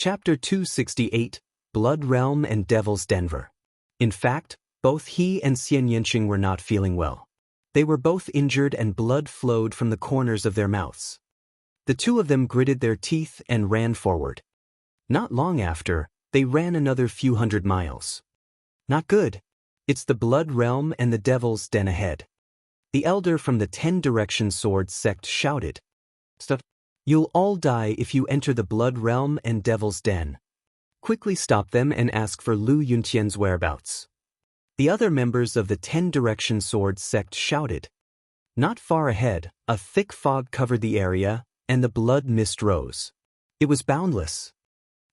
Chapter 268, Blood Realm and Devil's Denver. In fact, both he and Xian Yanqing were not feeling well. They were both injured and blood flowed from the corners of their mouths. The two of them gritted their teeth and ran forward. Not long after, they ran another few hundred miles. Not good. It's the Blood Realm and the Devil's Den ahead. The elder from the 10 Direction Sword sect shouted. Stop. You'll all die if you enter the Blood Realm and Devil's Den. Quickly stop them and ask for Lu Yuntian's whereabouts. The other members of the 10 Direction Sword sect shouted. Not far ahead, a thick fog covered the area, and the blood mist rose. It was boundless.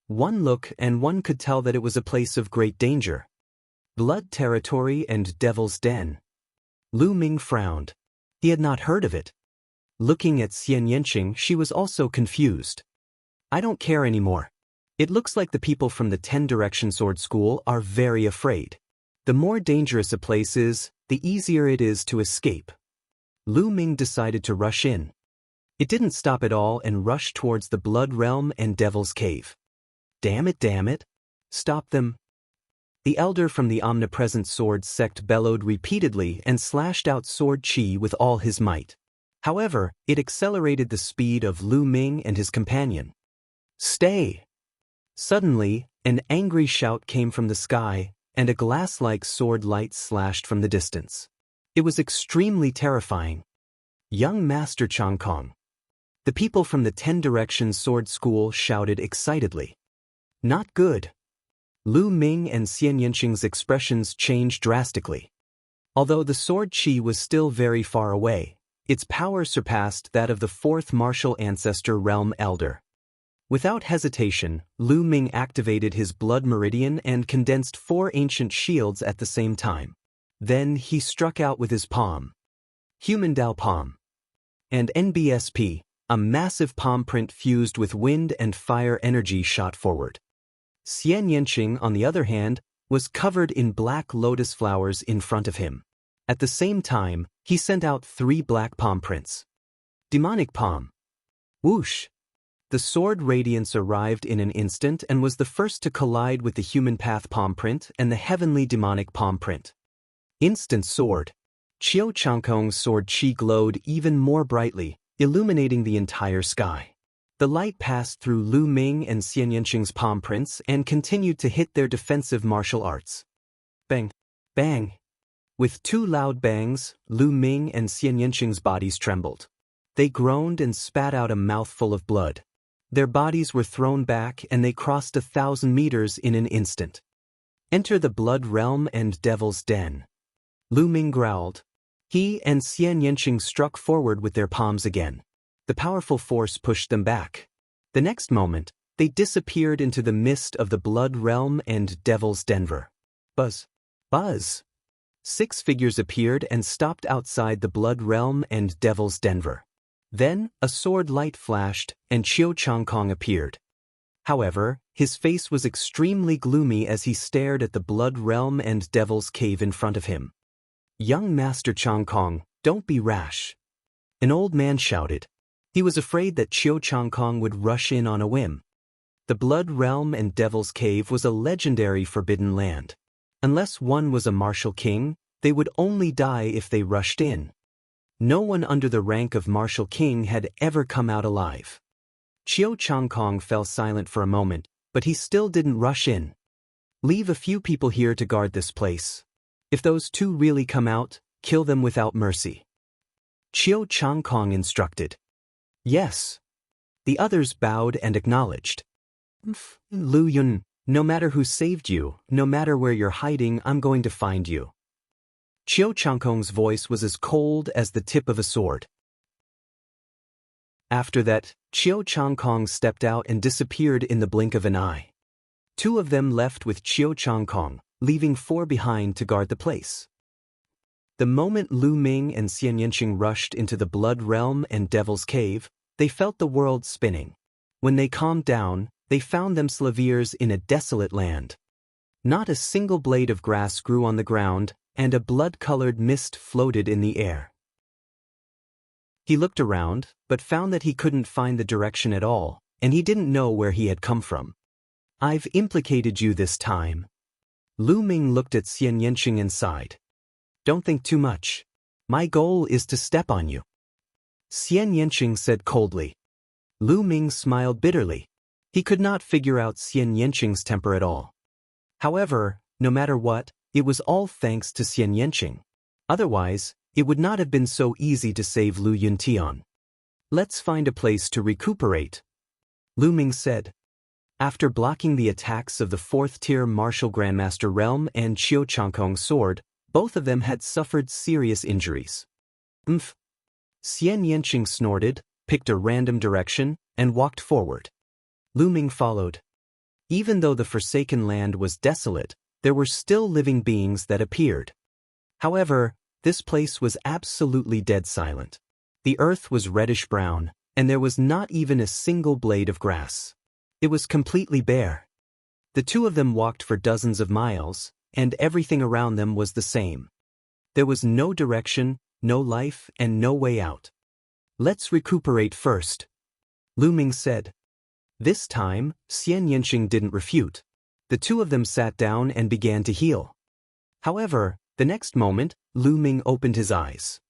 One look and one could tell that it was a place of great danger. Blood territory and Devil's Den. Lu Ming frowned. He had not heard of it. Looking at Xian Yanqing, she was also confused. I don't care anymore. It looks like the people from the 10 Direction Sword School are very afraid. The more dangerous a place is, the easier it is to escape. Lu Ming decided to rush in. It didn't stop at all and rushed towards the Blood Realm and Devil's Cave. Damn it. Stop them. The elder from the Omnipresent Sword sect bellowed repeatedly and slashed out sword chi with all his might. However, it accelerated the speed of Lu Ming and his companion. Stay! Suddenly, an angry shout came from the sky, and a glass-like sword light slashed from the distance. It was extremely terrifying. Young Master Chang Kong. The people from the 10 Direction Sword School shouted excitedly. Not good. Lu Ming and Xian Yanqing's expressions changed drastically. Although the sword chi was still very far away, its power surpassed that of the 4th Martial Ancestor Realm Elder. Without hesitation, Lu Ming activated his blood meridian and condensed 4 ancient shields at the same time. Then he struck out with his palm. Human Dao Palm. And NBSP, a massive palm print fused with wind and fire energy shot forward. Xian Yanqing, on the other hand, was covered in black lotus flowers in front of him. At the same time, he sent out 3 black palm prints. Demonic Palm. Whoosh! The sword radiance arrived in an instant and was the first to collide with the human path palm print and the heavenly demonic palm print. Instant sword. Qiu Changkong's sword chi glowed even more brightly, illuminating the entire sky. The light passed through Lu Ming and Xian Yanqing's palm prints and continued to hit their defensive martial arts. Bang! Bang! With 2 loud bangs, Lu Ming and Xian Yanqing's bodies trembled. They groaned and spat out a mouthful of blood. Their bodies were thrown back and they crossed 1,000 meters in an instant. Enter the Blood Realm and Devil's Den. Lu Ming growled. He and Xian Yanqing struck forward with their palms again. The powerful force pushed them back. The next moment, they disappeared into the mist of the Blood Realm and Devil's Denver. Buzz. Buzz! 6 figures appeared and stopped outside the Blood Realm and Devil's Denver. Then, a sword light flashed, and Qiu Changkong appeared. However, his face was extremely gloomy as he stared at the Blood Realm and Devil's Cave in front of him. Young Master Chang Kong, don't be rash. An old man shouted. He was afraid that Qiu Changkong would rush in on a whim. The Blood Realm and Devil's Cave was a legendary forbidden land. Unless one was a martial king, they would only die if they rushed in. No one under the rank of martial king had ever come out alive. Qiu Changkong fell silent for a moment, but he still didn't rush in. Leave a few people here to guard this place. If those 2 really come out, kill them without mercy. Qiu Changkong instructed. Yes. The others bowed and acknowledged. Lu Yun, no matter who saved you, no matter where you're hiding, I'm going to find you. Qiu Changkong's voice was as cold as the tip of a sword. After that, Qiu Changkong stepped out and disappeared in the blink of an eye. 2 of them left with Qiu Changkong, leaving 4 behind to guard the place. The moment Lu Ming and Xian Yanqing rushed into the Blood Realm and Devil's Cave, they felt the world spinning. When they calmed down, they found themselves in a desolate land. Not a single blade of grass grew on the ground, and a blood-colored mist floated in the air. He looked around, but found that he couldn't find the direction at all, and he didn't know where he had come from. I've implicated you this time. Lu Ming looked at Xian Yanqing and sighed. Don't think too much. My goal is to step on you. Xian Yanqing said coldly. Lu Ming smiled bitterly. He could not figure out Xian Yanqing's temper at all. However, no matter what, it was all thanks to Xian Yanqing. Otherwise, it would not have been so easy to save Lu Yuntian. Let's find a place to recuperate, Lu Ming said. After blocking the attacks of the 4th-tier Martial Grandmaster Realm and Qiu Changkong's sword, both of them had suffered serious injuries. Xian Yanqing snorted, picked a random direction, and walked forward. Lu Ming followed. Even though the Forsaken Land was desolate, there were still living beings that appeared. However, this place was absolutely dead silent. The earth was reddish-brown, and there was not even a single blade of grass. It was completely bare. The two of them walked for dozens of miles, and everything around them was the same. There was no direction, no life, and no way out. Let's recuperate first, Lu Ming said. This time, Xian Yanqing didn't refute. The two of them sat down and began to heal. However, the next moment, Lu Ming opened his eyes.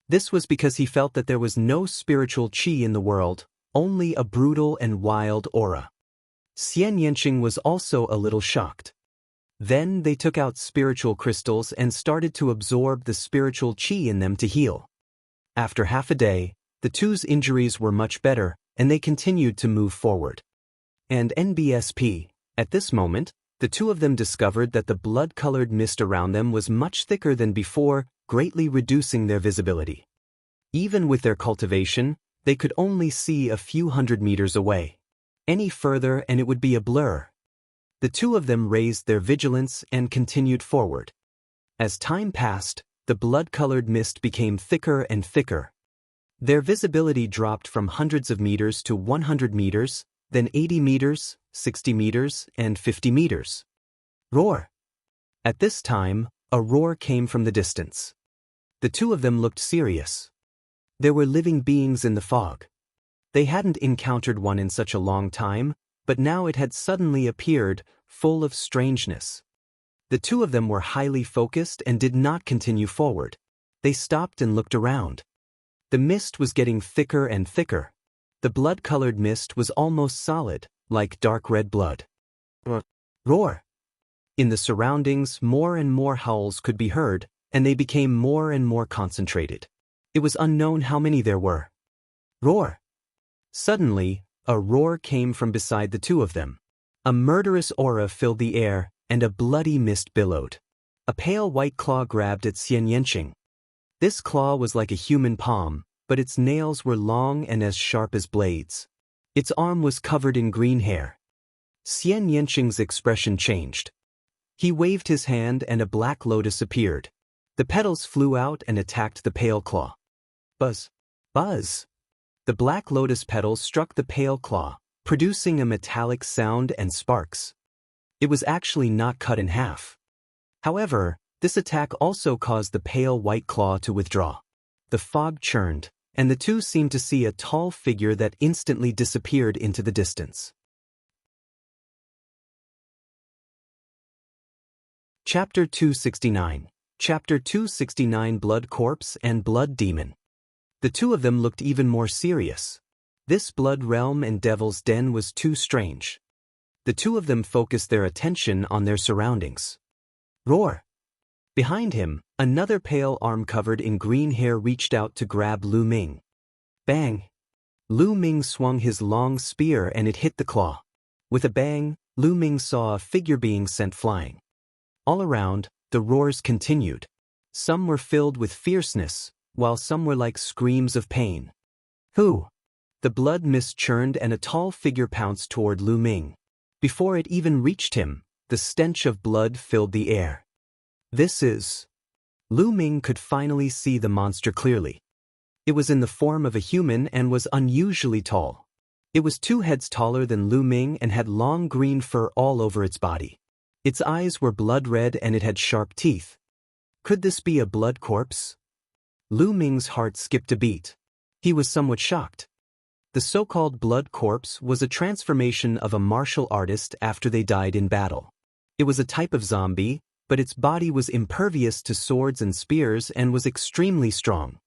This was because he felt that there was no spiritual qi in the world, only a brutal and wild aura. Xian Yanqing was also a little shocked. Then they took out spiritual crystals and started to absorb the spiritual qi in them to heal. After half a day, the two's injuries were much better, and they continued to move forward. And NBSP, at this moment, the two of them discovered that the blood-colored mist around them was much thicker than before, greatly reducing their visibility. Even with their cultivation, they could only see a few hundred meters away. Any further and it would be a blur. The two of them raised their vigilance and continued forward. As time passed, the blood-colored mist became thicker and thicker. Their visibility dropped from hundreds of meters to 100 meters, then 80 meters, 60 meters, and 50 meters. Roar! At this time, a roar came from the distance. The two of them looked serious. There were living beings in the fog. They hadn't encountered one in such a long time, but now it had suddenly appeared, full of strangeness. The two of them were highly focused and did not continue forward. They stopped and looked around. The mist was getting thicker and thicker. The blood-colored mist was almost solid, like dark red blood. Roar! In the surroundings, more and more howls could be heard, and they became more and more concentrated. It was unknown how many there were. Roar! Suddenly, a roar came from beside the two of them. A murderous aura filled the air, and a bloody mist billowed. A pale white claw grabbed at Xian Yanqing. This claw was like a human palm, but its nails were long and as sharp as blades. Its arm was covered in green hair. Xian Yanqing's expression changed. He waved his hand and a black lotus appeared. The petals flew out and attacked the pale claw. Buzz! Buzz! The black lotus petals struck the pale claw, producing a metallic sound and sparks. It was actually not cut in half. However, this attack also caused the pale white claw to withdraw. The fog churned, and the two seemed to see a tall figure that instantly disappeared into the distance. Chapter 269. Chapter 269 Blood Corpse and Blood Demon. The two of them looked even more serious. This blood realm and devil's den was too strange. The two of them focused their attention on their surroundings. Roar! Behind him, another pale arm covered in green hair reached out to grab Lu Ming. Bang! Lu Ming swung his long spear and it hit the claw. With a bang, Lu Ming saw a figure being sent flying. All around, the roars continued. Some were filled with fierceness, while some were like screams of pain. Who? The blood mist churned and a tall figure pounced toward Lu Ming. Before it even reached him, the stench of blood filled the air. This is... Lu Ming could finally see the monster clearly. It was in the form of a human and was unusually tall. It was 2 heads taller than Lu Ming and had long green fur all over its body. Its eyes were blood red and it had sharp teeth. Could this be a blood corpse? Lu Ming's heart skipped a beat. He was somewhat shocked. The so-called blood corpse was a transformation of a martial artist after they died in battle. It was a type of zombie, but its body was impervious to swords and spears and was extremely strong.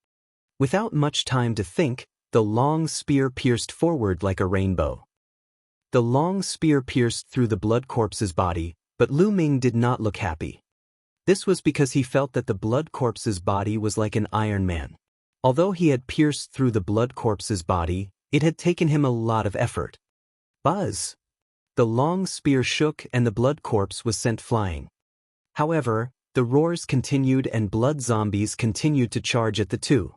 Without much time to think, the long spear pierced forward like a rainbow. The long spear pierced through the blood corpse's body, but Lu Ming did not look happy. This was because he felt that the blood corpse's body was like an Iron Man. Although he had pierced through the blood corpse's body, it had taken him a lot of effort. Buzz! The long spear shook and the blood corpse was sent flying. However, the roars continued and blood zombies continued to charge at the two.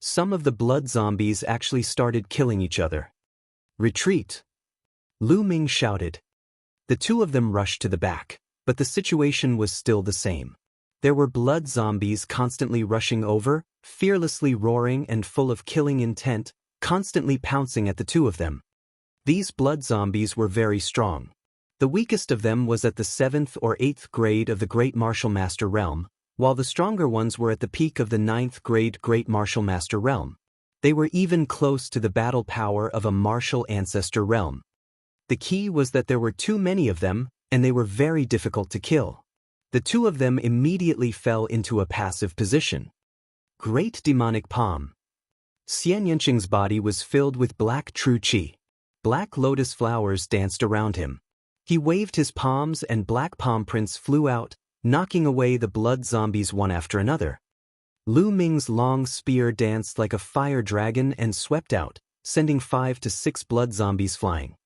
Some of the blood zombies actually started killing each other. Retreat! Lu Ming shouted. The two of them rushed to the back, but the situation was still the same. There were blood zombies constantly rushing over, fearlessly roaring and full of killing intent, constantly pouncing at the two of them. These blood zombies were very strong. The weakest of them was at the 7th or 8th grade of the Great Martial Master realm, while the stronger ones were at the peak of the 9th grade Great Martial Master realm. They were even close to the battle power of a martial ancestor realm. The key was that there were too many of them, and they were very difficult to kill. The two of them immediately fell into a passive position. Great demonic palm. Xian Yanqing's body was filled with black true qi. Black lotus flowers danced around him. He waved his palms and black palm prints flew out, knocking away the blood zombies one after another. Lu Ming's long spear danced like a fire dragon and swept out, sending 5 to 6 blood zombies flying.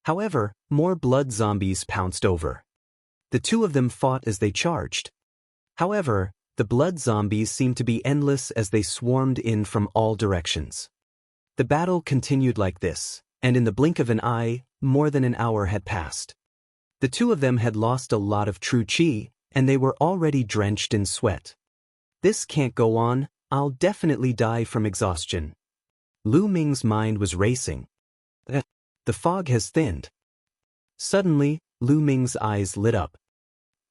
However, more blood zombies pounced over. The two of them fought as they charged. However, the blood zombies seemed to be endless as they swarmed in from all directions. The battle continued like this, and in the blink of an eye, more than an hour had passed. The two of them had lost a lot of true qi, and they were already drenched in sweat. This can't go on, I'll definitely die from exhaustion. Lu Ming's mind was racing. The fog has thinned. Suddenly, Lu Ming's eyes lit up.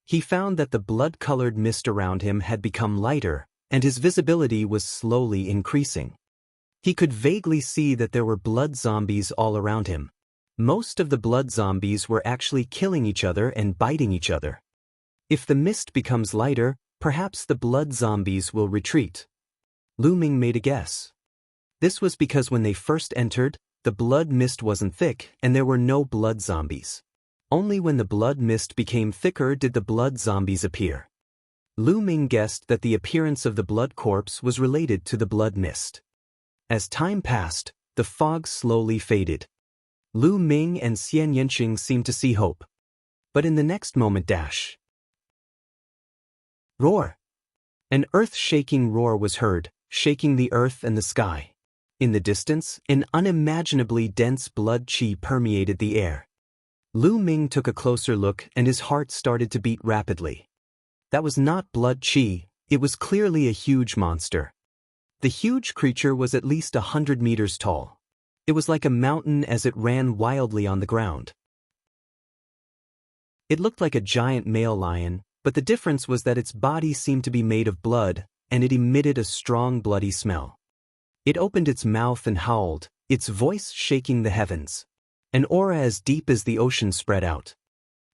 He found that the blood-colored mist around him had become lighter, and his visibility was slowly increasing. He could vaguely see that there were blood zombies all around him. Most of the blood zombies were actually killing each other and biting each other. If the mist becomes lighter, perhaps the blood zombies will retreat. Lu Ming made a guess. This was because when they first entered, the blood mist wasn't thick and there were no blood zombies. Only when the blood mist became thicker did the blood zombies appear. Lu Ming guessed that the appearance of the blood corpse was related to the blood mist. As time passed, the fog slowly faded. Lu Ming and Xian Yanqing seemed to see hope. But in the next moment roar! An earth-shaking roar was heard, shaking the earth and the sky. In the distance, an unimaginably dense blood qi permeated the air. Lu Ming took a closer look and his heart started to beat rapidly. That was not blood qi, it was clearly a huge monster. The huge creature was at least 100 meters tall. It was like a mountain as it ran wildly on the ground. It looked like a giant male lion, but the difference was that its body seemed to be made of blood, and it emitted a strong bloody smell. It opened its mouth and howled, its voice shaking the heavens. An aura as deep as the ocean spread out.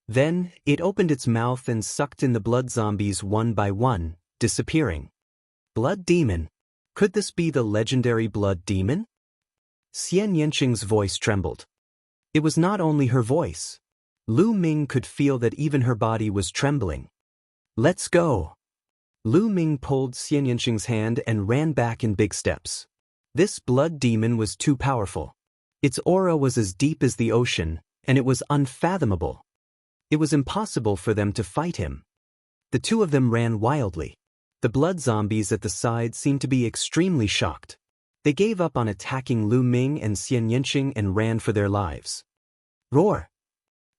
Then, it opened its mouth and sucked in the blood zombies one by one, disappearing. Blood demon. Could this be the legendary blood demon? Xian Yanqing's voice trembled. It was not only her voice. Lu Ming could feel that even her body was trembling. Let's go. Lu Ming pulled Xian Yanqing's hand and ran back in big steps. This blood demon was too powerful. Its aura was as deep as the ocean, and it was unfathomable. It was impossible for them to fight him. The two of them ran wildly. The blood zombies at the side seemed to be extremely shocked. They gave up on attacking Lu Ming and Xian Yanqing and ran for their lives. Roar!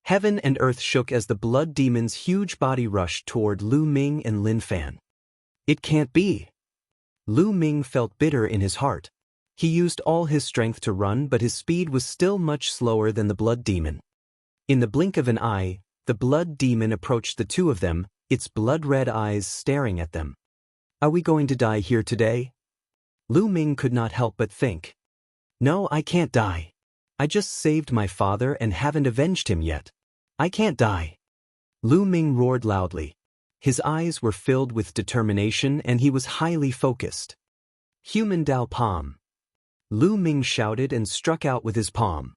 Heaven and earth shook as the blood demon's huge body rushed toward Lu Ming and Lin Fan. It can't be. Lu Ming felt bitter in his heart. He used all his strength to run, but his speed was still much slower than the blood demon. In the blink of an eye, the blood demon approached the two of them, its blood-red eyes staring at them. Are we going to die here today? Lu Ming could not help but think. No, I can't die. I just saved my father and haven't avenged him yet. I can't die. Lu Ming roared loudly. His eyes were filled with determination and he was highly focused. Human Dao Palm. Lu Ming shouted and struck out with his palm.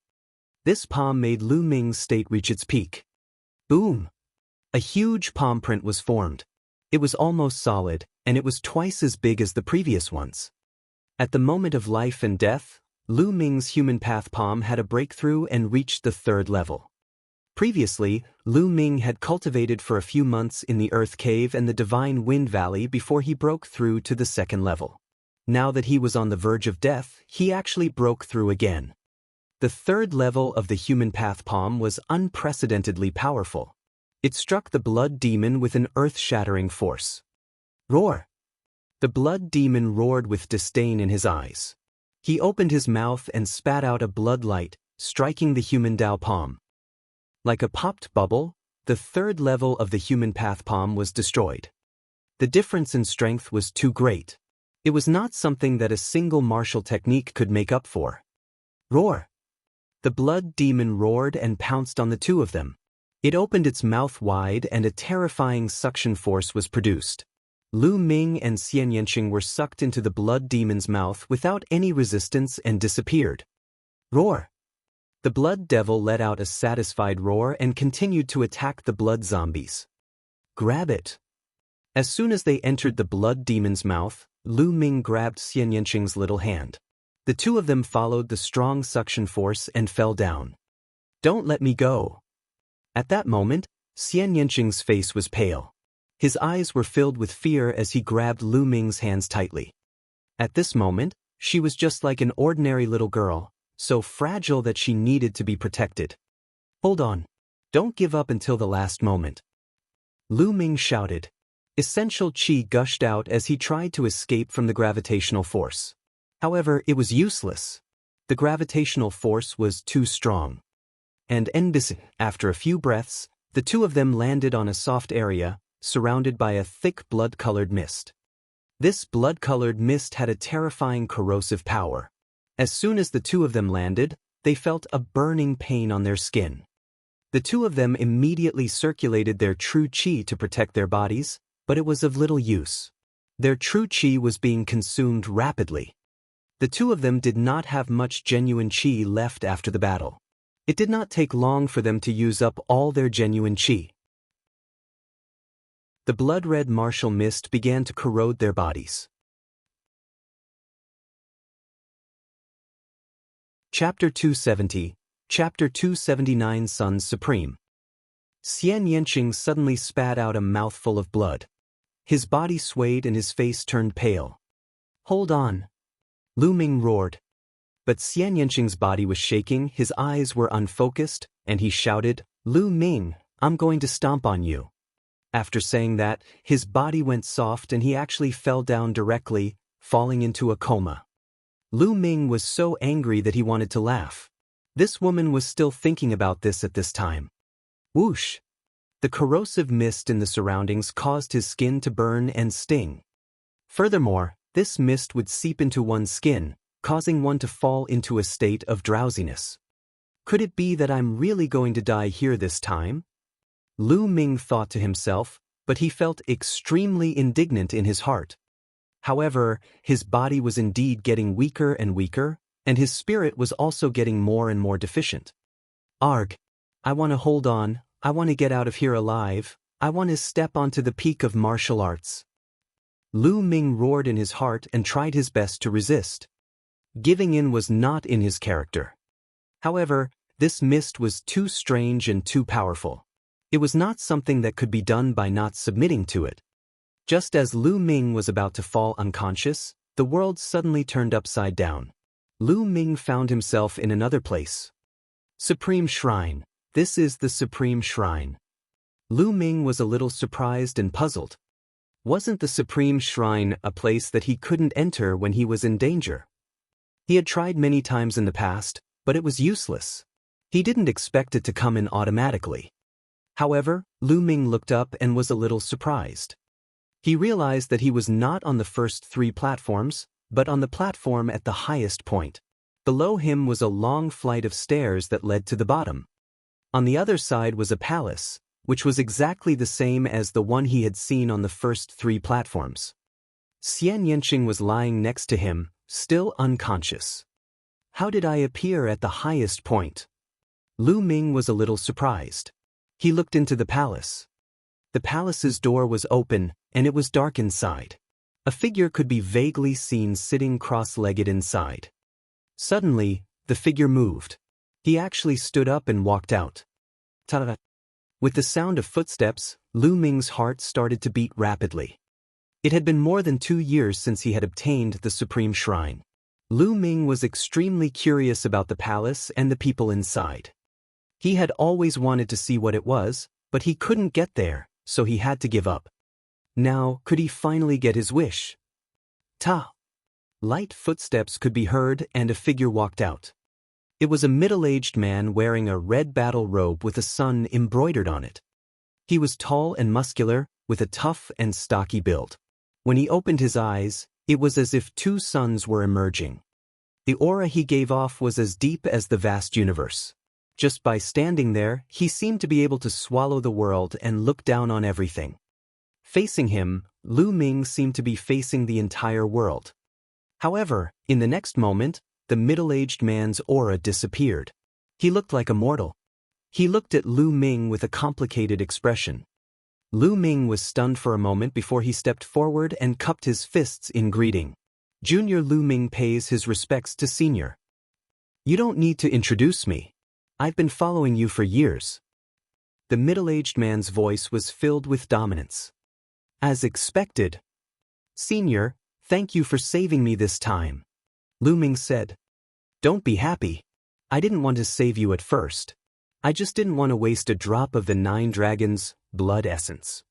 This palm made Lu Ming's state reach its peak. Boom! A huge palm print was formed. It was almost solid, and it was twice as big as the previous ones. At the moment of life and death, Lu Ming's human path palm had a breakthrough and reached the 3rd level. Previously, Lu Ming had cultivated for a few months in the Earth Cave and the Divine Wind Valley before he broke through to the 2nd level. Now that he was on the verge of death, he actually broke through again. The 3rd level of the human path palm was unprecedentedly powerful. It struck the blood demon with an earth-shattering force. Roar! The blood demon roared with disdain in his eyes. He opened his mouth and spat out a blood light, striking the human Dao palm. Like a popped bubble, the 3rd level of the human path palm was destroyed. The difference in strength was too great. It was not something that a single martial technique could make up for. Roar! The blood demon roared and pounced on the two of them. It opened its mouth wide and a terrifying suction force was produced. Lu Ming and Xian Yanqing were sucked into the blood demon's mouth without any resistance and disappeared. Roar! The blood devil let out a satisfied roar and continued to attack the blood zombies. Grab it! As soon as they entered the blood demon's mouth, Lu Ming grabbed Xian Yanqing's little hand. The two of them followed the strong suction force and fell down. Don't let me go! At that moment, Xian Yanqing's face was pale. His eyes were filled with fear as he grabbed Lu Ming's hands tightly. At this moment, she was just like an ordinary little girl, so fragile that she needed to be protected. Hold on. Don't give up until the last moment. Lu Ming shouted. Essential qi gushed out as he tried to escape from the gravitational force. However, it was useless. The gravitational force was too strong. And after a few breaths, the two of them landed on a soft area, surrounded by a thick blood-colored mist. This blood-colored mist had a terrifying corrosive power. As soon as the two of them landed, they felt a burning pain on their skin. The two of them immediately circulated their true qi to protect their bodies, but it was of little use. Their true qi was being consumed rapidly. The two of them did not have much genuine qi left after the battle. It did not take long for them to use up all their genuine qi. The blood-red martial mist began to corrode their bodies. Chapter 270, Chapter 279 Sons Supreme. Xian Yanqing suddenly spat out a mouthful of blood. His body swayed and his face turned pale. Hold on! Lu Ming roared. But Xian Yanqing's body was shaking, his eyes were unfocused, and he shouted, Lu Ming, I'm going to stomp on you. After saying that, his body went soft and he actually fell down directly, falling into a coma. Lu Ming was so angry that he wanted to laugh. This woman was still thinking about this at this time. Whoosh! The corrosive mist in the surroundings caused his skin to burn and sting. Furthermore, this mist would seep into one's skin, causing one to fall into a state of drowsiness. Could it be that I'm really going to die here this time? Lu Ming thought to himself, but he felt extremely indignant in his heart. However, his body was indeed getting weaker and weaker, and his spirit was also getting more and more deficient. Arg! I want to hold on, I want to get out of here alive, I want to step onto the peak of martial arts. Lu Ming roared in his heart and tried his best to resist. Giving in was not in his character. However, this mist was too strange and too powerful. It was not something that could be done by not submitting to it. Just as Lu Ming was about to fall unconscious, the world suddenly turned upside down. Lu Ming found himself in another place. Supreme Shrine. This is the Supreme Shrine. Lu Ming was a little surprised and puzzled. Wasn't the Supreme Shrine a place that he couldn't enter when he was in danger? He had tried many times in the past, but it was useless. He didn't expect it to come in automatically. However, Lu Ming looked up and was a little surprised. He realized that he was not on the first 3 platforms, but on the platform at the highest point. Below him was a long flight of stairs that led to the bottom. On the other side was a palace, which was exactly the same as the one he had seen on the first 3 platforms. Xian Yanqing was lying next to him, still unconscious. How did I appear at the highest point? Lu Ming was a little surprised. He looked into the palace. The palace's door was open, and it was dark inside. A figure could be vaguely seen sitting cross-legged inside. Suddenly, the figure moved. He actually stood up and walked out. Ta-da! With the sound of footsteps, Lu Ming's heart started to beat rapidly. It had been more than 2 years since he had obtained the Supreme Shrine. Lu Ming was extremely curious about the palace and the people inside. He had always wanted to see what it was, but he couldn't get there, so he had to give up. Now, could he finally get his wish? Ta! Light footsteps could be heard and a figure walked out. It was a middle-aged man wearing a red battle robe with a sun embroidered on it. He was tall and muscular, with a tough and stocky build. When he opened his eyes, it was as if 2 suns were emerging. The aura he gave off was as deep as the vast universe. Just by standing there, he seemed to be able to swallow the world and look down on everything. Facing him, Lu Ming seemed to be facing the entire world. However, in the next moment, the middle-aged man's aura disappeared. He looked like a mortal. He looked at Lu Ming with a complicated expression. Lu Ming was stunned for a moment before he stepped forward and cupped his fists in greeting. Junior Lu Ming pays his respects to Senior. You don't need to introduce me. I've been following you for years. The middle-aged man's voice was filled with dominance. As expected. Senior, thank you for saving me this time. Lu Ming said. Don't be happy. I didn't want to save you at first. I just didn't want to waste a drop of the 9 dragons' blood essence.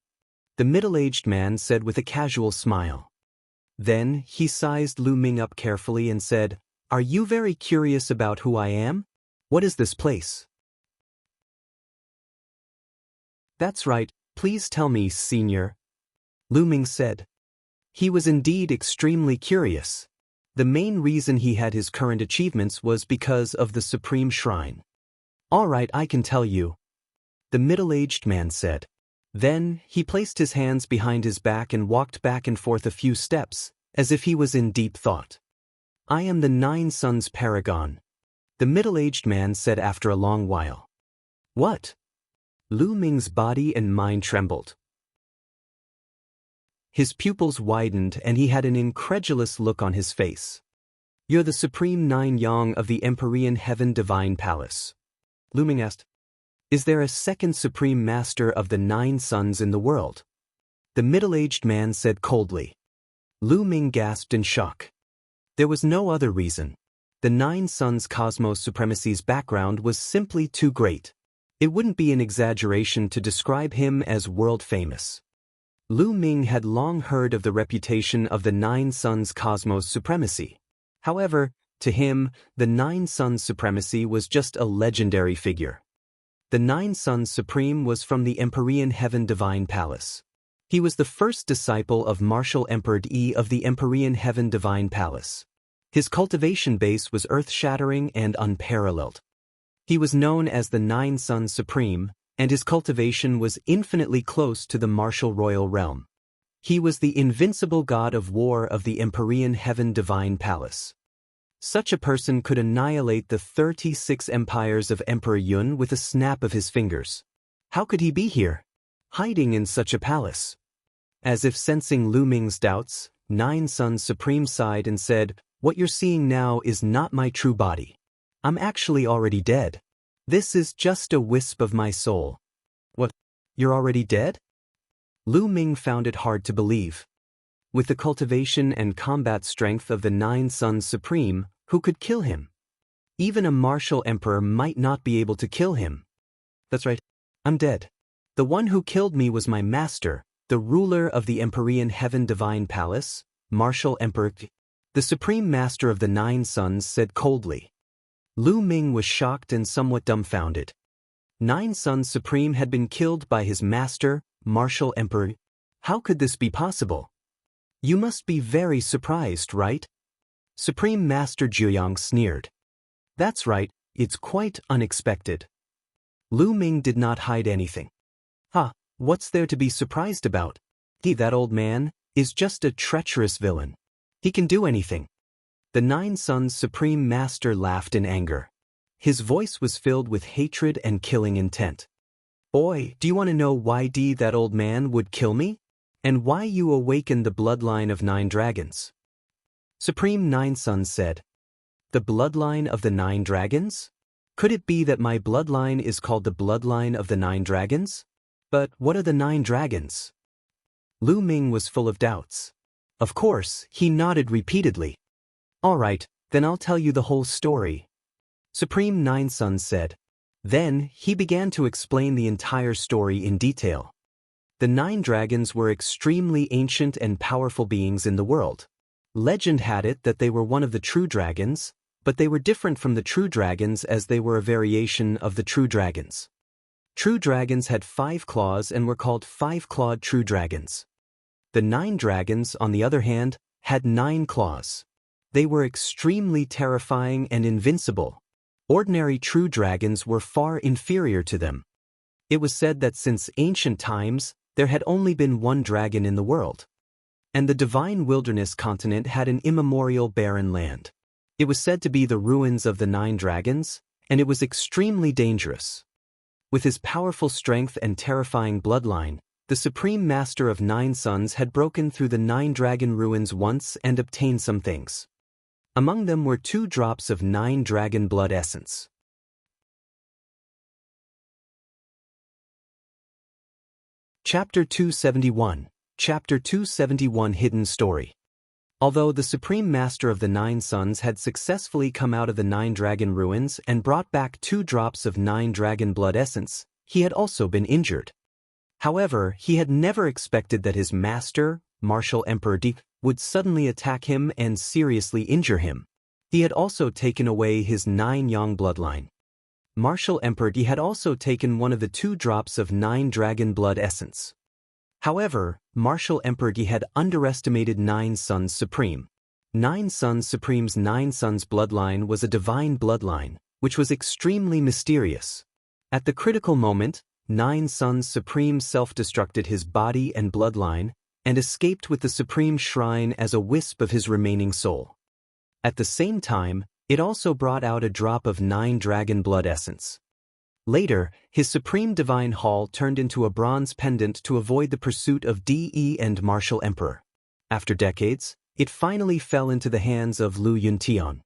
The middle-aged man said with a casual smile. Then he sized Lu Ming up carefully and said, Are you very curious about who I am? What is this place? That's right, please tell me, Senior. Lu Ming said. He was indeed extremely curious. The main reason he had his current achievements was because of the Supreme Shrine. All right, I can tell you. The middle-aged man said. Then, he placed his hands behind his back and walked back and forth a few steps, as if he was in deep thought. I am the 9 Suns Paragon. The middle-aged man said after a long while. What? Lu Ming's body and mind trembled. His pupils widened and he had an incredulous look on his face. You're the Supreme 9 Yang of the Empyrean Heaven Divine Palace. Lu Ming asked. Is there a second Supreme Master of the 9 Suns in the world? The middle-aged man said coldly. Lu Ming gasped in shock. There was no other reason. The 9 Suns Cosmos Supremacy's background was simply too great. It wouldn't be an exaggeration to describe him as world-famous. Lu Ming had long heard of the reputation of the 9 Suns Cosmos Supremacy. However, to him, the 9 Suns Supremacy was just a legendary figure. The 9 Suns Supreme was from the Empyrean Heaven Divine Palace. He was the first disciple of Martial Emperor Yi of the Empyrean Heaven Divine Palace. His cultivation base was earth-shattering and unparalleled. He was known as the 9 Suns Supreme, and his cultivation was infinitely close to the martial royal realm. He was the invincible god of war of the Empyrean Heaven Divine Palace. Such a person could annihilate the 36 empires of Emperor Yun with a snap of his fingers. How could he be here, hiding in such a palace? As if sensing Lu Ming's doubts, 9 Suns Supreme sighed and said, What you're seeing now is not my true body. I'm actually already dead. This is just a wisp of my soul. What? You're already dead? Lu Ming found it hard to believe. With the cultivation and combat strength of the 9 Suns Supreme, who could kill him? Even a martial emperor might not be able to kill him. That's right. I'm dead. The one who killed me was my master, the ruler of the Empyrean Heaven Divine Palace, Martial Emperor. The Supreme Master of the 9 Suns said coldly. Lu Ming was shocked and somewhat dumbfounded. 9 Suns Supreme had been killed by his master, Martial Emperor. How could this be possible? You must be very surprised, right? Supreme Master Jiuyang sneered. That's right, it's quite unexpected. Lu Ming did not hide anything. What's there to be surprised about? That old man is just a treacherous villain. He can do anything. The Nine Suns' Supreme Master laughed in anger. His voice was filled with hatred and killing intent. Boy, do you want to know why that old man would kill me? And why you awakened the bloodline of 9 dragons? Supreme Nine Suns said. The bloodline of the 9 dragons? Could it be that my bloodline is called the bloodline of the 9 dragons? But what are the 9 dragons? Lu Ming was full of doubts. Of course, he nodded repeatedly. All right, then I'll tell you the whole story. Supreme Nine Suns said. Then, he began to explain the entire story in detail. The 9 dragons were extremely ancient and powerful beings in the world. Legend had it that they were one of the true dragons, but they were different from the true dragons as they were a variation of the true dragons. True dragons had 5 claws and were called 5-clawed true dragons. The 9 dragons, on the other hand, had 9 claws. They were extremely terrifying and invincible. Ordinary true dragons were far inferior to them. It was said that since ancient times, there had only been one dragon in the world. And the divine wilderness continent had an immemorial barren land. It was said to be the ruins of the 9 dragons, and it was extremely dangerous. With his powerful strength and terrifying bloodline, the Supreme Master of 9 Suns had broken through the 9 dragon ruins once and obtained some things. Among them were 2 drops of 9 dragon blood essence. Chapter 271. Chapter 271 Hidden Story. Although the Supreme Master of the 9 Suns had successfully come out of the 9 dragon ruins and brought back 2 drops of 9 dragon blood essence, he had also been injured. However, he had never expected that his master, Martial Emperor Di, would suddenly attack him and seriously injure him. He had also taken away his 9 Yang bloodline. Martial Emperor Di had also taken one of the 2 drops of 9 dragon blood essence. However, Martial Emperor Di had underestimated 9 Suns Supreme. 9 Suns Supreme's 9 Suns bloodline was a divine bloodline, which was extremely mysterious. At the critical moment, 9 Suns Supreme self-destructed his body and bloodline, and escaped with the Supreme Shrine as a wisp of his remaining soul. At the same time, it also brought out a drop of 9 dragon blood essence. Later, his Supreme Divine Hall turned into a bronze pendant to avoid the pursuit of De and Martial Emperor. After decades, it finally fell into the hands of Lu Yuntian.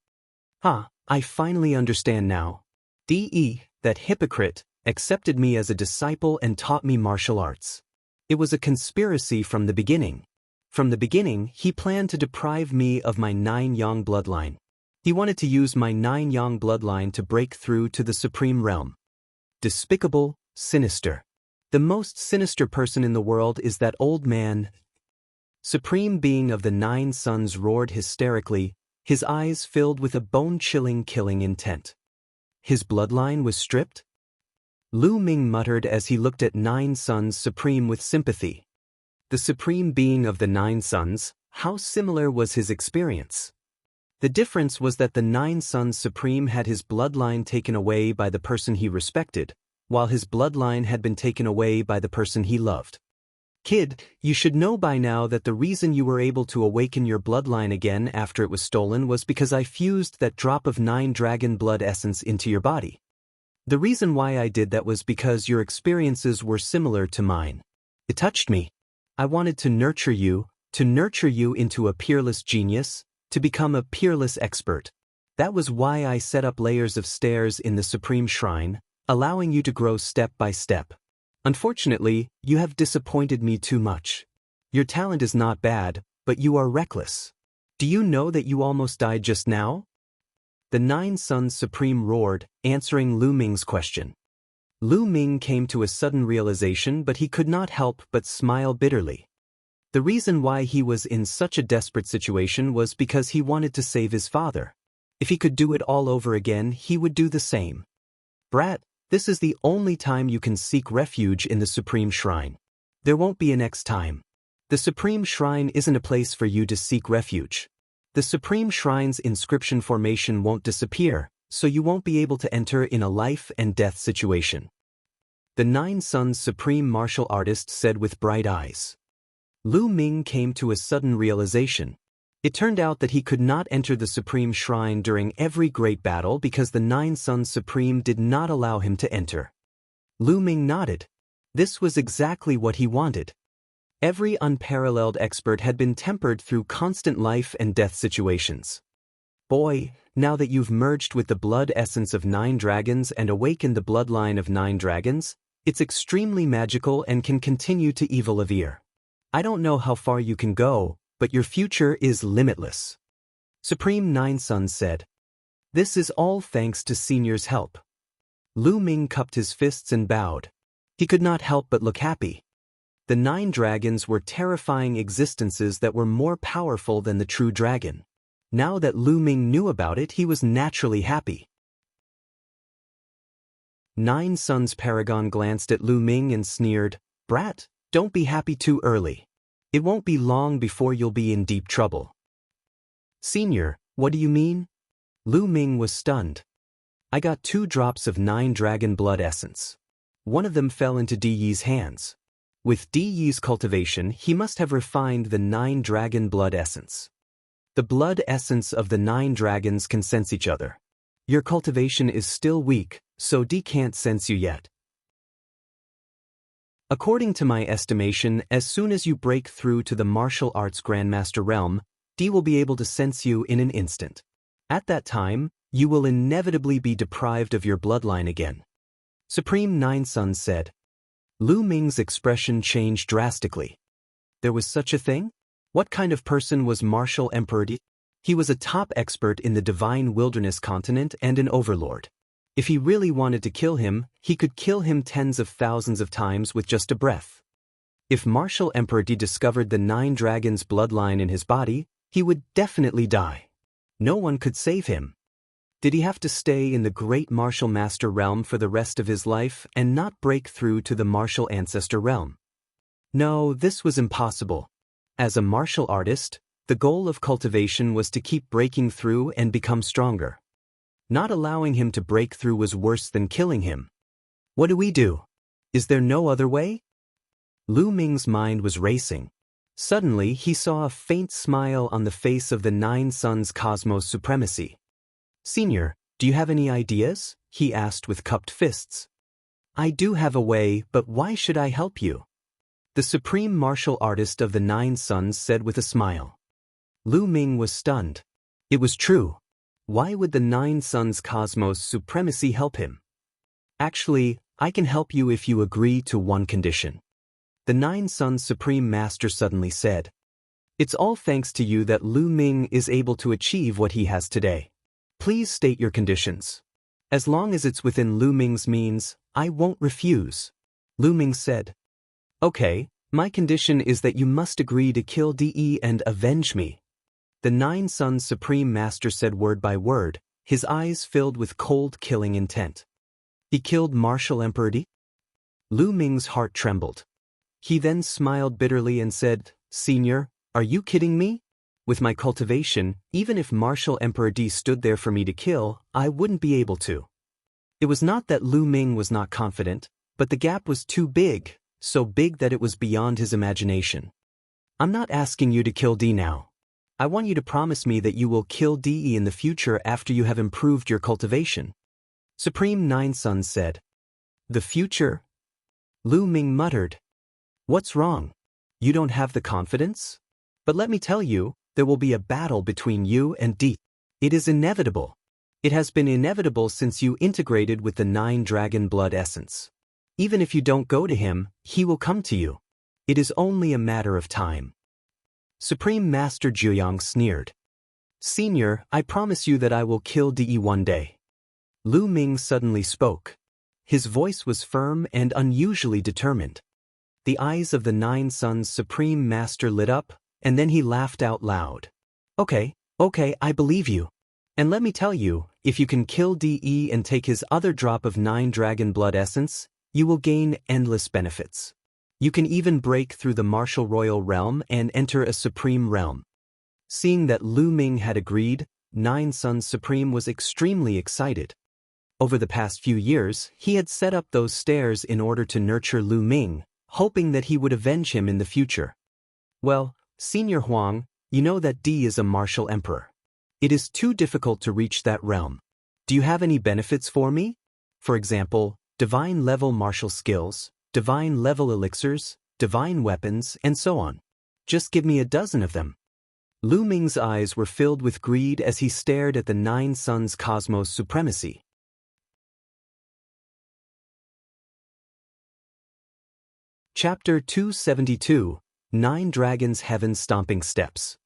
I finally understand now. De, that hypocrite, accepted me as a disciple and taught me martial arts. It was a conspiracy from the beginning. From the beginning, he planned to deprive me of my 9 Yang bloodline. He wanted to use my 9 Yang bloodline to break through to the Supreme Realm. Despicable, sinister. The most sinister person in the world is that old man. Supreme Being of the 9 Suns roared hysterically, his eyes filled with a bone-chilling killing intent. His bloodline was stripped? Lu Ming muttered as he looked at 9 Suns Supreme with sympathy. The Supreme Being of the 9 Suns, how similar was his experience? The difference was that the 9 Suns Supreme had his bloodline taken away by the person he respected, while his bloodline had been taken away by the person he loved. Kid, you should know by now that the reason you were able to awaken your bloodline again after it was stolen was because I fused that drop of 9 dragon blood essence into your body. The reason why I did that was because your experiences were similar to mine. It touched me. I wanted to nurture you into a peerless genius, to become a peerless expert. That was why I set up layers of stairs in the Supreme Shrine, allowing you to grow step by step. Unfortunately, you have disappointed me too much. Your talent is not bad, but you are reckless. Do you know that you almost died just now? The 9 Suns Supreme roared, answering Lu Ming's question. Lu Ming came to a sudden realization, but he could not help but smile bitterly. The reason why he was in such a desperate situation was because he wanted to save his father. If he could do it all over again, he would do the same. Brat, this is the only time you can seek refuge in the Supreme Shrine. There won't be a next time. The Supreme Shrine isn't a place for you to seek refuge. The Supreme Shrine's inscription formation won't disappear, so you won't be able to enter in a life and death situation. The Nine Suns Supreme Martial Artist said with bright eyes. Lu Ming came to a sudden realization. It turned out that he could not enter the Supreme Shrine during every great battle because the Nine Suns Supreme did not allow him to enter. Lu Ming nodded. This was exactly what he wanted. Every unparalleled expert had been tempered through constant life and death situations. Boy, now that you've merged with the blood essence of 9 dragons and awakened the bloodline of 9 dragons, it's extremely magical and can continue to evil. I don't know how far you can go, but your future is limitless. Supreme Nine Suns said. This is all thanks to Senior's help. Lu Ming cupped his fists and bowed. He could not help but look happy. The 9 dragons were terrifying existences that were more powerful than the true dragon. Now that Lu Ming knew about it, he was naturally happy. Nine Suns Paragon glanced at Lu Ming and sneered, "Brat, don't be happy too early. It won't be long before you'll be in deep trouble." "Senior, what do you mean?" Lu Ming was stunned. "I got 2 drops of 9 dragon blood essence. One of them fell into Di Yi's hands. With Di Yi's cultivation, he must have refined the 9 dragon blood essence. The blood essence of the 9 dragons can sense each other. Your cultivation is still weak, so Di can't sense you yet. According to my estimation, as soon as you break through to the martial arts Grandmaster realm, Di will be able to sense you in an instant. At that time, you will inevitably be deprived of your bloodline again." Supreme Nine Suns said. Lu Ming's expression changed drastically. There was such a thing? What kind of person was Martial Emperor Di? He was a top expert in the Divine Wilderness continent and an overlord. If he really wanted to kill him, he could kill him tens of thousands of times with just a breath. If Martial Emperor Di discovered the 9 dragons' bloodline in his body, he would definitely die. No one could save him. Did he have to stay in the Great Martial Master realm for the rest of his life and not break through to the Martial Ancestor realm? No, this was impossible. As a martial artist, the goal of cultivation was to keep breaking through and become stronger. Not allowing him to break through was worse than killing him. What do we do? Is there no other way? Lu Ming's mind was racing. Suddenly, he saw a faint smile on the face of the 9 Suns Cosmos Supremacy. "Senior, do you have any ideas?" he asked with cupped fists. "I do have a way, but why should I help you?" The Supreme Martial Artist of the 9 Suns said with a smile. Lu Ming was stunned. It was true. Why would the 9 Suns Cosmos Supremacy help him? "Actually, I can help you if you agree to one condition." The 9 Suns Supreme Master suddenly said. "It's all thanks to you that Lu Ming is able to achieve what he has today. Please state your conditions. As long as it's within Lu Ming's means, I won't refuse." Lu Ming said. "Okay, my condition is that you must agree to kill Di and avenge me." The 9 Suns Supreme Master said word by word, his eyes filled with cold killing intent. "He killed Martial Emperor Di?" Lu Ming's heart trembled. He then smiled bitterly and said, "Senior, are you kidding me? With my cultivation, even if Martial Emperor Di stood there for me to kill, I wouldn't be able to." It was not that Lu Ming was not confident, but the gap was too big, so big that it was beyond his imagination. "I'm not asking you to kill Di now. I want you to promise me that you will kill Di in the future after you have improved your cultivation." Supreme Nine Suns said. "The future?" Lu Ming muttered. "What's wrong? You don't have the confidence? But let me tell you, there will be a battle between you and Di. It is inevitable. It has been inevitable since you integrated with the 9 dragon blood essence. Even if you don't go to him, he will come to you. It is only a matter of time." Supreme Master Zhuyang sneered. "Senior, I promise you that I will kill Di one day." Lu Ming suddenly spoke. His voice was firm and unusually determined. The eyes of the 9 Suns Supreme Master lit up, and then he laughed out loud. Okay, I believe you. And let me tell you, if you can kill Di and take his other drop of 9 dragon blood essence, you will gain endless benefits. You can even break through the martial royal realm and enter a supreme realm." Seeing that Lu Ming had agreed, Nine Suns Supreme was extremely excited. Over the past few years, he had set up those stairs in order to nurture Lu Ming, hoping that he would avenge him in the future. Well, Senior Huang, you know that D is a martial emperor. It is too difficult to reach that realm. Do you have any benefits for me? For example, divine level martial skills, divine level elixirs, divine weapons, and so on. Just give me a dozen of them. Lu Ming's eyes were filled with greed as he stared at the Nine Suns Cosmos supremacy. Chapter 272, Nine Dragons' Heaven Stomping Steps.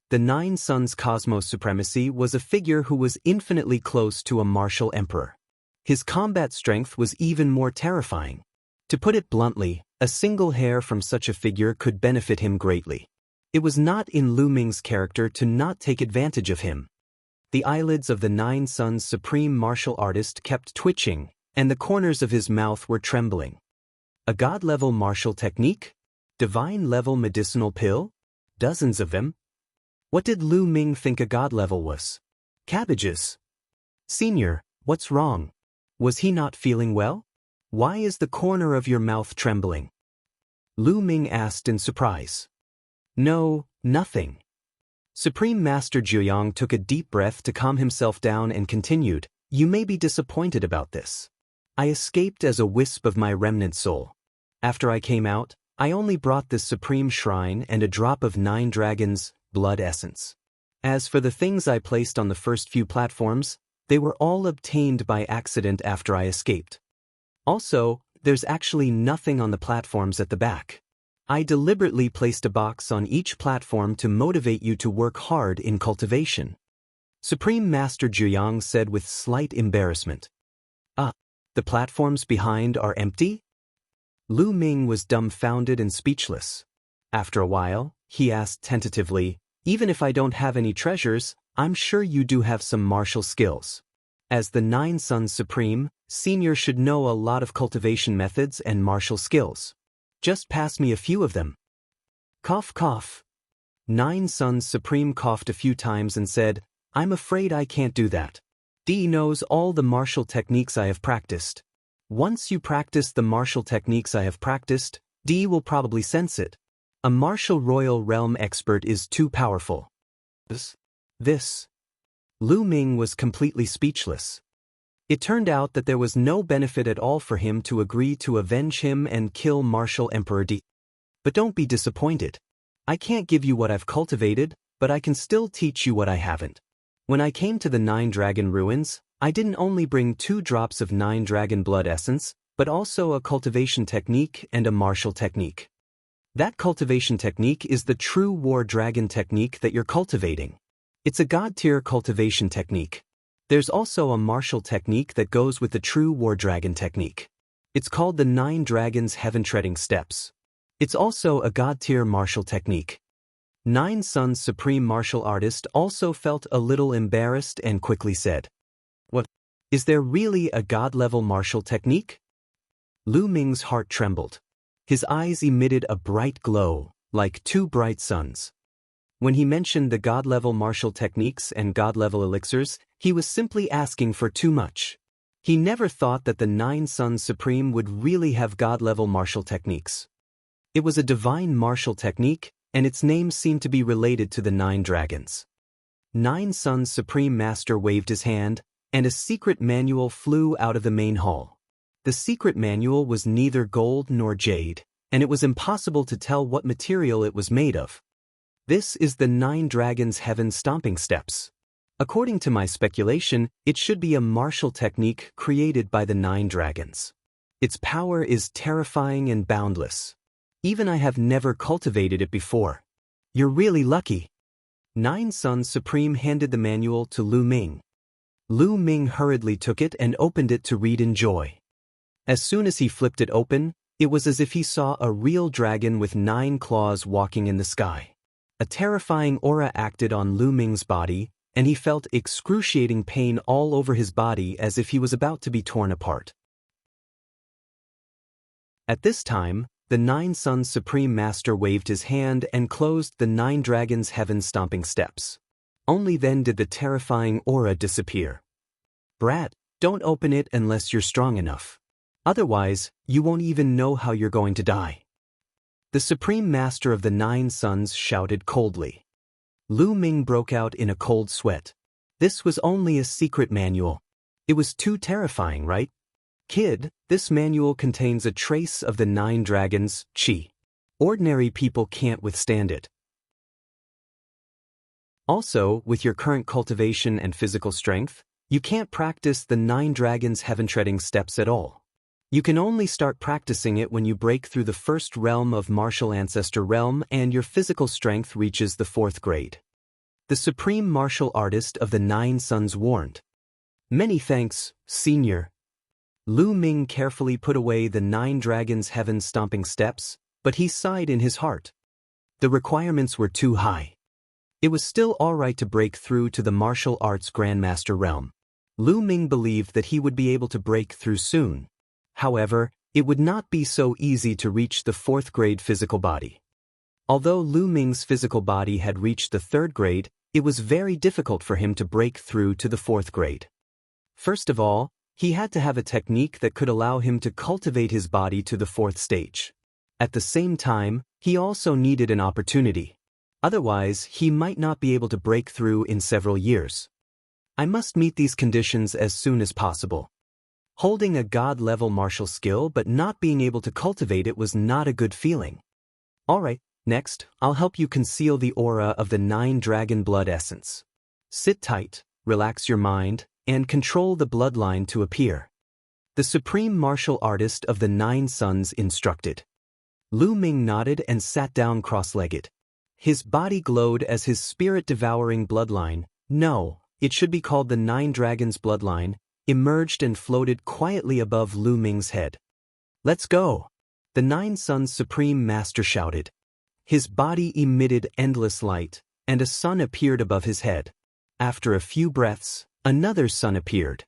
The Nine Suns Cosmos Supremacy was a figure who was infinitely close to a martial emperor. His combat strength was even more terrifying. To put it bluntly, a single hair from such a figure could benefit him greatly. It was not in Lu Ming's character to not take advantage of him. The eyelids of the Nine Suns Supreme Martial Artist kept twitching, and the corners of his mouth were trembling. A god-level martial technique? Divine-level medicinal pill? Dozens of them? What did Lu Ming think a god-level was? Cabbages. Senior, what's wrong? Was he not feeling well? Why is the corner of your mouth trembling? Lu Ming asked in surprise. No, nothing. Supreme Master Jiuyang took a deep breath to calm himself down and continued, You may be disappointed about this. I escaped as a wisp of my remnant soul. After I came out, I only brought this supreme shrine and a drop of Nine Dragons' blood essence. As for the things I placed on the first few platforms, they were all obtained by accident after I escaped. Also, there's actually nothing on the platforms at the back. I deliberately placed a box on each platform to motivate you to work hard in cultivation. Supreme Master Jiuyang said with slight embarrassment. The platforms behind are empty? Lu Ming was dumbfounded and speechless. After a while, he asked tentatively, Even if I don't have any treasures, I'm sure you do have some martial skills. As the Nine Suns Supreme, Senior should know a lot of cultivation methods and martial skills. Just pass me a few of them. Cough, cough. Nine Suns Supreme coughed a few times and said, I'm afraid I can't do that. D knows all the martial techniques I have practiced. Once you practice the martial techniques I have practiced, D will probably sense it. A martial royal realm expert is too powerful. This. Lu Ming was completely speechless. It turned out that there was no benefit at all for him to agree to avenge him and kill Martial Emperor D. But don't be disappointed. I can't give you what I've cultivated, but I can still teach you what I haven't. When I came to the Nine Dragon Ruins, I didn't only bring 2 drops of Nine Dragon blood essence, but also a cultivation technique and a martial technique. That cultivation technique is the true War Dragon technique that you're cultivating. It's a god-tier cultivation technique. There's also a martial technique that goes with the true War Dragon technique. It's called the Nine Dragons' Heaven Treading Steps. It's also a god-tier martial technique. Nine Suns Supreme Martial Artist also felt a little embarrassed and quickly said, What? Is there really a god-level martial technique? Lu Ming's heart trembled. His eyes emitted a bright glow, like 2 bright suns. When he mentioned the god-level martial techniques and god-level elixirs, he was simply asking for too much. He never thought that the Nine Suns Supreme would really have god-level martial techniques. It was a divine martial technique, and its name seemed to be related to the Nine Dragons. Nine Suns Supreme Master waved his hand, and a secret manual flew out of the main hall. The secret manual was neither gold nor jade, and it was impossible to tell what material it was made of. This is the Nine Dragons' Heaven Stomping Steps. According to my speculation, it should be a martial technique created by the Nine Dragons. Its power is terrifying and boundless. Even I have never cultivated it before. You're really lucky. Nine Suns Supreme handed the manual to Lu Ming. Lu Ming hurriedly took it and opened it to read in joy. As soon as he flipped it open, it was as if he saw a real dragon with 9 claws walking in the sky. A terrifying aura acted on Lu Ming's body, and he felt excruciating pain all over his body as if he was about to be torn apart. At this time, the Nine Suns Supreme Master waved his hand and closed the Nine Dragons' Heaven Stomping Steps. Only then did the terrifying aura disappear. Brat, don't open it unless you're strong enough. Otherwise, you won't even know how you're going to die. The Supreme Master of the Nine Suns shouted coldly. Lu Ming broke out in a cold sweat. This was only a secret manual. It was too terrifying, right? Kid, this manual contains a trace of the Nine Dragons' chi. Ordinary people can't withstand it. Also, with your current cultivation and physical strength, you can't practice the Nine Dragons' heaven-treading steps at all. You can only start practicing it when you break through the first realm of Martial Ancestor Realm and your physical strength reaches the 4th grade. The Supreme Martial Artist of the Nine Suns warned. Many thanks, Senior. Lu Ming carefully put away the Nine Dragons' heaven-stomping steps, but he sighed in his heart. The requirements were too high. It was still alright to break through to the martial arts Grandmaster realm. Lu Ming believed that he would be able to break through soon. However, it would not be so easy to reach the 4th grade physical body. Although Lu Ming's physical body had reached the 3rd grade, it was very difficult for him to break through to the 4th grade. First of all, he had to have a technique that could allow him to cultivate his body to the 4th stage. At the same time, he also needed an opportunity. Otherwise, he might not be able to break through in several years. I must meet these conditions as soon as possible. Holding a god-level martial skill but not being able to cultivate it was not a good feeling. Alright, next, I'll help you conceal the aura of the 9 dragon blood essence. Sit tight, relax your mind, and control the bloodline to appear. The Supreme Martial Artist of the Nine Suns instructed. Lu Ming nodded and sat down cross-legged. His body glowed as his spirit-devouring bloodline, no, it should be called the Nine Dragons bloodline, emerged and floated quietly above Lu Ming's head. Let's go! The Nine Suns Supreme Master shouted. His body emitted endless light, and a sun appeared above his head. After a few breaths, another sun appeared.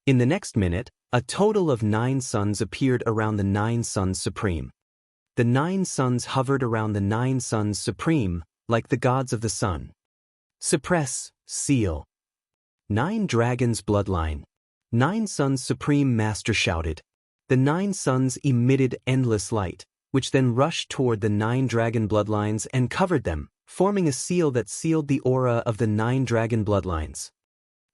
In the next minute, a total of 9 suns appeared around the Nine Suns Supreme. The 9 suns hovered around the 9 suns Supreme, like the gods of the sun. Suppress, seal. 9 Dragons Bloodline. 9 Suns Supreme Master shouted. The 9 suns emitted endless light, which then rushed toward the 9 dragon bloodlines and covered them, forming a seal that sealed the aura of the 9 dragon bloodlines.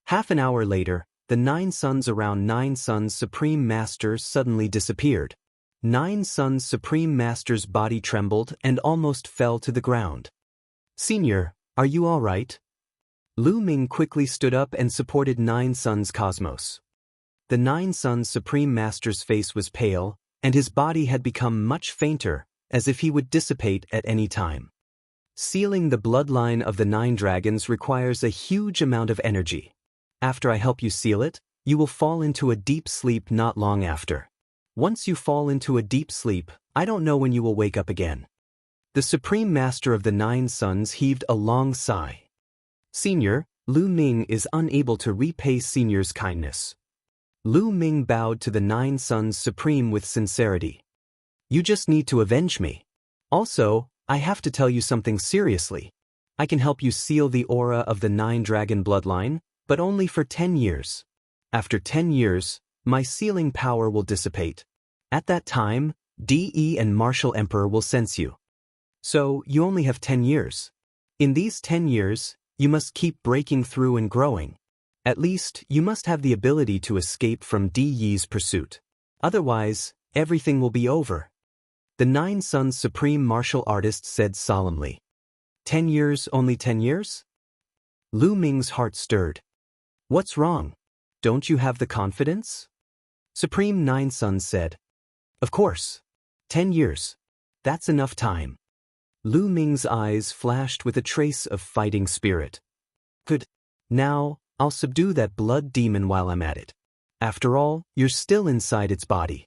Half an hour later, the 9 suns around 9 Suns Supreme Master suddenly disappeared. 9 Suns Supreme Master's body trembled and almost fell to the ground. Senior, are you all right? Lu Ming quickly stood up and supported 9 Suns Cosmos. The 9 Suns Supreme Master's face was pale, and his body had become much fainter, as if he would dissipate at any time. Sealing the bloodline of the 9 dragons requires a huge amount of energy. After I help you seal it, you will fall into a deep sleep not long after. Once you fall into a deep sleep, I don't know when you will wake up again. The Supreme Master of the 9 Suns heaved a long sigh. Senior, Lu Ming is unable to repay Senior's kindness. Lu Ming bowed to the 9 Suns Supreme with sincerity. You just need to avenge me. Also, I have to tell you something seriously. I can help you seal the aura of the 9 dragon bloodline, but only for 10 years. After 10 years, my sealing power will dissipate. At that time, DE and Martial Emperor will sense you. So, you only have 10 years. In these 10 years, you must keep breaking through and growing. At least, you must have the ability to escape from DE's pursuit. Otherwise, everything will be over. The 9 Suns Supreme Martial Artist said solemnly. 10 years, only 10 years? Lu Ming's heart stirred. What's wrong? Don't you have the confidence? Supreme 9 Suns said. Of course. 10 years. That's enough time. Lu Ming's eyes flashed with a trace of fighting spirit. Good. Now, I'll subdue that blood demon while I'm at it. After all, you're still inside its body.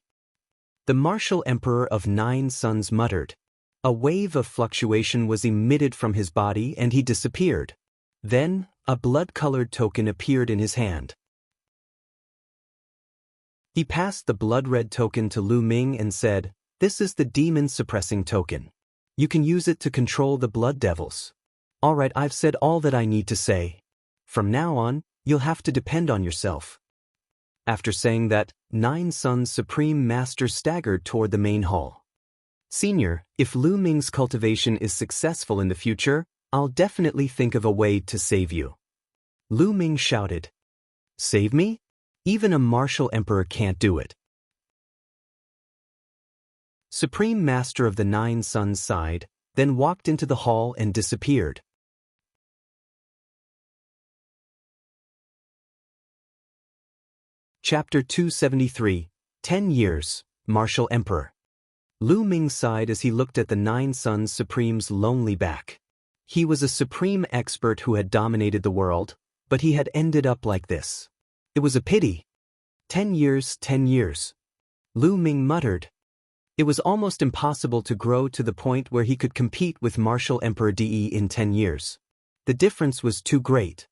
The Martial Emperor of 9 Suns muttered. A wave of fluctuation was emitted from his body and he disappeared. Then, a blood-colored token appeared in his hand. He passed the blood-red token to Lu Ming and said, "This is the demon-suppressing token. You can use it to control the blood devils. Alright, I've said all that I need to say. From now on, you'll have to depend on yourself. After saying that, Nine Suns' Supreme Master staggered toward the main hall. Senior, if Lu Ming's cultivation is successful in the future, I'll definitely think of a way to save you. Lu Ming shouted. Save me? Even a martial emperor can't do it. Supreme Master of the Nine Suns sighed, then walked into the hall and disappeared. Chapter 273, 10 Years, Martial Emperor. Lu Ming sighed as he looked at the Nine Suns Supreme's lonely back. He was a supreme expert who had dominated the world, but he had ended up like this. It was a pity. 10 years, 10 years. Lu Ming muttered. It was almost impossible to grow to the point where he could compete with Martial Emperor De in 10 years. The difference was too great.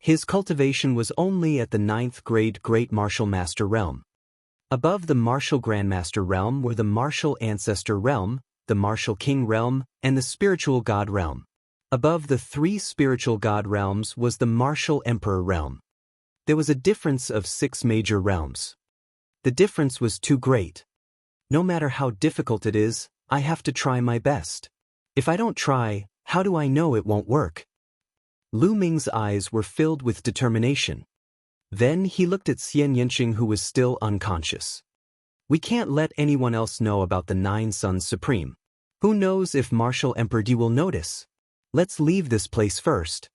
His cultivation was only at the 9th grade Great Martial Master realm. Above the Martial Grandmaster realm were the Martial Ancestor realm, the Martial King realm, and the Spiritual God realm. Above the 3 Spiritual God realms was the Martial Emperor realm. There was a difference of 6 major realms. The difference was too great. No matter how difficult it is, I have to try my best. If I don't try, how do I know it won't work? Lu Ming's eyes were filled with determination. Then he looked at Xian Yanqing, who was still unconscious. We can't let anyone else know about the Nine Suns Supreme. Who knows if Martial Emperor Di will notice? Let's leave this place first.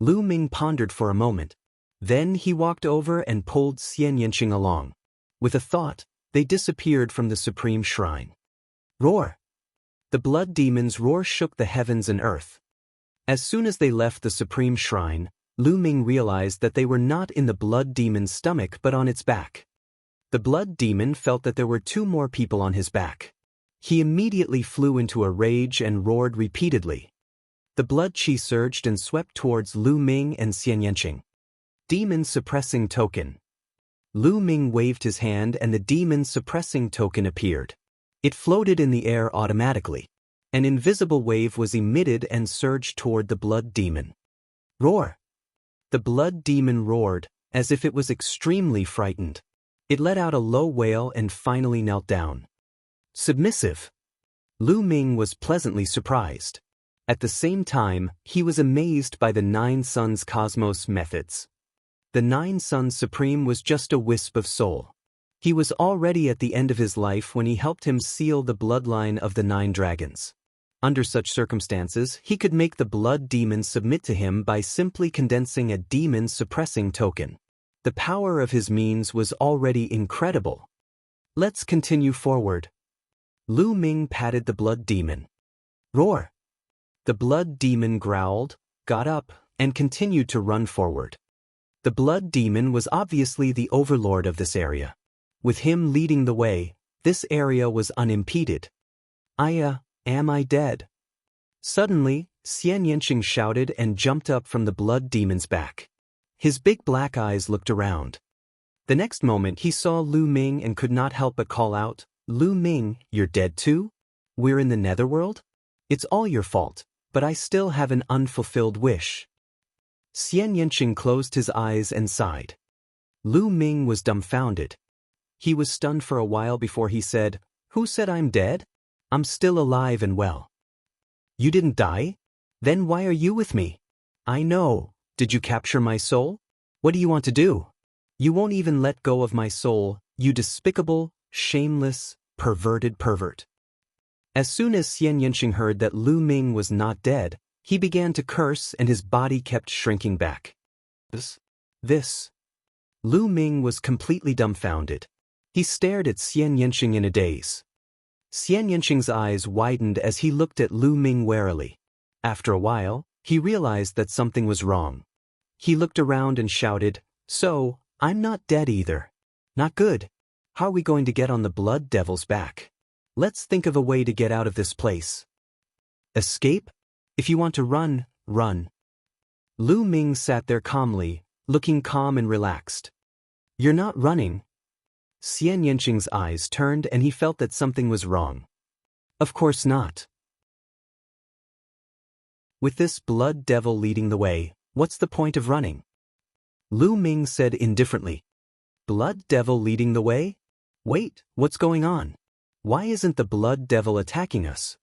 Lu Ming pondered for a moment. Then he walked over and pulled Xian Yanqing along. With a thought, they disappeared from the Supreme Shrine. Roar! The blood demon's roar shook the heavens and earth. As soon as they left the Supreme Shrine, Lu Ming realized that they were not in the blood demon's stomach but on its back. The blood demon felt that there were 2 more people on his back. He immediately flew into a rage and roared repeatedly. The blood chi surged and swept towards Lu Ming and Xian Yanqing. Demon Suppressing Token. Lu Ming waved his hand and the demon suppressing token appeared. It floated in the air automatically. An invisible wave was emitted and surged toward the blood demon. Roar! The blood demon roared, as if it was extremely frightened. It let out a low wail and finally knelt down. Submissive. Lu Ming was pleasantly surprised. At the same time, he was amazed by the Nine Suns Cosmos methods. The Nine Suns Supreme was just a wisp of soul. He was already at the end of his life when he helped him seal the bloodline of the 9 dragons. Under such circumstances, he could make the blood demon submit to him by simply condensing a demon suppressing token. The power of his means was already incredible. Let's continue forward. Lu Ming patted the blood demon. Roar! The blood demon growled, got up, and continued to run forward. The blood demon was obviously the overlord of this area. With him leading the way, this area was unimpeded. Am I dead? Suddenly, Xian Yanqing shouted and jumped up from the blood demon's back. His big black eyes looked around. The next moment he saw Lu Ming and could not help but call out, Lu Ming, you're dead too? We're in the netherworld? It's all your fault, but I still have an unfulfilled wish. Xian Yanqing closed his eyes and sighed. Lu Ming was dumbfounded. He was stunned for a while before he said, Who said I'm dead? I'm still alive and well. You didn't die? Then why are you with me? I know. Did you capture my soul? What do you want to do? You won't even let go of my soul, you despicable, shameless, perverted pervert. As soon as Xian Yanqing heard that Lu Ming was not dead, he began to curse and his body kept shrinking back. This. Lu Ming was completely dumbfounded. He stared at Xian Yanqing in a daze. Xian Yanqing's eyes widened as he looked at Lu Ming warily. After a while, he realized that something was wrong. He looked around and shouted, So, I'm not dead either. Not good. How are we going to get on the blood devil's back? Let's think of a way to get out of this place. Escape? If you want to run, run. Lu Ming sat there calmly, looking calm and relaxed. You're not running. Xian Yanqing's eyes turned and he felt that something was wrong. Of course not. With this blood devil leading the way, what's the point of running? Lu Ming said indifferently. Blood devil leading the way? Wait, what's going on? Why isn't the blood devil attacking us?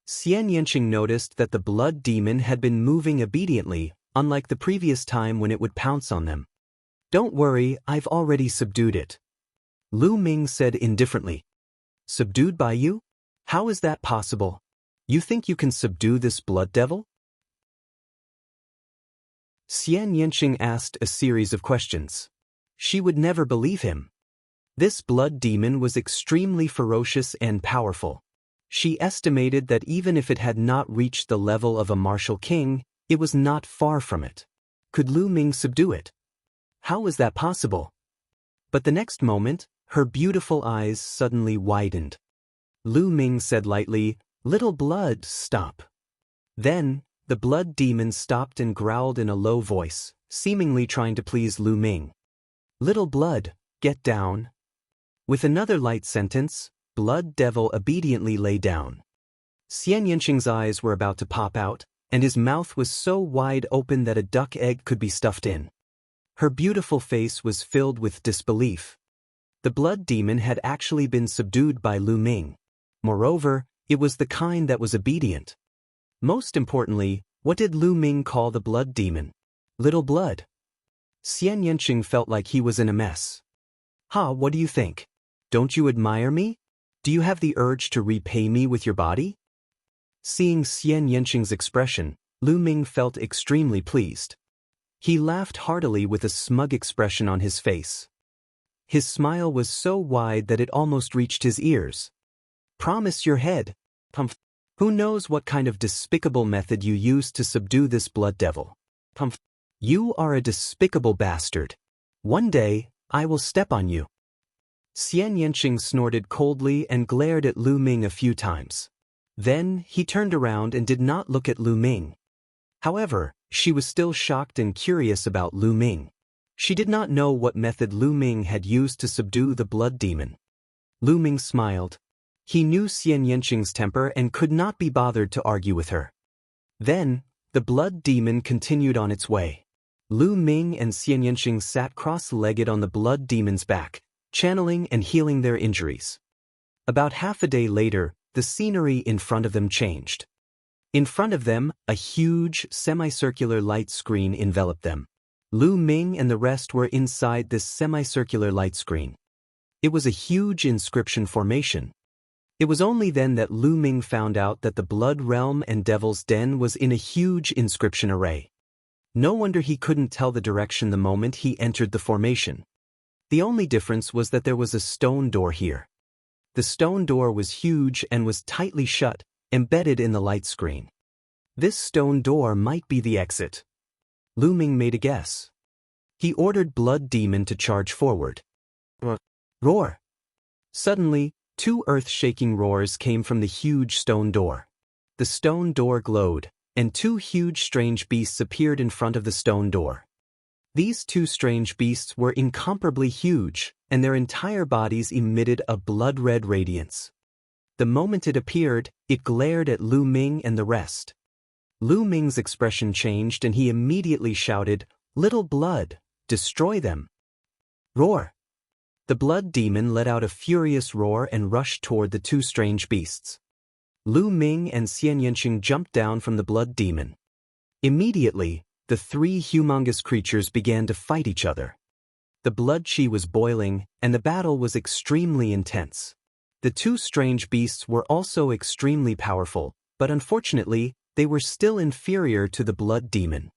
Xian Yanqing noticed that the blood demon had been moving obediently, unlike the previous time when it would pounce on them. Don't worry, I've already subdued it. Lu Ming said indifferently. Subdued by you? How is that possible? You think you can subdue this blood devil? Xian Yanqing asked a series of questions. She would never believe him. This blood demon was extremely ferocious and powerful. She estimated that even if it had not reached the level of a martial king, it was not far from it. Could Lu Ming subdue it? How was that possible? But the next moment, her beautiful eyes suddenly widened. Lu Ming said lightly, "Little blood, stop." Then, the blood demon stopped and growled in a low voice, seemingly trying to please Lu Ming. "Little blood, get down." With another light sentence, blood devil obediently lay down. Xian Yanqing's eyes were about to pop out, and his mouth was so wide open that a duck egg could be stuffed in. Her beautiful face was filled with disbelief. The blood demon had actually been subdued by Lu Ming. Moreover, it was the kind that was obedient. Most importantly, what did Lu Ming call the blood demon? Little blood. Xian Yanqing felt like he was in a mess. What do you think? Don't you admire me? Do you have the urge to repay me with your body? Seeing Xian Yanqing's expression, Lu Ming felt extremely pleased. He laughed heartily with a smug expression on his face. His smile was so wide that it almost reached his ears. Promise your head. Pumph. Who knows what kind of despicable method you used to subdue this blood devil? Pumph. You are a despicable bastard. One day, I will step on you. Xian Yanqing snorted coldly and glared at Lu Ming a few times. Then, he turned around and did not look at Lu Ming. However, she was still shocked and curious about Lu Ming. She did not know what method Lu Ming had used to subdue the blood demon. Lu Ming smiled. He knew Xian Yanqing's temper and could not be bothered to argue with her. Then, the blood demon continued on its way. Lu Ming and Xian Yanqing sat cross-legged on the blood demon's back, channeling and healing their injuries. About half a day later, the scenery in front of them changed. In front of them, a huge, semicircular light screen enveloped them. Lu Ming and the rest were inside this semicircular light screen. It was a huge inscription formation. It was only then that Lu Ming found out that the Blood Realm and Devil's Den was in a huge inscription array. No wonder he couldn't tell the direction the moment he entered the formation. The only difference was that there was a stone door here. The stone door was huge and was tightly shut, embedded in the light screen. This stone door might be the exit. Lu Ming made a guess. He ordered Blood Demon to charge forward. Roar! Suddenly, two earth-shaking roars came from the huge stone door. The stone door glowed, and two huge strange beasts appeared in front of the stone door. These two strange beasts were incomparably huge, and their entire bodies emitted a blood-red radiance. The moment it appeared, it glared at Lu Ming and the rest. Lu Ming's expression changed and he immediately shouted, "Little blood, destroy them!" Roar! The blood demon let out a furious roar and rushed toward the two strange beasts. Lu Ming and Xian Yanqing jumped down from the blood demon. Immediately, the three humongous creatures began to fight each other. The blood chi was boiling, and the battle was extremely intense. The two strange beasts were also extremely powerful, but unfortunately, they were still inferior to the blood demon.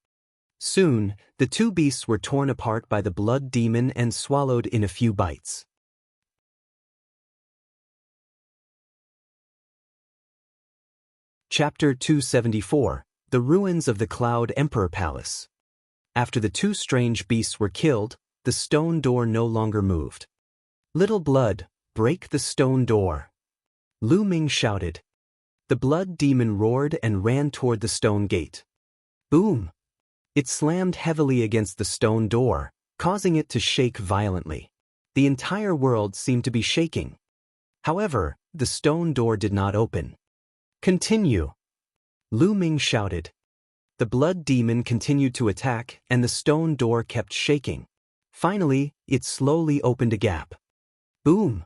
Soon, the two beasts were torn apart by the blood demon and swallowed in a few bites. Chapter 274, The Ruins of the Cloud Emperor Palace. After the two strange beasts were killed, the stone door no longer moved. "Little blood, break the stone door!" Lu Ming shouted. The blood demon roared and ran toward the stone gate. Boom! It slammed heavily against the stone door, causing it to shake violently. The entire world seemed to be shaking. However, the stone door did not open. "Continue!" Lu Ming shouted. The blood demon continued to attack, and the stone door kept shaking. Finally, it slowly opened a gap. Boom!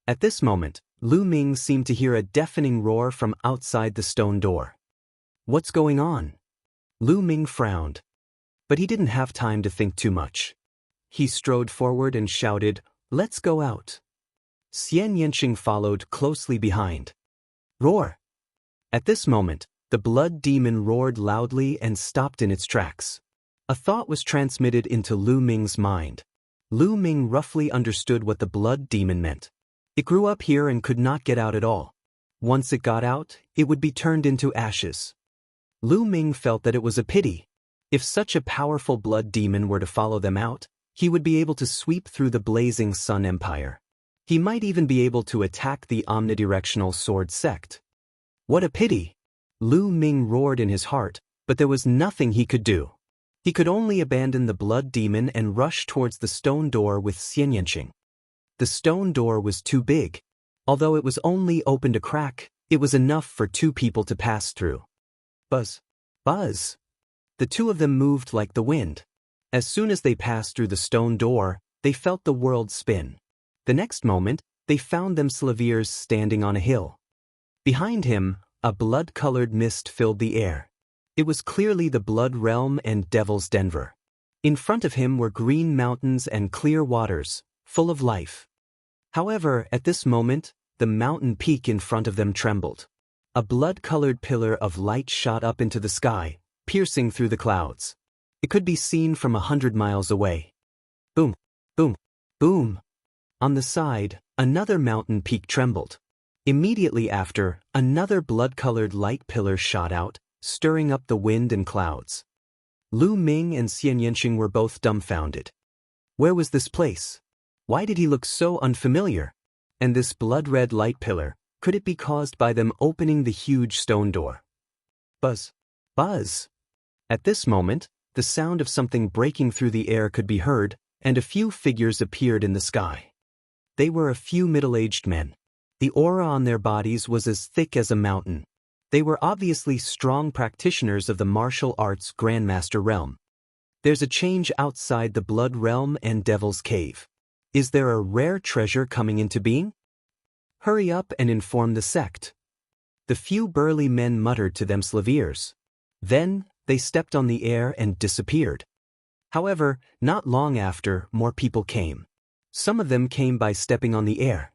At this moment, Lu Ming seemed to hear a deafening roar from outside the stone door. What's going on? Lu Ming frowned. But he didn't have time to think too much. He strode forward and shouted, "Let's go out." Xian Yanqing followed closely behind. Roar! At this moment, the blood demon roared loudly and stopped in its tracks. A thought was transmitted into Lu Ming's mind. Lu Ming roughly understood what the blood demon meant. It grew up here and could not get out at all. Once it got out, it would be turned into ashes. Lu Ming felt that it was a pity. If such a powerful blood demon were to follow them out, he would be able to sweep through the blazing Sun Empire. He might even be able to attack the omnidirectional sword sect. What a pity! Lu Ming roared in his heart, but there was nothing he could do. He could only abandon the blood demon and rush towards the stone door with Xian Yanqing. The stone door was too big. Although it was only opened a crack, it was enough for two people to pass through. Buzz! Buzz! The two of them moved like the wind. As soon as they passed through the stone door, they felt the world spin. The next moment, they found themselves standing on a hill. Behind him, a blood-colored mist filled the air. It was clearly the Blood Realm and Devil's Denver. In front of him were green mountains and clear waters, full of life. However, at this moment, the mountain peak in front of them trembled. A blood-colored pillar of light shot up into the sky, piercing through the clouds. It could be seen from 100 miles away. Boom! Boom! Boom! On the side, another mountain peak trembled. Immediately after, another blood-colored light pillar shot out, stirring up the wind and clouds. Lu Ming and Xian Yanqing were both dumbfounded. Where was this place? Why did he look so unfamiliar? And this blood-red light pillar, could it be caused by them opening the huge stone door? Buzz! Buzz! At this moment, the sound of something breaking through the air could be heard, and a few figures appeared in the sky. They were a few middle-aged men. The aura on their bodies was as thick as a mountain. They were obviously strong practitioners of the martial arts Grandmaster realm. There's a change outside the Blood Realm and Devil's Cave. Is there a rare treasure coming into being? Hurry up and inform the sect. The few burly men muttered to themselves. Then, they stepped on the air and disappeared. However, not long after, more people came. Some of them came by stepping on the air.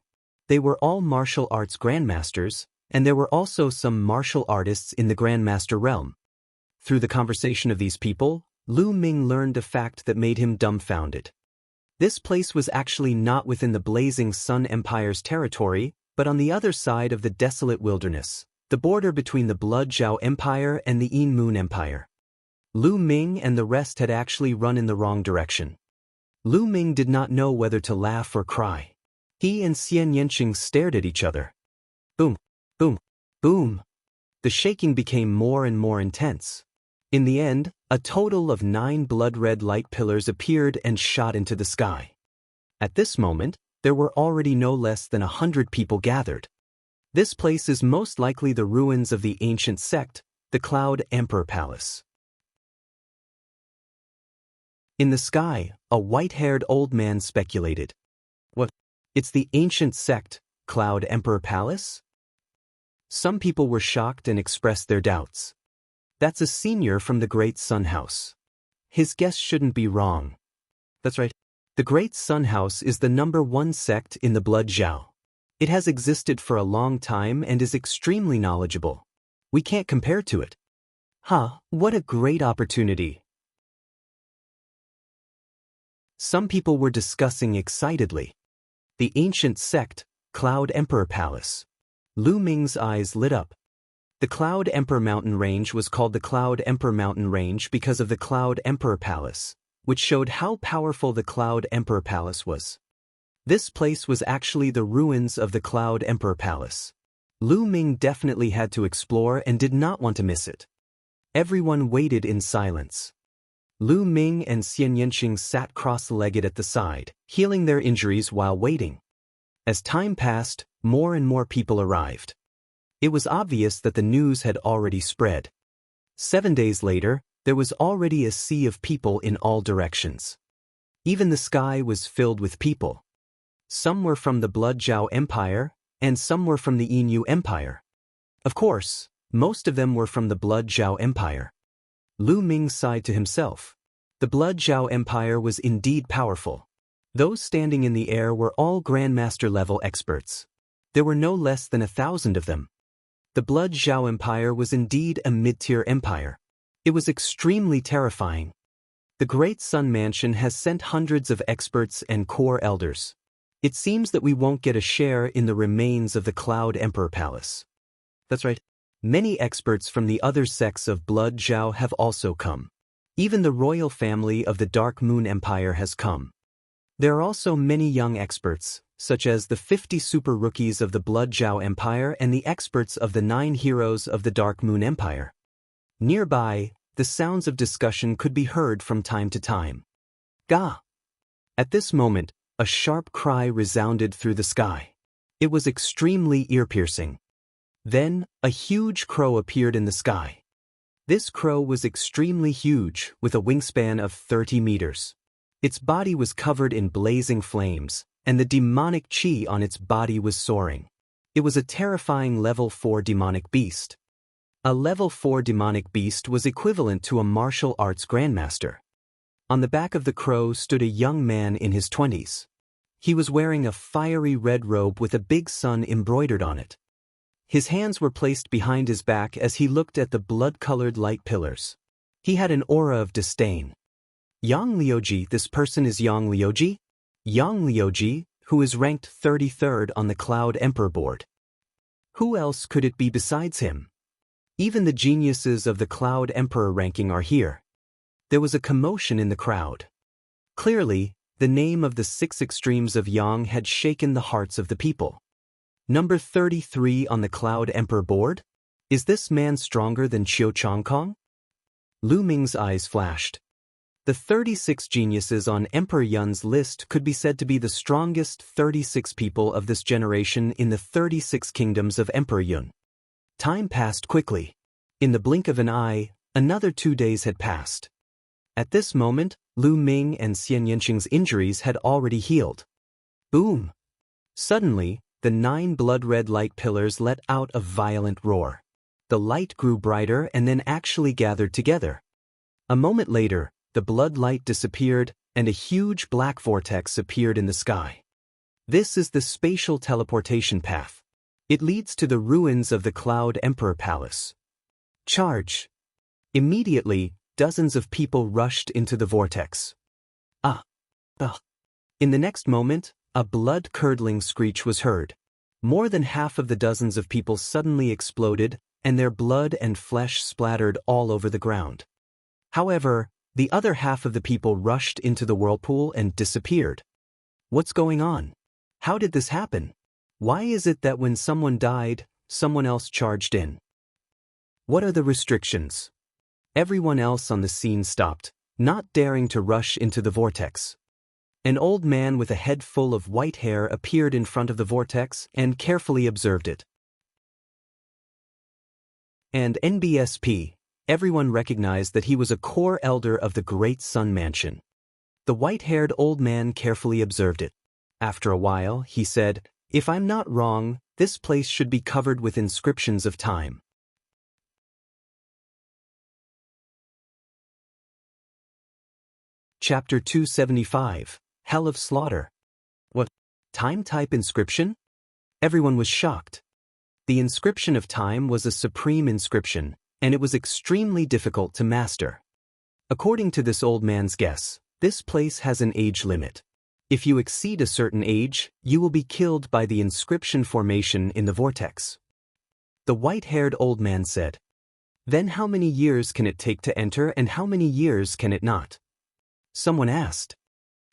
They were all martial arts grandmasters, and there were also some martial artists in the Grandmaster realm. Through the conversation of these people, Lu Ming learned a fact that made him dumbfounded. This place was actually not within the blazing Sun Empire's territory, but on the other side of the desolate wilderness, the border between the Blood Zhao Empire and the Yin Moon Empire. Lu Ming and the rest had actually run in the wrong direction. Lu Ming did not know whether to laugh or cry. He and Xian Yanqing stared at each other. Boom! Boom! Boom! The shaking became more and more intense. In the end, a total of 9 blood-red light pillars appeared and shot into the sky. At this moment, there were already no less than 100 people gathered. This place is most likely the ruins of the ancient sect, the Cloud Emperor Palace. In the sky, a white-haired old man speculated. What? It's the ancient sect, Cloud Emperor Palace? Some people were shocked and expressed their doubts. That's a senior from the Great Sun House. His guess shouldn't be wrong. That's right. The Great Sun House is the #1 sect in the Blood Zhao. It has existed for a long time and is extremely knowledgeable. We can't compare to it. What a great opportunity. Some people were discussing excitedly. The ancient sect, Cloud Emperor Palace. Lu Ming's eyes lit up. The Cloud Emperor Mountain Range was called the Cloud Emperor Mountain Range because of the Cloud Emperor Palace, which showed how powerful the Cloud Emperor Palace was. This place was actually the ruins of the Cloud Emperor Palace. Lu Ming definitely had to explore and did not want to miss it. Everyone waited in silence. Lu Ming and Xian Yanqing sat cross-legged at the side, healing their injuries while waiting. As time passed, more and more people arrived. It was obvious that the news had already spread. 7 days later, there was already a sea of people in all directions. Even the sky was filled with people. Some were from the Blood Zhao Empire, and some were from the Yinyu Empire. Of course, most of them were from the Blood Zhao Empire. Lu Ming sighed to himself. The Blood Zhao Empire was indeed powerful. Those standing in the air were all Grandmaster-level experts. There were no less than 1,000 of them. The Blood Zhao Empire was indeed a mid-tier empire. It was extremely terrifying. The Great Sun Mansion has sent hundreds of experts and core elders. It seems that we won't get a share in the remains of the Cloud Emperor Palace. That's right. Many experts from the other sects of Blood Zhao have also come. Even the royal family of the Dark Moon Empire has come. There are also many young experts, such as the 50 super rookies of the Blood Zhao Empire and the experts of the 9 heroes of the Dark Moon Empire. Nearby, the sounds of discussion could be heard from time to time. Gah! At this moment, a sharp cry resounded through the sky. It was extremely ear-piercing. Then, a huge crow appeared in the sky. This crow was extremely huge, with a wingspan of 30 meters. Its body was covered in blazing flames, and the demonic chi on its body was soaring. It was a terrifying level 4 demonic beast. A level 4 demonic beast was equivalent to a martial arts grandmaster. On the back of the crow stood a young man in his 20s. He was wearing a fiery red robe with a big sun embroidered on it. His hands were placed behind his back as he looked at the blood-colored light pillars. He had an aura of disdain. Yang Liuji, this person is Yang Liuji? Yang Liuji, who is ranked 33rd on the Cloud Emperor board. Who else could it be besides him? Even the geniuses of the Cloud Emperor ranking are here. There was a commotion in the crowd. Clearly, the name of the 6 extremes of Yang had shaken the hearts of the people. Number 33 on the Cloud Emperor board? Is this man stronger than Qiu Changkong? Lu Ming's eyes flashed. The 36 geniuses on Emperor Yun's list could be said to be the strongest 36 people of this generation in the 36 kingdoms of Emperor Yun. Time passed quickly. In the blink of an eye, another 2 days had passed. At this moment, Lu Ming and Xian Yanqing's injuries had already healed. Boom! Suddenly, the 9 blood-red light pillars let out a violent roar. The light grew brighter and then actually gathered together. A moment later, the blood light disappeared, and a huge black vortex appeared in the sky. This is the spatial teleportation path. It leads to the ruins of the Cloud Emperor Palace. Charge! Immediately, dozens of people rushed into the vortex. In the next moment, a blood-curdling screech was heard. More than half of the dozens of people suddenly exploded, and their blood and flesh splattered all over the ground. However, the other half of the people rushed into the whirlpool and disappeared. What's going on? How did this happen? Why is it that when someone died, someone else charged in? What are the restrictions? Everyone else on the scene stopped, not daring to rush into the vortex. An old man with a head full of white hair appeared in front of the vortex and carefully observed it. And NBSP, everyone recognized that he was a core elder of the Great Sun Mansion. The white-haired old man carefully observed it. After a while, he said, "If I'm not wrong, this place should be covered with inscriptions of time." Chapter 275, Hell of Slaughter. What? Time-type inscription? Everyone was shocked. The inscription of time was a supreme inscription, and it was extremely difficult to master. According to this old man's guess, this place has an age limit. If you exceed a certain age, you will be killed by the inscription formation in the vortex. The white-haired old man said, "Then how many years can it take to enter and how many years can it not?" Someone asked.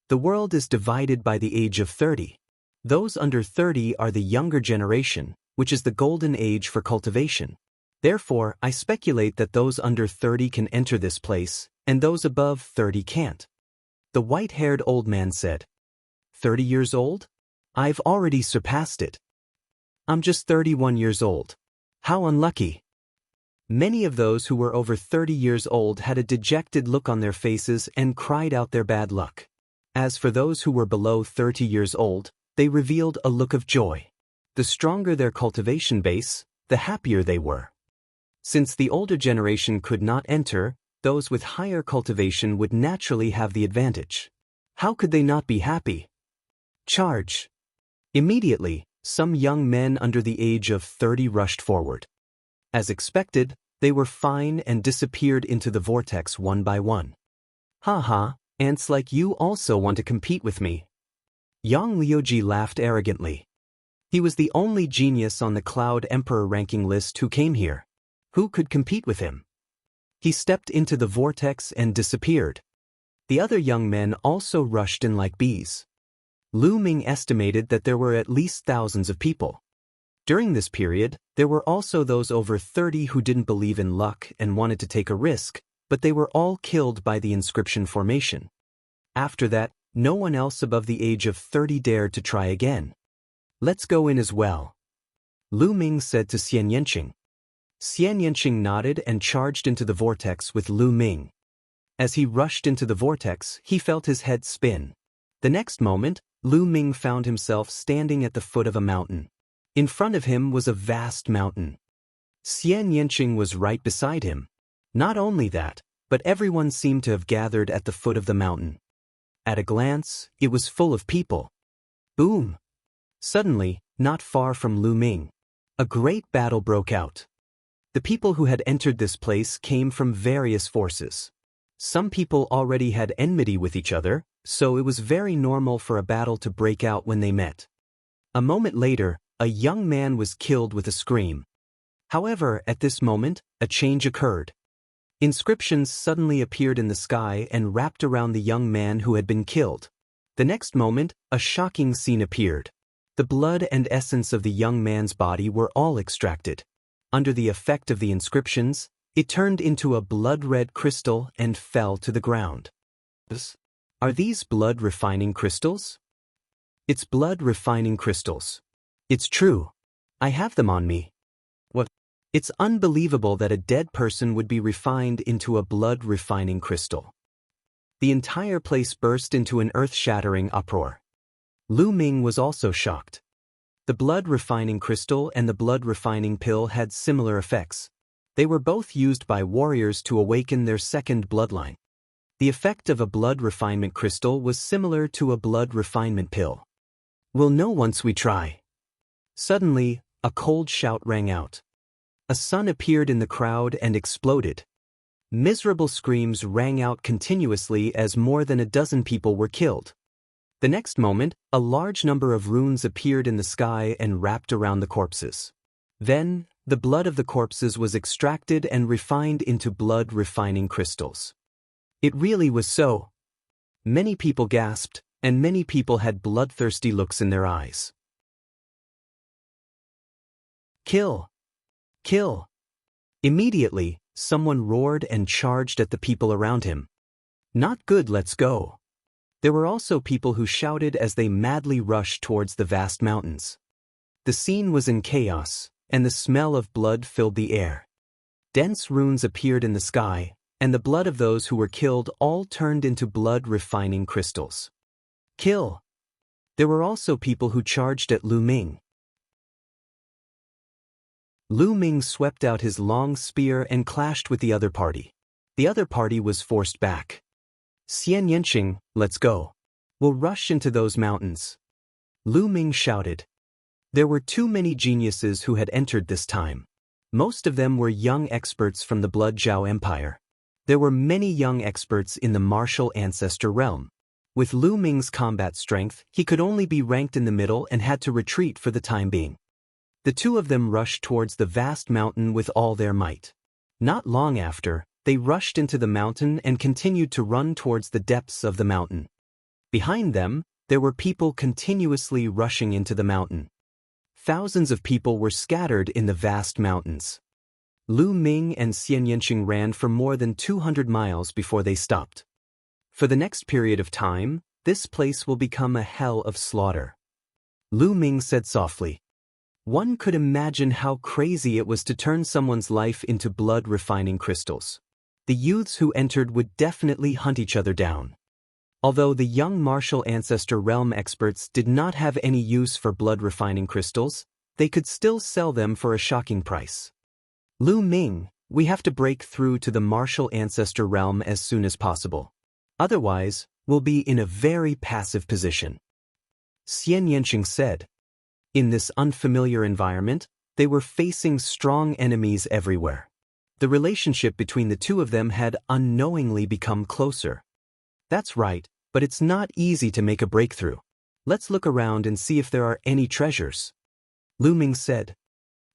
The world is divided by the age of 30. Those under 30 are the younger generation, which is the golden age for cultivation. Therefore, I speculate that those under 30 can enter this place, and those above 30 can't. The white-haired old man said, 30 years old? I've already surpassed it. I'm just 31 years old. How unlucky. Many of those who were over 30 years old had a dejected look on their faces and cried out their bad luck. As for those who were below 30 years old, they revealed a look of joy. The stronger their cultivation base, the happier they were. Since the older generation could not enter, those with higher cultivation would naturally have the advantage. How could they not be happy? Charge! Immediately, some young men under the age of 30 rushed forward. As expected, they were fine and disappeared into the vortex one by one. Ha ha, ants like you also want to compete with me. Yang Liuji laughed arrogantly. He was the only genius on the Cloud Emperor ranking list who came here. Who could compete with him? He stepped into the vortex and disappeared. The other young men also rushed in like bees. Lu Ming estimated that there were at least thousands of people. During this period, there were also those over 30 who didn't believe in luck and wanted to take a risk, but they were all killed by the inscription formation. After that, no one else above the age of 30 dared to try again. Let's go in as well, Lu Ming said to Xian Yanqing. Xian Yanqing nodded and charged into the vortex with Lu Ming. As he rushed into the vortex, he felt his head spin. The next moment, Lu Ming found himself standing at the foot of a mountain. In front of him was a vast mountain. Xian Yanqing was right beside him. Not only that, but everyone seemed to have gathered at the foot of the mountain. At a glance, it was full of people. Boom! Suddenly, not far from Lu Ming, a great battle broke out. The people who had entered this place came from various forces. Some people already had enmity with each other, so it was very normal for a battle to break out when they met. A moment later, a young man was killed with a scream. However, at this moment, a change occurred. Inscriptions suddenly appeared in the sky and wrapped around the young man who had been killed. The next moment, a shocking scene appeared. The blood and essence of the young man's body were all extracted. Under the effect of the inscriptions, it turned into a blood-red crystal and fell to the ground. Are these blood-refining crystals? It's blood-refining crystals. It's true. I have them on me. What? It's unbelievable that a dead person would be refined into a blood-refining crystal. The entire place burst into an earth-shattering uproar. Lu Ming was also shocked. The blood-refining crystal and the blood-refining pill had similar effects. They were both used by warriors to awaken their second bloodline. The effect of a blood refinement crystal was similar to a blood refinement pill. We'll know once we try. Suddenly, a cold shout rang out. A sun appeared in the crowd and exploded. Miserable screams rang out continuously as more than a dozen people were killed. The next moment, a large number of runes appeared in the sky and wrapped around the corpses. Then, the blood of the corpses was extracted and refined into blood-refining crystals. It really was so. Many people gasped, and many people had bloodthirsty looks in their eyes. Kill! Kill! Immediately, someone roared and charged at the people around him. Not good, let's go. There were also people who shouted as they madly rushed towards the vast mountains. The scene was in chaos, and the smell of blood filled the air. Dense runes appeared in the sky, and the blood of those who were killed all turned into blood-refining crystals. Kill! There were also people who charged at Lu Ming. Lu Ming swept out his long spear and clashed with the other party. The other party was forced back. Xian Yanqing, let's go. We'll rush into those mountains. Lu Ming shouted. There were too many geniuses who had entered this time. Most of them were young experts from the Blood Zhao Empire. There were many young experts in the martial ancestor realm. With Lu Ming's combat strength, he could only be ranked in the middle and had to retreat for the time being. The two of them rushed towards the vast mountain with all their might. Not long after, they rushed into the mountain and continued to run towards the depths of the mountain. Behind them, there were people continuously rushing into the mountain. Thousands of people were scattered in the vast mountains. Lu Ming and Xian Yanqing ran for more than 200 miles before they stopped. For the next period of time, this place will become a hell of slaughter. Lu Ming said softly. One could imagine how crazy it was to turn someone's life into blood-refining crystals. The youths who entered would definitely hunt each other down. Although the young martial ancestor realm experts did not have any use for blood-refining crystals, they could still sell them for a shocking price. Lu Ming, we have to break through to the martial ancestor realm as soon as possible. Otherwise, we'll be in a very passive position. Xian Yanqing said. In this unfamiliar environment, they were facing strong enemies everywhere. The relationship between the two of them had unknowingly become closer. That's right, but it's not easy to make a breakthrough. Let's look around and see if there are any treasures. Lu Ming said.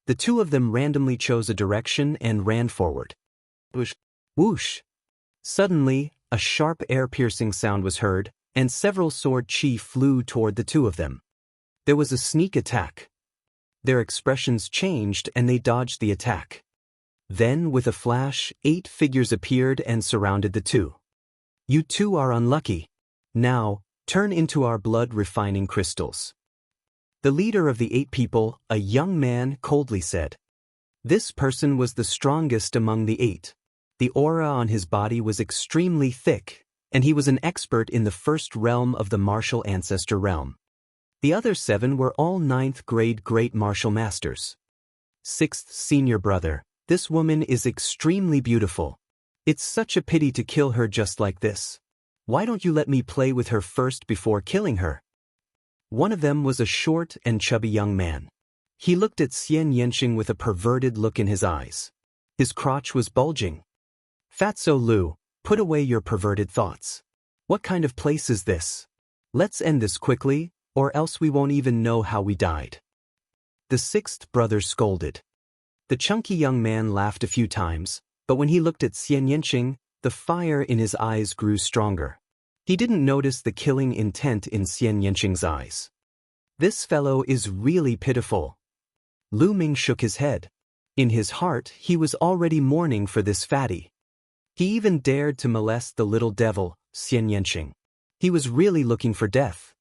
The two of them randomly chose a direction and ran forward. Whoosh! Whoosh! Suddenly, a sharp air-piercing sound was heard, and several sword chi flew toward the two of them. There was a sneak attack. Their expressions changed and they dodged the attack. Then, with a flash, 8 figures appeared and surrounded the two. You two are unlucky. Now, turn into our blood-refining crystals. The leader of the 8 people, a young man, coldly said. This person was the strongest among the 8. The aura on his body was extremely thick, and he was an expert in the first realm of the martial ancestor realm. The other 7 were all 9th grade great martial masters. 6th senior brother, this woman is extremely beautiful. It's such a pity to kill her just like this. Why don't you let me play with her first before killing her? One of them was a short and chubby young man. He looked at Xian Yanqing with a perverted look in his eyes. His crotch was bulging. Fatso Lu, put away your perverted thoughts. What kind of place is this? Let's end this quickly, or else we won't even know how we died. The 6th brother scolded. The chunky young man laughed a few times, but when he looked at Xian Yanqing, the fire in his eyes grew stronger. He didn't notice the killing intent in Xian Yanqing's eyes. This fellow is really pitiful. Lu Ming shook his head. In his heart, he was already mourning for this fatty. He even dared to molest the little devil, Xian Yanqing. He was really looking for death.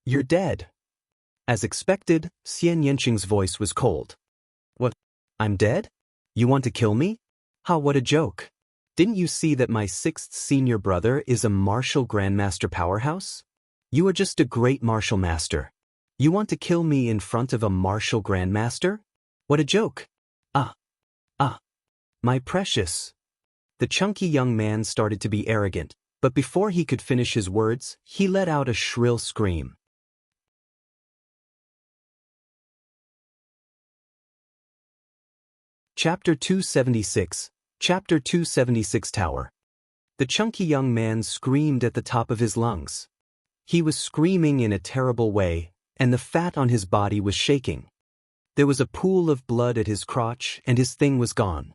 You're dead. As expected, Xian Yanqing's voice was cold. What? I'm dead? You want to kill me? Ha, what a joke. Didn't you see that my 6th senior brother is a martial grandmaster powerhouse? You are just a great martial master. You want to kill me in front of a martial grandmaster? What a joke. My precious. The chunky young man started to be arrogant, but before he could finish his words, he let out a shrill scream. Chapter 276, Chapter 276 Tower. The chunky young man screamed at the top of his lungs. He was screaming in a terrible way, and the fat on his body was shaking. There was a pool of blood at his crotch, and his thing was gone.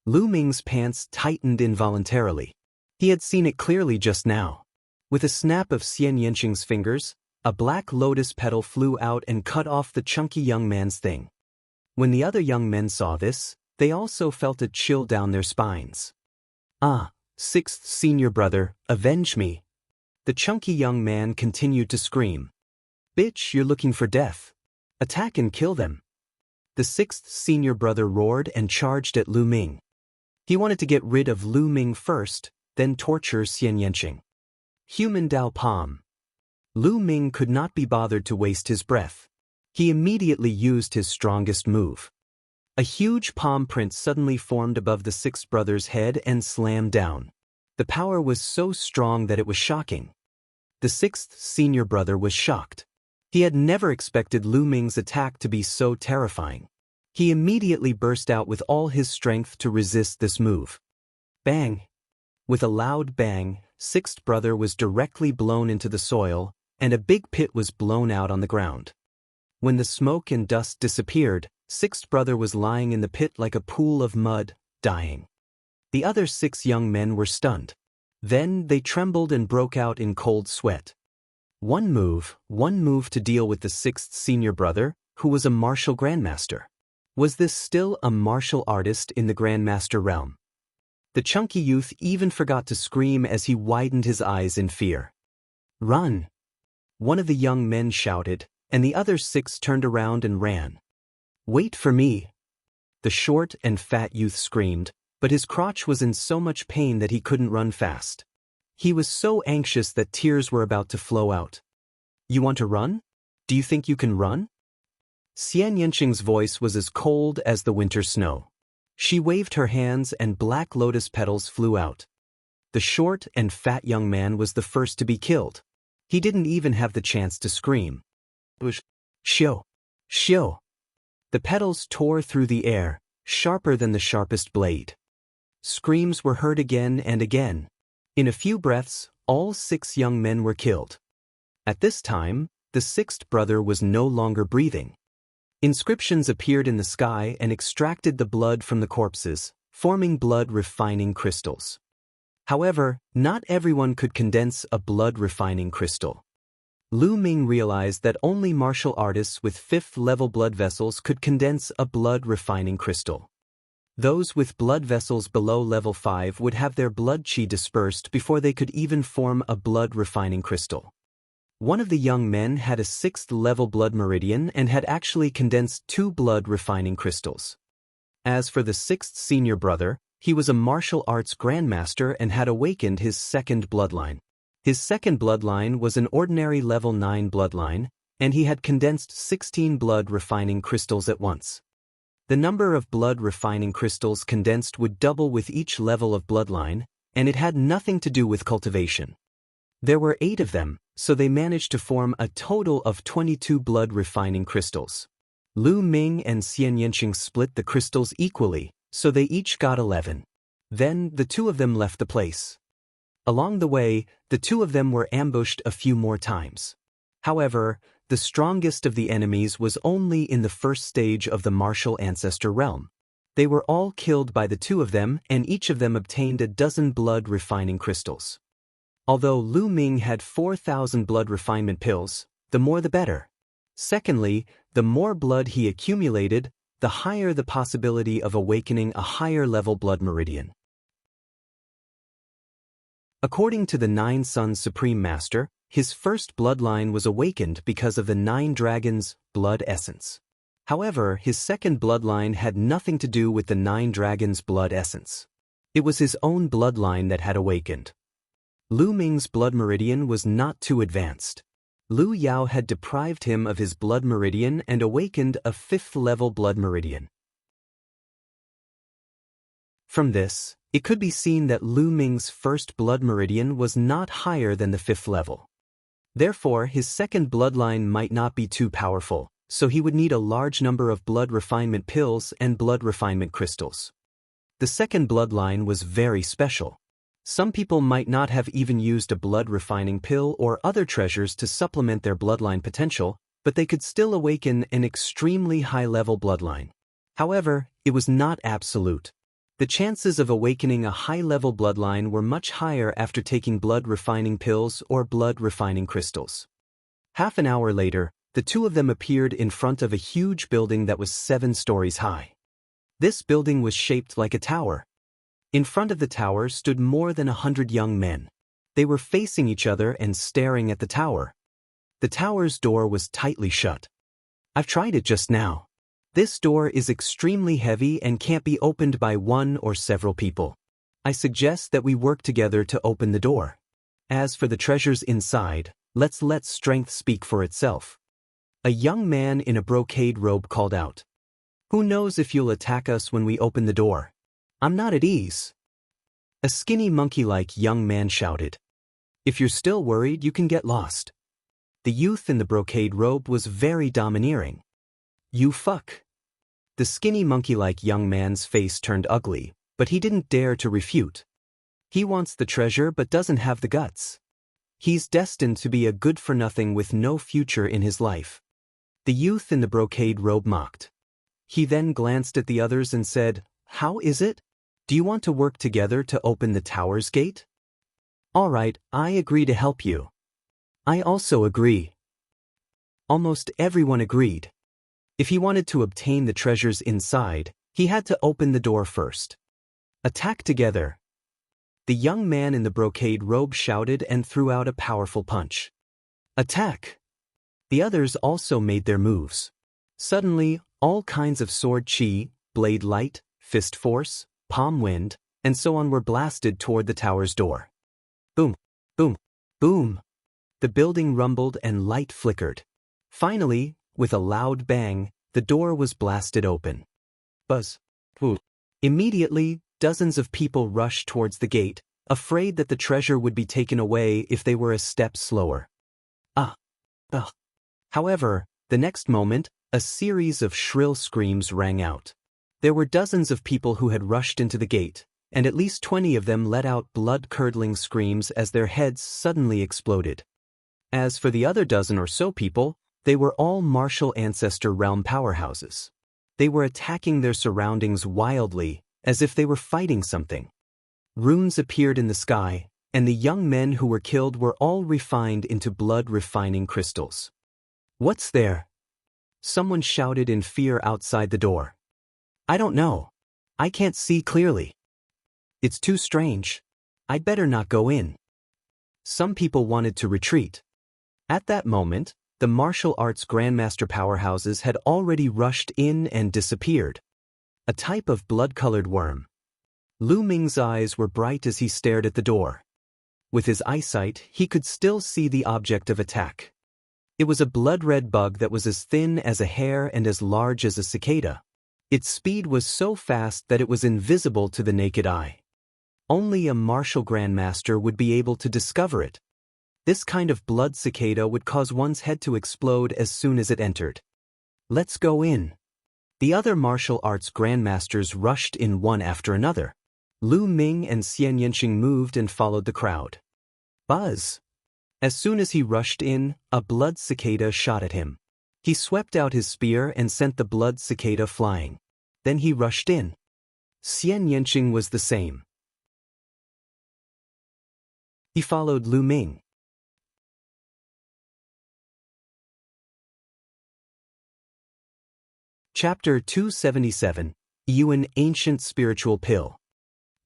Lu Ming's pants tightened involuntarily. He had seen it clearly just now. With a snap of Xian Yanqing's fingers, a black lotus petal flew out and cut off the chunky young man's thing. When the other young men saw this, they also felt a chill down their spines. 6th senior brother, avenge me. The chunky young man continued to scream. Bitch, you're looking for death. Attack and kill them. The 6th senior brother roared and charged at Lu Ming. He wanted to get rid of Lu Ming first, then torture Xian Yanqing. Human Dao Palm. Lu Ming could not be bothered to waste his breath. He immediately used his strongest move. A huge palm print suddenly formed above the 6th brother's head and slammed down. The power was so strong that it was shocking. The 6th senior brother was shocked. He had never expected Lu Ming's attack to be so terrifying. He immediately burst out with all his strength to resist this move. Bang! With a loud bang, 6th brother was directly blown into the soil, and a big pit was blown out on the ground. When the smoke and dust disappeared, 6th brother was lying in the pit like a pool of mud, dying. The other 6 young men were stunned. Then they trembled and broke out in cold sweat. One move to deal with the 6th senior brother, who was a martial grandmaster. Was this still a martial artist in the grandmaster realm? The chunky youth even forgot to scream as he widened his eyes in fear. Run! One of the young men shouted, and the other 6 turned around and ran. Wait for me. The short and fat youth screamed, but his crotch was in so much pain that he couldn't run fast. He was so anxious that tears were about to flow out. You want to run? Do you think you can run? Xian Yanqing's voice was as cold as the winter snow. She waved her hands and black lotus petals flew out. The short and fat young man was the first to be killed. He didn't even have the chance to scream. Shio! Shio! The petals tore through the air, sharper than the sharpest blade. Screams were heard again and again. In a few breaths, all 6 young men were killed. At this time, the 6th brother was no longer breathing. Inscriptions appeared in the sky and extracted the blood from the corpses, forming blood-refining crystals. However, not everyone could condense a blood-refining crystal. Lu Ming realized that only martial artists with 5th-level blood vessels could condense a blood-refining crystal. Those with blood vessels below level 5 would have their blood qi dispersed before they could even form a blood-refining crystal. One of the young men had a 6th-level blood meridian and had actually condensed 2 blood-refining crystals. As for the 6th senior brother, he was a martial arts grandmaster and had awakened his 2nd bloodline. His 2nd bloodline was an ordinary level 9 bloodline, and he had condensed 16 blood-refining crystals at once. The number of blood-refining crystals condensed would double with each level of bloodline, and it had nothing to do with cultivation. There were 8 of them, so they managed to form a total of 22 blood-refining crystals. Lu Ming and Xian Yanqing split the crystals equally, so they each got 11. Then, the 2 of them left the place. Along the way, the 2 of them were ambushed a few more times. However, the strongest of the enemies was only in the first stage of the martial ancestor realm. They were all killed by the 2 of them, and each of them obtained a dozen blood-refining crystals. Although Lu Ming had 4,000 blood refinement pills, the more the better. Secondly, the more blood he accumulated, the higher the possibility of awakening a higher-level blood meridian. According to the 9 Sons Supreme Master, his first bloodline was awakened because of the 9 dragons' blood essence. However, his 2nd bloodline had nothing to do with the 9 dragons' blood essence. It was his own bloodline that had awakened. Lu Ming's blood meridian was not too advanced. Lu Yao had deprived him of his blood meridian and awakened a 5th-level blood meridian. From this, it could be seen that Lu Ming's first blood meridian was not higher than the 5th level. Therefore, his 2nd bloodline might not be too powerful, so he would need a large number of blood refinement pills and blood refinement crystals. The 2nd bloodline was very special. Some people might not have even used a blood-refining pill or other treasures to supplement their bloodline potential, but they could still awaken an extremely high-level bloodline. However, it was not absolute. The chances of awakening a high-level bloodline were much higher after taking blood-refining pills or blood-refining crystals. Half an hour later, the 2 of them appeared in front of a huge building that was 7 stories high. This building was shaped like a tower. In front of the tower stood more than 100 young men. They were facing each other and staring at the tower. The tower's door was tightly shut. I've tried it just now. This door is extremely heavy and can't be opened by one or several people. I suggest that we work together to open the door. As for the treasures inside, let's let strength speak for itself. A young man in a brocade robe called out. Who knows if you'll attack us when we open the door? I'm not at ease. A skinny monkey-like young man shouted. If you're still worried, you can get lost. The youth in the brocade robe was very domineering. You fuck. The skinny monkey-like young man's face turned ugly, but he didn't dare to refute. He wants the treasure but doesn't have the guts. He's destined to be a good-for-nothing with no future in his life. The youth in the brocade robe mocked. He then glanced at the others and said, How is it? Do you want to work together to open the tower's gate? All right, I agree to help you. I also agree. Almost everyone agreed. If he wanted to obtain the treasures inside, he had to open the door first. Attack together. The young man in the brocade robe shouted and threw out a powerful punch. Attack! The others also made their moves. Suddenly, All kinds of sword chi, blade light, fist force, palm wind, and so on were blasted toward the tower's door. Boom, boom, boom. The building rumbled and light flickered. Finally, with a loud bang, the door was blasted open. Buzz. Whoo. Immediately, dozens of people rushed towards the gate, afraid that the treasure would be taken away if they were a step slower. Ugh. However, the next moment, a series of shrill screams rang out. There were dozens of people who had rushed into the gate, and at least 20 of them let out blood-curdling screams as their heads suddenly exploded. As for the other dozen or so people, they were all martial ancestor realm powerhouses. They were attacking their surroundings wildly, as if they were fighting something. Runes appeared in the sky, and the young men who were killed were all refined into blood-refining crystals. "What's there?" Someone shouted in fear outside the door. "I don't know. I can't see clearly. It's too strange. I'd better not go in." Some people wanted to retreat. At that moment, the martial arts grandmaster powerhouses had already rushed in and disappeared. A type of blood-colored worm. Lu Ming's eyes were bright as he stared at the door. With his eyesight, he could still see the object of attack. It was a blood-red bug that was as thin as a hair and as large as a cicada. Its speed was so fast that it was invisible to the naked eye. Only a martial grandmaster would be able to discover it. This kind of blood cicada would cause one's head to explode as soon as it entered. "Let's go in." The other martial arts grandmasters rushed in one after another. Lu Ming and Xian Yanqing moved and followed the crowd. Buzz! As soon as he rushed in, a blood cicada shot at him. He swept out his spear and sent the blood cicada flying. Then he rushed in. Xian Yanqing was the same. He followed Lu Ming. Chapter 277, Yuan Ancient Spiritual Pill.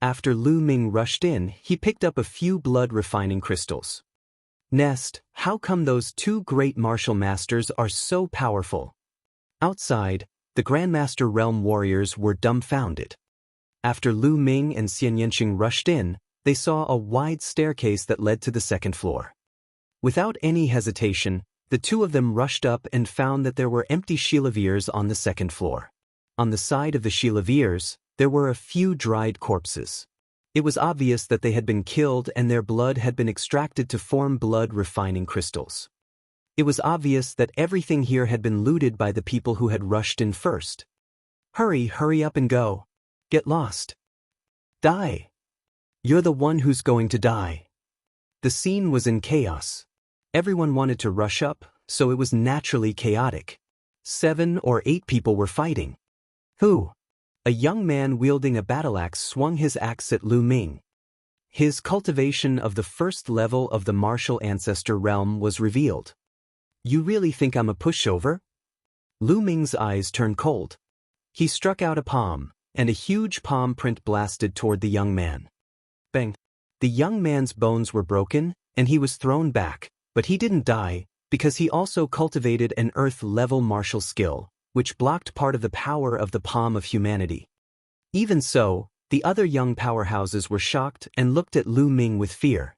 After Lu Ming rushed in, he picked up a few blood-refining crystals. "Nest, how come those two great martial masters are so powerful?" Outside, the Grandmaster Realm warriors were dumbfounded. After Lu Ming and Xian Yanqing rushed in, they saw a wide staircase that led to the second floor. Without any hesitation, the two of them rushed up and found that there were empty chilaviers on the second floor. On the side of the chilaviers, there were a few dried corpses. It was obvious that they had been killed and their blood had been extracted to form blood-refining crystals. It was obvious that everything here had been looted by the people who had rushed in first. Hurry up and go. Get lost. Die. You're the one who's going to die." The scene was in chaos. Everyone wanted to rush up, so it was naturally chaotic. 7 or 8 people were fighting. Who? A young man wielding a battle axe swung his axe at Lu Ming. His cultivation of the first level of the martial ancestor realm was revealed. "You really think I'm a pushover?" Lu Ming's eyes turned cold. He struck out a palm, and a huge palm print blasted toward the young man. Bang! The young man's bones were broken, and he was thrown back, but he didn't die, because he also cultivated an earth-level martial skill, which blocked part of the power of the palm of humanity. Even so, the other young powerhouses were shocked and looked at Lu Ming with fear.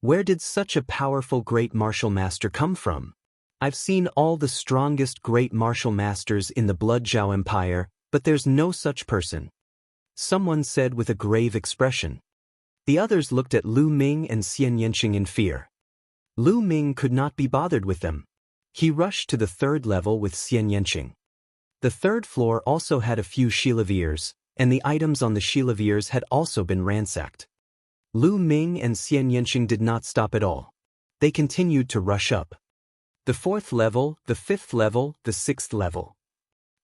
Where did such a powerful great martial master come from? I've seen all the strongest great martial masters in the Blood Zhao Empire, but there's no such person. Someone said with a grave expression. The others looked at Lu Ming and Xian Yanqing in fear. Lu Ming could not be bothered with them. He rushed to the third level with Xian Yanqing. The third floor also had a few chilaviers, and the items on the chilaviers had also been ransacked. Lu Ming and Xian Yanqing did not stop at all. They continued to rush up. The fourth level, the fifth level, the sixth level.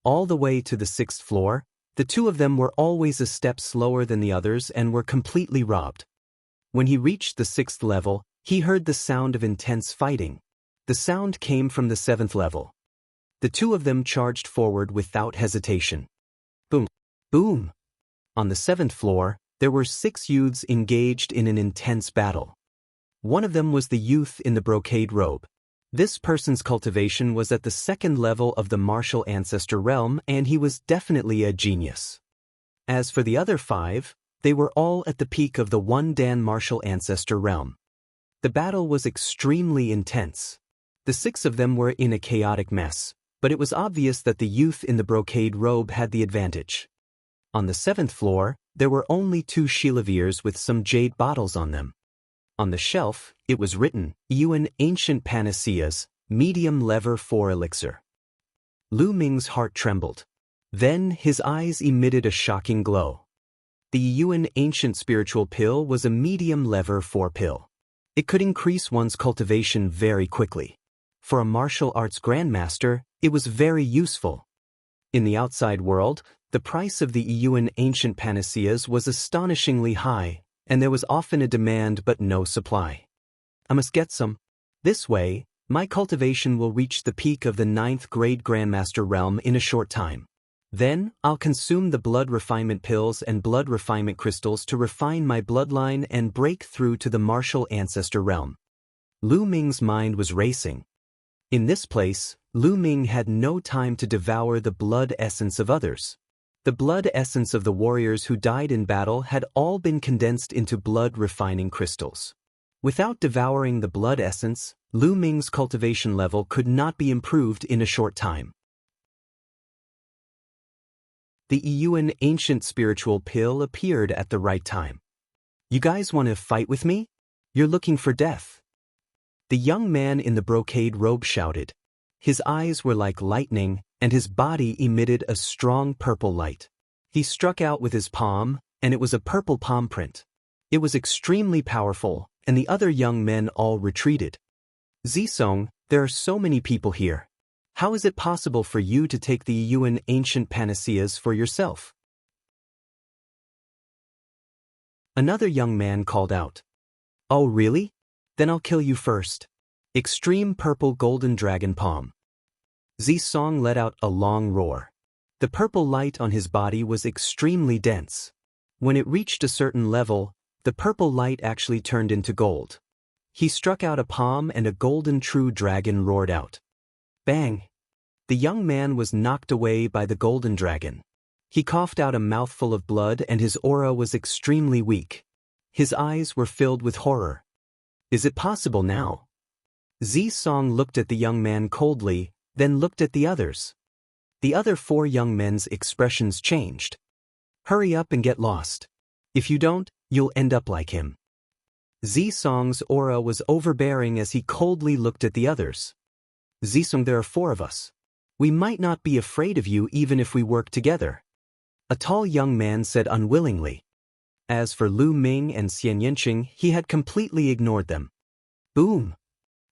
All the way to the sixth floor, the two of them were always a step slower than the others and were completely robbed. When he reached the sixth level, he heard the sound of intense fighting. The sound came from the seventh level. The two of them charged forward without hesitation. Boom! Boom! On the seventh floor, there were 6 youths engaged in an intense battle. One of them was the youth in the brocade robe. This person's cultivation was at the second level of the martial ancestor realm, and he was definitely a genius. As for the other 5, they were all at the peak of the 1 Dan martial ancestor realm. The battle was extremely intense. The 6 of them were in a chaotic mess, but it was obvious that the youth in the brocade robe had the advantage. On the 7th floor, there were only 2 Shilavirs with some jade bottles on them. On the shelf, it was written, Yuan Ancient Panaceas, Medium Lever 4 Elixir. Lu Ming's heart trembled. Then his eyes emitted a shocking glow. The Yuan Ancient Spiritual Pill was a medium lever 4 pill. It could increase one's cultivation very quickly. For a martial arts grandmaster, it was very useful. In the outside world, the price of the Yuan Ancient Panaceas was astonishingly high, and there was often a demand but no supply. I must get some. This way, my cultivation will reach the peak of the 9th grade Grandmaster realm in a short time. Then, I'll consume the blood refinement pills and blood refinement crystals to refine my bloodline and break through to the martial ancestor realm. Lu Ming's mind was racing. In this place, Lu Ming had no time to devour the blood essence of others. The blood essence of the warriors who died in battle had all been condensed into blood refining crystals. Without devouring the blood essence, Lu Ming's cultivation level could not be improved in a short time. The Yuan Ancient Spiritual Pill appeared at the right time. You guys want to fight with me? You're looking for death. The young man in the brocade robe shouted. His eyes were like lightning, and his body emitted a strong purple light. He struck out with his palm, and it was a purple palm print. It was extremely powerful, and the other young men all retreated. Zisong, there are so many people here. How is it possible for you to take the Yuan Ancient Panaceas for yourself? Another young man called out. Oh really? Then I'll kill you first. Extreme purple golden dragon palm. Zisong let out a long roar. The purple light on his body was extremely dense. When it reached a certain level, the purple light actually turned into gold. He struck out a palm and a golden true dragon roared out. Bang! The young man was knocked away by the golden dragon. He coughed out a mouthful of blood and his aura was extremely weak. His eyes were filled with horror. Is it possible now? Zisong looked at the young man coldly, then looked at the others. The other 4 young men's expressions changed. Hurry up and get lost. If you don't, you'll end up like him. Zisong's aura was overbearing as he coldly looked at the others. Zisong, there are 4 of us. We might not be afraid of you even if we work together. A tall young man said unwillingly. As for Lu Ming and Xian Yanqing, he had completely ignored them. Boom!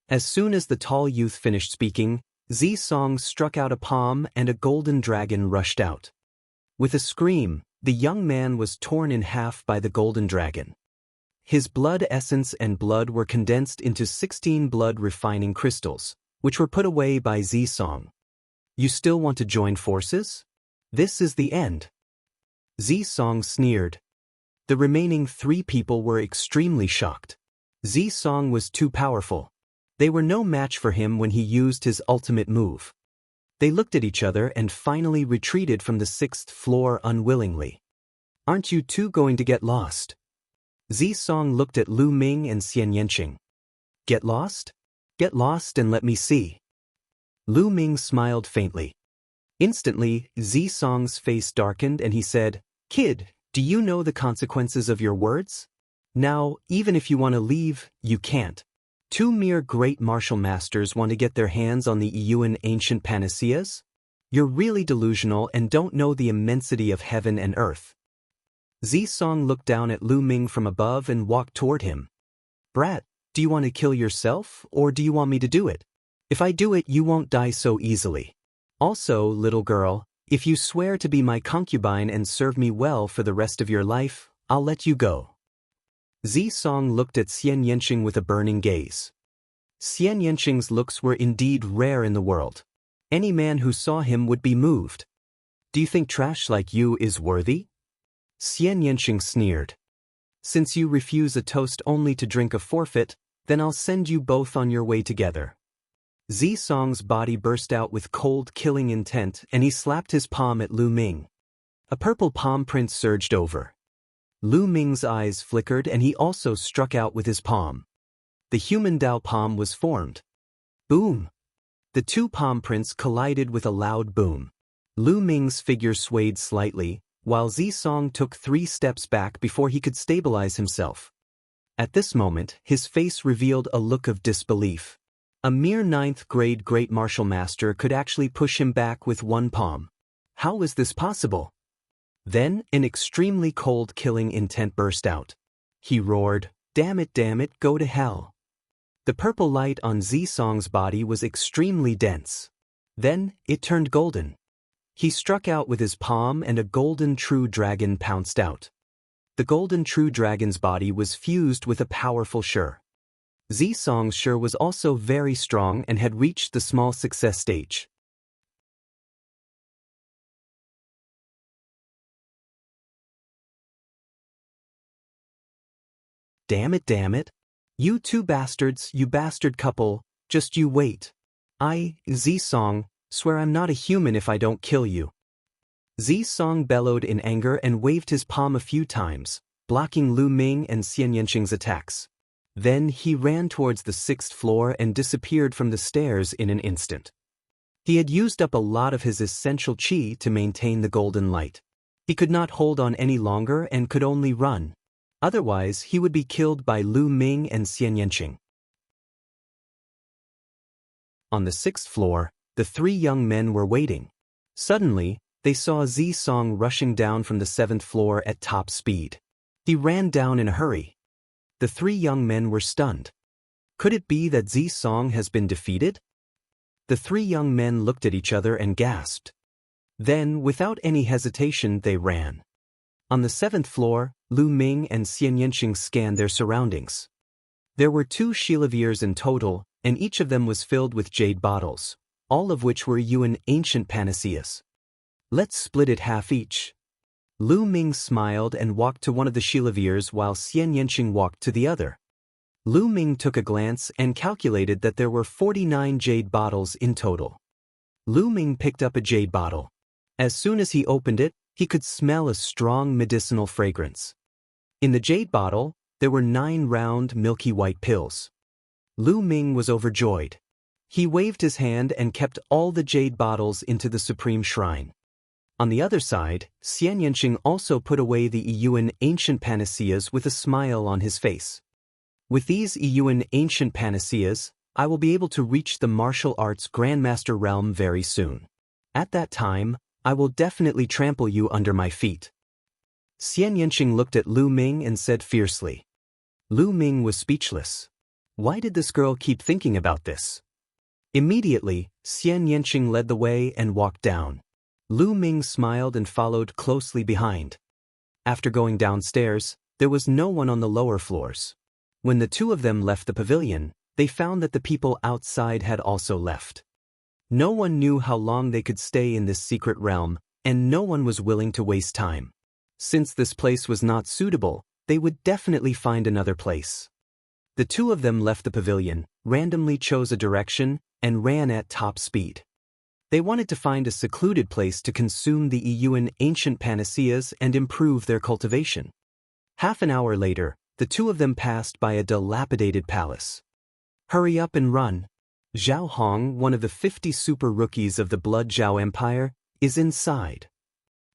As soon as the tall youth finished speaking, Zisong struck out a palm and a golden dragon rushed out. With a scream, the young man was torn in half by the golden dragon. His blood essence and blood were condensed into 16 blood refining crystals, which were put away by Zisong. You still want to join forces? This is the end. Zisong sneered. The remaining 3 people were extremely shocked. Zisong was too powerful. They were no match for him when he used his ultimate move. They looked at each other and finally retreated from the 6th floor unwillingly. Aren't you two going to get lost? Zisong looked at Lu Ming and Xian Yanqing. Get lost? Get lost and let me see. Lu Ming smiled faintly. Instantly, Zisong's face darkened and he said, Kid, do you know the consequences of your words? Now, even if you want to leave, you can't. 2 mere great martial masters want to get their hands on the Yuan Ancient Panaceas? You're really delusional and don't know the immensity of heaven and earth. Zisong looked down at Lu Ming from above and walked toward him. Brat, do you want to kill yourself or do you want me to do it? If I do it, you won't die so easily. Also, little girl, if you swear to be my concubine and serve me well for the rest of your life, I'll let you go. Zisong looked at Xian Yanqing with a burning gaze. Xian Yanqing's looks were indeed rare in the world. Any man who saw him would be moved. Do you think trash like you is worthy? Xian Yanqing sneered. Since you refuse a toast only to drink a forfeit, then I'll send you both on your way together. Zisong's body burst out with cold killing intent and he slapped his palm at Lu Ming. A purple palm print surged over. Lu Ming's eyes flickered and he also struck out with his palm. The human Dao palm was formed. Boom! The two palm prints collided with a loud boom. Lu Ming's figure swayed slightly, while Zisong took 3 steps back before he could stabilize himself. At this moment, his face revealed a look of disbelief. A mere 9th grade great martial master could actually push him back with one palm. How was this possible? Then, an extremely cold killing intent burst out. He roared, damn it, go to hell." The purple light on Zisong's body was extremely dense. Then, it turned golden. He struck out with his palm and a golden true dragon pounced out. The golden true dragon's body was fused with a powerful Shi. Zisong's Shi was also very strong and had reached the small success stage. Damn it. You two bastards, you bastard couple, just you wait. I, Zisong, swear I'm not a human if I don't kill you. Zisong bellowed in anger and waved his palm a few times, blocking Lu Ming and Xian Yanqing's attacks. Then he ran towards the 6th floor and disappeared from the stairs in an instant. He had used up a lot of his essential qi to maintain the golden light. He could not hold on any longer and could only run. Otherwise, he would be killed by Lu Ming and Xian Yanqing. On the 6th floor, the 3 young men were waiting. Suddenly, they saw Zisong rushing down from the 7th floor at top speed. He ran down in a hurry. The 3 young men were stunned. Could it be that Zisong has been defeated? The 3 young men looked at each other and gasped. Then, without any hesitation, they ran. On the 7th floor, Lu Ming and Xian Yanqing scanned their surroundings. There were 2 Shilaviers in total, and each of them was filled with jade bottles, all of which were Yuan ancient panaceas. Let's split it half each. Lu Ming smiled and walked to one of the Shilaviers while Xian Yanqing walked to the other. Lu Ming took a glance and calculated that there were 49 jade bottles in total. Lu Ming picked up a jade bottle. As soon as he opened it, he could smell a strong medicinal fragrance. In the jade bottle, there were 9 round, milky white pills. Lu Ming was overjoyed. He waved his hand and kept all the jade bottles into the supreme shrine. On the other side, Xian Yanqing also put away the Yuan ancient panaceas with a smile on his face. With these Yuan ancient panaceas, I will be able to reach the martial arts grandmaster realm very soon. At that time, I will definitely trample you under my feet. Xian Yanqing looked at Lu Ming and said fiercely. Lu Ming was speechless. Why did this girl keep thinking about this? Immediately, Xian Yanqing led the way and walked down. Lu Ming smiled and followed closely behind. After going downstairs, there was no one on the lower floors. When the 2 of them left the pavilion, they found that the people outside had also left. No one knew how long they could stay in this secret realm, and no one was willing to waste time. Since this place was not suitable, they would definitely find another place. The 2 of them left the pavilion, randomly chose a direction, and ran at top speed. They wanted to find a secluded place to consume the Yuan ancient panaceas and improve their cultivation. Half an hour later, the 2 of them passed by a dilapidated palace. Hurry up and run. Zhao Hong, one of the 50 super rookies of the Blood Zhao Empire, is inside.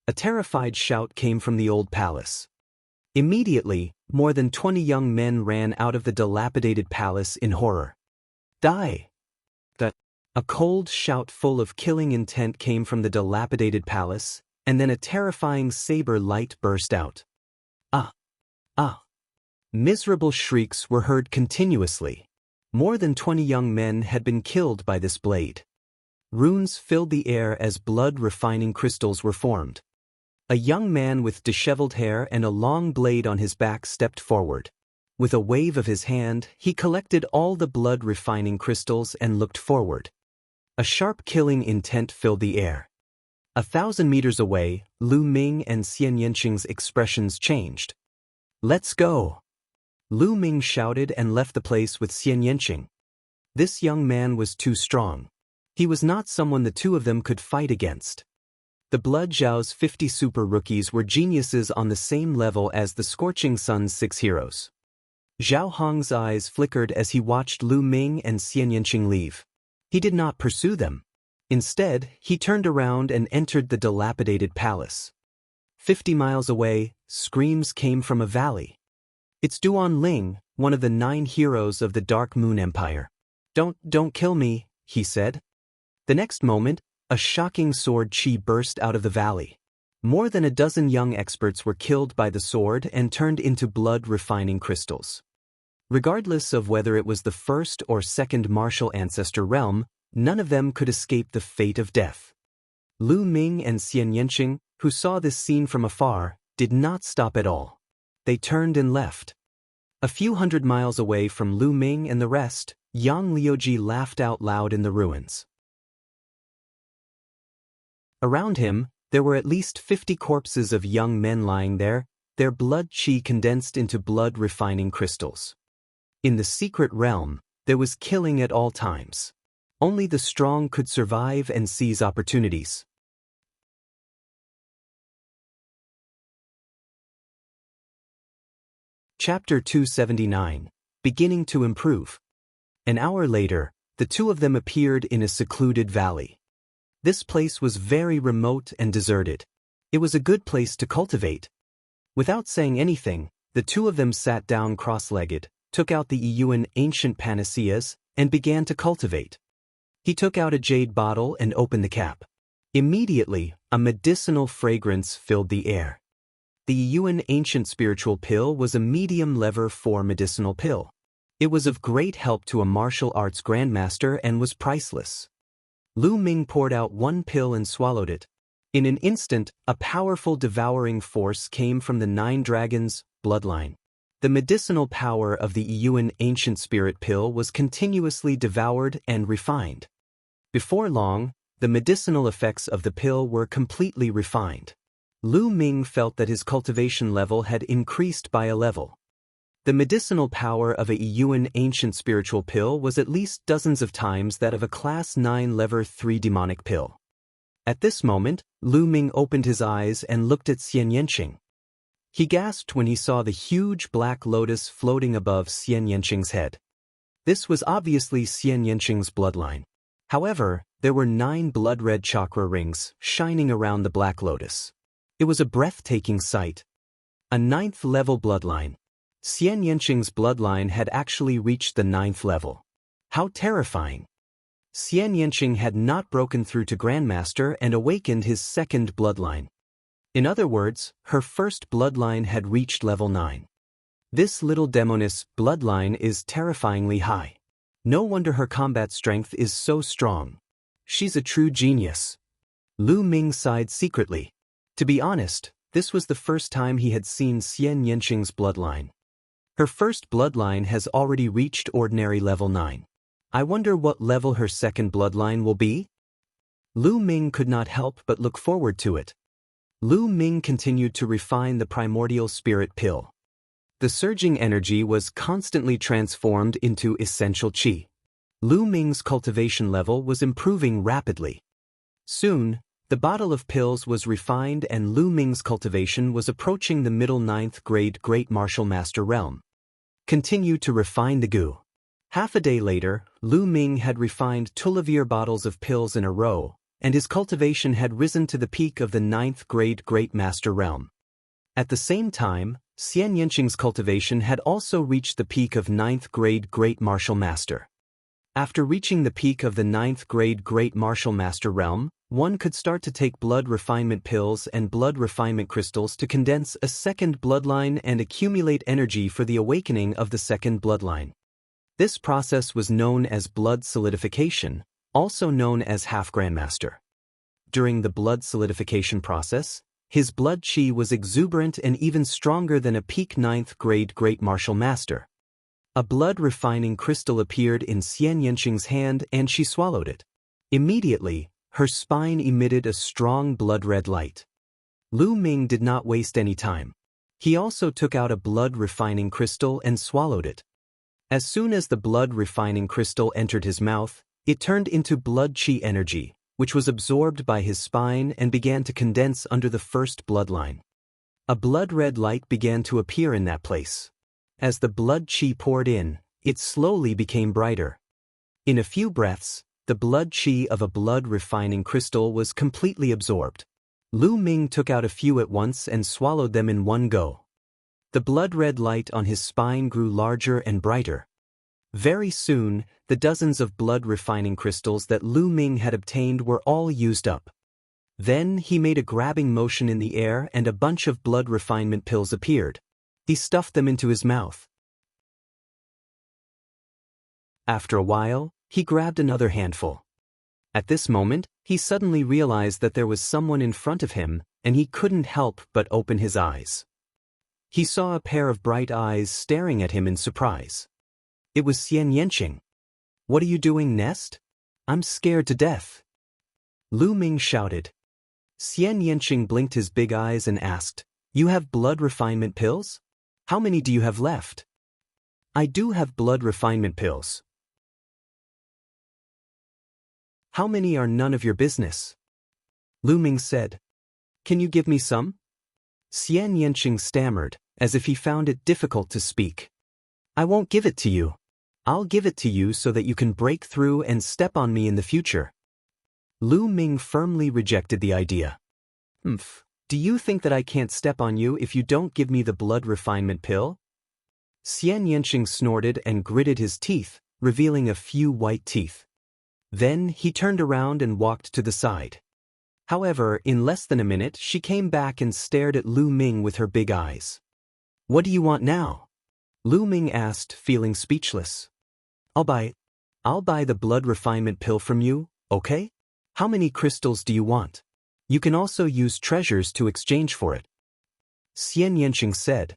A terrified shout came from the old palace. Immediately, more than 20 young men ran out of the dilapidated palace in horror. Die! A cold shout full of killing intent came from the dilapidated palace, and then a terrifying saber light burst out. Ah! Ah! Miserable shrieks were heard continuously. More than 20 young men had been killed by this blade. Runes filled the air as blood-refining crystals were formed. A young man with disheveled hair and a long blade on his back stepped forward. With a wave of his hand, he collected all the blood-refining crystals and looked forward. A sharp killing intent filled the air. 1,000 meters away, Lu Ming and Xian Yanqing's expressions changed. Let's go! Lu Ming shouted and left the place with Xian Yanqing. This young man was too strong. He was not someone the two of them could fight against. The Blood Zhao's 50 super rookies were geniuses on the same level as the Scorching Sun's 6 heroes. Zhao Hong's eyes flickered as he watched Lu Ming and Xian Yanqing leave. He did not pursue them. Instead, he turned around and entered the dilapidated palace. 50 miles away, screams came from a valley. It's Duan Ling, one of the 9 heroes of the Dark Moon Empire. Don't kill me, he said. The next moment, a shocking sword chi burst out of the valley. More than a dozen young experts were killed by the sword and turned into blood-refining crystals. Regardless of whether it was the first or second martial ancestor realm, none of them could escape the fate of death. Lu Ming and Xian Yanqing, who saw this scene from afar, did not stop at all. They turned and left. A few hundred miles away from Lu Ming and the rest, Yang Liuji laughed out loud in the ruins. Around him, there were at least 50 corpses of young men lying there, their blood chi condensed into blood-refining crystals. In the secret realm, there was killing at all times. Only the strong could survive and seize opportunities. Chapter 279. Beginning to improve. An hour later, the two of them appeared in a secluded valley. This place was very remote and deserted. It was a good place to cultivate. Without saying anything, the two of them sat down cross-legged, took out the Yuan ancient panaceas, and began to cultivate. He took out a jade bottle and opened the cap. Immediately, a medicinal fragrance filled the air. The Yuan ancient spiritual pill was a medium lever 4 medicinal pill. It was of great help to a martial arts grandmaster and was priceless. Lu Ming poured out one pill and swallowed it. In an instant, a powerful devouring force came from the 9 dragons' bloodline. The medicinal power of the Yuan ancient spirit pill was continuously devoured and refined. Before long, the medicinal effects of the pill were completely refined. Lu Ming felt that his cultivation level had increased by a level. The medicinal power of a Yuan ancient spiritual pill was at least dozens of times that of a class 9 lever 3 demonic pill. At this moment, Lu Ming opened his eyes and looked at Xian Yanqing. He gasped when he saw the huge black lotus floating above Xian Yanqing's head. This was obviously Xian Yanqing's bloodline. However, there were 9 blood-red chakra rings shining around the black lotus. It was a breathtaking sight. A 9th level bloodline. Xian Yanqing's bloodline had actually reached the 9th level. How terrifying! Xian Yanqing had not broken through to Grandmaster and awakened his 2nd bloodline. In other words, her first bloodline had reached level 9. This little demoness bloodline is terrifyingly high. No wonder her combat strength is so strong. She's a true genius. Lu Ming sighed secretly. To be honest, this was the first time he had seen Xian Yanqing's bloodline. Her first bloodline has already reached ordinary level 9. I wonder what level her 2nd bloodline will be? Lu Ming could not help but look forward to it. Lu Ming continued to refine the primordial spirit pill. The surging energy was constantly transformed into essential qi. Lu Ming's cultivation level was improving rapidly. Soon, the bottle of pills was refined and Lu Ming's cultivation was approaching the middle 9th grade Great Martial Master realm. Continue to refine the goo. Half a day later, Lu Ming had refined 12 bottles of pills in a row, and his cultivation had risen to the peak of the 9th grade Great Master realm. At the same time, Xian Yanqing's cultivation had also reached the peak of 9th grade Great Martial Master. After reaching the peak of the 9th grade Great Martial Master realm, one could start to take blood refinement pills and blood refinement crystals to condense a 2nd bloodline and accumulate energy for the awakening of the 2nd bloodline. This process was known as blood solidification, also known as half-grandmaster. During the blood solidification process, his blood chi was exuberant and even stronger than a peak 9th grade Great Martial Master. A blood-refining crystal appeared in Xian Yanqing's hand and she swallowed it. Immediately, her spine emitted a strong blood-red light. Lu Ming did not waste any time. He also took out a blood-refining crystal and swallowed it. As soon as the blood-refining crystal entered his mouth, it turned into blood-chi energy, which was absorbed by his spine and began to condense under the first bloodline. A blood-red light began to appear in that place. As the blood-chi poured in, it slowly became brighter. In a few breaths, the blood-chi of a blood-refining crystal was completely absorbed. Lu Ming took out a few at once and swallowed them in one go. The blood-red light on his spine grew larger and brighter. Very soon, the dozens of blood-refining crystals that Lu Ming had obtained were all used up. Then he made a grabbing motion in the air and a bunch of blood refinement pills appeared. He stuffed them into his mouth. After a while, he grabbed another handful. At this moment, he suddenly realized that there was someone in front of him, and he couldn't help but open his eyes. He saw a pair of bright eyes staring at him in surprise. It was Xian Yanqing. "What are you doing, Nest? I'm scared to death." Lu Ming shouted. Xian Yanqing blinked his big eyes and asked, "You have blood refinement pills? How many do you have left?" "I do have blood refinement pills." "How many are none of your business?" Lu Ming said. "Can you give me some?" Xian Yanqing stammered, as if he found it difficult to speak. "I won't give it to you. I'll give it to you so that you can break through and step on me in the future." Lu Ming firmly rejected the idea. Do you think that I can't step on you if you don't give me the blood refinement pill?" Xian Yanqing snorted and gritted his teeth, revealing a few white teeth. Then he turned around and walked to the side. However, in less than a minute, she came back and stared at Lu Ming with her big eyes. "What do you want now?" Lu Ming asked, feeling speechless. I'll buy the blood refinement pill from you, okay? How many crystals do you want? You can also use treasures to exchange for it." Xian Yanqing said.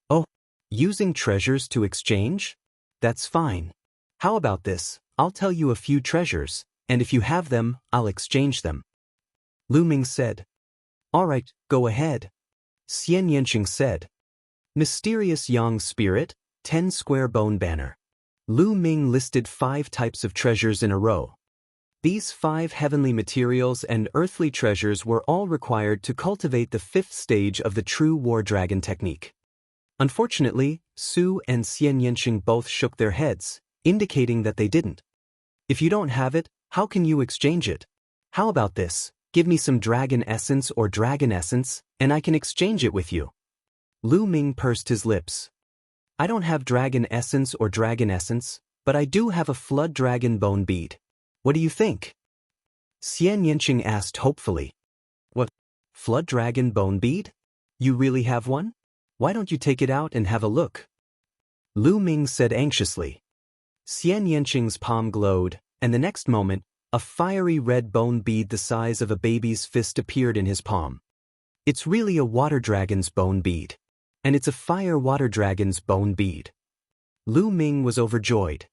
"Oh, using treasures to exchange? That's fine. How about this? I'll tell you a few treasures, and if you have them, I'll exchange them." Lu Ming said. "All right, go ahead." Xian Yanqing said. Mysterious Yang Spirit, 10 square bone banner. Lu Ming listed 5 types of treasures in a row. These 5 heavenly materials and earthly treasures were all required to cultivate the 5th stage of the true war dragon technique. Unfortunately, Su and Xian Yanqing both shook their heads, indicating that they didn't. "If you don't have it, how can you exchange it? How about this? Give me some dragon essence, and I can exchange it with you." Lu Ming pursed his lips. "I don't have dragon essence, but I do have a flood dragon bone bead. What do you think?" Xian Yanqing asked hopefully. "What? Flood dragon bone bead? You really have one? Why don't you take it out and have a look?" Lu Ming said anxiously. Xian Yanqing's palm glowed, and the next moment, a fiery red bone bead the size of a baby's fist appeared in his palm. "It's really a water dragon's bone bead. And it's a fire water dragon's bone bead." Lu Ming was overjoyed.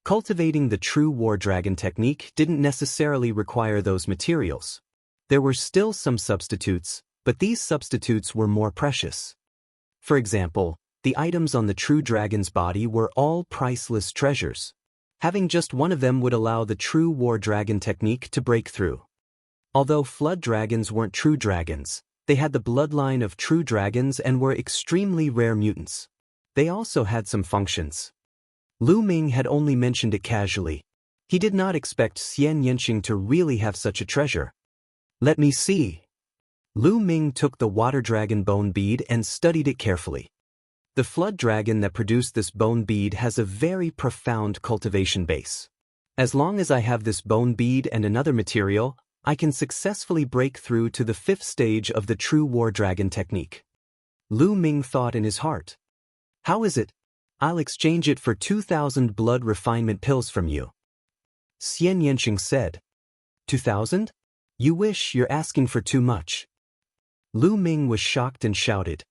Cultivating the true war dragon technique didn't necessarily require those materials. There were still some substitutes, but these substitutes were more precious. For example, the items on the true dragon's body were all priceless treasures. Having just one of them would allow the true war dragon technique to break through. Although flood dragons weren't true dragons, they had the bloodline of true dragons and were extremely rare mutants. They also had some functions. Lu Ming had only mentioned it casually. He did not expect Xian Yanqing to really have such a treasure. "Let me see." Lu Ming took the water dragon bone bead and studied it carefully. The flood dragon that produced this bone bead has a very profound cultivation base. As long as I have this bone bead and another material, I can successfully break through to the 5th stage of the true war dragon technique. Lu Ming thought in his heart. "How is it? I'll exchange it for 2,000 blood refinement pills from you." Xian Yanqing said. 2,000? You wish you're asking for too much." Lu Ming was shocked and shouted.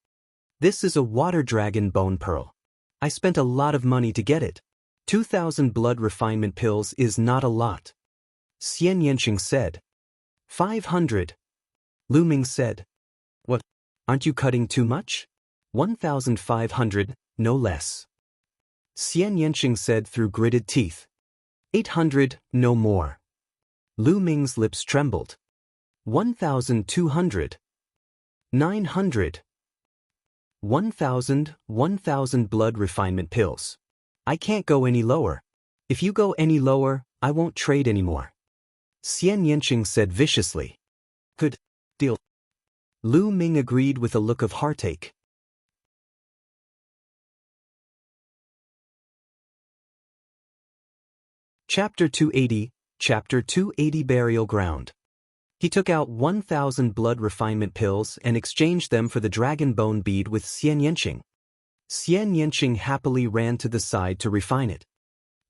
"This is a water dragon bone pearl. I spent a lot of money to get it. 2,000 blood refinement pills is not a lot." Xian Yanqing said. 500. Lu Ming said. "What? Aren't you cutting too much? 1,500, no less." Xian Yanqing said through gritted teeth. 800, no more. Lu Ming's lips trembled. 1,200. 900. 1,000 blood refinement pills. I can't go any lower. If you go any lower, I won't trade anymore. Xian Yanqing said viciously. Good deal. Lu Ming agreed with a look of heartache. Chapter 280, Chapter 280 Burial Ground. He took out 1,000 blood refinement pills and exchanged them for the dragon bone bead with Xian Yanqing. Xian Yanqing happily ran to the side to refine it.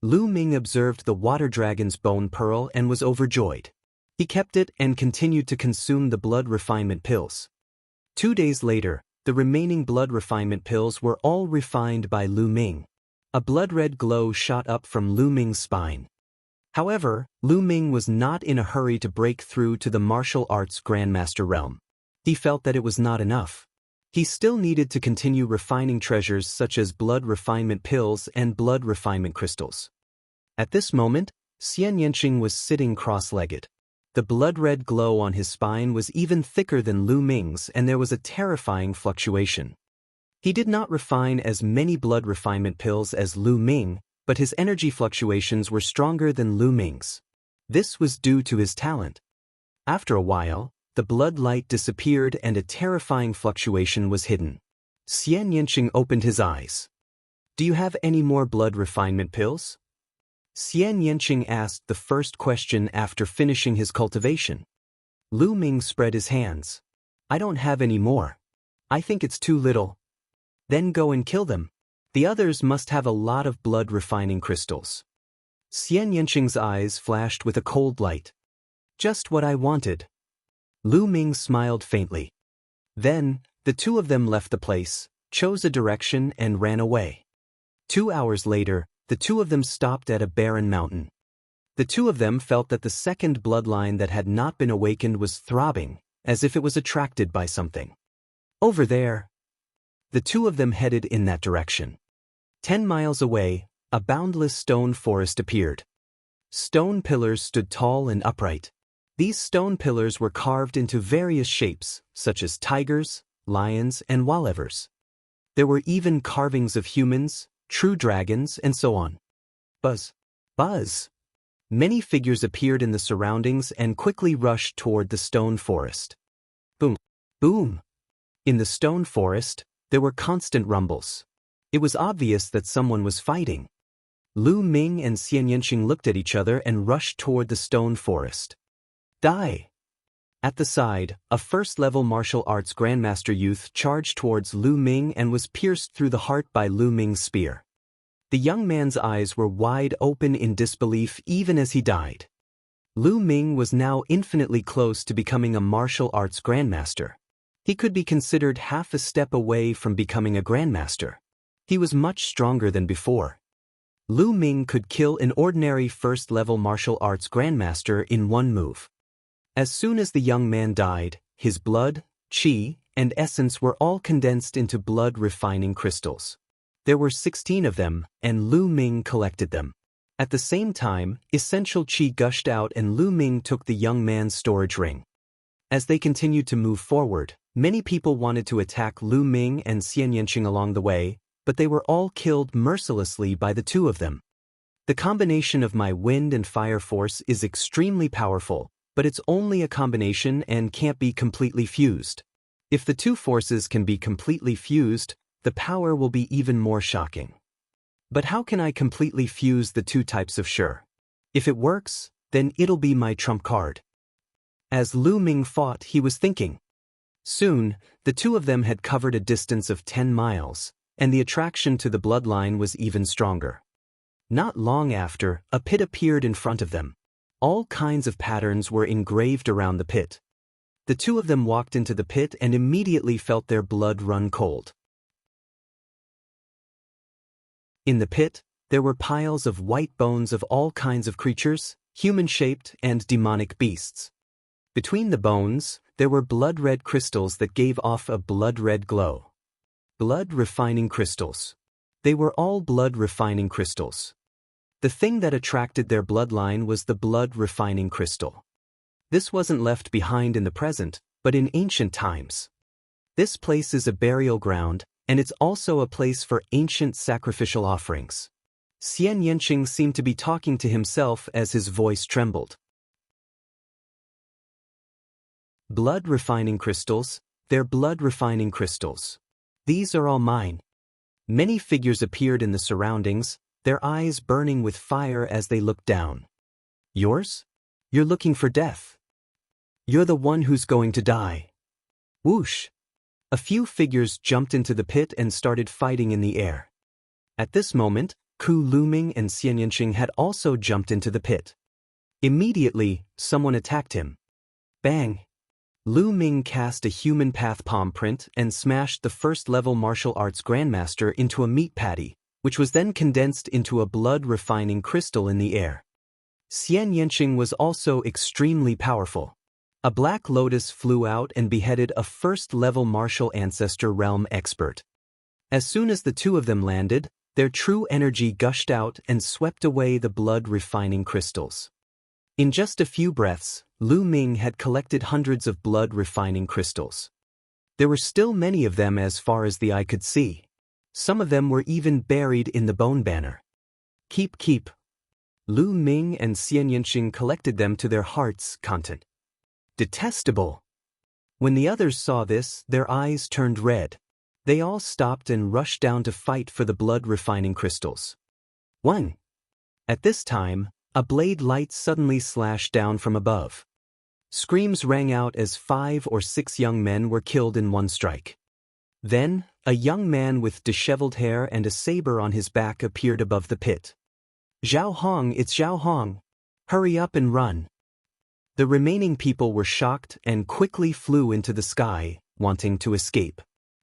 Lu Ming observed the water dragon's bone pearl and was overjoyed. He kept it and continued to consume the blood refinement pills. 2 days later, the remaining blood refinement pills were all refined by Lu Ming. A blood-red glow shot up from Lu Ming's spine. However, Lu Ming was not in a hurry to break through to the martial arts grandmaster realm. He felt that it was not enough. He still needed to continue refining treasures such as blood refinement pills and blood refinement crystals. At this moment, Xian Yanqing was sitting cross-legged. The blood-red glow on his spine was even thicker than Lu Ming's, and there was a terrifying fluctuation. He did not refine as many blood refinement pills as Lu Ming, but his energy fluctuations were stronger than Lu Ming's. This was due to his talent. After a while, the blood light disappeared and a terrifying fluctuation was hidden. Xian Yanqing opened his eyes. Do you have any more blood refinement pills? Xian Yanqing asked the first question after finishing his cultivation. Lu Ming spread his hands. I don't have any more. I think it's too little. Then go and kill them. The others must have a lot of blood refining crystals. Xian Yanqing's eyes flashed with a cold light. Just what I wanted. Lu Ming smiled faintly. Then, the two of them left the place, chose a direction and ran away. 2 hours later, the two of them stopped at a barren mountain. The two of them felt that the second bloodline that had not been awakened was throbbing, as if it was attracted by something. Over there. The two of them headed in that direction. 10 miles away, a boundless stone forest appeared. Stone pillars stood tall and upright. These stone pillars were carved into various shapes, such as tigers, lions, and whalevers. There were even carvings of humans, true dragons, and so on. Buzz. Buzz. Many figures appeared in the surroundings and quickly rushed toward the stone forest. Boom. Boom. In the stone forest, there were constant rumbles. It was obvious that someone was fighting. Lu Ming and Xian Yanqing looked at each other and rushed toward the stone forest. Die! At the side, a first-level martial arts grandmaster youth charged towards Lu Ming and was pierced through the heart by Lu Ming's spear. The young man's eyes were wide open in disbelief even as he died. Lu Ming was now infinitely close to becoming a martial arts grandmaster. He could be considered half a step away from becoming a grandmaster. He was much stronger than before. Lu Ming could kill an ordinary first-level martial arts grandmaster in one move. As soon as the young man died, his blood, qi, and essence were all condensed into blood-refining crystals. There were 16 of them, and Lu Ming collected them. At the same time, essential qi gushed out and Lu Ming took the young man's storage ring. As they continued to move forward, many people wanted to attack Lu Ming and Xian Yanqing along the way, but they were all killed mercilessly by the two of them. The combination of my wind and fire force is extremely powerful, but it's only a combination and can't be completely fused. If the two forces can be completely fused, the power will be even more shocking. But how can I completely fuse the two types of Shi? If it works, then it'll be my trump card. As Lu Ming fought, he was thinking. Soon, the two of them had covered a distance of 10 miles, and the attraction to the bloodline was even stronger. Not long after, a pit appeared in front of them. All kinds of patterns were engraved around the pit. The two of them walked into the pit and immediately felt their blood run cold. In the pit, there were piles of white bones of all kinds of creatures, human-shaped and demonic beasts. Between the bones, there were blood-red crystals that gave off a blood-red glow. Blood-refining crystals. They were all blood-refining crystals. The thing that attracted their bloodline was the blood-refining crystal. This wasn't left behind in the present, but in ancient times. This place is a burial ground, and it's also a place for ancient sacrificial offerings. Xian Yanqing seemed to be talking to himself as his voice trembled. Blood-refining crystals, they're blood-refining crystals. These are all mine. Many figures appeared in the surroundings, their eyes burning with fire as they looked down. Yours? You're looking for death. You're the one who's going to die. Whoosh! A few figures jumped into the pit and started fighting in the air. At this moment, Ku Luming and Xian Yanqing had also jumped into the pit. Immediately, someone attacked him. Bang! Lu Ming cast a human path palm print and smashed the first-level martial arts grandmaster into a meat patty, which was then condensed into a blood-refining crystal in the air. Xian Yanqing was also extremely powerful. A black lotus flew out and beheaded a first-level martial ancestor realm expert. As soon as the two of them landed, their true energy gushed out and swept away the blood-refining crystals. In just a few breaths, Lu Ming had collected hundreds of blood-refining crystals. There were still many of them as far as the eye could see. Some of them were even buried in the bone banner. Keep. Lu Ming and Xian Yanqing collected them to their heart's content. Detestable! When the others saw this, their eyes turned red. They all stopped and rushed down to fight for the blood-refining crystals. 1. At this time, a blade light suddenly slashed down from above. Screams rang out as 5 or 6 young men were killed in one strike. Then, a young man with disheveled hair and a saber on his back appeared above the pit. Zhao Hong, it's Zhao Hong! Hurry up and run! The remaining people were shocked and quickly flew into the sky, wanting to escape.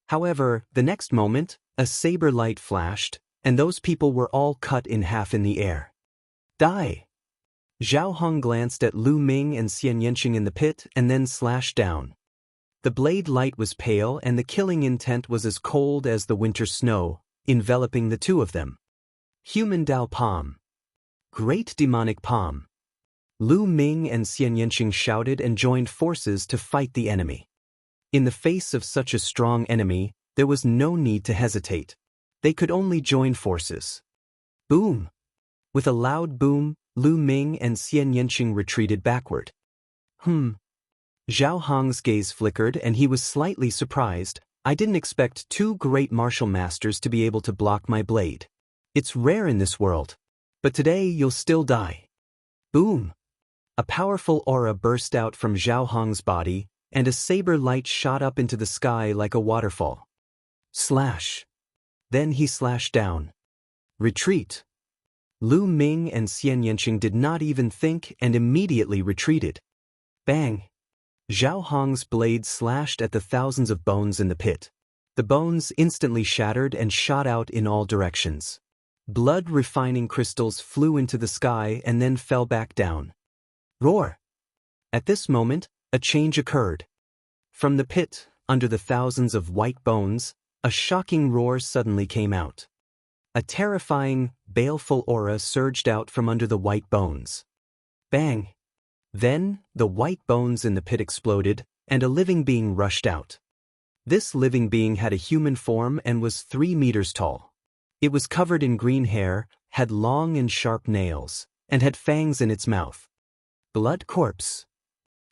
However, the next moment, a saber light flashed, and those people were all cut in half in the air. Die! Zhao Hong glanced at Lu Ming and Xian Yanqing in the pit and then slashed down. The blade light was pale and the killing intent was as cold as the winter snow, enveloping the two of them. Human Dao Palm. Great demonic palm. Lu Ming and Xian Yanqing shouted and joined forces to fight the enemy. In the face of such a strong enemy, there was no need to hesitate. They could only join forces. Boom! With a loud boom, Lu Ming and Xian Yanqing retreated backward. Zhao Hong's gaze flickered and he was slightly surprised. I didn't expect 2 great martial masters to be able to block my blade. It's rare in this world. But today you'll still die. Boom! A powerful aura burst out from Zhao Hong's body, and a saber light shot up into the sky like a waterfall. Slash! Then he slashed down. Retreat! Lu Ming and Xian Yanqing did not even think and immediately retreated. Bang! Zhao Hong's blade slashed at the thousands of bones in the pit. The bones instantly shattered and shot out in all directions. Blood-refining crystals flew into the sky and then fell back down. Roar! At this moment, a change occurred. From the pit, under the thousands of white bones, a shocking roar suddenly came out. A terrifying, baleful aura surged out from under the white bones. Bang! Then, the white bones in the pit exploded, and a living being rushed out. This living being had a human form and was 3 meters tall. It was covered in green hair, had long and sharp nails, and had fangs in its mouth. Blood corpse.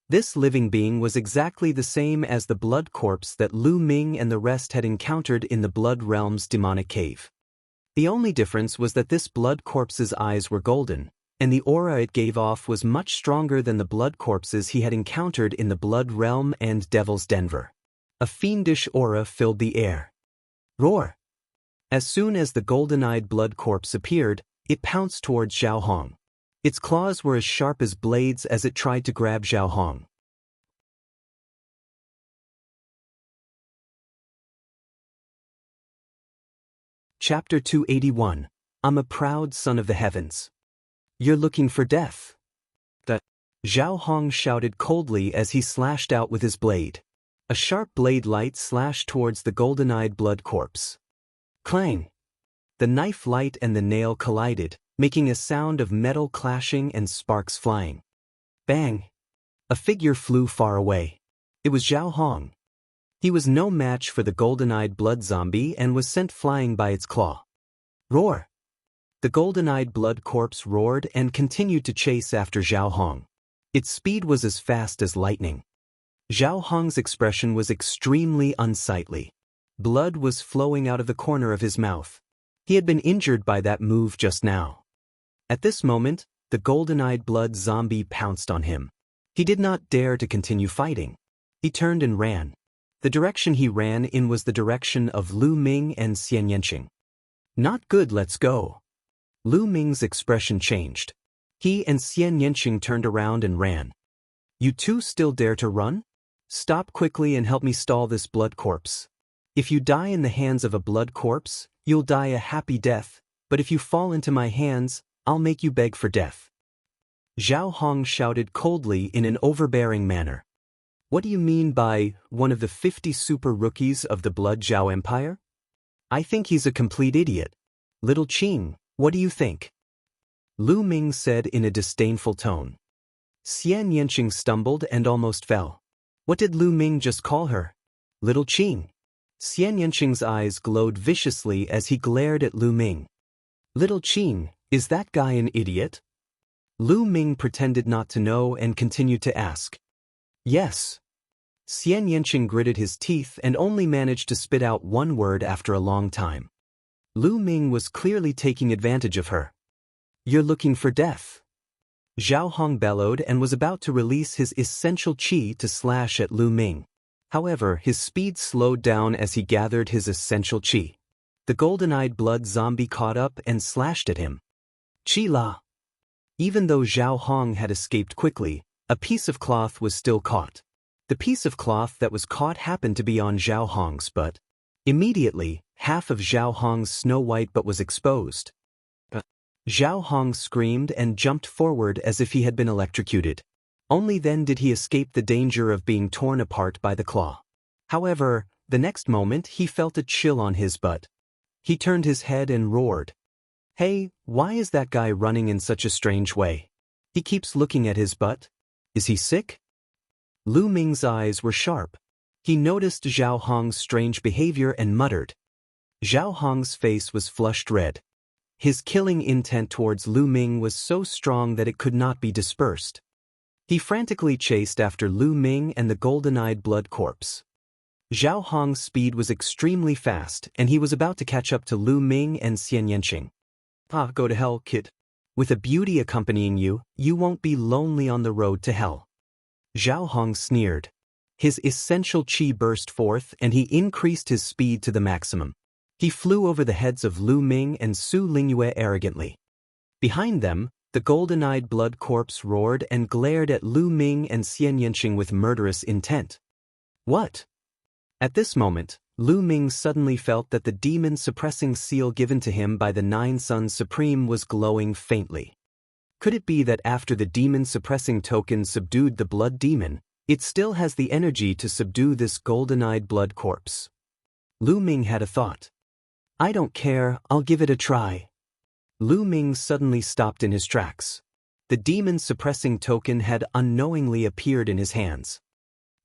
This living being was exactly the same as the blood corpse that Lu Ming and the rest had encountered in the Blood Realm's demonic cave. The only difference was that this blood corpse's eyes were golden, and the aura it gave off was much stronger than the blood corpses he had encountered in the Blood Realm and Devil's Denver. A fiendish aura filled the air. Roar! As soon as the golden-eyed blood corpse appeared, it pounced towards Zhao Hong. Its claws were as sharp as blades as it tried to grab Zhao Hong. Chapter 281. I'm a proud son of the heavens. You're looking for death. Zhao Hong shouted coldly as he slashed out with his blade. A sharp blade light slashed towards the golden-eyed blood corpse. Clang! The knife light and the nail collided, making a sound of metal clashing and sparks flying. Bang! A figure flew far away. It was Zhao Hong. He was no match for the golden-eyed blood zombie and was sent flying by its claw. Roar! The golden-eyed blood corpse roared and continued to chase after Zhao Hong. Its speed was as fast as lightning. Zhao Hong's expression was extremely unsightly. Blood was flowing out of the corner of his mouth. He had been injured by that move just now. At this moment, the golden-eyed blood zombie pounced on him. He did not dare to continue fighting. He turned and ran. The direction he ran in was the direction of Lu Ming and Xian Yanqing. Not good, let's go. Lu Ming's expression changed. He and Xian Yanqing turned around and ran. You two still dare to run? Stop quickly and help me stall this blood corpse. If you die in the hands of a blood corpse, you'll die a happy death, but if you fall into my hands, I'll make you beg for death. Zhao Hong shouted coldly in an overbearing manner. What do you mean by one of the 50 super rookies of the Blood Zhao Empire? I think he's a complete idiot. Little Qing, what do you think? Lu Ming said in a disdainful tone. Xian Yanqing stumbled and almost fell. What did Lu Ming just call her? Little Qing. Xian Yanqing's eyes glowed viciously as he glared at Lu Ming. Little Qing, is that guy an idiot? Lu Ming pretended not to know and continued to ask. Yes. Xian Yanqing gritted his teeth and only managed to spit out one word after a long time. Lu Ming was clearly taking advantage of her. You're looking for death. Zhao Hong bellowed and was about to release his essential qi to slash at Lu Ming. However, his speed slowed down as he gathered his essential qi. The golden-eyed blood zombie caught up and slashed at him. Qi la. Even though Zhao Hong had escaped quickly, a piece of cloth was still caught. The piece of cloth that was caught happened to be on Zhao Hong's butt. Immediately, half of Zhao Hong's snow-white butt was exposed. Zhao Hong screamed and jumped forward as if he had been electrocuted. Only then did he escape the danger of being torn apart by the claw. However, the next moment he felt a chill on his butt. He turned his head and roared. Hey, why is that guy running in such a strange way? He keeps looking at his butt. Is he sick? Lu Ming's eyes were sharp. He noticed Zhao Hong's strange behavior and muttered. Zhao Hong's face was flushed red. His killing intent towards Lu Ming was so strong that it could not be dispersed. He frantically chased after Lu Ming and the golden-eyed blood corpse. Zhao Hong's speed was extremely fast and he was about to catch up to Lu Ming and Xian Yanqing. Ah, go to hell, kid. With a beauty accompanying you, you won't be lonely on the road to hell. Zhao Hong sneered. His essential qi burst forth and he increased his speed to the maximum. He flew over the heads of Lu Ming and Su Lingyue arrogantly. Behind them, the golden-eyed blood corpse roared and glared at Lu Ming and Xian Yanqing with murderous intent. What? At this moment, Lu Ming suddenly felt that the demon-suppressing seal given to him by the Nine Suns Supreme was glowing faintly. Could it be that after the demon-suppressing token subdued the blood demon, it still has the energy to subdue this golden-eyed blood corpse? Lu Ming had a thought. I don't care, I'll give it a try. Lu Ming suddenly stopped in his tracks. The demon-suppressing token had unknowingly appeared in his hands.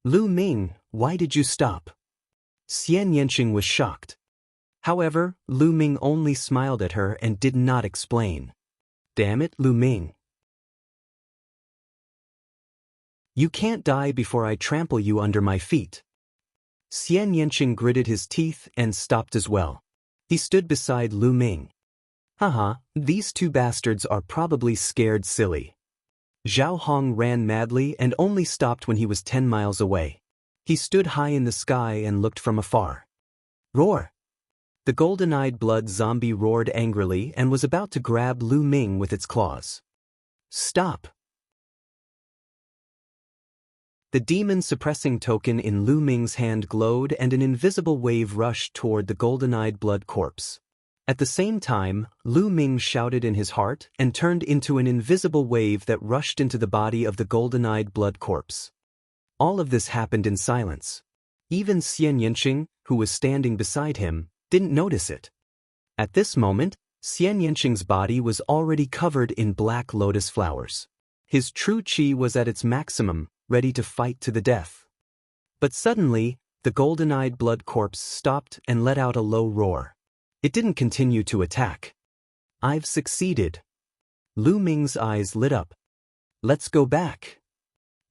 Lu Ming, why did you stop? Xian Yanqing was shocked. However, Lu Ming only smiled at her and did not explain. Damn it, Lu Ming. You can't die before I trample you under my feet. Xian Yanqing gritted his teeth and stopped as well. He stood beside Lu Ming. Haha, these two bastards are probably scared silly. Zhao Hong ran madly and only stopped when he was 10 miles away. He stood high in the sky and looked from afar. Roar! The golden-eyed blood zombie roared angrily and was about to grab Lu Ming with its claws. Stop! The demon-suppressing token in Lu Ming's hand glowed and an invisible wave rushed toward the golden-eyed blood corpse. At the same time, Lu Ming shouted in his heart and turned into an invisible wave that rushed into the body of the golden-eyed blood corpse. All of this happened in silence. Even Xian Yanqing, who was standing beside him, didn't notice it. At this moment, Xian Yanqing's body was already covered in black lotus flowers. His true qi was at its maximum, ready to fight to the death. But suddenly, the golden-eyed blood corpse stopped and let out a low roar. It didn't continue to attack. "I've succeeded." Lu Ming's eyes lit up. "Let's go back."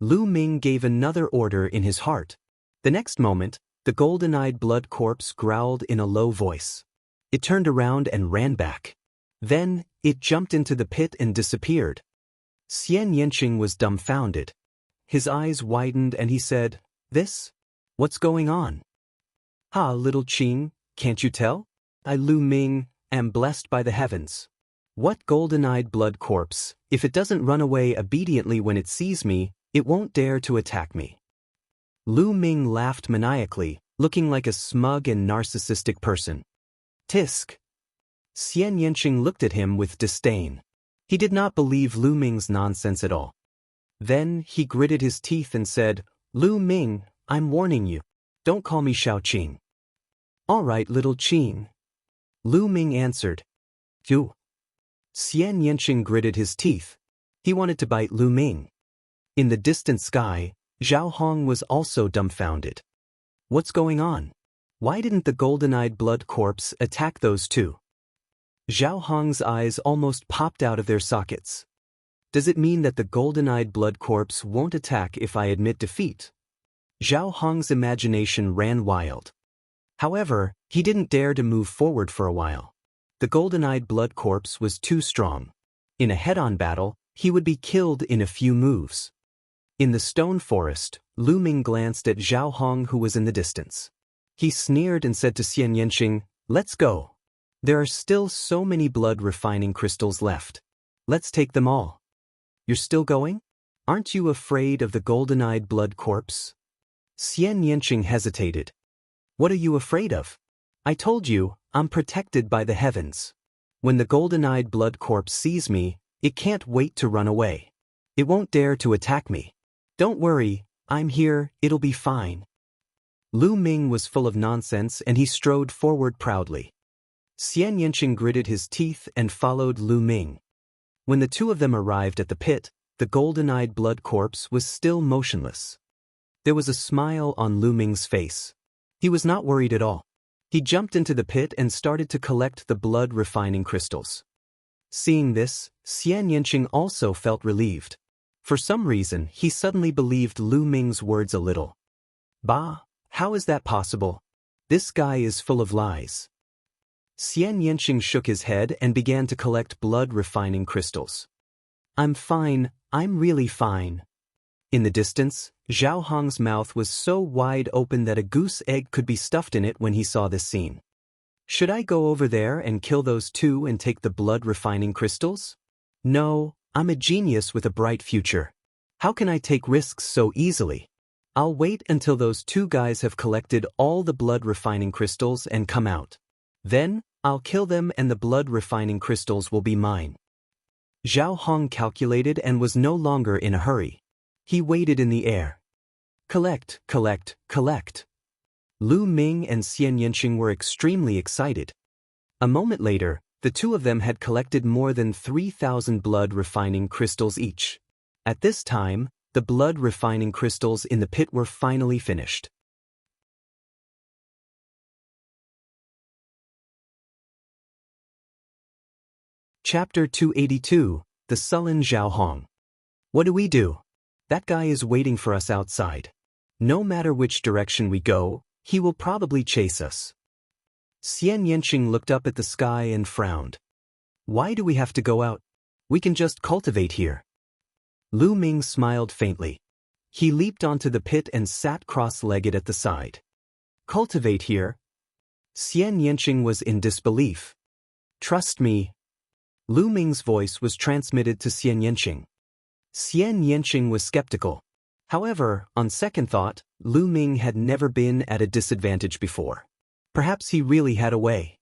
Lu Ming gave another order in his heart. The next moment, the golden-eyed blood corpse growled in a low voice. It turned around and ran back. Then, it jumped into the pit and disappeared. Xian Yanqing was dumbfounded. His eyes widened and he said, "This? What's going on?" "Ha, little Qing, can't you tell? I, Lu Ming, am blessed by the heavens. What golden-eyed blood corpse, if it doesn't run away obediently when it sees me, it won't dare to attack me." Lu Ming laughed maniacally, looking like a smug and narcissistic person. "Tisk." Xian Yanqing looked at him with disdain. He did not believe Lu Ming's nonsense at all. Then he gritted his teeth and said, "Lu Ming, I'm warning you. Don't call me Xiao Qing." "All right, little Qing." Lu Ming answered. "You." Xian Yanqing gritted his teeth. He wanted to bite Lu Ming. In the distant sky, Zhao Hong was also dumbfounded. What's going on? Why didn't the golden-eyed blood corpse attack those two? Zhao Hong's eyes almost popped out of their sockets. Does it mean that the golden-eyed blood corpse won't attack if I admit defeat? Zhao Hong's imagination ran wild. However, he didn't dare to move forward for a while. The golden-eyed blood corpse was too strong. In a head-on battle, he would be killed in a few moves. In the stone forest, Lu Ming glanced at Zhao Hong who was in the distance. He sneered and said to Xian Yanqing, "Let's go. There are still so many blood-refining crystals left. Let's take them all." "You're still going? Aren't you afraid of the golden-eyed blood corpse?" Xian Yanqing hesitated. "What are you afraid of? I told you, I'm protected by the heavens. When the golden-eyed blood corpse sees me, it can't wait to run away. It won't dare to attack me. Don't worry, I'm here, it'll be fine." Lu Ming was full of nonsense and he strode forward proudly. Xian Yanqing gritted his teeth and followed Lu Ming. When the two of them arrived at the pit, the golden-eyed blood corpse was still motionless. There was a smile on Lu Ming's face. He was not worried at all. He jumped into the pit and started to collect the blood-refining crystals. Seeing this, Xian Yanqing also felt relieved. For some reason, he suddenly believed Lu Ming's words a little. "Bah, how is that possible? This guy is full of lies." Xian Yanqing shook his head and began to collect blood-refining crystals. "I'm fine, I'm really fine." In the distance, Zhao Hong's mouth was so wide open that a goose egg could be stuffed in it when he saw this scene. "Should I go over there and kill those two and take the blood-refining crystals? No, I'm a genius with a bright future. How can I take risks so easily? I'll wait until those two guys have collected all the blood-refining crystals and come out. Then, I'll kill them and the blood-refining crystals will be mine." Zhao Hong calculated and was no longer in a hurry. He waited in the air. Collect, collect, collect. Lu Ming and Xian Yanqing were extremely excited. A moment later, the two of them had collected more than 3,000 blood-refining crystals each. At this time, the blood-refining crystals in the pit were finally finished. Chapter 282, The Sullen Zhao Hong. What do we do? That guy is waiting for us outside. No matter which direction we go, he will probably chase us. Xian Yanqing looked up at the sky and frowned. Why do we have to go out? We can just cultivate here. Lu Ming smiled faintly. He leaped onto the pit and sat cross-legged at the side. Cultivate here? Xian Yanqing was in disbelief. Trust me. Lu Ming's voice was transmitted to Xian Yanqing. Xian Yanqing was skeptical. However, on second thought, Lu Ming had never been at a disadvantage before. Perhaps he really had a way.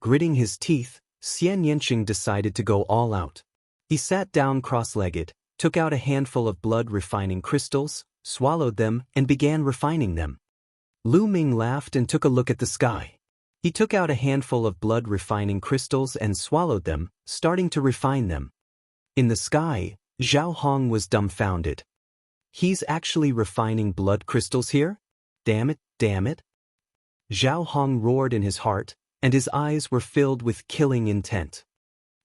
Gritting his teeth, Xian Yanqing decided to go all out. He sat down cross-legged, took out a handful of blood-refining crystals, swallowed them, and began refining them. Lu Ming laughed and took a look at the sky. He took out a handful of blood-refining crystals and swallowed them, starting to refine them. In the sky, Zhao Hong was dumbfounded. He's actually refining blood crystals here? Damn it, damn it. Zhao Hong roared in his heart, and his eyes were filled with killing intent.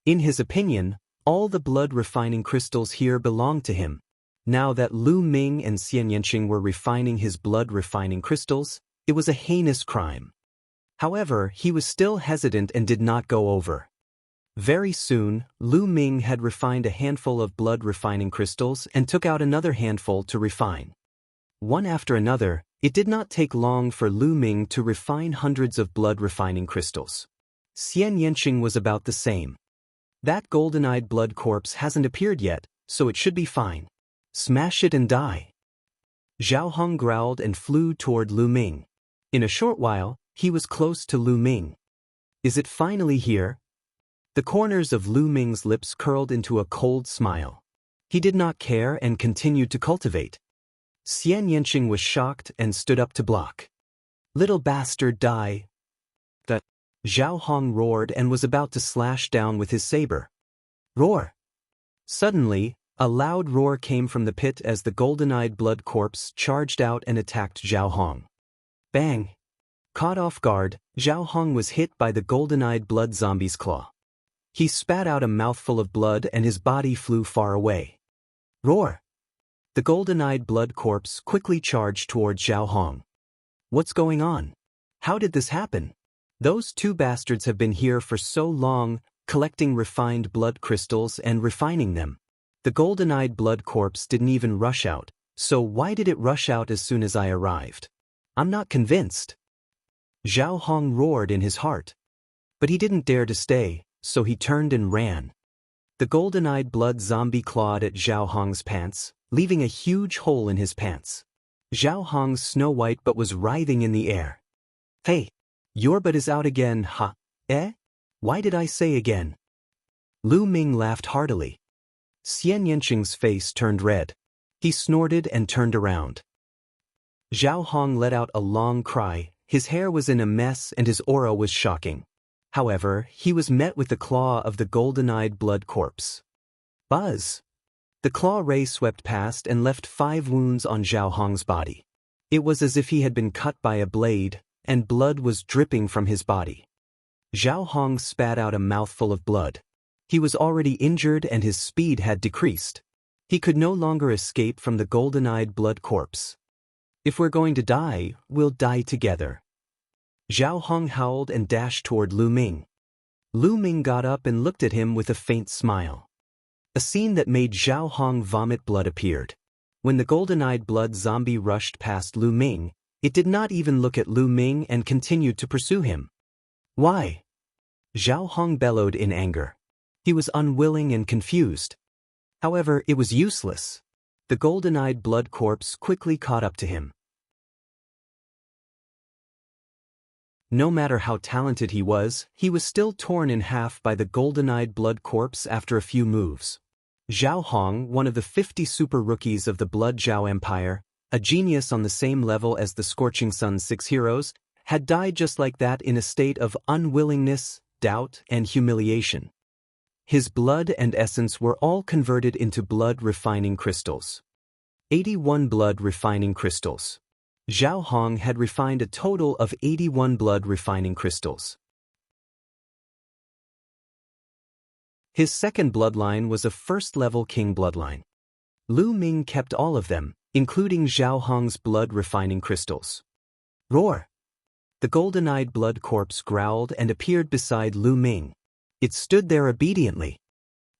In his opinion, all the blood-refining crystals here belonged to him. Now that Lu Ming and Xian Yanqing were refining his blood-refining crystals, it was a heinous crime. However, he was still hesitant and did not go over. Very soon, Lu Ming had refined a handful of blood-refining crystals and took out another handful to refine. One after another, it did not take long for Lu Ming to refine hundreds of blood-refining crystals. Xian Yanqing was about the same. That golden-eyed blood corpse hasn't appeared yet, so it should be fine. Smash it and die. Zhao Hong growled and flew toward Lu Ming. In a short while, he was close to Lu Ming. Is it finally here? The corners of Lu Ming's lips curled into a cold smile. He did not care and continued to cultivate. Xian Yanqing was shocked and stood up to block. Little bastard, die. That Zhao Hong roared and was about to slash down with his saber. Roar! Suddenly, a loud roar came from the pit as the golden-eyed blood corpse charged out and attacked Zhao Hong. Bang! Caught off guard, Zhao Hong was hit by the golden-eyed blood zombie's claw. He spat out a mouthful of blood and his body flew far away. Roar! The golden-eyed blood corpse quickly charged toward Zhao Hong. What's going on? How did this happen? Those two bastards have been here for so long, collecting refined blood crystals and refining them. The golden-eyed blood corpse didn't even rush out, so why did it rush out as soon as I arrived? I'm not convinced. Zhao Hong roared in his heart. But he didn't dare to stay, so he turned and ran. The golden-eyed blood zombie clawed at Zhao Hong's pants, leaving a huge hole in his pants. Zhao Hong's Snow White butt was writhing in the air. Hey, your butt is out again, huh? Eh? Why did I say again? Lu Ming laughed heartily. Xian Yanqing's face turned red. He snorted and turned around. Zhao Hong let out a long cry. His hair was in a mess and his aura was shocking. However, he was met with the claw of the golden-eyed blood corpse. Buzz! The claw ray swept past and left 5 wounds on Zhao Hong's body. It was as if he had been cut by a blade, and blood was dripping from his body. Zhao Hong spat out a mouthful of blood. He was already injured and his speed had decreased. He could no longer escape from the golden-eyed blood corpse. If we're going to die, we'll die together. Zhao Hong howled and dashed toward Lu Ming. Lu Ming got up and looked at him with a faint smile. A scene that made Zhao Hong vomit blood appeared. When the golden-eyed blood zombie rushed past Lu Ming, it did not even look at Lu Ming and continued to pursue him. Why? Zhao Hong bellowed in anger. He was unwilling and confused. However, it was useless. The golden-eyed blood corpse quickly caught up to him. No matter how talented he was still torn in half by the golden-eyed blood corpse after a few moves. Zhao Hong, one of the 50 super rookies of the Blood Zhao Empire, a genius on the same level as the Scorching Sun's 6 heroes, had died just like that in a state of unwillingness, doubt, and humiliation. His blood and essence were all converted into blood-refining crystals. 81 blood-refining crystals. Zhao Hong had refined a total of 81 blood-refining crystals. His second bloodline was a first-level king bloodline. Lu Ming kept all of them, including Zhao Hong's blood-refining crystals. Roar! The golden-eyed blood corpse growled and appeared beside Lu Ming. It stood there obediently.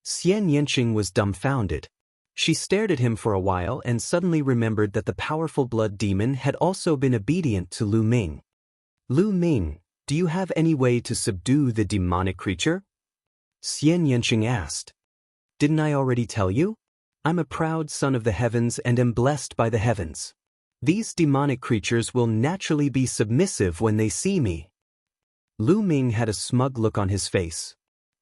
Xian Yanqing was dumbfounded. She stared at him for a while and suddenly remembered that the powerful blood demon had also been obedient to Lu Ming. Lu Ming, do you have any way to subdue the demonic creature? Xian Yanqing asked. Didn't I already tell you? I'm a proud son of the heavens and am blessed by the heavens. These demonic creatures will naturally be submissive when they see me. Lu Ming had a smug look on his face.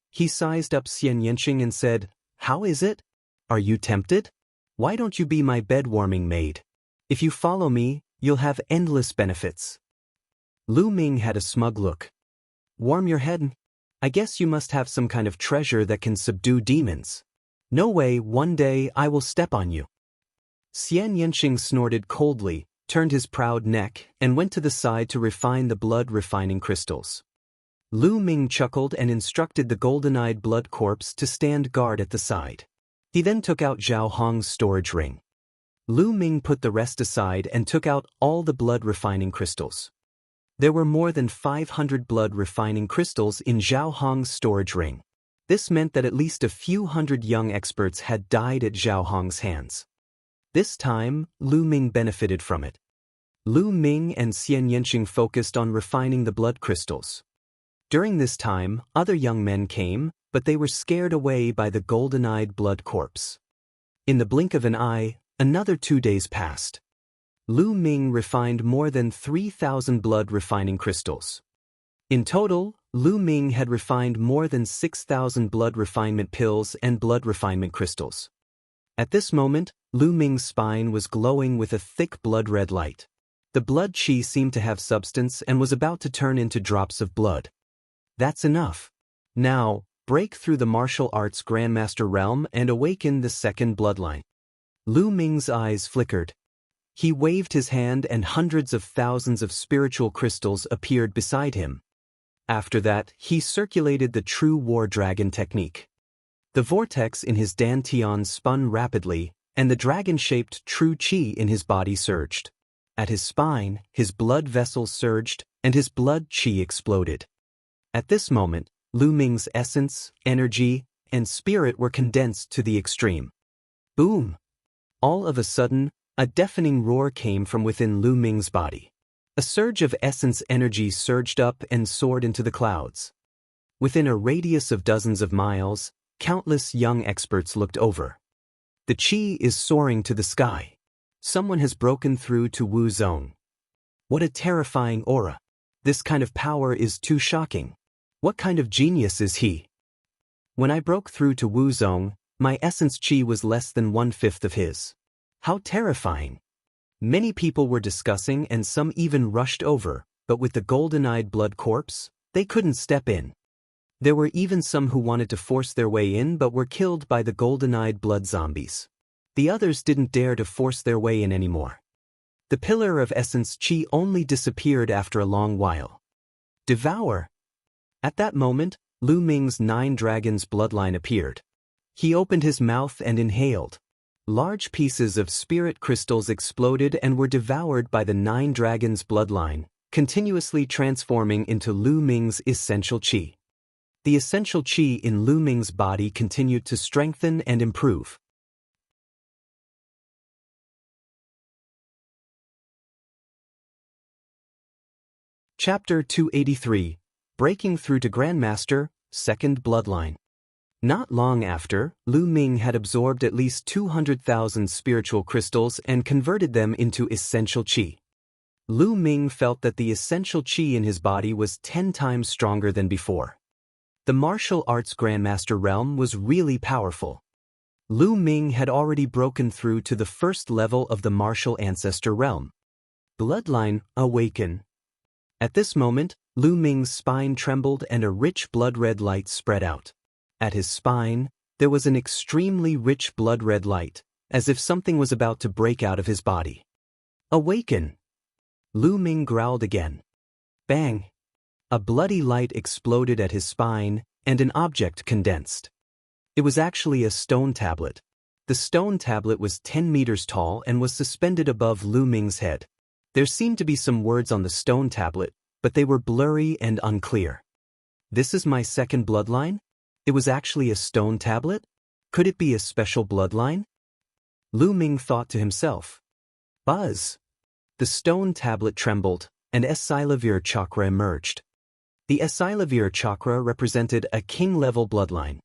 He sized up Xian Yanqing and said, How is it? Are you tempted? Why don't you be my bed-warming maid? If you follow me, you'll have endless benefits. Lu Ming had a smug look. Warm your head? I guess you must have some kind of treasure that can subdue demons. No way, one day I will step on you. Xian Yanqing snorted coldly, turned his proud neck, and went to the side to refine the blood-refining crystals. Lu Ming chuckled and instructed the golden-eyed blood corpse to stand guard at the side. He then took out Zhao Hong's storage ring. Lu Ming put the rest aside and took out all the blood-refining crystals. There were more than 500 blood-refining crystals in Zhao Hong's storage ring. This meant that at least a few hundred young experts had died at Zhao Hong's hands. This time, Lu Ming benefited from it. Lu Ming and Xian Yanqing focused on refining the blood crystals. During this time, other young men came, but they were scared away by the golden-eyed blood corpse. In the blink of an eye, another 2 days passed. Lu Ming refined more than 3,000 blood-refining crystals. In total, Lu Ming had refined more than 6,000 blood refinement pills and blood refinement crystals. At this moment, Lu Ming's spine was glowing with a thick blood-red light. The blood qi seemed to have substance and was about to turn into drops of blood. That's enough. Now, break through the martial arts Grandmaster realm and awaken the second bloodline. Lu Ming's eyes flickered. He waved his hand and hundreds of thousands of spiritual crystals appeared beside him. After that, he circulated the true war dragon technique. The vortex in his dantian spun rapidly, and the dragon-shaped true qi in his body surged. At his spine, his blood vessels surged, and his blood qi exploded. At this moment, Lu Ming's essence, energy, and spirit were condensed to the extreme. Boom! All of a sudden, a deafening roar came from within Lu Ming's body. A surge of essence energy surged up and soared into the clouds. Within a radius of dozens of miles, countless young experts looked over. The qi is soaring to the sky. Someone has broken through to Wu Zone. What a terrifying aura. This kind of power is too shocking. What kind of genius is he? When I broke through to Wu Zong, my essence qi was less than 1/5 of his. How terrifying. Many people were discussing and some even rushed over, but with the golden-eyed blood corpse, they couldn't step in. There were even some who wanted to force their way in but were killed by the golden-eyed blood zombies. The others didn't dare to force their way in anymore. The pillar of essence qi only disappeared after a long while. Devour! At that moment, Lu Ming's 9 dragons bloodline appeared. He opened his mouth and inhaled. Large pieces of spirit crystals exploded and were devoured by the 9 dragons bloodline, continuously transforming into Lu Ming's essential qi. The essential qi in Lu Ming's body continued to strengthen and improve. Chapter 283, Breaking Through to Grandmaster, Second Bloodline. Not long after, Lu Ming had absorbed at least 200,000 spiritual crystals and converted them into essential qi. Lu Ming felt that the essential qi in his body was 10 times stronger than before. The martial arts Grandmaster realm was really powerful. Lu Ming had already broken through to the first level of the martial ancestor realm. Bloodline, awaken. At this moment, Lu Ming's spine trembled and a rich blood-red light spread out. At his spine, there was an extremely rich blood-red light, as if something was about to break out of his body. Awaken! Lu Ming growled again. Bang! A bloody light exploded at his spine, and an object condensed. It was actually a stone tablet. The stone tablet was 10 meters tall and was suspended above Lu Ming's head. There seemed to be some words on the stone tablet, but they were blurry and unclear. This is my second bloodline? It was actually a stone tablet? Could it be a special bloodline? Lu Ming thought to himself. Buzz! The stone tablet trembled, and Esilavir chakra emerged. The Esilavir chakra represented a king-level bloodline.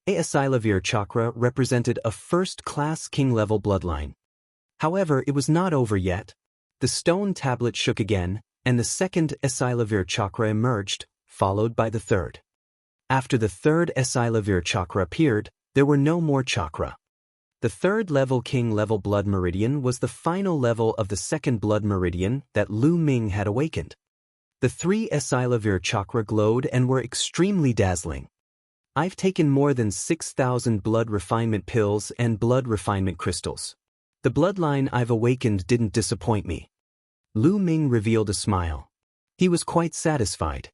Esilavir chakra represented a first-class king-level bloodline. However, it was not over yet. The stone tablet shook again, and the second Esilavir chakra emerged, followed by the third. After the third Esilavir chakra appeared, there were no more chakra. The third-level king-level blood meridian was the final level of the second blood meridian that Lu Ming had awakened. The 3 Esilavir chakra glowed and were extremely dazzling. I've taken more than 6,000 blood refinement pills and blood refinement crystals. The bloodline I've awakened didn't disappoint me. Lu Ming revealed a smile. He was quite satisfied.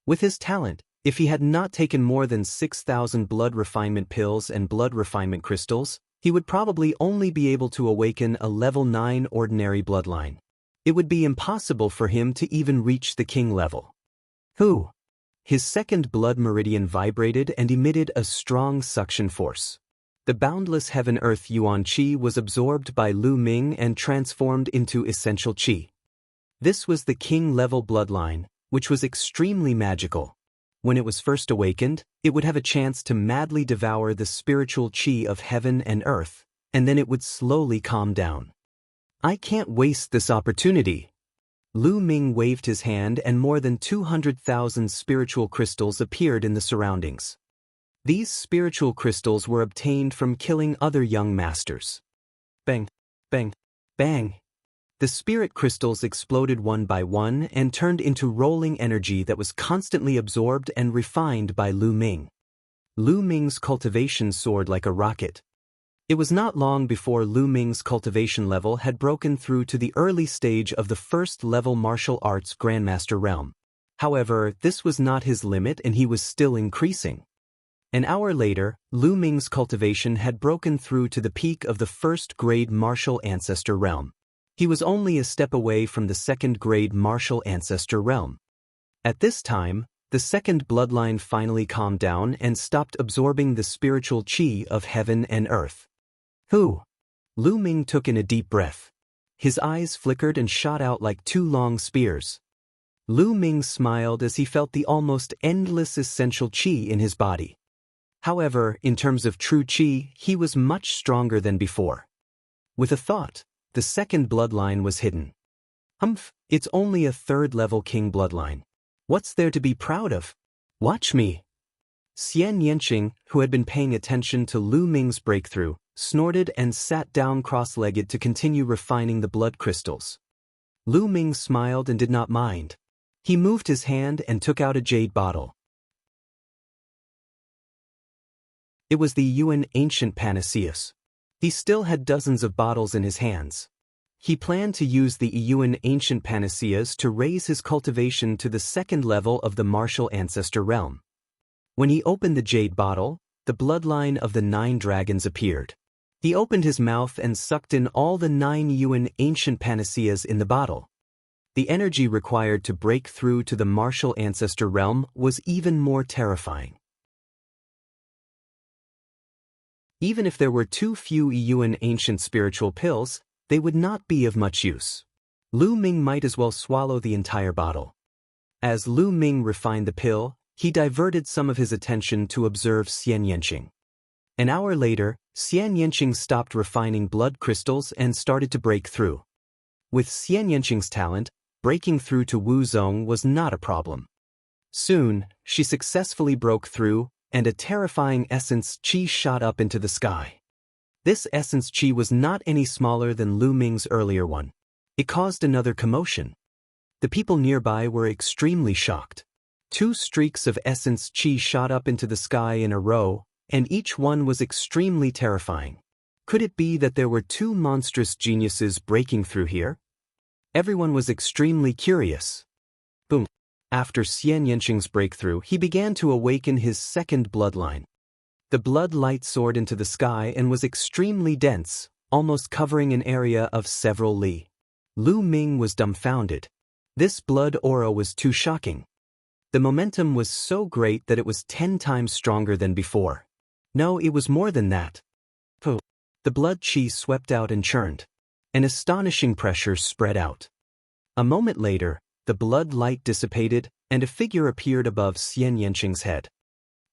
With his talent, if he had not taken more than 6,000 blood refinement pills and blood refinement crystals, he would probably only be able to awaken a level 9 ordinary bloodline. It would be impossible for him to even reach the king level. Who? His second blood meridian vibrated and emitted a strong suction force. The boundless heaven-earth Yuan Qi was absorbed by Lu Ming and transformed into essential Qi. This was the king-level bloodline, which was extremely magical. When it was first awakened, it would have a chance to madly devour the spiritual Qi of heaven and earth, and then it would slowly calm down. I can't waste this opportunity. Lu Ming waved his hand and more than 200,000 spiritual crystals appeared in the surroundings. These spiritual crystals were obtained from killing other young masters. Bang, bang, bang. The spirit crystals exploded one by one and turned into rolling energy that was constantly absorbed and refined by Lu Ming. Lu Ming's cultivation soared like a rocket. It was not long before Lu Ming's cultivation level had broken through to the early stage of the first-level martial arts Grandmaster realm. However, this was not his limit and he was still increasing. An hour later, Lu Ming's cultivation had broken through to the peak of the first-grade martial ancestor realm. He was only a step away from the second-grade martial ancestor realm. At this time, the second bloodline finally calmed down and stopped absorbing the spiritual Qi of heaven and earth. Who? Lu Ming took in a deep breath. His eyes flickered and shot out like 2 long spears. Lu Ming smiled as he felt the almost endless essential Qi in his body. However, in terms of true Qi, he was much stronger than before. With a thought, the second bloodline was hidden. It's only a third-level king bloodline. What's there to be proud of? Watch me. Xian Yanqing, who had been paying attention to Lu Ming's breakthrough, snorted and sat down cross-legged to continue refining the blood crystals. Lu Ming smiled and did not mind. He moved his hand and took out a jade bottle. It was the Yuan ancient panaceas. He still had dozens of bottles in his hands. He planned to use the Yuan ancient panaceas to raise his cultivation to the second level of the martial ancestor realm. When he opened the jade bottle, the bloodline of the 9 dragons appeared. He opened his mouth and sucked in all the 9 Yuan ancient panaceas in the bottle. The energy required to break through to the martial ancestor realm was even more terrifying. Even if there were too few Yuan ancient spiritual pills, they would not be of much use. Lu Ming might as well swallow the entire bottle. As Lu Ming refined the pill, he diverted some of his attention to observe Xian Yanqing. An hour later, Xian Yanqing stopped refining blood crystals and started to break through. With Xian Yanqing's talent, breaking through to Wu Zong was not a problem. Soon, she successfully broke through, and a terrifying essence Qi shot up into the sky. This essence Qi was not any smaller than Lu Ming's earlier one. It caused another commotion. The people nearby were extremely shocked. 2 streaks of essence Qi shot up into the sky in a row, and each one was extremely terrifying. Could it be that there were 2 monstrous geniuses breaking through here? Everyone was extremely curious. Boom. After Xian Yanqing's breakthrough, he began to awaken his second bloodline. The blood light soared into the sky and was extremely dense, almost covering an area of several li. Lu Ming was dumbfounded. This blood aura was too shocking. The momentum was so great that it was 10 times stronger than before. No, it was more than that. The blood Qi swept out and churned. An astonishing pressure spread out. A moment later, the blood light dissipated, and a figure appeared above Xian Yanqing's head.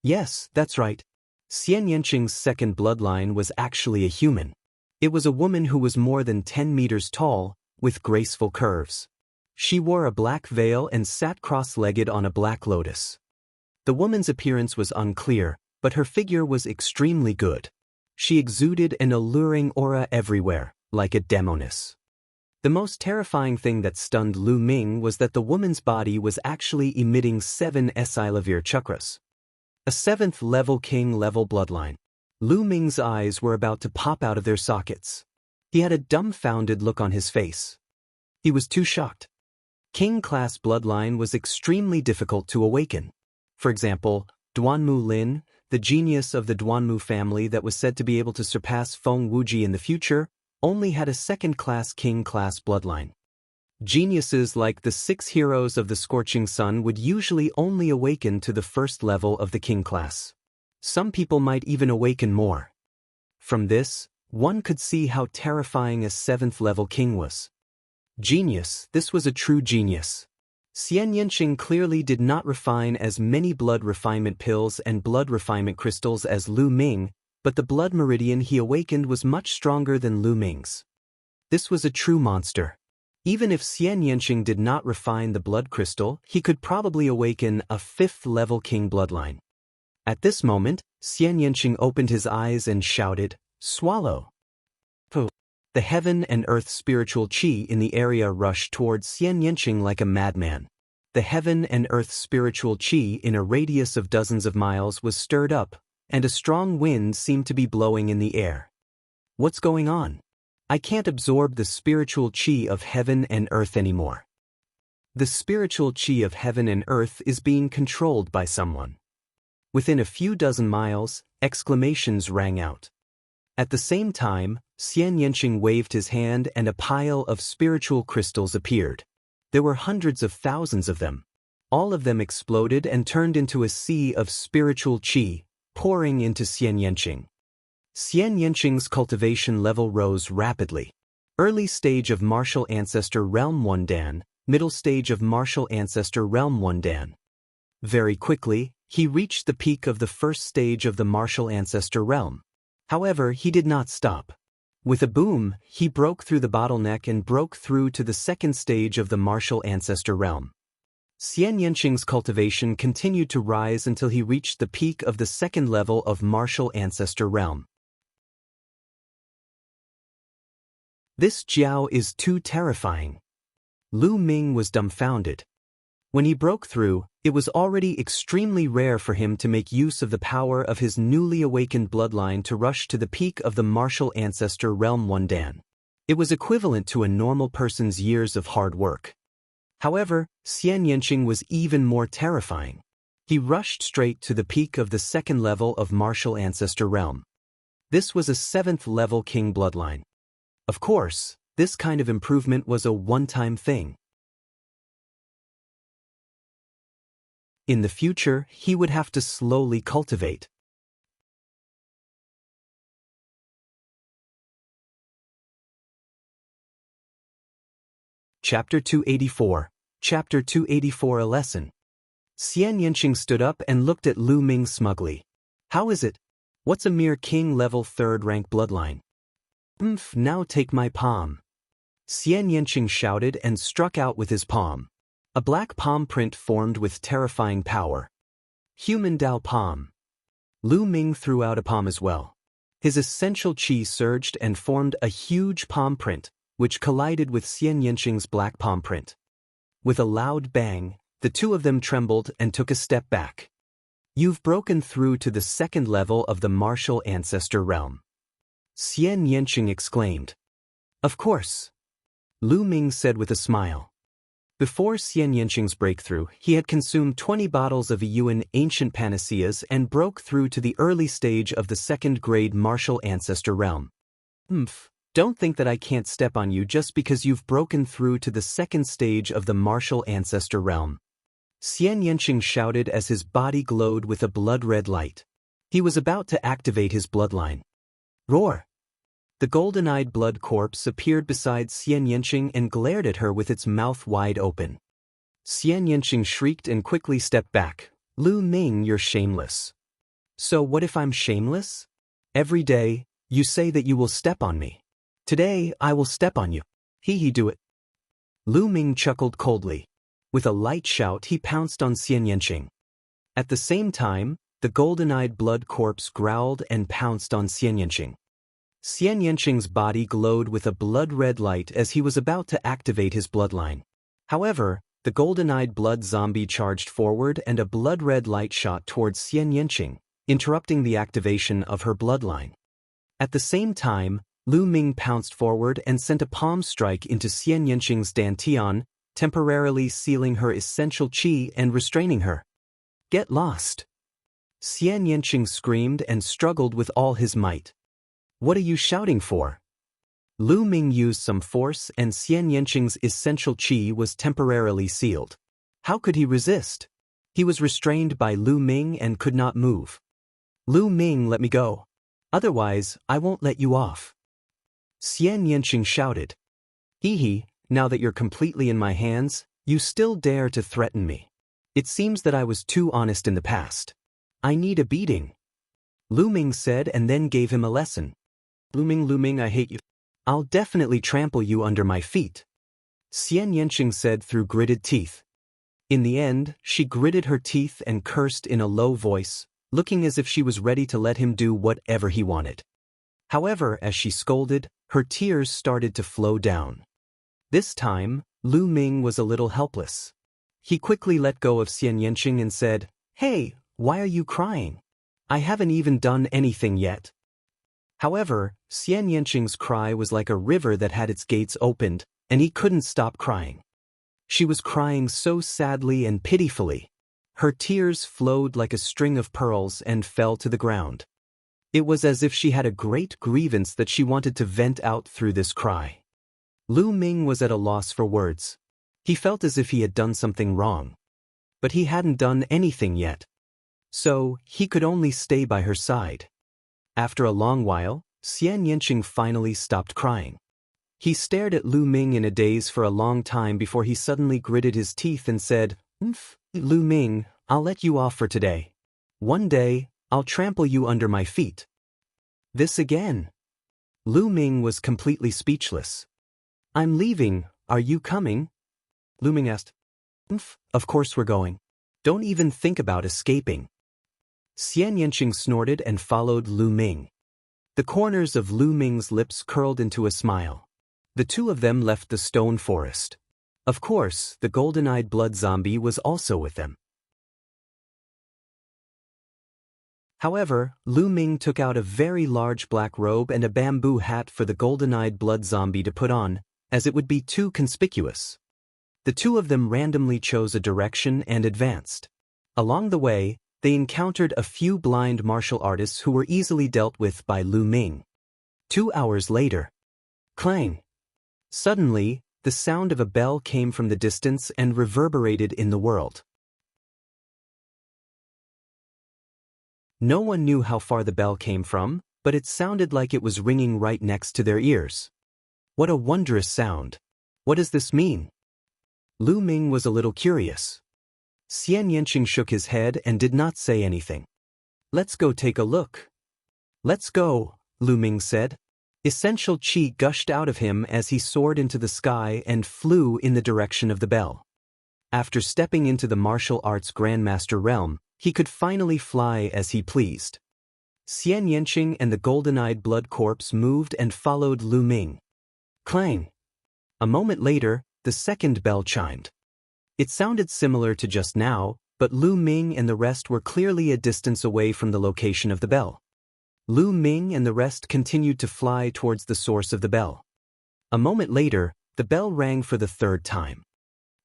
Yes, that's right. Xian Yanqing's second bloodline was actually a human. It was a woman who was more than 10 meters tall, with graceful curves. She wore a black veil and sat cross-legged on a black lotus. The woman's appearance was unclear, but her figure was extremely good. She exuded an alluring aura everywhere, like a demoness. The most terrifying thing that stunned Lu Ming was that the woman's body was actually emitting 7 Esilavir chakras. A 7th-level king-level bloodline. Lu Ming's eyes were about to pop out of their sockets. He had a dumbfounded look on his face. He was too shocked. King-class bloodline was extremely difficult to awaken. For example, Duanmu Lin, the genius of the Duanmu family that was said to be able to surpass Feng Wuji in the future, only had a second-class king-class bloodline. Geniuses like the 6 heroes of the Scorching Sun would usually only awaken to the first level of the king class. Some people might even awaken more. From this, one could see how terrifying a 7th-level king was. Genius, this was a true genius. Xian Yanqing clearly did not refine as many blood refinement pills and blood refinement crystals as Lu Ming, but the blood meridian he awakened was much stronger than Lu Ming's. This was a true monster. Even if Xian Yanqing did not refine the blood crystal, he could probably awaken a 5th-level king bloodline. At this moment, Xian Yanqing opened his eyes and shouted, "Swallow!" Pooh! The heaven and earth spiritual qi in the area rushed towards Xian Yanqing like a madman. The heaven and earth spiritual qi in a radius of dozens of miles was stirred up, and a strong wind seemed to be blowing in the air. What's going on? I can't absorb the spiritual qi of heaven and earth anymore. The spiritual qi of heaven and earth is being controlled by someone. Within a few dozen miles, exclamations rang out. At the same time, Xian Yanqing waved his hand and a pile of spiritual crystals appeared. There were hundreds of thousands of them. All of them exploded and turned into a sea of spiritual qi, pouring into Xian Yanqing. Xian Yanqing's cultivation level rose rapidly. Early stage of Martial Ancestor Realm 1 Dan, middle stage of Martial Ancestor Realm 1 Dan. Very quickly, he reached the peak of the first stage of the Martial Ancestor Realm. However, he did not stop. With a boom, he broke through the bottleneck and broke through to the second stage of the Martial Ancestor Realm. Xian Yanqing's cultivation continued to rise until he reached the peak of the second level of Martial Ancestor Realm. This Jiao is too terrifying. Lu Ming was dumbfounded. When he broke through, it was already extremely rare for him to make use of the power of his newly awakened bloodline to rush to the peak of the Martial Ancestor Realm 1 Dan. It was equivalent to a normal person's years of hard work. However, Xian Yanqing was even more terrifying. He rushed straight to the peak of the second level of Martial Ancestor Realm. This was a 7th-level king bloodline. Of course, this kind of improvement was a one-time thing. In the future, he would have to slowly cultivate. Chapter 284. Chapter 284 A Lesson. Xian Yanqing stood up and looked at Lu Ming smugly. How is it? What's a mere king-level 3rd-rank bloodline? Now take my palm. Xian Yanqing shouted and struck out with his palm. A black palm print formed with terrifying power. Human Dao palm. Lu Ming threw out a palm as well. His essential qi surged and formed a huge palm print, which collided with Xian Yanqing's black palm print. With a loud bang, the two of them trembled and took a step back. You've broken through to the second level of the Martial Ancestor Realm. Xian Yanqing exclaimed. Of course. Lu Ming said with a smile. Before Xian Yanqing's breakthrough, he had consumed 20 bottles of Yuan ancient panaceas and broke through to the early stage of the 2nd-grade Martial Ancestor Realm. Don't think that I can't step on you just because you've broken through to the 2nd stage of the Martial Ancestor Realm. Xian Yanqing shouted as his body glowed with a blood-red light. He was about to activate his bloodline. Roar! The golden-eyed blood corpse appeared beside Xian Yanqing and glared at her with its mouth wide open. Xian Yanqing shrieked and quickly stepped back. Lu Ming, you're shameless. So what if I'm shameless? Every day, you say that you will step on me. Today, I will step on you. Do it. Lu Ming chuckled coldly. With a light shout, he pounced on Xian Yanqing. At the same time, the golden-eyed blood corpse growled and pounced on Xian Yanqing. Xian Yanqing's body glowed with a blood-red light as he was about to activate his bloodline. However, the golden-eyed blood zombie charged forward and a blood-red light shot towards Xian Yanqing, interrupting the activation of her bloodline. At the same time, Lu Ming pounced forward and sent a palm strike into Xian Yanqing's dantian, temporarily sealing her essential qi and restraining her. "Get lost!" Xian Yanqing screamed and struggled with all his might. "What are you shouting for?" Lu Ming used some force and Xian Yanqing's essential qi was temporarily sealed. How could he resist? He was restrained by Lu Ming and could not move. "Lu Ming, let me go. Otherwise, I won't let you off." Xian Yanqing shouted. "Hee, now that you're completely in my hands, you still dare to threaten me. It seems that I was too honest in the past. I need a beating." Lu Ming said and then gave him a lesson. Lu Ming, I hate you. I'll definitely trample you under my feet," Xian Yanqing said through gritted teeth. In the end, she gritted her teeth and cursed in a low voice, looking as if she was ready to let him do whatever he wanted. However, as she scolded, her tears started to flow down. This time, Lu Ming was a little helpless. He quickly let go of Xian Yanqing and said, "Hey, why are you crying? I haven't even done anything yet." However, Xian Yanqing's cry was like a river that had its gates opened, and he couldn't stop crying. She was crying so sadly and pitifully. Her tears flowed like a string of pearls and fell to the ground. It was as if she had a great grievance that she wanted to vent out through this cry. Lu Ming was at a loss for words. He felt as if he had done something wrong. But he hadn't done anything yet. So, he could only stay by her side. After a long while, Xian Yanqing finally stopped crying. He stared at Lu Ming in a daze for a long time before he suddenly gritted his teeth and said, "Lu Ming, I'll let you off for today. One day, I'll trample you under my feet." This again. Lu Ming was completely speechless. "I'm leaving, are you coming?" Lu Ming asked. "Of course we're going. Don't even think about escaping." Xian Yanqing snorted and followed Lu Ming. The corners of Lu Ming's lips curled into a smile. The two of them left the stone forest. Of course, the golden-eyed blood zombie was also with them. However, Lu Ming took out a very large black robe and a bamboo hat for the golden-eyed blood zombie to put on, as it would be too conspicuous. The two of them randomly chose a direction and advanced. Along the way, they encountered a few blind martial artists who were easily dealt with by Lu Ming. 2 hours later. Clang! Suddenly, the sound of a bell came from the distance and reverberated in the world. No one knew how far the bell came from, but it sounded like it was ringing right next to their ears. What a wondrous sound! What does this mean? Lu Ming was a little curious. Xian Yanqing shook his head and did not say anything. "Let's go take a look." "Let's go," Lu Ming said. Essential qi gushed out of him as he soared into the sky and flew in the direction of the bell. After stepping into the martial arts grandmaster realm, he could finally fly as he pleased. Xian Yanqing and the golden-eyed blood corpse moved and followed Lu Ming. Clang! A moment later, the second bell chimed. It sounded similar to just now, but Lu Ming and the rest were clearly a distance away from the location of the bell. Lu Ming and the rest continued to fly towards the source of the bell. A moment later, the bell rang for the third time.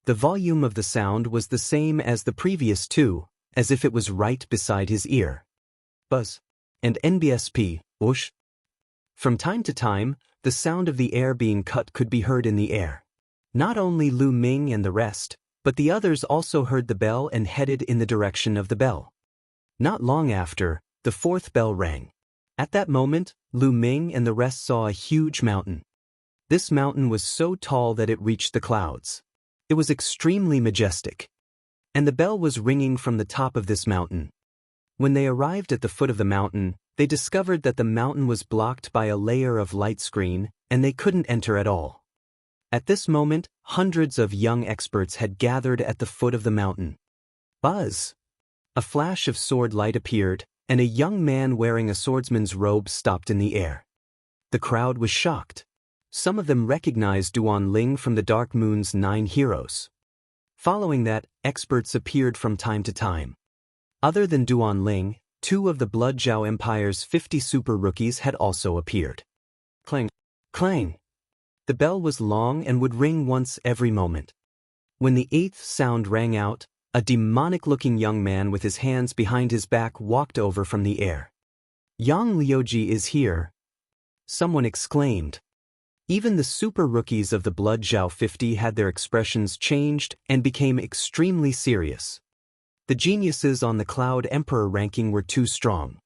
The volume of the sound was the same as the previous two, as if it was right beside his ear. Buzz. And NBSP, whoosh. From time to time, the sound of the air being cut could be heard in the air. Not only Lu Ming and the rest, but the others also heard the bell and headed in the direction of the bell. Not long after, the fourth bell rang. At that moment, Lu Ming and the rest saw a huge mountain. This mountain was so tall that it reached the clouds. It was extremely majestic. And the bell was ringing from the top of this mountain. When they arrived at the foot of the mountain, they discovered that the mountain was blocked by a layer of light screen, and they couldn't enter at all. At this moment, hundreds of young experts had gathered at the foot of the mountain. Buzz! A flash of sword light appeared, and a young man wearing a swordsman's robe stopped in the air. The crowd was shocked. Some of them recognized Duan Ling from the Dark Moon's 9 heroes. Following that, experts appeared from time to time. Other than Duan Ling, 2 of the Blood Zhao Empire's 50 super rookies had also appeared. Clang! Clang! The bell was long and would ring once every moment. When the 8th sound rang out, a demonic-looking young man with his hands behind his back walked over from the air. Yang Liuji is here, someone exclaimed. Even the super rookies of the Blood Zhao 50 had their expressions changed and became extremely serious. The geniuses on the Cloud Emperor ranking were too strong.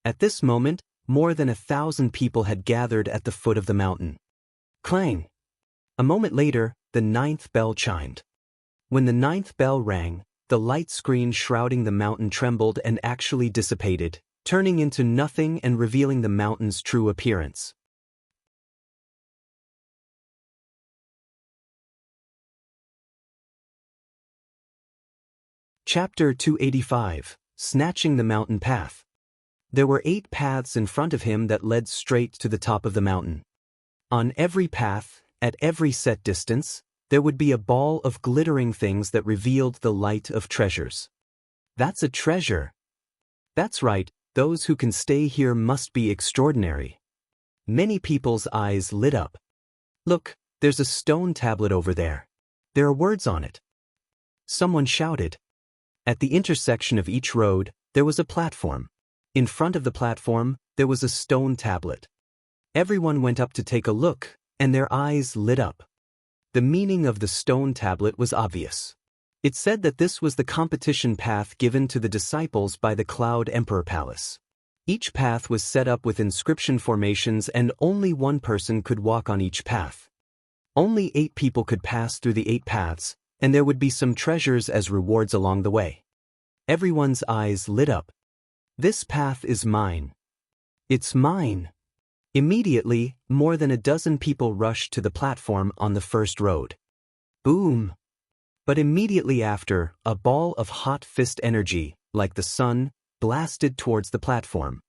At this moment, more than 1,000 people had gathered at the foot of the mountain. Clang! A moment later, the 9th bell chimed. When the 9th bell rang, the light screen shrouding the mountain trembled and actually dissipated, turning into nothing and revealing the mountain's true appearance. Chapter 285, Snatching the Mountain Path. There were 8 paths in front of him that led straight to the top of the mountain. On every path, at every set distance, there would be a ball of glittering things that revealed the light of treasures. That's a treasure. That's right, those who can stay here must be extraordinary. Many people's eyes lit up. Look, there's a stone tablet over there. There are words on it. Someone shouted. At the intersection of each road, there was a platform. In front of the platform, there was a stone tablet. Everyone went up to take a look, and their eyes lit up. The meaning of the stone tablet was obvious. It said that this was the competition path given to the disciples by the Cloud Emperor Palace. Each path was set up with inscription formations and only one person could walk on each path. Only 8 people could pass through the 8 paths, and there would be some treasures as rewards along the way. Everyone's eyes lit up. This path is mine. It's mine. Immediately, more than a dozen people rushed to the platform on the first road. Boom! But immediately after, a ball of hot fist energy, like the sun, blasted towards the platform.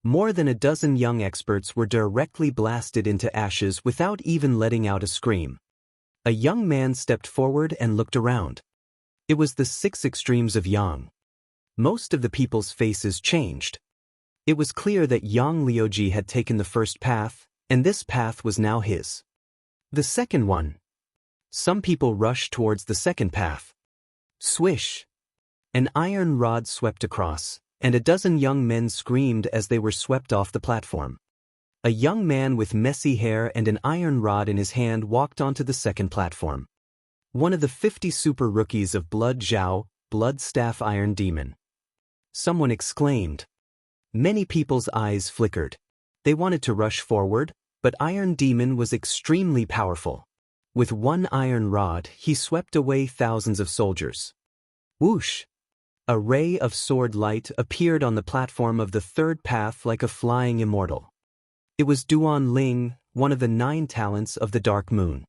More than a dozen young experts were directly blasted into ashes without even letting out a scream. A young man stepped forward and looked around. It was the 6 extremes of Yang. Most of the people's faces changed. It was clear that Yang Liuji had taken the first path, and this path was now his. The second one. Some people rushed towards the second path. Swish! An iron rod swept across, and a dozen young men screamed as they were swept off the platform. A young man with messy hair and an iron rod in his hand walked onto the second platform. One of the 50 super rookies of Blood Zhao, Blood Staff Iron Demon. Someone exclaimed. Many people's eyes flickered. They wanted to rush forward, but Iron Demon was extremely powerful. With one iron rod, he swept away thousands of soldiers. Whoosh! A ray of sword light appeared on the platform of the third path like a flying immortal. It was Duan Ling, one of the 9 talents of the Dark Moon.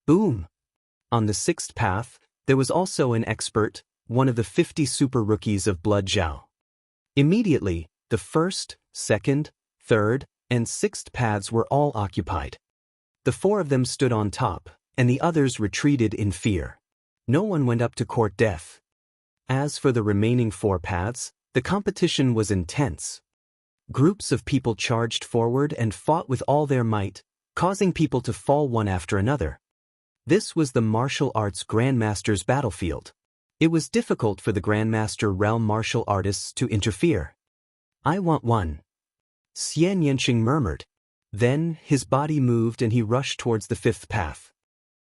Boom! On the 6th path, there was also an expert, one of the 50 super rookies of Blood Zhao. Immediately, the 1st, 2nd, 3rd, and 6th paths were all occupied. The 4 of them stood on top, and the others retreated in fear. No one went up to court death. As for the remaining 4 paths, the competition was intense. Groups of people charged forward and fought with all their might, causing people to fall one after another. This was the martial arts Grandmaster's battlefield. It was difficult for the Grandmaster realm martial artists to interfere. I want one. Xian Yanqing murmured. Then, his body moved and he rushed towards the 5th path.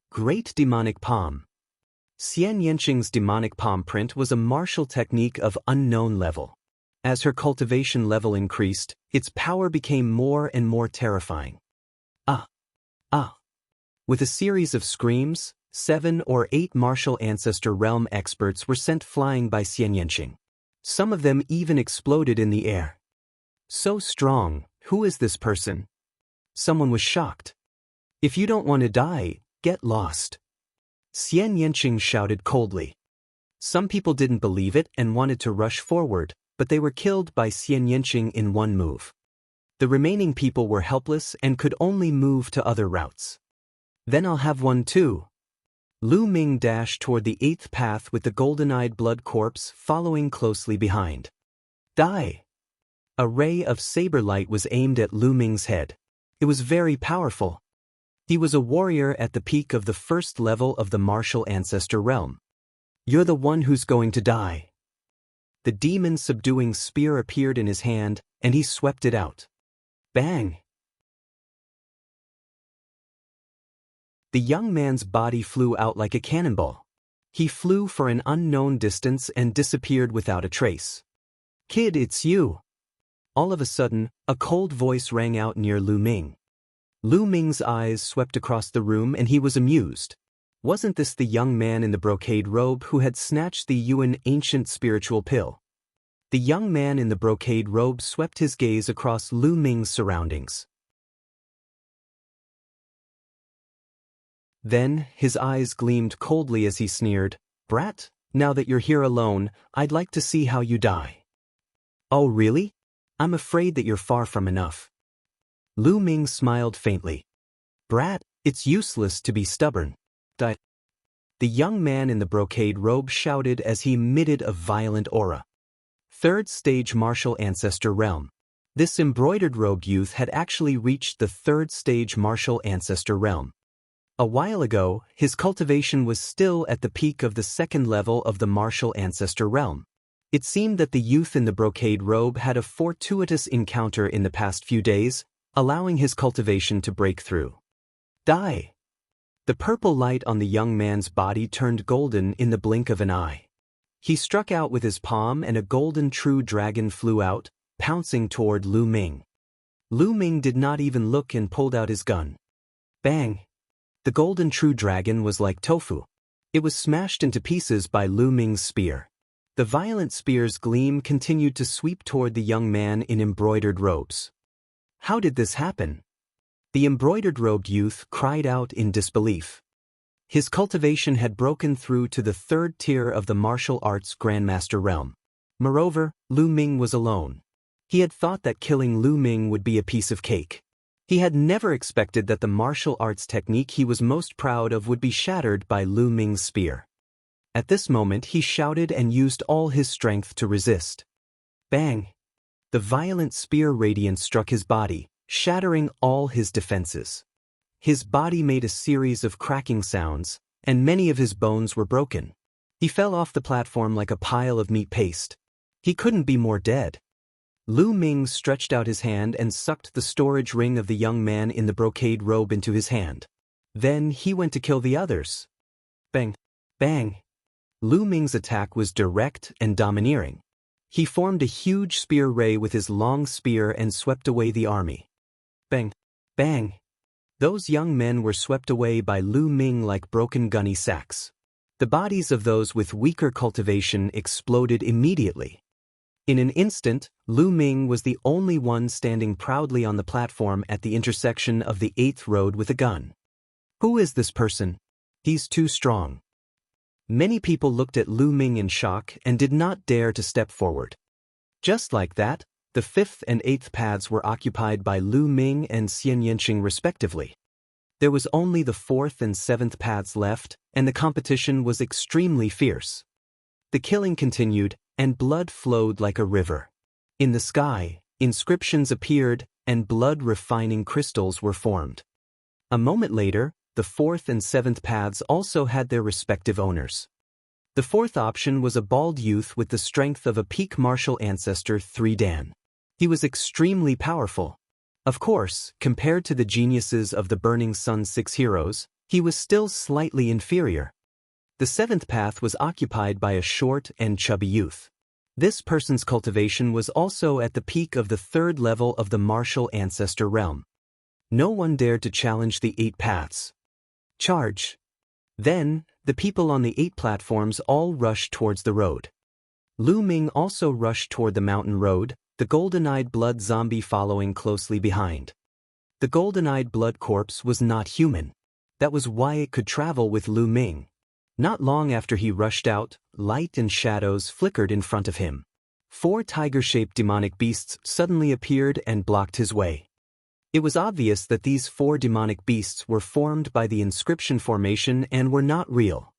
Great Demonic Palm. Xian Yanqing's demonic palm print was a martial technique of unknown level. As her cultivation level increased, its power became more and more terrifying. Ah! Ah! With a series of screams, 7 or 8 martial ancestor realm experts were sent flying by Xian Yanqing. Some of them even exploded in the air. So strong, who is this person? Someone was shocked. If you don't want to die, get lost. Xian Yanqing shouted coldly. Some people didn't believe it and wanted to rush forward, but they were killed by Xian Yanqing in one move. The remaining people were helpless and could only move to other routes. Then I'll have one too. Lu Ming dashed toward the 8th path with the golden-eyed blood corpse following closely behind. Die! A ray of saber light was aimed at Lu Ming's head. It was very powerful. He was a warrior at the peak of the 1st level of the martial ancestor realm. You're the one who's going to die. The demon-subduing spear appeared in his hand, and he swept it out. Bang! The young man's body flew out like a cannonball. He flew for an unknown distance and disappeared without a trace. Kid, it's you! All of a sudden, a cold voice rang out near Lu Ming. Lu Ming's eyes swept across the room and he was amused. Wasn't this the young man in the brocade robe who had snatched the Yuan ancient spiritual pill? The young man in the brocade robe swept his gaze across Lu Ming's surroundings. Then, his eyes gleamed coldly as he sneered, "Brat, now that you're here alone, I'd like to see how you die." "Oh really? I'm afraid that you're far from enough." Lu Ming smiled faintly. "Brat, it's useless to be stubborn." The young man in the brocade robe shouted as he emitted a violent aura. 3rd stage martial ancestor realm. This embroidered-robed youth had actually reached the 3rd stage martial ancestor realm. A while ago, his cultivation was still at the peak of the 2nd level of the martial ancestor realm. It seemed that the youth in the brocade robe had a fortuitous encounter in the past few days, allowing his cultivation to break through. Die! The purple light on the young man's body turned golden in the blink of an eye. He struck out with his palm and a golden true dragon flew out, pouncing toward Lu Ming. Lu Ming did not even look and pulled out his gun. Bang! The golden true dragon was like tofu. It was smashed into pieces by Lu Ming's spear. The violent spear's gleam continued to sweep toward the young man in embroidered robes. How did this happen? The embroidered-robed youth cried out in disbelief. His cultivation had broken through to the 3rd tier of the martial arts grandmaster realm. Moreover, Lu Ming was alone. He had thought that killing Lu Ming would be a piece of cake. He had never expected that the martial arts technique he was most proud of would be shattered by Lu Ming's spear. At this moment he shouted and used all his strength to resist. Bang! The violent spear radiance struck his body, shattering all his defenses. His body made a series of cracking sounds, and many of his bones were broken. He fell off the platform like a pile of meat paste. He couldn't be more dead. Lu Ming stretched out his hand and sucked the storage ring of the young man in the brocade robe into his hand. Then he went to kill the others. Bang! Bang! Lu Ming's attack was direct and domineering. He formed a huge spear ray with his long spear and swept away the army. Bang! Bang! Those young men were swept away by Lu Ming like broken gunny sacks. The bodies of those with weaker cultivation exploded immediately. In an instant, Lu Ming was the only one standing proudly on the platform at the intersection of the 8th road with a gun. Who is this person? He's too strong. Many people looked at Lu Ming in shock and did not dare to step forward. Just like that, the 5th and 8th paths were occupied by Lu Ming and Xian Yanqing respectively. There was only the 4th and 7th paths left, and the competition was extremely fierce. The killing continued, and blood flowed like a river. In the sky, inscriptions appeared, and blood-refining crystals were formed. A moment later, the 4th and 7th paths also had their respective owners. The 4th option was a bald youth with the strength of a peak martial ancestor 3 Dan. He was extremely powerful. Of course, compared to the geniuses of the Burning Sun 6 heroes, he was still slightly inferior. The 7th path was occupied by a short and chubby youth. This person's cultivation was also at the peak of the 3rd level of the martial ancestor realm. No one dared to challenge the 8 paths. Charge! Then, the people on the 8 platforms all rushed towards the road. Lu Ming also rushed toward the mountain road, the golden-eyed blood zombie following closely behind. The golden-eyed blood corpse was not human. That was why it could travel with Lu Ming. Not long after he rushed out, light and shadows flickered in front of him. 4 tiger-shaped demonic beasts suddenly appeared and blocked his way. It was obvious that these 4 demonic beasts were formed by the inscription formation and were not real.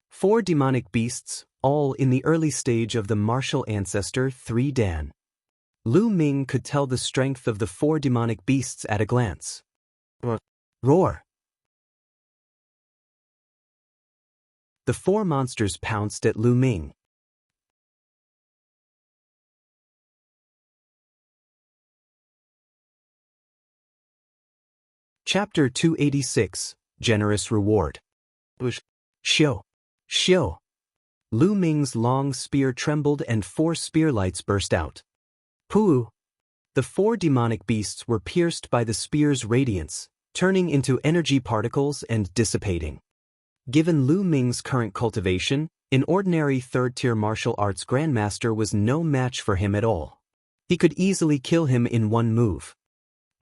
4 demonic beasts, all in the early stage of the martial ancestor 3 Dan. Lu Ming could tell the strength of the 4 demonic beasts at a glance. Roar! The 4 monsters pounced at Lu Ming. Chapter 286, Generous Reward. Xiu! Xiu! Lu Ming's long spear trembled and 4 spear lights burst out. Pooh! The 4 demonic beasts were pierced by the spear's radiance, turning into energy particles and dissipating. Given Lu Ming's current cultivation, an ordinary 3rd-tier martial arts grandmaster was no match for him at all. He could easily kill him in one move.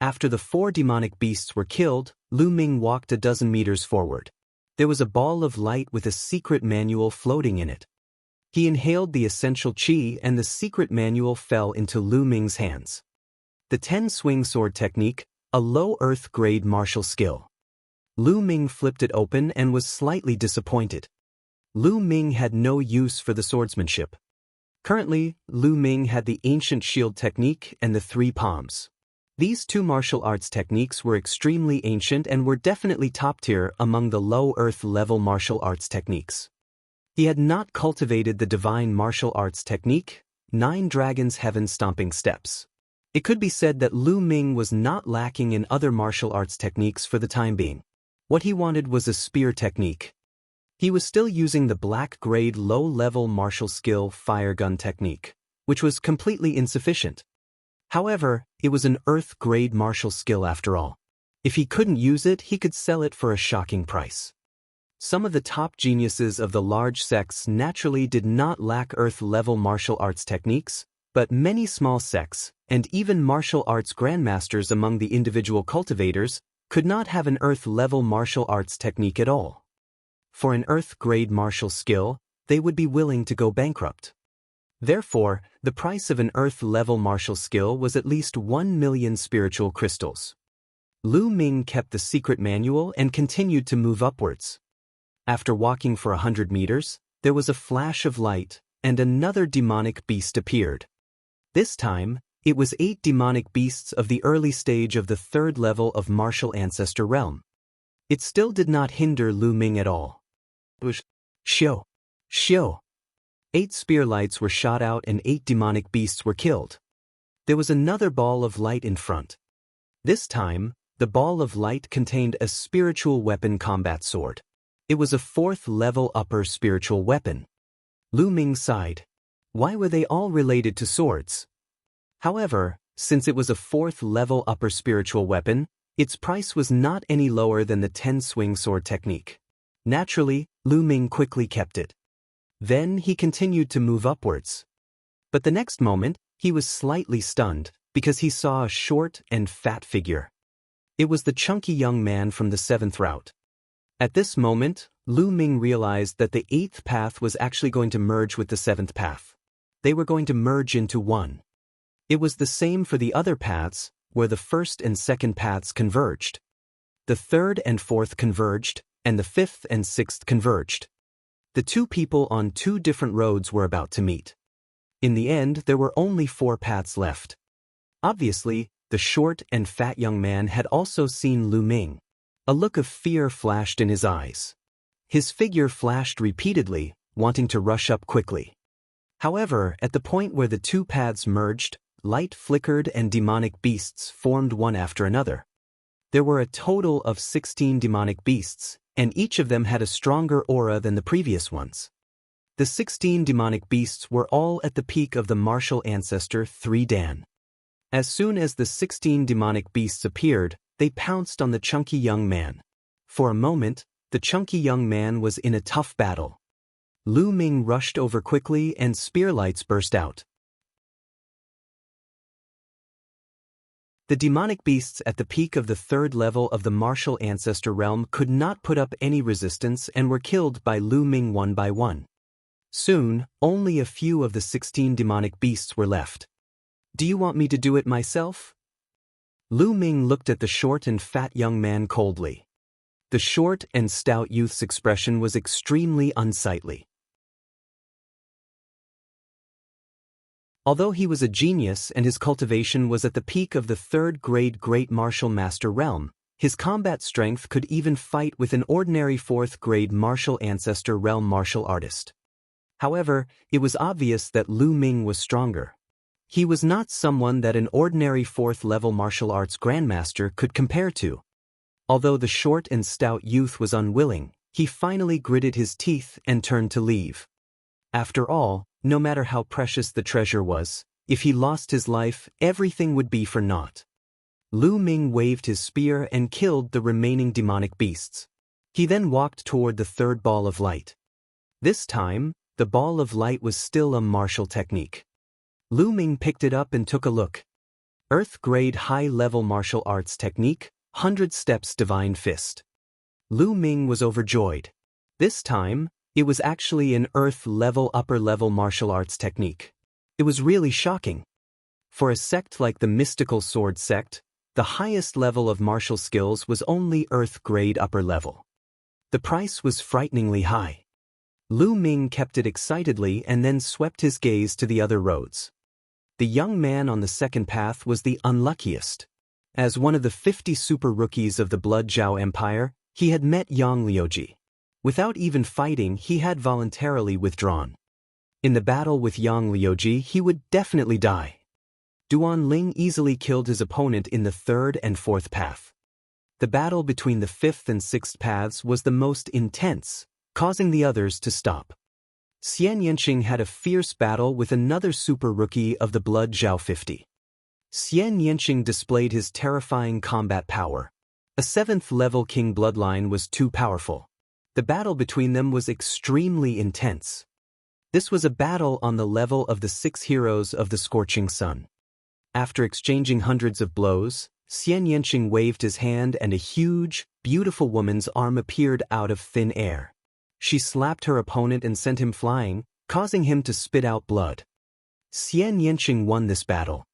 After the 4 demonic beasts were killed, Lu Ming walked a dozen meters forward. There was a ball of light with a secret manual floating in it. He inhaled the essential qi and the secret manual fell into Lu Ming's hands. The 10-swing sword technique, a low earth-grade martial skill. Lu Ming flipped it open and was slightly disappointed. Lu Ming had no use for the swordsmanship. Currently, Lu Ming had the ancient shield technique and the 3 palms. These 2 martial arts techniques were extremely ancient and were definitely top-tier among the low earth-level martial arts techniques. He had not cultivated the divine martial arts technique, 9 Dragons Heaven Stomping Steps. It could be said that Lu Ming was not lacking in other martial arts techniques for the time being. What he wanted was a spear technique. He was still using the black-grade low-level martial skill fire gun technique, which was completely insufficient. However, it was an earth-grade martial skill after all. If he couldn't use it, he could sell it for a shocking price. Some of the top geniuses of the large sects naturally did not lack earth-level martial arts techniques, but many small sects, and even martial arts grandmasters among the individual cultivators, could not have an earth-level martial arts technique at all. For an earth-grade martial skill, they would be willing to go bankrupt. Therefore, the price of an earth-level martial skill was at least 1 million spiritual crystals. Lu Ming kept the secret manual and continued to move upwards. After walking for 100 meters, there was a flash of light, and another demonic beast appeared. This time, it was 8 demonic beasts of the early stage of the 3rd level of martial ancestor realm. It still did not hinder Lu Ming at all. Xiu! Xiu! 8 spear lights were shot out and 8 demonic beasts were killed. There was another ball of light in front. This time, the ball of light contained a spiritual weapon combat sword. It was a 4th-level upper spiritual weapon. Lu Ming sighed. Why were they all related to swords? However, since it was a 4th-level upper spiritual weapon, its price was not any lower than the 10-swing sword technique. Naturally, Lu Ming quickly kept it. Then he continued to move upwards. But the next moment, he was slightly stunned, because he saw a short and fat figure. It was the chunky young man from the 7th route. At this moment, Lu Ming realized that the 8th path was actually going to merge with the 7th path. They were going to merge into one. It was the same for the other paths, where the 1st and 2nd paths converged. The 3rd and 4th converged, and the 5th and 6th converged. The 2 people on 2 different roads were about to meet. In the end, there were only 4 paths left. Obviously, the short and fat young man had also seen Lu Ming. A look of fear flashed in his eyes. His figure flashed repeatedly, wanting to rush up quickly. However, at the point where the 2 paths merged, light flickered and demonic beasts formed one after another. There were a total of 16 demonic beasts, and each of them had a stronger aura than the previous ones. The 16 demonic beasts were all at the peak of the martial ancestor 3 Dan. As soon as the 16 demonic beasts appeared, they pounced on the chunky young man. For a moment, the chunky young man was in a tough battle. Lu Ming rushed over quickly and spear lights burst out. The demonic beasts at the peak of the 3rd level of the martial ancestor realm could not put up any resistance and were killed by Lu Ming one by one. Soon, only a few of the 16 demonic beasts were left. Do you want me to do it myself? Lu Ming looked at the short and fat young man coldly. The short and stout youth's expression was extremely unsightly. Although he was a genius and his cultivation was at the peak of the third-grade Great Martial Master realm, his combat strength could even fight with an ordinary fourth-grade Martial Ancestor realm martial artist. However, it was obvious that Lu Ming was stronger. He was not someone that an ordinary fourth-level martial arts grandmaster could compare to. Although the short and stout youth was unwilling, he finally gritted his teeth and turned to leave. After all, no matter how precious the treasure was, if he lost his life, everything would be for naught. Lu Ming waved his spear and killed the remaining demonic beasts. He then walked toward the third ball of light. This time, the ball of light was still a martial technique. Lu Ming picked it up and took a look. Earth-grade high-level martial arts technique, 100 steps divine fist. Lu Ming was overjoyed. This time, it was actually an earth-level upper-level martial arts technique. It was really shocking. For a sect like the mystical sword sect, the highest level of martial skills was only earth-grade upper level. The price was frighteningly high. Lu Ming kept it excitedly and then swept his gaze to the other roads. The young man on the second path was the unluckiest. As one of the 50 super rookies of the Blood Zhao Empire, he had met Yang Liuji. Without even fighting, he had voluntarily withdrawn. In the battle with Yang Liuji, he would definitely die. Duan Ling easily killed his opponent in the third and fourth path. The battle between the fifth and sixth paths was the most intense, causing the others to stop. Xian Yanqing had a fierce battle with another super rookie of the Blood Zhao 50. Xian Yanqing displayed his terrifying combat power. A 7th-level king bloodline was too powerful. The battle between them was extremely intense. This was a battle on the level of the 6 heroes of the Scorching Sun. After exchanging hundreds of blows, Xian Yanqing waved his hand and a huge, beautiful woman's arm appeared out of thin air. She slapped her opponent and sent him flying, causing him to spit out blood. Xian Yanqing won this battle.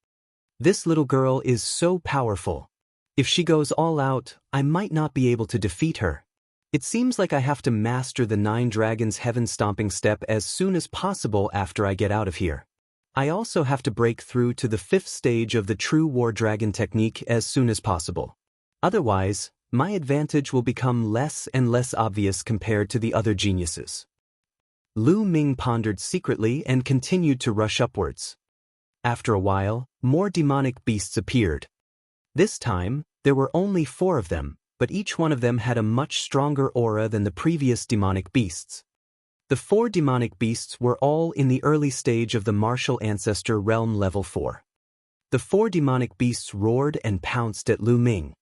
This little girl is so powerful. If she goes all out, I might not be able to defeat her. It seems like I have to master the 9 Dragons Heaven Stomping Step as soon as possible after I get out of here. I also have to break through to the 5th stage of the True War Dragon technique as soon as possible. Otherwise, my advantage will become less and less obvious compared to the other geniuses. Lu Ming pondered secretly and continued to rush upwards. After a while, more demonic beasts appeared. This time, there were only 4 of them, but each one of them had a much stronger aura than the previous demonic beasts. The 4 demonic beasts were all in the early stage of the Martial Ancestor Realm Level 4. The 4 demonic beasts roared and pounced at Lu Ming.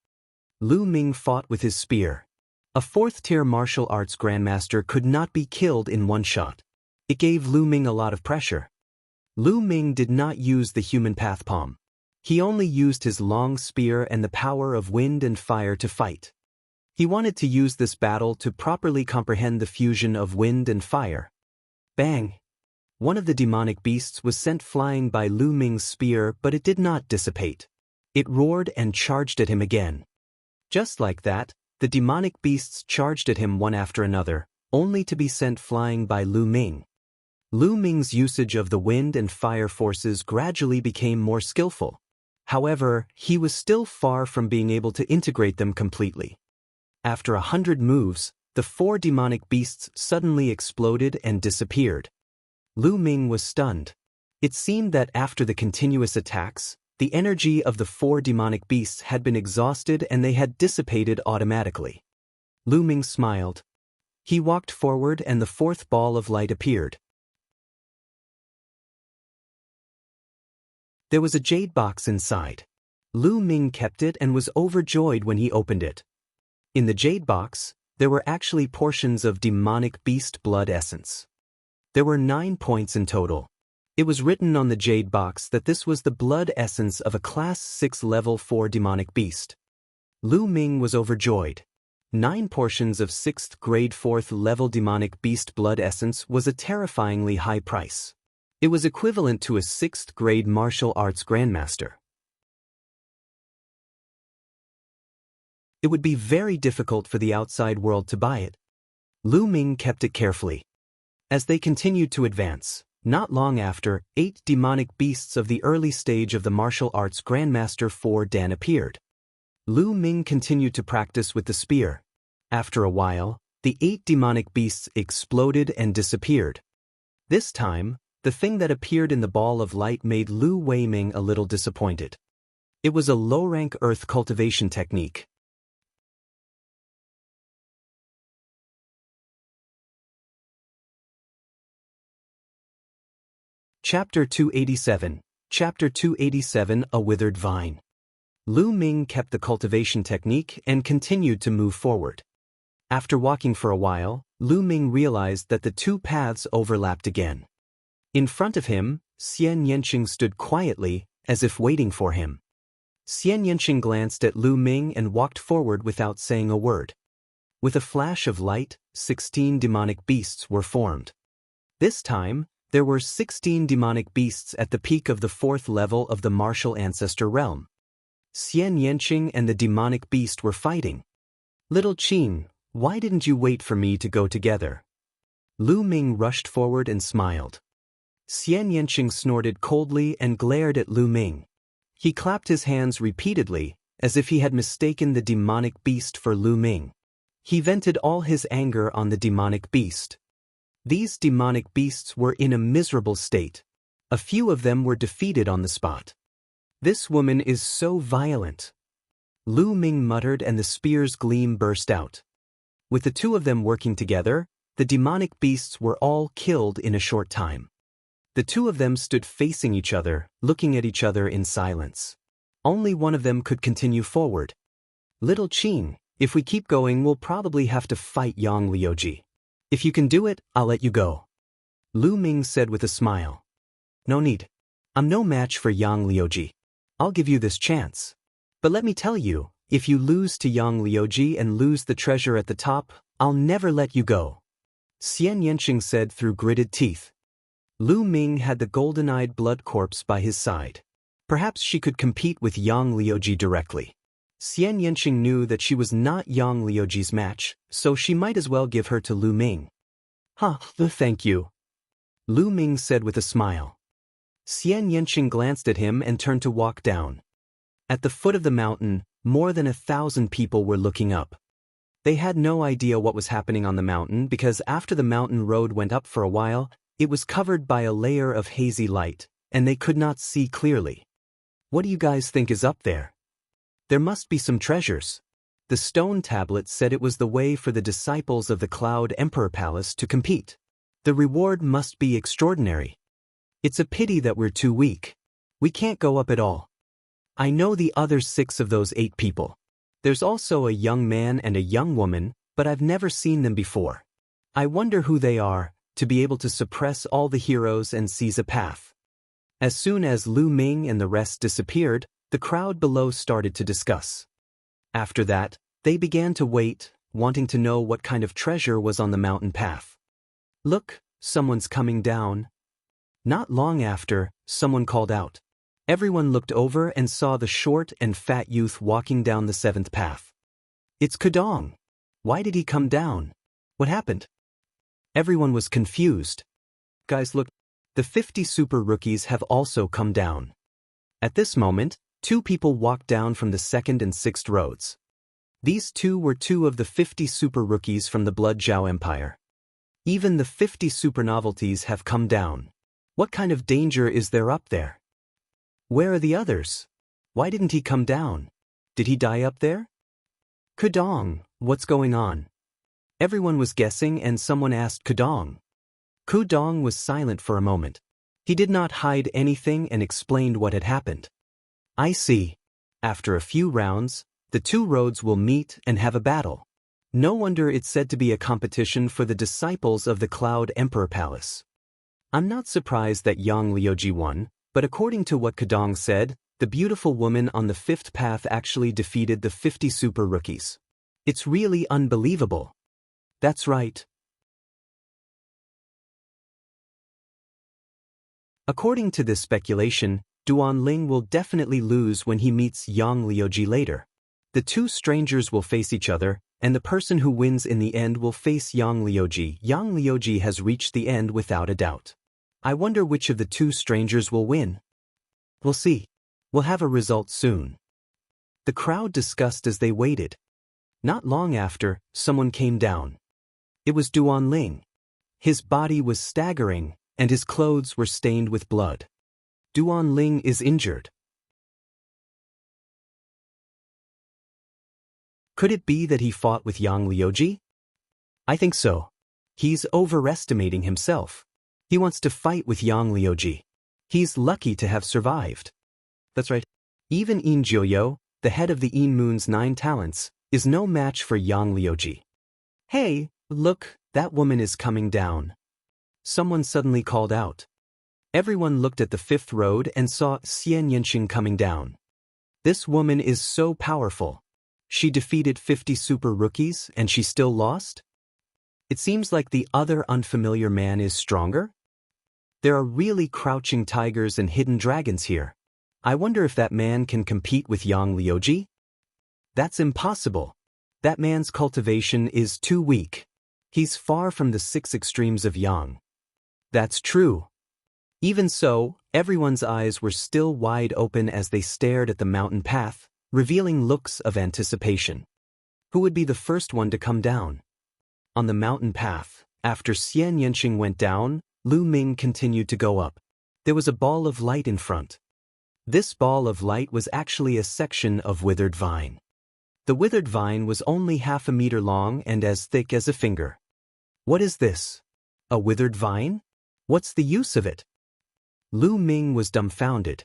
Lu Ming fought with his spear. A 4th-tier martial arts grandmaster could not be killed in one shot. It gave Lu Ming a lot of pressure. Lu Ming did not use the human path palm. He only used his long spear and the power of wind and fire to fight. He wanted to use this battle to properly comprehend the fusion of wind and fire. Bang! One of the demonic beasts was sent flying by Lu Ming's spear, but it did not dissipate. It roared and charged at him again. Just like that, the demonic beasts charged at him one after another, only to be sent flying by Lu Ming. Lu Ming's usage of the wind and fire forces gradually became more skillful. However, he was still far from being able to integrate them completely. After 100 moves, the 4 demonic beasts suddenly exploded and disappeared. Lu Ming was stunned. It seemed that after the continuous attacks, the energy of the 4 demonic beasts had been exhausted and they had dissipated automatically. Lu Ming smiled. He walked forward and the 4th ball of light appeared. There was a jade box inside. Lu Ming kept it and was overjoyed when he opened it. In the jade box, there were actually portions of demonic beast blood essence. There were 9 points in total. It was written on the jade box that this was the blood essence of a Class 6 Level 4 demonic beast. Lu Ming was overjoyed. 9 portions of 6th grade 4th level demonic beast blood essence was a terrifyingly high price. It was equivalent to a 6th grade martial arts grandmaster. It would be very difficult for the outside world to buy it. Lu Ming kept it carefully. As they continued to advance, not long after, 8 demonic beasts of the early stage of the martial arts Grandmaster 4 Dan appeared. Lu Ming continued to practice with the spear. After a while, the 8 demonic beasts exploded and disappeared. This time, the thing that appeared in the ball of light made Lu Weiming a little disappointed. It was a low-rank earth cultivation technique. Chapter 287. Chapter 287, A Withered Vine. Lu Ming kept the cultivation technique and continued to move forward. After walking for a while, Lu Ming realized that the 2 paths overlapped again. In front of him, Xian Yanqing stood quietly, as if waiting for him. Xian Yanqing glanced at Lu Ming and walked forward without saying a word. With a flash of light, 16 demonic beasts were formed. This time, there were 16 demonic beasts at the peak of the 4th level of the martial ancestor realm. Xian Yanqing and the demonic beast were fighting. Little Qin, why didn't you wait for me to go together? Lu Ming rushed forward and smiled. Xian Yanqing snorted coldly and glared at Lu Ming. He clapped his hands repeatedly, as if he had mistaken the demonic beast for Lu Ming. He vented all his anger on the demonic beast. These demonic beasts were in a miserable state. A few of them were defeated on the spot. This woman is so violent. Lu Ming muttered, and the spear's gleam burst out. With the 2 of them working together, the demonic beasts were all killed in a short time. The 2 of them stood facing each other, looking at each other in silence. Only one of them could continue forward. Little Qin, if we keep going, we'll probably have to fight Yang Liuji. If you can do it, I'll let you go. Lu Ming said with a smile. No need. I'm no match for Yang Liuji. I'll give you this chance. But let me tell you, if you lose to Yang Liuji and lose the treasure at the top, I'll never let you go. Xian Yanqing said through gritted teeth. Lu Ming had the golden-eyed blood corpse by his side. Perhaps she could compete with Yang Liuji directly. Xian Yanqing knew that she was not Yang Liuji's match, so she might as well give her to Lu Ming. Thank you. Lu Ming said with a smile. Xian Yanqing glanced at him and turned to walk down. At the foot of the mountain, more than 1,000 people were looking up. They had no idea what was happening on the mountain because after the mountain road went up for a while, it was covered by a layer of hazy light, and they could not see clearly. What do you guys think is up there? There must be some treasures. The stone tablet said it was the way for the disciples of the Cloud Emperor Palace to compete. The reward must be extraordinary. It's a pity that we're too weak. We can't go up at all. I know the other 6 of those 8 people. There's also a young man and a young woman, but I've never seen them before. I wonder who they are, to be able to suppress all the heroes and seize a path. As soon as Lu Ming and the rest disappeared, the crowd below started to discuss. After that, they began to wait, wanting to know what kind of treasure was on the mountain path. Look, someone's coming down. Not long after, someone called out. Everyone looked over and saw the short and fat youth walking down the 7th path. It's Kudong. Why did he come down? What happened? Everyone was confused. Guys, look, the 50 super rookies have also come down. At this moment, 2 people walked down from the 2nd and 6th roads. These 2 were 2 of the 50 super rookies from the Blood Zhao Empire. Even the 50 super novelties have come down. What kind of danger is there up there? Where are the others? Why didn't he come down? Did he die up there? Kudong, what's going on? Everyone was guessing and someone asked Kudong. Kudong was silent for a moment. He did not hide anything and explained what had happened. I see. After a few rounds, the 2 roads will meet and have a battle. No wonder it's said to be a competition for the disciples of the Cloud Emperor Palace. I'm not surprised that Yang Liuji won, but according to what Kudong said, the beautiful woman on the 5th path actually defeated the 50 super rookies. It's really unbelievable. That's right. According to this speculation, Duanling will definitely lose when he meets Yang Liuji later. The two strangers will face each other, and the person who wins in the end will face Yang Liuji. Yang Liuji has reached the end without a doubt. I wonder which of the two strangers will win. We'll see. We'll have a result soon. The crowd discussed as they waited. Not long after, someone came down. It was Duanling. His body was staggering, and his clothes were stained with blood. Duanling is injured. Could it be that he fought with Yang Liuji? I think so. He's overestimating himself. He wants to fight with Yang Liuji. He's lucky to have survived. That's right. Even In Jiuyo, the head of the In Moon's 9 talents, is no match for Yang Liuji. Hey, look, that woman is coming down. Someone suddenly called out. Everyone looked at the 5th road and saw Xian Yanqing coming down. This woman is so powerful. She defeated 50 super rookies and she still lost? It seems like the other unfamiliar man is stronger? There are really crouching tigers and hidden dragons here. I wonder if that man can compete with Yang Liuji? That's impossible. That man's cultivation is too weak. He's far from the 6 extremes of Yang. That's true. Even so, everyone's eyes were still wide open as they stared at the mountain path, revealing looks of anticipation. Who would be the first one to come down? On the mountain path, after Xian Yanqing went down, Lu Ming continued to go up. There was a ball of light in front. This ball of light was actually a section of withered vine. The withered vine was only half a meter long and as thick as a finger. What is this? A withered vine? What's the use of it? Lu Ming was dumbfounded.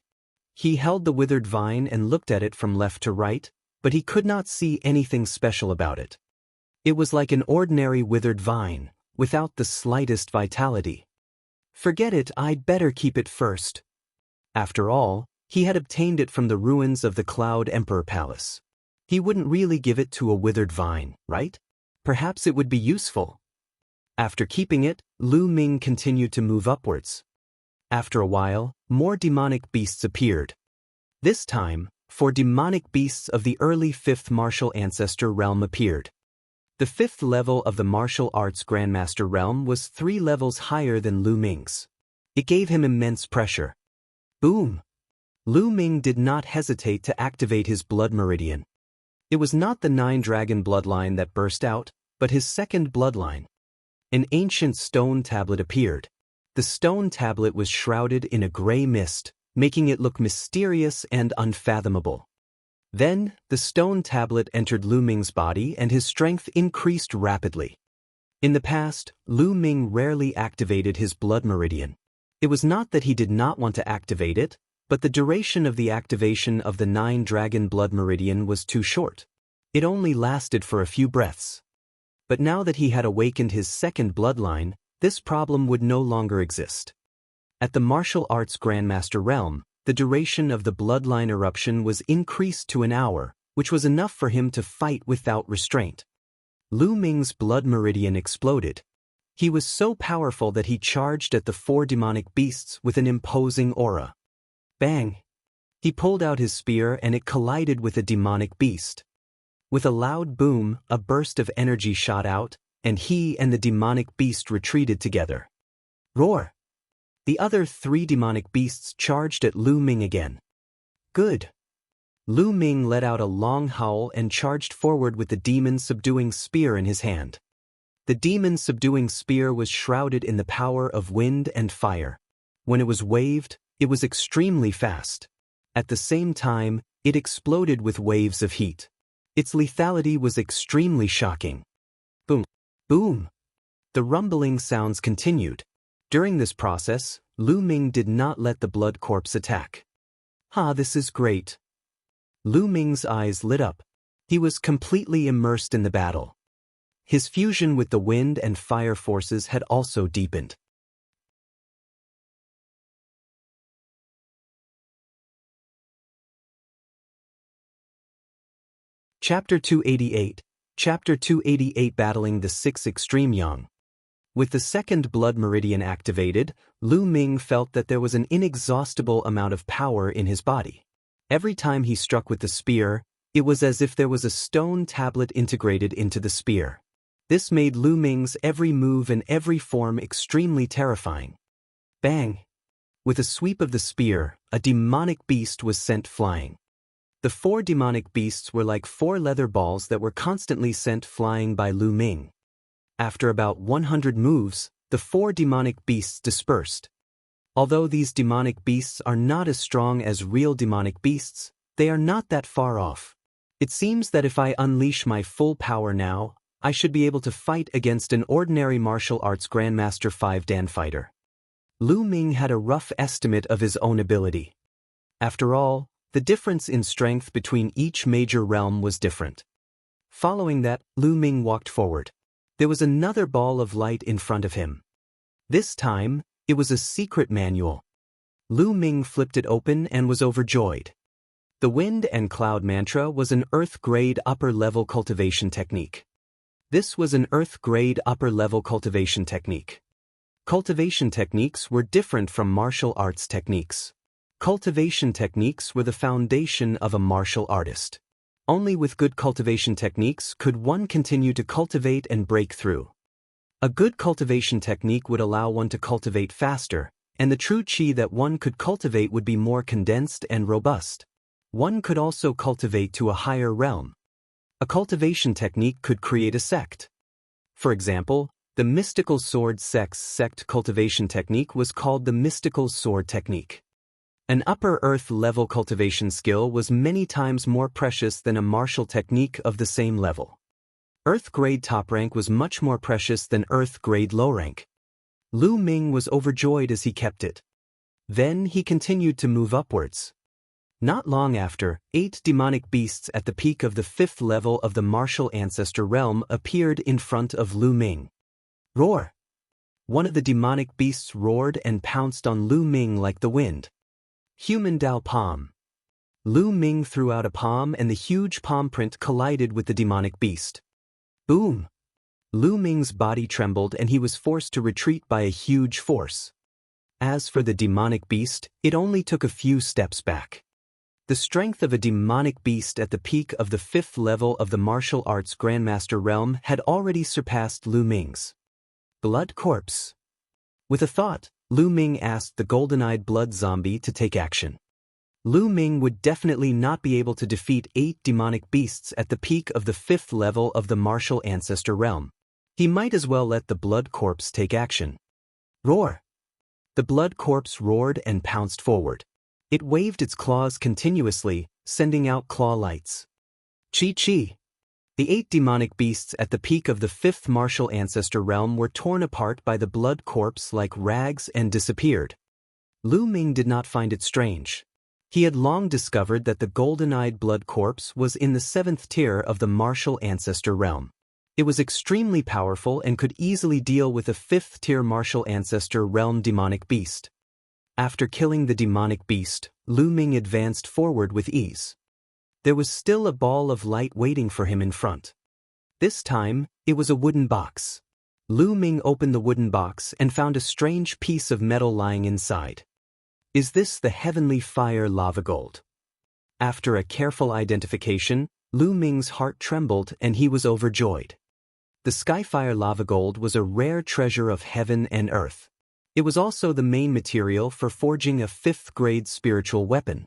He held the withered vine and looked at it from left to right, but he could not see anything special about it. It was like an ordinary withered vine, without the slightest vitality. Forget it, I'd better keep it first. After all, he had obtained it from the ruins of the Cloud Emperor Palace. He wouldn't really give it to a withered vine, right? Perhaps it would be useful. After keeping it, Lu Ming continued to move upwards. After a while, more demonic beasts appeared. This time, 4 demonic beasts of the early 5th martial ancestor realm appeared. The 5th level of the martial arts grandmaster realm was 3 levels higher than Lu Ming's. It gave him immense pressure. Boom! Lu Ming did not hesitate to activate his blood meridian. It was not the 9 dragon bloodline that burst out, but his second bloodline. An ancient stone tablet appeared. The stone tablet was shrouded in a gray mist, making it look mysterious and unfathomable. Then, the stone tablet entered Lu Ming's body and his strength increased rapidly. In the past, Lu Ming rarely activated his blood meridian. It was not that he did not want to activate it, but the duration of the activation of the 9 dragon blood meridian was too short. It only lasted for a few breaths. But now that he had awakened his second bloodline, this problem would no longer exist. At the martial arts grandmaster realm, the duration of the bloodline eruption was increased to an hour, which was enough for him to fight without restraint. Lu Ming's blood meridian exploded. He was so powerful that he charged at the 4 demonic beasts with an imposing aura. Bang! He pulled out his spear and it collided with a demonic beast. With a loud boom, a burst of energy shot out, and he and the demonic beast retreated together. Roar! The other 3 demonic beasts charged at Lu Ming again. Good! Lu Ming let out a long howl and charged forward with the demon-subduing spear in his hand. The demon-subduing spear was shrouded in the power of wind and fire. When it was waved, it was extremely fast. At the same time, it exploded with waves of heat. Its lethality was extremely shocking. Boom! Boom! The rumbling sounds continued. During this process, Lu Ming did not let the blood corpse attack. This is great. Lu Ming's eyes lit up. He was completely immersed in the battle. His fusion with the wind and fire forces had also deepened. Chapter 288, Chapter 288 Battling the 6 Extreme Yang. With the second blood meridian activated, Lu Ming felt that there was an inexhaustible amount of power in his body. Every time he struck with the spear, it was as if there was a stone tablet integrated into the spear. This made Lu Ming's every move and every form extremely terrifying. Bang! With a sweep of the spear, a demonic beast was sent flying. The 4 demonic beasts were like 4 leather balls that were constantly sent flying by Lu Ming. After about 100 moves, the 4 demonic beasts dispersed. Although these demonic beasts are not as strong as real demonic beasts, they are not that far off. It seems that if I unleash my full power now, I should be able to fight against an ordinary martial arts Grandmaster 5 Dan fighter. Lu Ming had a rough estimate of his own ability. After all, the difference in strength between each major realm was different. Following that, Lu Ming walked forward. There was another ball of light in front of him. This time, it was a secret manual. Lu Ming flipped it open and was overjoyed. The Wind and Cloud Mantra was an Earth-grade upper-level cultivation technique. This was an Earth-grade upper-level cultivation technique. Cultivation techniques were different from martial arts techniques. Cultivation techniques were the foundation of a martial artist. Only with good cultivation techniques could one continue to cultivate and break through. A good cultivation technique would allow one to cultivate faster, and the true qi that one could cultivate would be more condensed and robust. One could also cultivate to a higher realm. A cultivation technique could create a sect. For example, the mystical sword sect cultivation technique was called the mystical sword technique. An upper earth level cultivation skill was many times more precious than a martial technique of the same level. Earth grade top rank was much more precious than earth grade low rank. Lu Ming was overjoyed as he kept it. Then he continued to move upwards. Not long after, 8 demonic beasts at the peak of the 5th level of the martial ancestor realm appeared in front of Lu Ming. Roar! One of the demonic beasts roared and pounced on Lu Ming like the wind. Human Dao Palm. Lu Ming threw out a palm and the huge palm print collided with the demonic beast. Boom! Lu Ming's body trembled and he was forced to retreat by a huge force. As for the demonic beast, it only took a few steps back. The strength of a demonic beast at the peak of the 5th level of the martial arts Grandmaster realm had already surpassed Lu Ming's. Blood corpse. With a thought, Lu Ming asked the golden-eyed blood zombie to take action. Lu Ming would definitely not be able to defeat 8 demonic beasts at the peak of the 5th level of the martial ancestor realm. He might as well let the blood corpse take action. Roar! The blood corpse roared and pounced forward. It waved its claws continuously, sending out claw lights. Chi-chi! The 8 demonic beasts at the peak of the 5th martial ancestor realm were torn apart by the blood corpse like rags and disappeared. Lu Ming did not find it strange. He had long discovered that the golden-eyed blood corpse was in the 7th tier of the martial ancestor realm. It was extremely powerful and could easily deal with a 5th tier martial ancestor realm demonic beast. After killing the demonic beast, Lu Ming advanced forward with ease. There was still a ball of light waiting for him in front. This time, it was a wooden box. Lu Ming opened the wooden box and found a strange piece of metal lying inside. Is this the heavenly fire lava gold? After a careful identification, Lu Ming's heart trembled and he was overjoyed. The skyfire lava gold was a rare treasure of heaven and earth. It was also the main material for forging a 5th grade spiritual weapon.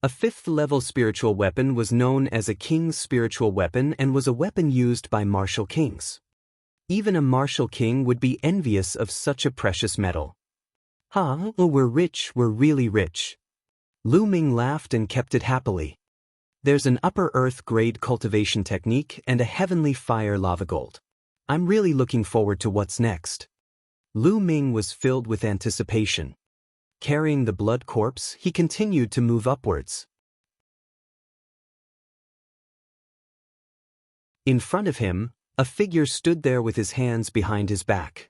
A 5th-level spiritual weapon was known as a king's spiritual weapon and was a weapon used by martial kings. Even a martial king would be envious of such a precious metal. We're rich, we're really rich. Lu Ming laughed and kept it happily. There's an upper earth grade cultivation technique and a heavenly fire lava gold. I'm really looking forward to what's next. Lu Ming was filled with anticipation. Carrying the blood corpse, he continued to move upwards. In front of him, a figure stood there with his hands behind his back.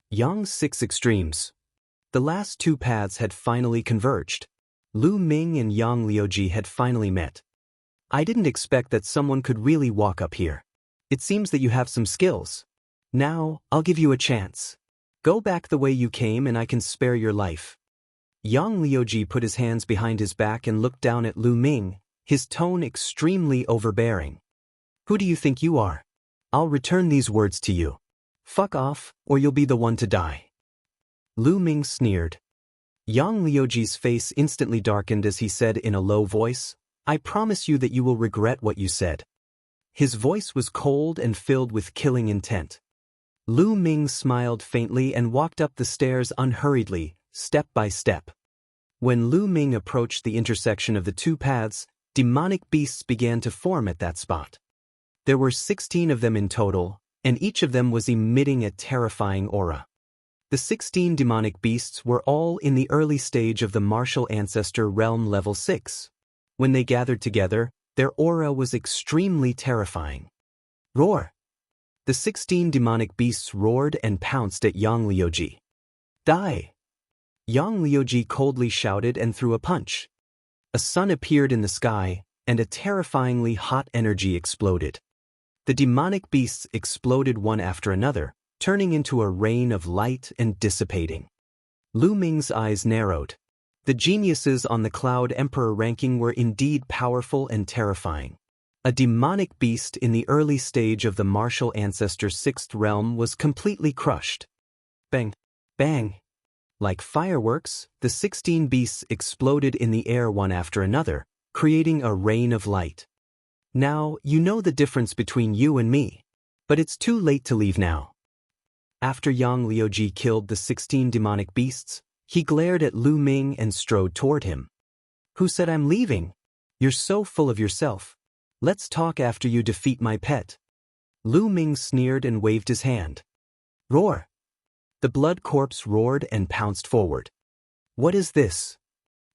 Yang's 6 extremes. The last 2 paths had finally converged. Lu Ming and Yang Liuji had finally met. I didn't expect that someone could really walk up here. It seems that you have some skills. Now, I'll give you a chance. Go back the way you came and I can spare your life. Yang Liuji put his hands behind his back and looked down at Lu Ming, his tone extremely overbearing. Who do you think you are? I'll return these words to you. Fuck off, or you'll be the one to die. Lu Ming sneered. Yang Liuji's face instantly darkened as he said in a low voice, I promise you that you will regret what you said. His voice was cold and filled with killing intent. Lu Ming smiled faintly and walked up the stairs unhurriedly, step by step. When Lu Ming approached the intersection of the two paths, demonic beasts began to form at that spot. There were 16 of them in total, and each of them was emitting a terrifying aura. The 16 demonic beasts were all in the early stage of the martial ancestor realm level 6. When they gathered together, their aura was extremely terrifying. Roar! The 16 demonic beasts roared and pounced at Yang Liuji. Die! Yang Liuji coldly shouted and threw a punch. A sun appeared in the sky, and a terrifyingly hot energy exploded. The demonic beasts exploded one after another, turning into a rain of light and dissipating. Lu Ming's eyes narrowed. The geniuses on the Cloud Emperor ranking were indeed powerful and terrifying. A demonic beast in the early stage of the martial ancestor 6th realm was completely crushed. Bang! Bang! Like fireworks, the 16 beasts exploded in the air one after another, creating a rain of light. Now, you know the difference between you and me. But it's too late to leave now. After Yang Liuji killed the 16 demonic beasts, he glared at Lu Ming and strode toward him. Who said I'm leaving? You're so full of yourself. Let's talk after you defeat my pet. Lu Ming sneered and waved his hand. Roar! The blood corpse roared and pounced forward. What is this?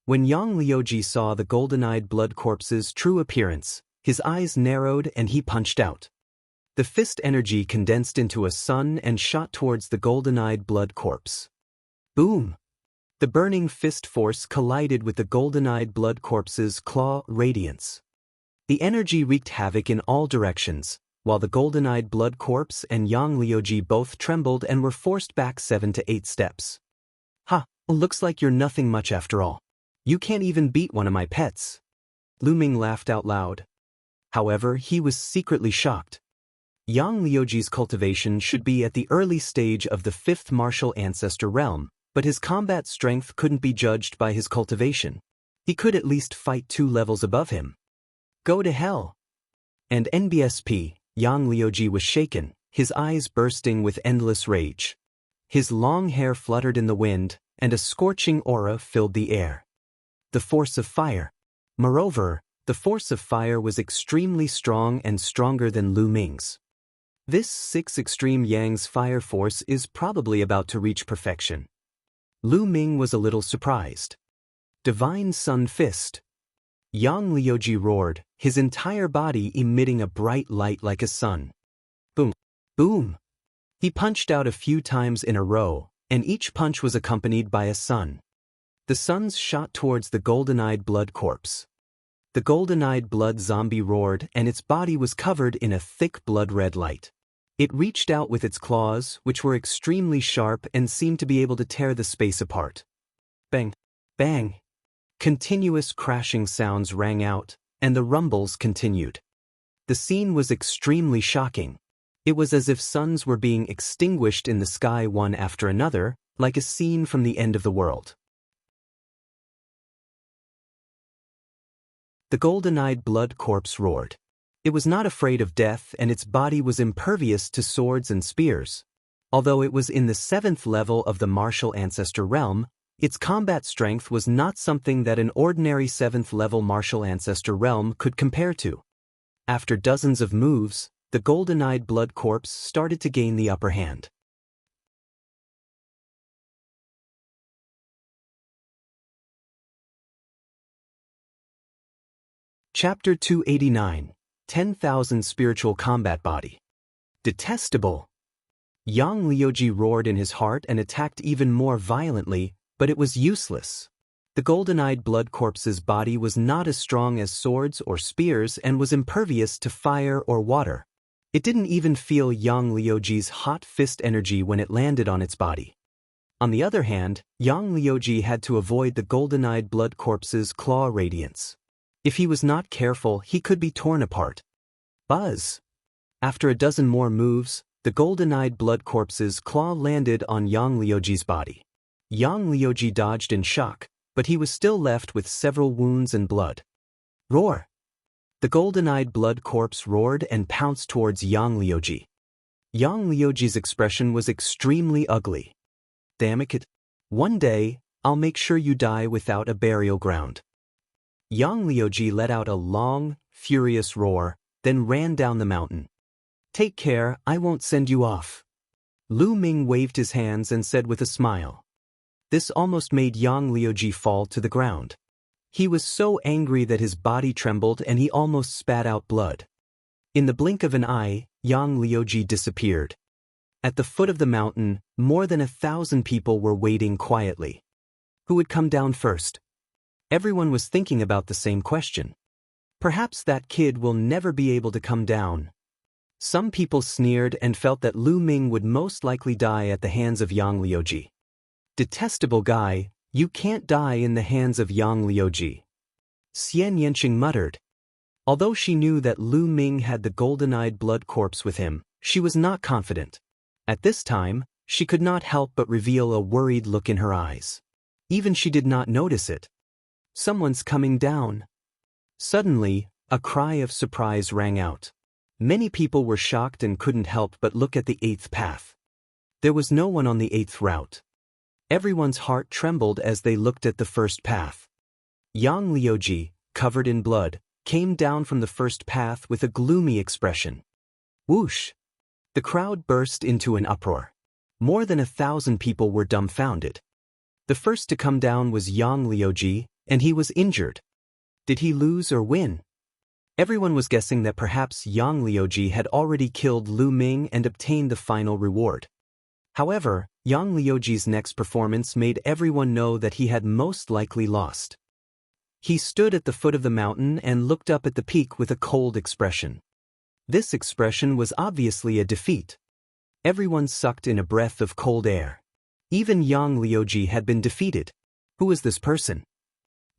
When Yang Liuji saw the golden-eyed blood corpse's true appearance, his eyes narrowed and he punched out. The fist energy condensed into a sun and shot towards the golden-eyed blood corpse. Boom! The burning fist force collided with the golden-eyed blood corpse's claw radiance. The energy wreaked havoc in all directions, while the golden-eyed blood corpse and Yang Liuji both trembled and were forced back 7 to 8 steps. Ha! Looks like you're nothing much after all. You can't even beat one of my pets. Lu Ming laughed out loud. However, he was secretly shocked. Yang Liuji's cultivation should be at the early stage of the 5th martial ancestor realm, but his combat strength couldn't be judged by his cultivation. He could at least fight 2 levels above him. Go to hell! And NBSP, Yang Liuji was shaken, his eyes bursting with endless rage. His long hair fluttered in the wind, and a scorching aura filled the air. The force of fire. Moreover, the force of fire was extremely strong and stronger than Lu Ming's. This 6 extreme Yang's fire force is probably about to reach perfection. Lu Ming was a little surprised. Divine Sun Fist. Yang Liuji roared, his entire body emitting a bright light like a sun. Boom! Boom! He punched out a few times in a row, and each punch was accompanied by a sun. The suns shot towards the golden-eyed blood corpse. The golden-eyed blood zombie roared and its body was covered in a thick blood-red light. It reached out with its claws, which were extremely sharp and seemed to be able to tear the space apart. Bang! Bang! Continuous crashing sounds rang out, and the rumbles continued. The scene was extremely shocking. It was as if suns were being extinguished in the sky one after another, like a scene from the end of the world. The golden-eyed blood corpse roared. It was not afraid of death and its body was impervious to swords and spears. Although it was in the 7th level of the martial ancestor realm, its combat strength was not something that an ordinary 7th level martial ancestor realm could compare to. After dozens of moves, the golden-eyed blood corpse started to gain the upper hand. Chapter 289, 10,000 Spiritual Combat Body. Detestable! Yang Liuji roared in his heart and attacked even more violently, but it was useless. The golden-eyed blood corpse's body was not as strong as swords or spears and was impervious to fire or water. It didn't even feel Yang Liuji's hot fist energy when it landed on its body. On the other hand, Yang Liuji had to avoid the golden-eyed blood corpse's claw radiance. If he was not careful, he could be torn apart. Buzz! After a dozen more moves, the golden-eyed blood corpse's claw landed on Yang Liuji's body. Yang Liuji dodged in shock, but he was still left with several wounds and blood. Roar! The golden-eyed blood corpse roared and pounced towards Yang Liuji. Yang Liuji's expression was extremely ugly. Damn it! One day, I'll make sure you die without a burial ground. Yang Liuji let out a long, furious roar, then ran down the mountain. Take care, I won't send you off. Lu Ming waved his hands and said with a smile. This almost made Yang Liuji fall to the ground. He was so angry that his body trembled and he almost spat out blood. In the blink of an eye, Yang Liuji disappeared. At the foot of the mountain, more than 1,000 people were waiting quietly. Who would come down first? Everyone was thinking about the same question. Perhaps that kid will never be able to come down. Some people sneered and felt that Lu Ming would most likely die at the hands of Yang Liuji. Detestable guy, you can't die in the hands of Yang Liuji. Xian Yanqing muttered. Although she knew that Lu Ming had the golden-eyed blood corpse with him, she was not confident. At this time, she could not help but reveal a worried look in her eyes. Even she did not notice it. Someone's coming down. Suddenly, a cry of surprise rang out. Many people were shocked and couldn't help but look at the 8th path. There was no one on the 8th route. Everyone's heart trembled as they looked at the first path. Yang Liuji, covered in blood, came down from the first path with a gloomy expression. Whoosh! The crowd burst into an uproar. More than 1,000 people were dumbfounded. The first to come down was Yang Liuji, and he was injured. Did he lose or win? Everyone was guessing that perhaps Yang Liuji had already killed Lu Ming and obtained the final reward. However, Yang Liuji's next performance made everyone know that he had most likely lost. He stood at the foot of the mountain and looked up at the peak with a cold expression. This expression was obviously a defeat. Everyone sucked in a breath of cold air. Even Yang Liuji had been defeated. Who was this person?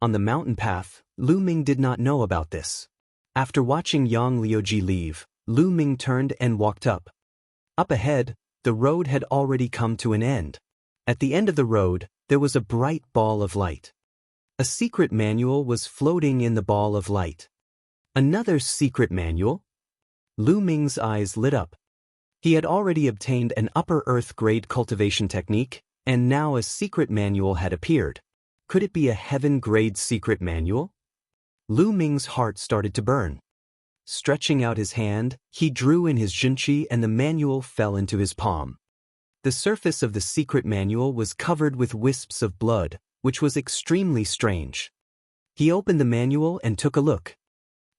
On the mountain path, Lu Ming did not know about this. After watching Yang Liuji leave, Lu Ming turned and walked up. Up ahead, the road had already come to an end. At the end of the road, there was a bright ball of light. A secret manual was floating in the ball of light. Another secret manual? Lu Ming's eyes lit up. He had already obtained an upper earth grade cultivation technique, and now a secret manual had appeared. Could it be a heaven grade secret manual? Lu Ming's heart started to burn. Stretching out his hand, he drew in his junqi and the manual fell into his palm. The surface of the secret manual was covered with wisps of blood, which was extremely strange. He opened the manual and took a look.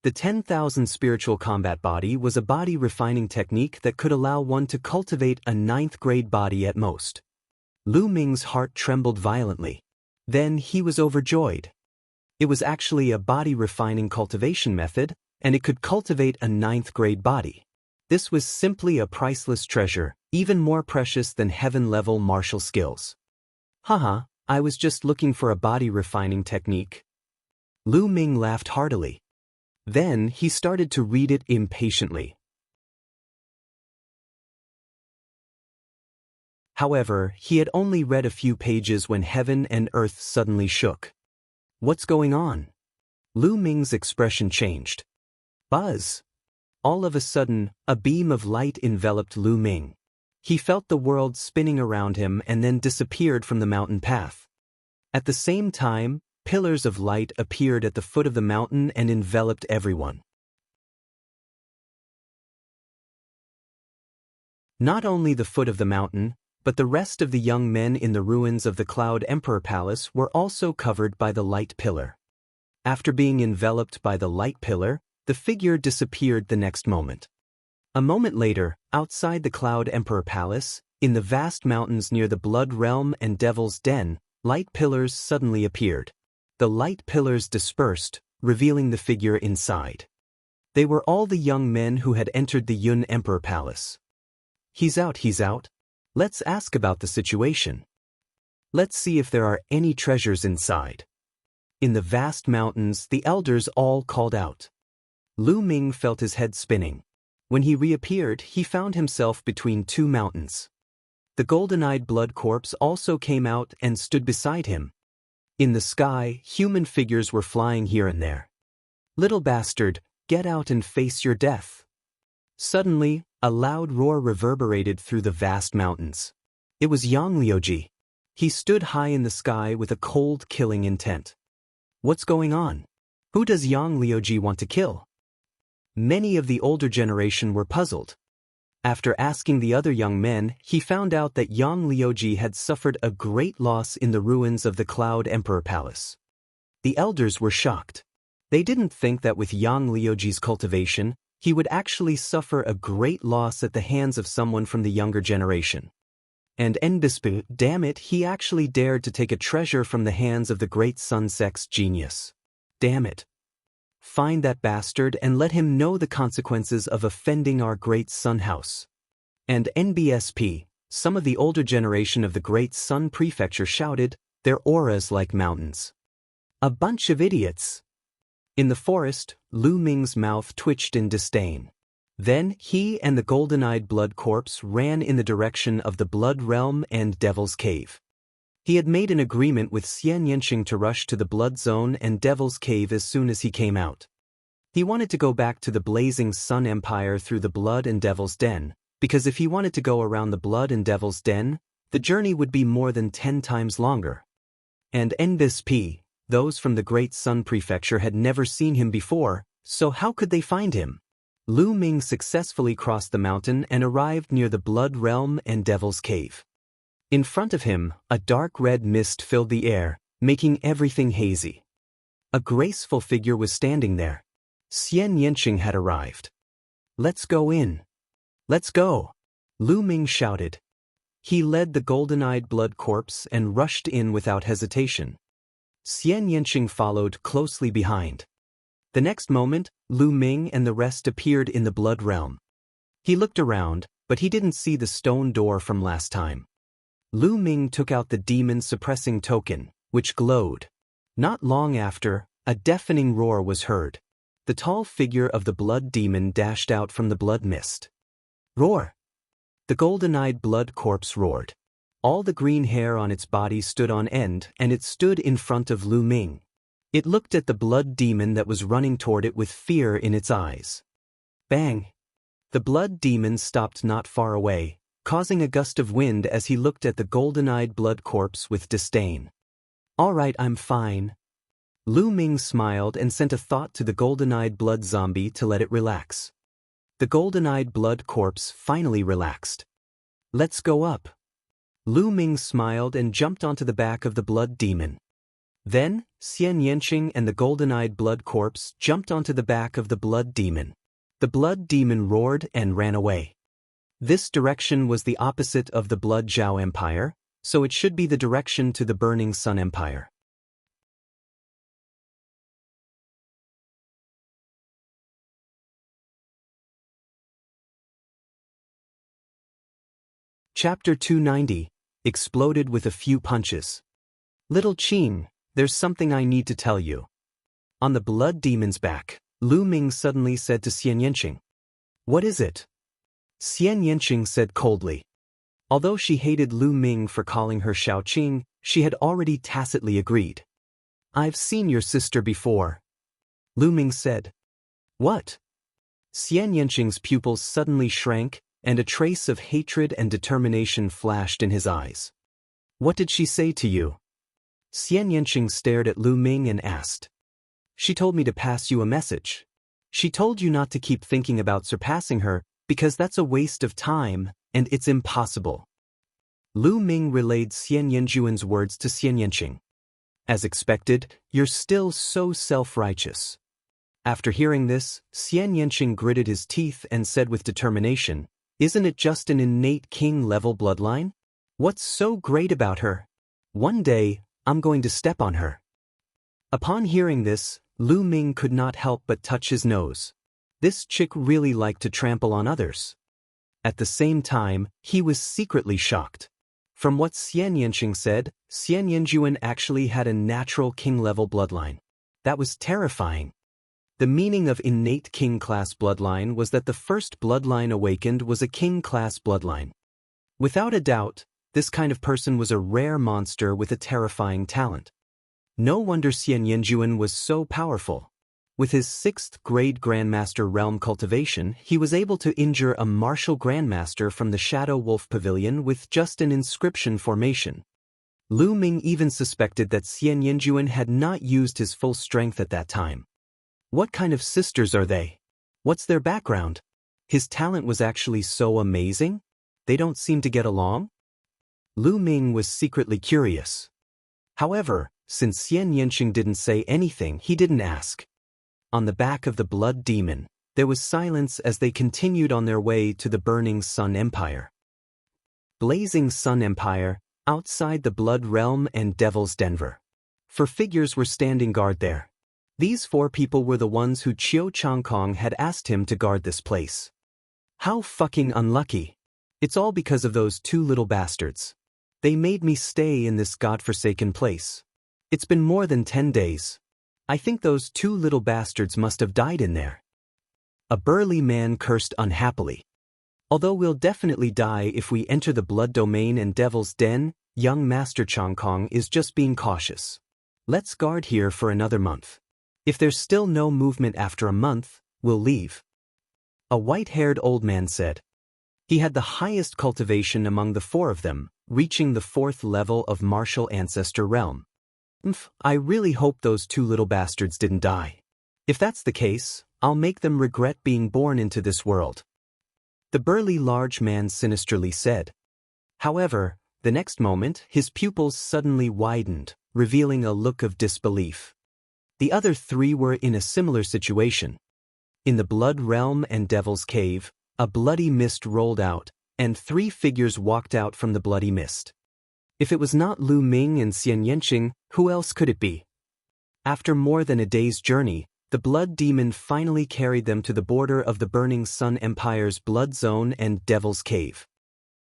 The 10,000 spiritual combat body was a body refining technique that could allow one to cultivate a 9th grade body at most. Lu Ming's heart trembled violently. Then he was overjoyed. It was actually a body refining cultivation method, and it could cultivate a 9th grade body. This was simply a priceless treasure, even more precious than heaven-level martial skills. Haha, I was just looking for a body refining technique. Lu Ming laughed heartily. Then he started to read it impatiently. However, he had only read a few pages when heaven and earth suddenly shook. What's going on? Lu Ming's expression changed. Buzz! All of a sudden, a beam of light enveloped Lu Ming. He felt the world spinning around him and then disappeared from the mountain path. At the same time, pillars of light appeared at the foot of the mountain and enveloped everyone. Not only the foot of the mountain, but the rest of the young men in the ruins of the Cloud Emperor Palace were also covered by the light pillar. After being enveloped by the light pillar, the figure disappeared the next moment. A moment later, outside the Cloud Emperor Palace, in the vast mountains near the Blood Realm and Devil's Den, light pillars suddenly appeared. The light pillars dispersed, revealing the figure inside. They were all the young men who had entered the Yun Emperor Palace. He's out. Let's ask about the situation. Let's see if there are any treasures inside. In the vast mountains, the elders all called out. Lu Ming felt his head spinning. When he reappeared, he found himself between two mountains. The golden-eyed blood corpse also came out and stood beside him. In the sky, human figures were flying here and there. Little bastard, get out and face your death. Suddenly, a loud roar reverberated through the vast mountains. It was Yang Liuji. He stood high in the sky with a cold, killing intent. What's going on? Who does Yang Liuji want to kill? Many of the older generation were puzzled. After asking the other young men, he found out that Yang Liuji had suffered a great loss in the ruins of the Cloud Emperor Palace. The elders were shocked. They didn't think that with Yang Liuji's cultivation, he would actually suffer a great loss at the hands of someone from the younger generation. And Nbispu, damn it, he actually dared to take a treasure from the hands of the great Sun Sect's genius. Damn it. Find that bastard and let him know the consequences of offending our great Sun House. And NBSP, some of the older generation of the great Sun Prefecture shouted, their auras like mountains. A bunch of idiots. In the forest, Lu Ming's mouth twitched in disdain. Then he and the golden-eyed blood corpse ran in the direction of the Blood Realm and Devil's Cave. He had made an agreement with Xian Yanqing to rush to the Blood Zone and Devil's Cave as soon as he came out. He wanted to go back to the Blazing Sun Empire through the Blood and Devil's Den, because if he wanted to go around the Blood and Devil's Den, the journey would be more than 10 times longer. And NBSP, those from the Great Sun Prefecture had never seen him before, so how could they find him? Lu Ming successfully crossed the mountain and arrived near the Blood Realm and Devil's Cave. In front of him, a dark red mist filled the air, making everything hazy. A graceful figure was standing there. Xian Yanqing had arrived. Let's go in. Let's go, Lu Ming shouted. He led the golden-eyed blood corpse and rushed in without hesitation. Xian Yanqing followed closely behind. The next moment, Lu Ming and the rest appeared in the Blood Realm. He looked around, but he didn't see the stone door from last time. Lu Ming took out the demon-suppressing token, which glowed. Not long after, a deafening roar was heard. The tall figure of the blood demon dashed out from the blood mist. Roar! The golden-eyed blood corpse roared. All the green hair on its body stood on end, and it stood in front of Lu Ming. It looked at the blood demon that was running toward it with fear in its eyes. Bang! The blood demon stopped not far away, causing a gust of wind as he looked at the golden-eyed blood corpse with disdain. All right, I'm fine. Lu Ming smiled and sent a thought to the golden-eyed blood zombie to let it relax. The golden-eyed blood corpse finally relaxed. Let's go up. Lu Ming smiled and jumped onto the back of the blood demon. Then, Xian Yanqing and the golden-eyed blood corpse jumped onto the back of the blood demon. The blood demon roared and ran away. This direction was the opposite of the Blood Zhao Empire, so it should be the direction to the Burning Sun Empire. Chapter 290, Exploded with a Few Punches. Little Qing, there's something I need to tell you. On the blood demon's back, Lu Ming suddenly said to Xian Yanqing. What is it? Xian Yanqing said coldly. Although she hated Lu Ming for calling her Shaoqing, she had already tacitly agreed. I've seen your sister before. Lu Ming said. What? Xian Yanqing's pupils suddenly shrank, and a trace of hatred and determination flashed in his eyes. What did she say to you? Xian Yanqing stared at Lu Ming and asked. She told me to pass you a message. She told you not to keep thinking about surpassing her, because that's a waste of time, and it's impossible. Lu Ming relayed Xian Yanjuan's words to Xian Yanqing. As expected, you're still so self-righteous. After hearing this, Xian Yanqing gritted his teeth and said with determination, isn't it just an innate king-level bloodline? What's so great about her? One day, I'm going to step on her. Upon hearing this, Lu Ming could not help but touch his nose. This chick really liked to trample on others. At the same time, he was secretly shocked. From what Xian Yanqing said, Xian Yanjuan actually had a natural king-level bloodline. That was terrifying. The meaning of innate king-class bloodline was that the first bloodline awakened was a king-class bloodline. Without a doubt, this kind of person was a rare monster with a terrifying talent. No wonder Xian Yanjuan was so powerful. With his 6th grade Grandmaster realm cultivation, he was able to injure a martial Grandmaster from the Shadow Wolf Pavilion with just an inscription formation. Lu Ming even suspected that Xian Yanjuan had not used his full strength at that time. What kind of sisters are they? What's their background? His talent was actually so amazing? They don't seem to get along? Lu Ming was secretly curious. However, since Xian Yanqing didn't say anything, he didn't ask. On the back of the Blood Demon, there was silence as they continued on their way to the Burning Sun Empire. Blazing Sun Empire, outside the Blood Realm and Devil's Denver. 4 figures were standing guard there. These 4 people were the ones who Qiu Changkong had asked him to guard this place. How fucking unlucky. It's all because of those 2 little bastards. They made me stay in this godforsaken place. It's been more than 10 days. I think those 2 little bastards must have died in there. A burly man cursed unhappily. Although we'll definitely die if we enter the Blood Domain and Devil's Den, young Master Changkong is just being cautious. Let's guard here for another month. If there's still no movement after a month, we'll leave. A white-haired old man said. He had the highest cultivation among the 4 of them, reaching the 4th level of Martial Ancestor Realm. I really hope those 2 little bastards didn't die. If that's the case, I'll make them regret being born into this world. The burly large man sinisterly said. However, the next moment, his pupils suddenly widened, revealing a look of disbelief. The other 3 were in a similar situation. In the Blood Realm and Devil's Cave, a bloody mist rolled out, and 3 figures walked out from the bloody mist. If it was not Lu Ming and Xian Yanqing, who else could it be? After more than a day's journey, the Blood Demon finally carried them to the border of the Burning Sun Empire's Blood Zone and Devil's Cave.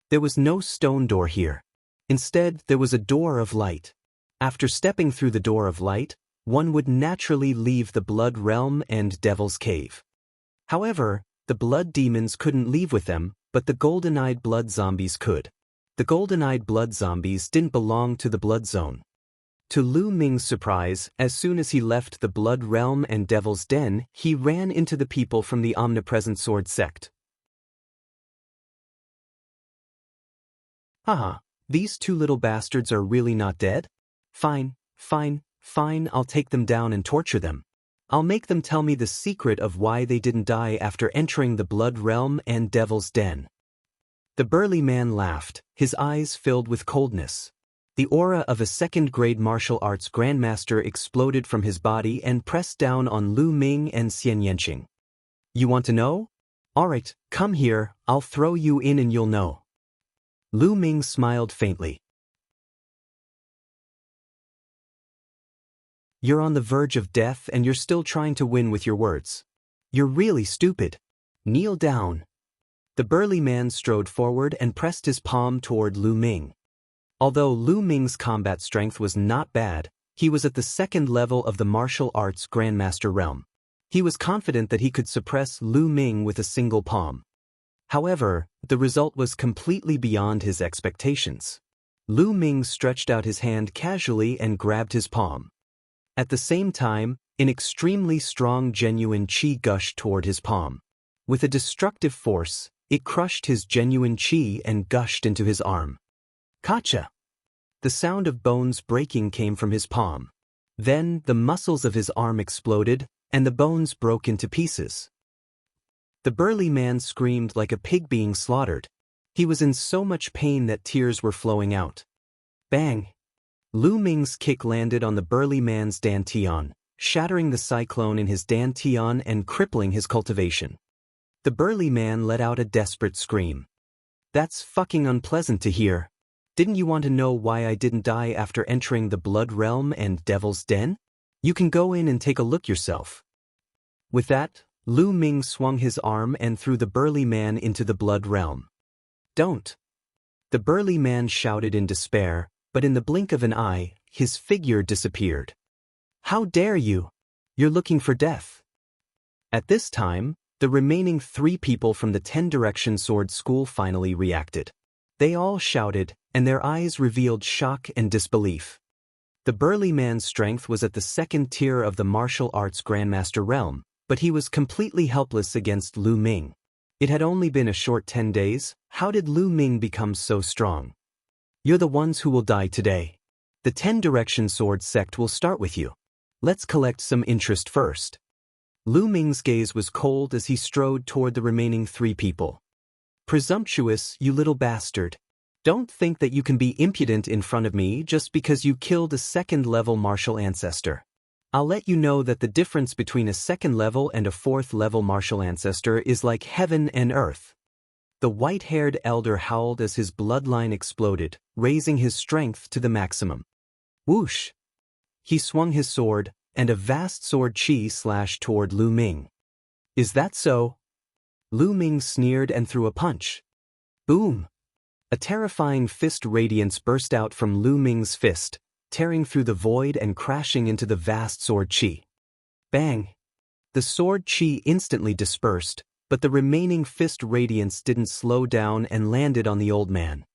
There was no stone door here. Instead, there was a door of light. After stepping through the door of light, one would naturally leave the Blood Realm and Devil's Cave. However, the Blood Demons couldn't leave with them, but the golden-eyed blood zombies could. The golden-eyed blood zombies didn't belong to the Blood Zone. To Lu Ming's surprise, as soon as he left the Blood Realm and Devil's Den, he ran into the people from the Omnipresent Sword sect. Haha, these 2 little bastards are really not dead? Fine, I'll take them down and torture them. I'll make them tell me the secret of why they didn't die after entering the Blood Realm and Devil's Den. The burly man laughed, his eyes filled with coldness. The aura of a 2nd-grade martial arts grandmaster exploded from his body and pressed down on Lu Ming and Xian Yanqing. You want to know? Alright, come here, I'll throw you in and you'll know. Lu Ming smiled faintly. You're on the verge of death and you're still trying to win with your words. You're really stupid. Kneel down. The burly man strode forward and pressed his palm toward Lu Ming. Although Lu Ming's combat strength was not bad, he was at the 2nd level of the martial arts Grandmaster realm. He was confident that he could suppress Lu Ming with a single palm. However, the result was completely beyond his expectations. Lu Ming stretched out his hand casually and grabbed his palm. At the same time, an extremely strong genuine qi gushed toward his palm. With a destructive force, it crushed his genuine qi and gushed into his arm. Kacha! The sound of bones breaking came from his palm. Then, the muscles of his arm exploded, and the bones broke into pieces. The burly man screamed like a pig being slaughtered. He was in so much pain that tears were flowing out. Bang! Lu Ming's kick landed on the burly man's dantian, shattering the cyclone in his dantian and crippling his cultivation. The burly man let out a desperate scream. That's fucking unpleasant to hear. Didn't you want to know why I didn't die after entering the Blood Realm and Devil's Den? You can go in and take a look yourself." With that, Lu Ming swung his arm and threw the burly man into the blood realm. "Don't!" The burly man shouted in despair, but in the blink of an eye, his figure disappeared. "How dare you? You're looking for death." At this time, the remaining 3 people from the 10-direction sword school finally reacted. They all shouted, and their eyes revealed shock and disbelief. The burly man's strength was at the 2nd tier of the martial arts Grandmaster realm, but he was completely helpless against Lu Ming. It had only been a short 10 days, how did Lu Ming become so strong? "You're the ones who will die today. The 10-direction sword sect will start with you. Let's collect some interest first." Lu Ming's gaze was cold as he strode toward the remaining 3 people. "Presumptuous, you little bastard. Don't think that you can be impudent in front of me just because you killed a 2nd-level martial ancestor. I'll let you know that the difference between a 2nd-level and a 4th-level martial ancestor is like heaven and earth." The white-haired elder howled as his bloodline exploded, raising his strength to the maximum. Whoosh! He swung his sword, and a vast sword chi slashed toward Lu Ming. "Is that so?" Lu Ming sneered and threw a punch. Boom! A terrifying fist radiance burst out from Lu Ming's fist, tearing through the void and crashing into the vast sword chi. Bang! The sword chi instantly dispersed, but the remaining fist radiance didn't slow down and landed on the old man.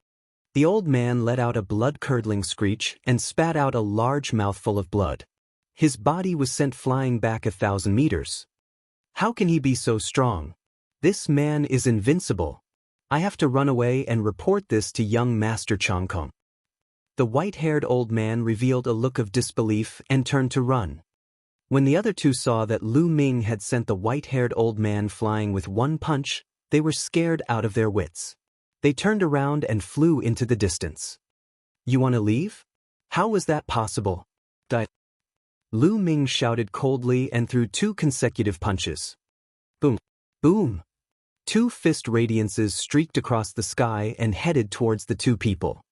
The old man let out a blood-curdling screech and spat out a large mouthful of blood. His body was sent flying back 1,000 meters. How can he be so strong? This man is invincible. I have to run away and report this to young Master Chang Kong. The white-haired old man revealed a look of disbelief and turned to run. When the other 2 saw that Lu Ming had sent the white-haired old man flying with 1 punch, they were scared out of their wits. They turned around and flew into the distance. "You want to leave? How was that possible?" Lu Ming shouted coldly and threw 2 consecutive punches. Boom! Boom! 2 fist radiances streaked across the sky and headed towards the 2 people.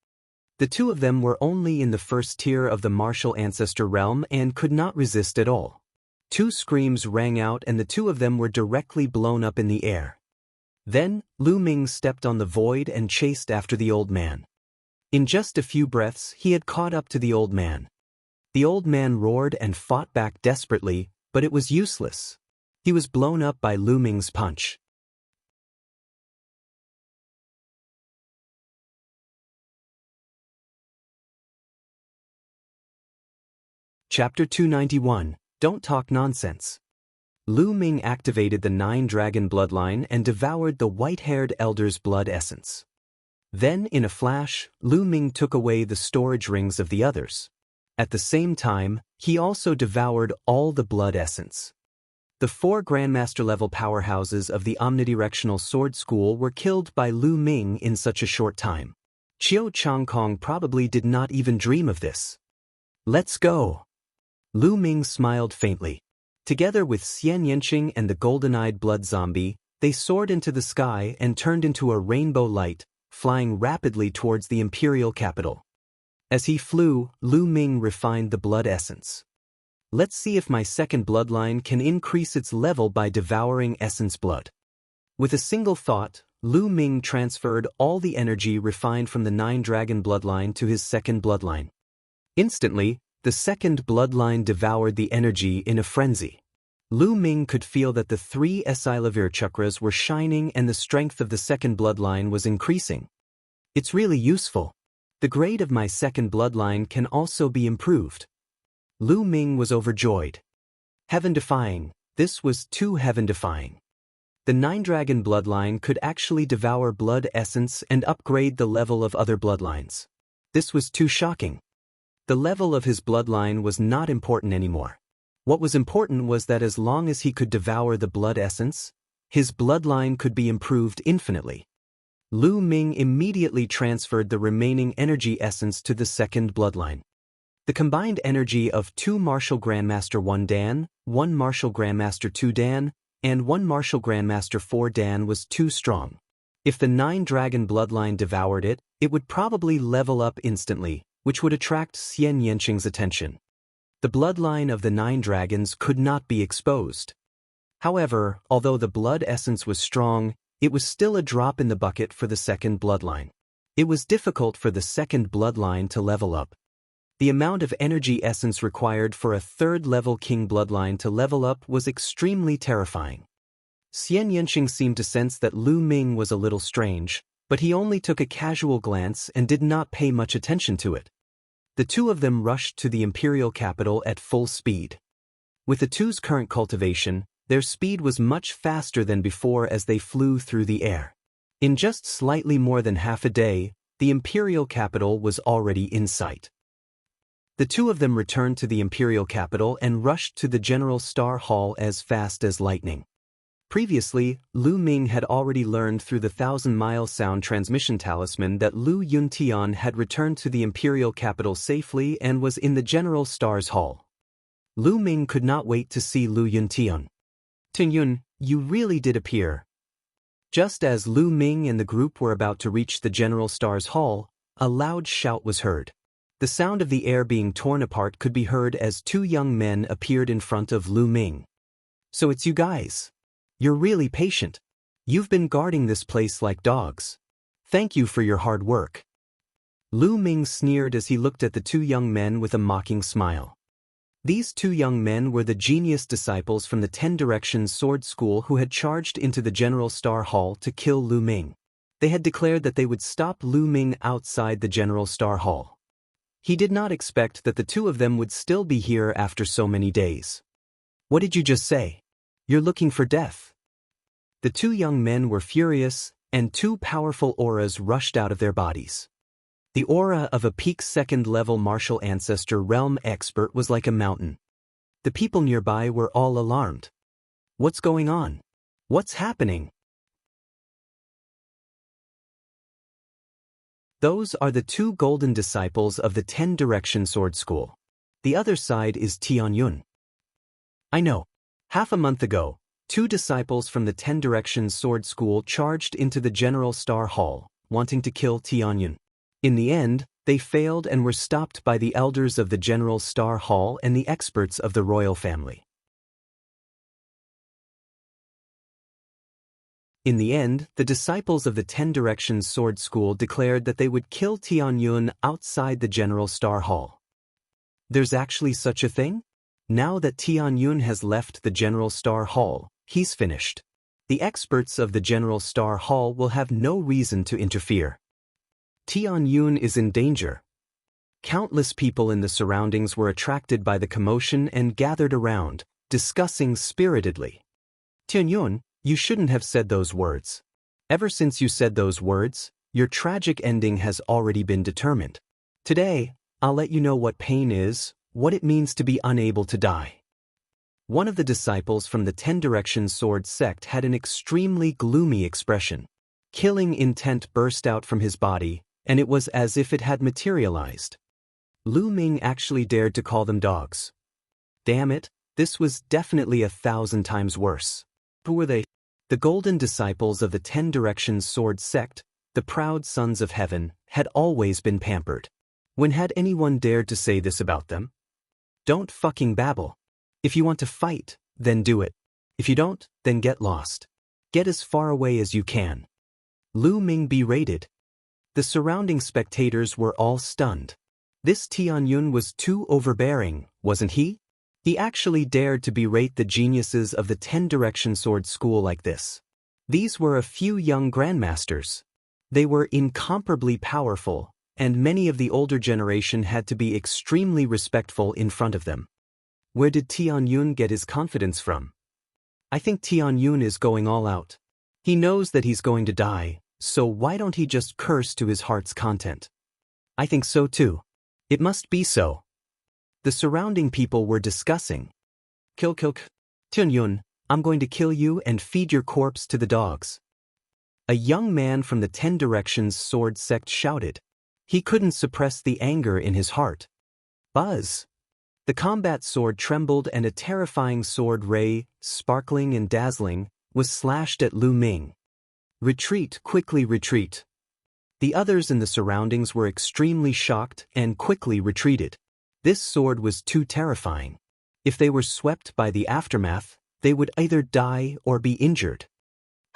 The 2 of them were only in the 1st tier of the martial ancestor realm and could not resist at all. 2 screams rang out and the 2 of them were directly blown up in the air. Then, Lu Ming stepped on the void and chased after the old man. In just a few breaths, he had caught up to the old man. The old man roared and fought back desperately, but it was useless. He was blown up by Lu Ming's punch. Chapter 291, Don't Talk Nonsense. Lu Ming activated the 9-dragon bloodline and devoured the white-haired elder's blood essence. Then, in a flash, Lu Ming took away the storage rings of the others. At the same time, he also devoured all the blood essence. The 4 Grandmaster-level powerhouses of the omnidirectional sword school were killed by Lu Ming in such a short time. Chiao Chang Kong probably did not even dream of this. "Let's go!" Lu Ming smiled faintly. Together with Xian Yanqing and the golden-eyed blood zombie, they soared into the sky and turned into a rainbow light, flying rapidly towards the imperial capital. As he flew, Lu Ming refined the blood essence. "Let's see if my 2nd bloodline can increase its level by devouring essence blood." With a single thought, Lu Ming transferred all the energy refined from the 9-dragon bloodline to his 2nd bloodline. Instantly, the 2nd bloodline devoured the energy in a frenzy. Lu Ming could feel that the 3 Esilavir chakras were shining and the strength of the 2nd bloodline was increasing. "It's really useful. The grade of my 2nd bloodline can also be improved." Lu Ming was overjoyed. Heaven-defying, this was too heaven-defying. The 9-dragon bloodline could actually devour blood essence and upgrade the level of other bloodlines. This was too shocking. The level of his bloodline was not important anymore. What was important was that as long as he could devour the blood essence, his bloodline could be improved infinitely. Lu Ming immediately transferred the remaining energy essence to the 2nd bloodline. The combined energy of 2 Martial Grandmaster 1 Dan, 1 Martial Grandmaster 2 Dan, and 1 Martial Grandmaster 4 Dan was too strong. If the 9-dragon bloodline devoured it, it would probably level up instantly, which would attract Xian Yanqing's attention. The bloodline of the 9 dragons could not be exposed. However, although the blood essence was strong, it was still a drop in the bucket for the second bloodline. It was difficult for the second bloodline to level up. The amount of energy essence required for a third-level king bloodline to level up was extremely terrifying. Xian Yanqing seemed to sense that Lu Ming was a little strange, but he only took a casual glance and did not pay much attention to it. The two of them rushed to the imperial capital at full speed. With the two's current cultivation, their speed was much faster than before as they flew through the air. In just slightly more than half a day, the imperial capital was already in sight. The two of them returned to the imperial capital and rushed to the General Star Hall as fast as lightning. Previously, Lu Ming had already learned through the 1,000-mile sound transmission talisman that Lu Yuntian had returned to the imperial capital safely and was in the General Star's Hall. Lu Ming could not wait to see Lu Yuntian. "Tianyun, you really did appear." Just as Lu Ming and the group were about to reach the General Star's Hall, a loud shout was heard. The sound of the air being torn apart could be heard as 2 young men appeared in front of Lu Ming. "So it's you guys. You're really patient. You've been guarding this place like dogs. Thank you for your hard work." Lu Ming sneered as he looked at the 2 young men with a mocking smile. These 2 young men were the genius disciples from the 10 Directions Sword School who had charged into the General Star Hall to kill Lu Ming. They had declared that they would stop Lu Ming outside the General Star Hall. He did not expect that the 2 of them would still be here after so many days. "What did you just say? You're looking for death." The 2 young men were furious, and 2 powerful auras rushed out of their bodies. The aura of a peak second-level martial ancestor realm expert was like a mountain. The people nearby were all alarmed. "What's going on? What's happening?" Those are the 2 golden disciples of the 10 Direction Sword School. The other side is Tianyun. "I know. Half a month ago, 2 disciples from the 10 Directions Sword School charged into the General Star Hall, wanting to kill Tianyun. In the end, they failed and were stopped by the elders of the General Star Hall and the experts of the royal family. In the end, the disciples of the 10 Directions Sword School declared that they would kill Tianyun outside the General Star Hall. There's actually such a thing? Now that Tianyun has left the General Star Hall, he's finished. The experts of the General Star Hall will have no reason to interfere. Tianyun is in danger. Countless people in the surroundings were attracted by the commotion and gathered around, discussing spiritedly. "Tianyun, you shouldn't have said those words. Ever since you said those words, your tragic ending has already been determined. Today, I'll let you know what pain is, what it means to be unable to die." One of the disciples from the 10 Directions Sword sect had an extremely gloomy expression. Killing intent burst out from his body, and it was as if it had materialized. Lu Ming actually dared to call them dogs. Damn it, this was definitely 1,000 times worse. Who were they? The golden disciples of the 10 Directions Sword sect, the proud sons of heaven, had always been pampered. When had anyone dared to say this about them? Don't fucking babble. If you want to fight, then do it. If you don't, then get lost. Get as far away as you can. Lu Ming berated. The surrounding spectators were all stunned. This Tianyun was too overbearing, wasn't he? He actually dared to berate the geniuses of the 10 Direction Sword School like this. These were a few young grandmasters. They were incomparably powerful, and many of the older generation had to be extremely respectful in front of them. Where did Tianyun get his confidence from? I think Tianyun is going all out. He knows that he's going to die, so why don't he just curse to his heart's content? I think so too. It must be so. The surrounding people were discussing. Kill. Tianyun, I'm going to kill you and feed your corpse to the dogs. A young man from the 10 Directions Sword sect shouted. He couldn't suppress the anger in his heart. Buzz! The combat sword trembled and a terrifying sword ray, sparkling and dazzling, was slashed at Lu Ming. Retreat, quickly retreat. The others in the surroundings were extremely shocked and quickly retreated. This sword was too terrifying. If they were swept by the aftermath, they would either die or be injured.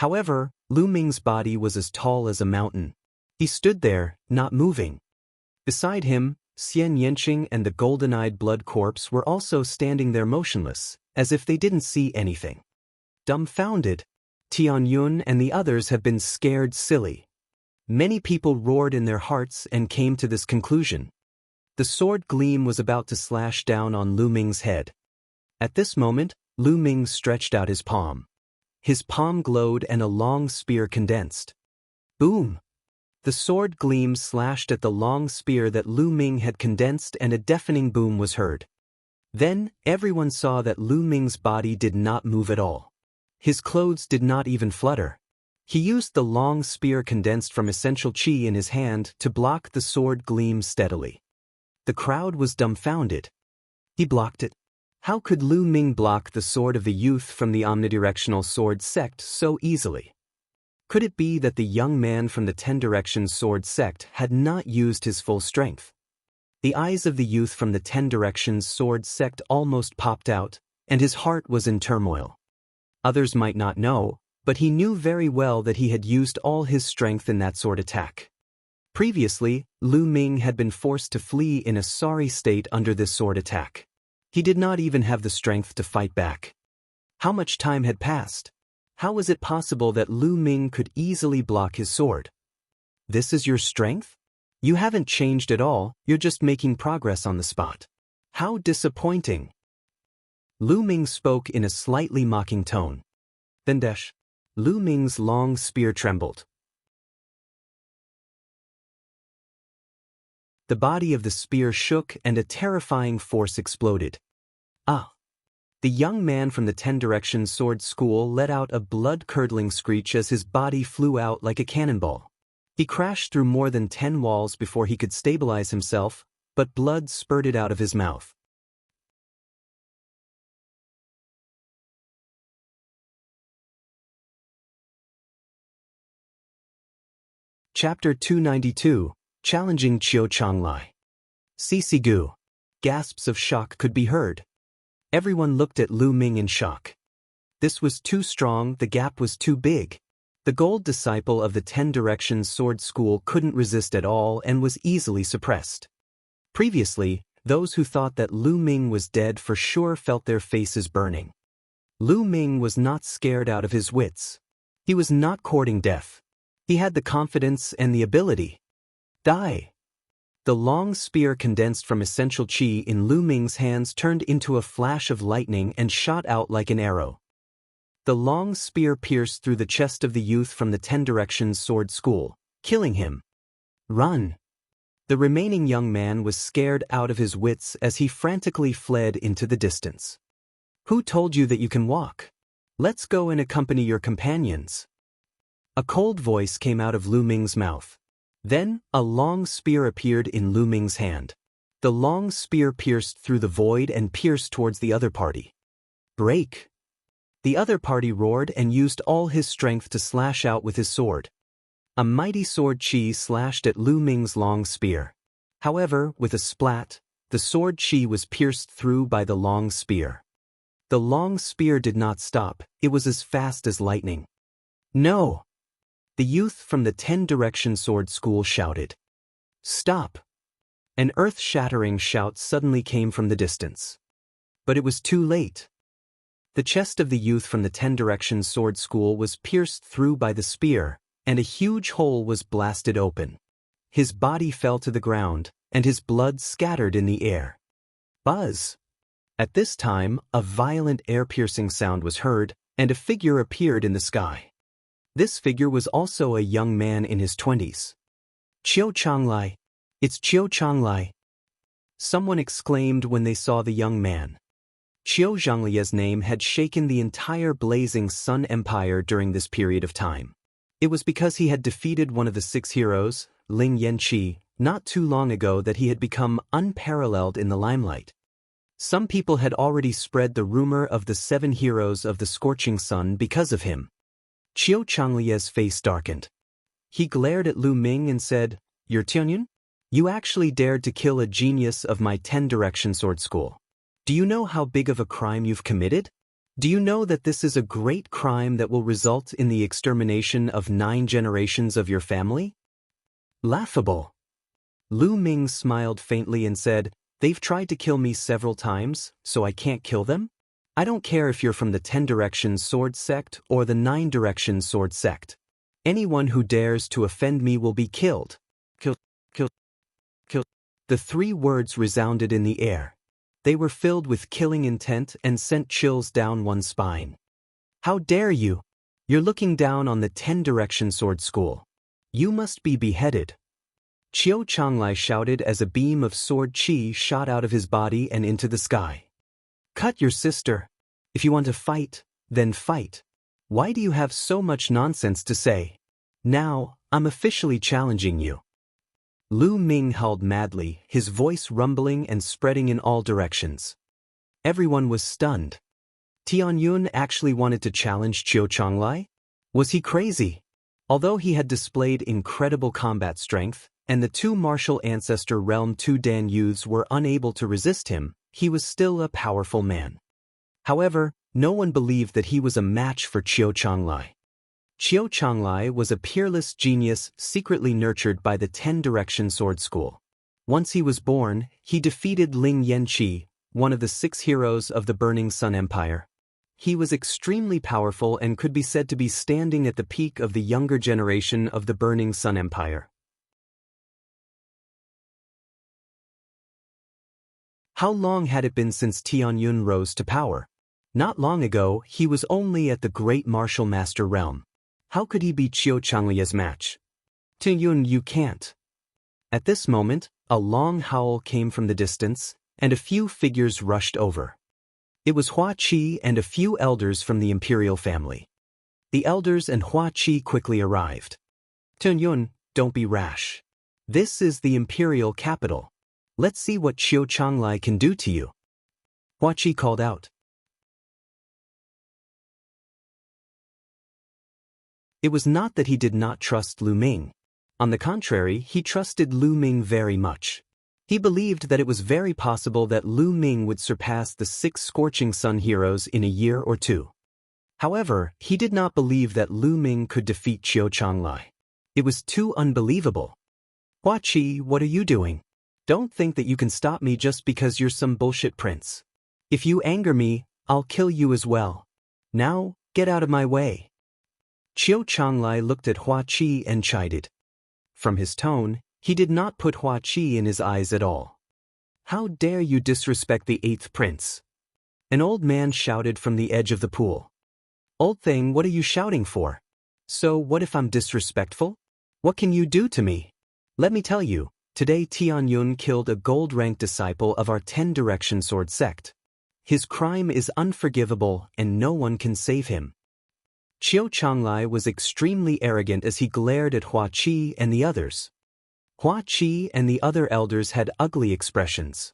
However, Lu Ming's body was as tall as a mountain. He stood there, not moving. Beside him, Xian Yanqing and the golden-eyed blood corpse were also standing there motionless, as if they didn't see anything. Dumbfounded, Tianyun and the others have been scared silly. Many people roared in their hearts and came to this conclusion. The sword gleam was about to slash down on Lu Ming's head. At this moment, Lu Ming stretched out his palm. His palm glowed and a long spear condensed. Boom! The sword gleam slashed at the long spear that Lu Ming had condensed and a deafening boom was heard. Then, everyone saw that Lu Ming's body did not move at all. His clothes did not even flutter. He used the long spear condensed from essential qi in his hand to block the sword gleam steadily. The crowd was dumbfounded. He blocked it. How could Lu Ming block the sword of the youth from the omnidirectional sword sect so easily? Could it be that the young man from the 10 Directions sword sect had not used his full strength? The eyes of the youth from the 10 Directions sword sect almost popped out, and his heart was in turmoil. Others might not know, but he knew very well that he had used all his strength in that sword attack. Previously, Lu Ming had been forced to flee in a sorry state under this sword attack. He did not even have the strength to fight back. How much time had passed? How was it possible that Lu Ming could easily block his sword? This is your strength? You haven't changed at all, you're just making progress on the spot. How disappointing. Lu Ming spoke in a slightly mocking tone. Then Lu Ming's long spear trembled. The body of the spear shook and a terrifying force exploded. Ah! The young man from the 10 Directions sword school let out a blood-curdling screech as his body flew out like a cannonball. He crashed through more than 10 walls before he could stabilize himself, but blood spurted out of his mouth. Chapter 292, Challenging Qiu Changlai. Gu. Gasps of shock could be heard. Everyone looked at Lu Ming in shock. This was too strong, the gap was too big. The gold disciple of the 10 Directions sword school couldn't resist at all and was easily suppressed. Previously, those who thought that Lu Ming was dead for sure felt their faces burning. Lu Ming was not scared out of his wits. He was not courting death. He had the confidence and the ability. Die! The long spear condensed from essential qi in Lu Ming's hands turned into a flash of lightning and shot out like an arrow. The long spear pierced through the chest of the youth from the 10 Directions sword school, killing him. Run! The remaining young man was scared out of his wits as he frantically fled into the distance. Who told you that you can walk? Let's go and accompany your companions. A cold voice came out of Lu Ming's mouth. Then, a long spear appeared in Lu Ming's hand. The long spear pierced through the void and pierced towards the other party. Break! The other party roared and used all his strength to slash out with his sword. A mighty sword qi slashed at Lu Ming's long spear. However, with a splat, the sword qi was pierced through by the long spear. The long spear did not stop, it was as fast as lightning. No! The youth from the 10 Directions sword school shouted. Stop! An earth-shattering shout suddenly came from the distance. But it was too late. The chest of the youth from the 10 Directions sword school was pierced through by the spear, and a huge hole was blasted open. His body fell to the ground, and his blood scattered in the air. Buzz! At this time, a violent air-piercing sound was heard, and a figure appeared in the sky. This figure was also a young man in his 20s. Qiu Changlai! It's Qiu Changlai! Someone exclaimed when they saw the young man. Qiu Zhanglia's name had shaken the entire Blazing Sun Empire during this period of time. It was because he had defeated one of the 6 heroes, Ling Yanqi, not too long ago that he had become unparalleled in the limelight. Some people had already spread the rumor of the 7 heroes of the Scorching Sun because of him. Qiu Changlia's face darkened. He glared at Lu Ming and said, You're Tianyun? You actually dared to kill a genius of my 10-direction sword school. Do you know how big of a crime you've committed? Do you know that this is a great crime that will result in the extermination of 9 generations of your family? Laughable. Lu Ming smiled faintly and said, "They've tried to kill me several times, so I can't kill them? I don't care if you're from the 10-direction sword sect or the 9-direction sword sect. Anyone who dares to offend me will be killed." Kill, kill, kill. The 3 words resounded in the air. They were filled with killing intent and sent chills down one's spine. How dare you? You're looking down on the 10-direction sword school. You must be beheaded. Qiu Changlai shouted as a beam of sword qi shot out of his body and into the sky. Cut your sister. If you want to fight, then fight. Why do you have so much nonsense to say? Now, I'm officially challenging you. Lu Ming howled madly, his voice rumbling and spreading in all directions. Everyone was stunned. Tianyun actually wanted to challenge Qiu Changlai? Was he crazy? Although he had displayed incredible combat strength, and the 2 martial ancestor realm 2 Dan youths were unable to resist him, he was still a powerful man. However, no one believed that he was a match for Qiu Changlai. Qiu Changlai was a peerless genius secretly nurtured by the 10-direction sword school. Once he was born, he defeated Ling Yanqi, one of the 6 heroes of the Burning Sun Empire. He was extremely powerful and could be said to be standing at the peak of the younger generation of the Burning Sun Empire. How long had it been since Tianyun rose to power? Not long ago, he was only at the Great Martial Master realm. How could he be Qiu Changlai's match? Tianyun, you can't. At this moment, a long howl came from the distance, and a few figures rushed over. It was Hua Qi and a few elders from the imperial family. The elders and Hua Qi quickly arrived. Tianyun, don't be rash. This is the imperial capital. Let's see what Qiu Changlai can do to you. Hua Qi called out. It was not that he did not trust Lu Ming. On the contrary, he trusted Lu Ming very much. He believed that it was very possible that Lu Ming would surpass the 6 Scorching Sun heroes in a year or 2. However, he did not believe that Lu Ming could defeat Qiu Changlai. It was too unbelievable. Hua Qi, what are you doing? Don't think that you can stop me just because you're some bullshit prince. If you anger me, I'll kill you as well. Now, get out of my way. Qiu Changlai looked at Hua Qi and chided. From his tone, he did not put Hua Qi in his eyes at all. How dare you disrespect the 8th prince? An old man shouted from the edge of the pool. Old thing, what are you shouting for? So what if I'm disrespectful? What can you do to me? Let me tell you, today Tianyun killed a gold-ranked disciple of our 10-direction sword sect. His crime is unforgivable and no one can save him. Qiu Changlai was extremely arrogant as he glared at Hua Qi and the others. Hua Qi and the other elders had ugly expressions.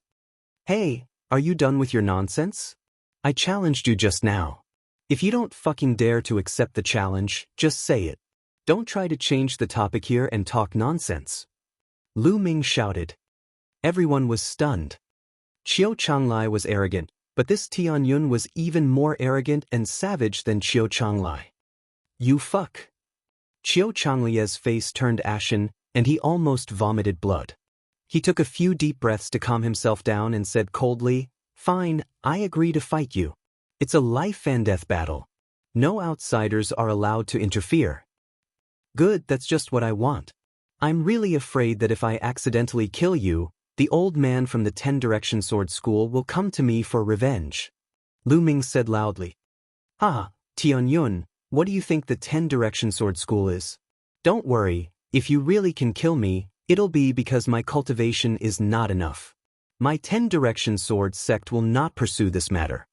Hey, are you done with your nonsense? I challenged you just now. If you don't fucking dare to accept the challenge, just say it. Don't try to change the topic here and talk nonsense. Lu Ming shouted. Everyone was stunned. Qiu Changlai was arrogant, but this Tianyun was even more arrogant and savage than Qiu Changlai. You fuck. Qiu Changlai's face turned ashen, and he almost vomited blood. He took a few deep breaths to calm himself down and said coldly, Fine, I agree to fight you. It's a life-and-death battle. No outsiders are allowed to interfere. Good, that's just what I want. I'm really afraid that if I accidentally kill you, the old man from the 10-direction sword school will come to me for revenge. Lu Ming said loudly. Ha, Tianyun, what do you think the 10-direction sword school is? Don't worry, if you really can kill me, it'll be because my cultivation is not enough. My 10-direction sword sect will not pursue this matter.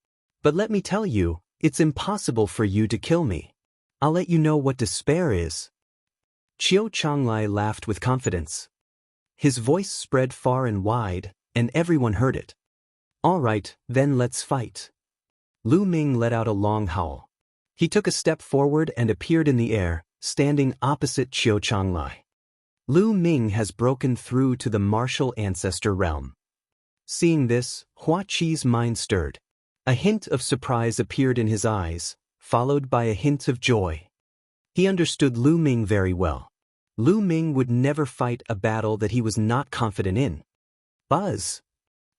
But let me tell you, it's impossible for you to kill me. I'll let you know what despair is. Qiu Changlai laughed with confidence. His voice spread far and wide, and everyone heard it. All right, then let's fight. Lu Ming let out a long howl. He took a step forward and appeared in the air, standing opposite Qiu Changlai. Lu Ming has broken through to the martial ancestor realm. Seeing this, Hua Qi's mind stirred. A hint of surprise appeared in his eyes, followed by a hint of joy. He understood Lu Ming very well. Lu Ming would never fight a battle that he was not confident in. Buzz!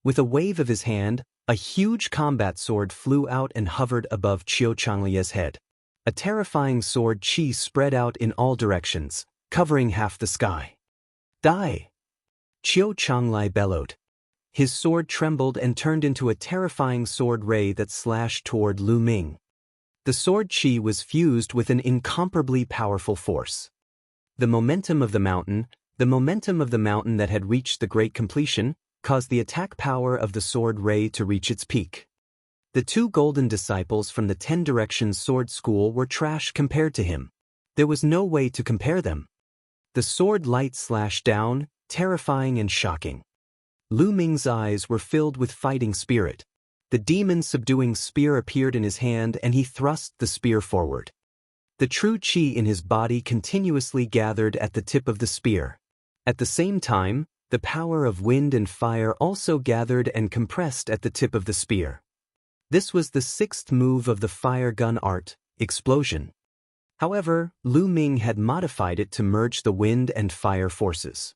With a wave of his hand, a huge combat sword flew out and hovered above Qiu Changlie's head. A terrifying sword qi spread out in all directions, covering half the sky. Die! Qiu Changlie bellowed. His sword trembled and turned into a terrifying sword ray that slashed toward Lu Ming. The sword qi was fused with an incomparably powerful force. The momentum of the mountain that had reached the great completion, caused the attack power of the sword ray to reach its peak. The two golden disciples from the 10 Directions Sword School were trash compared to him. There was no way to compare them. The sword light slashed down, terrifying and shocking. Lu Ming's eyes were filled with fighting spirit. The demon-subduing spear appeared in his hand and he thrust the spear forward. The true qi in his body continuously gathered at the tip of the spear. At the same time, the power of wind and fire also gathered and compressed at the tip of the spear. This was the 6th move of the fire gun art, explosion. However, Lu Ming had modified it to merge the wind and fire forces.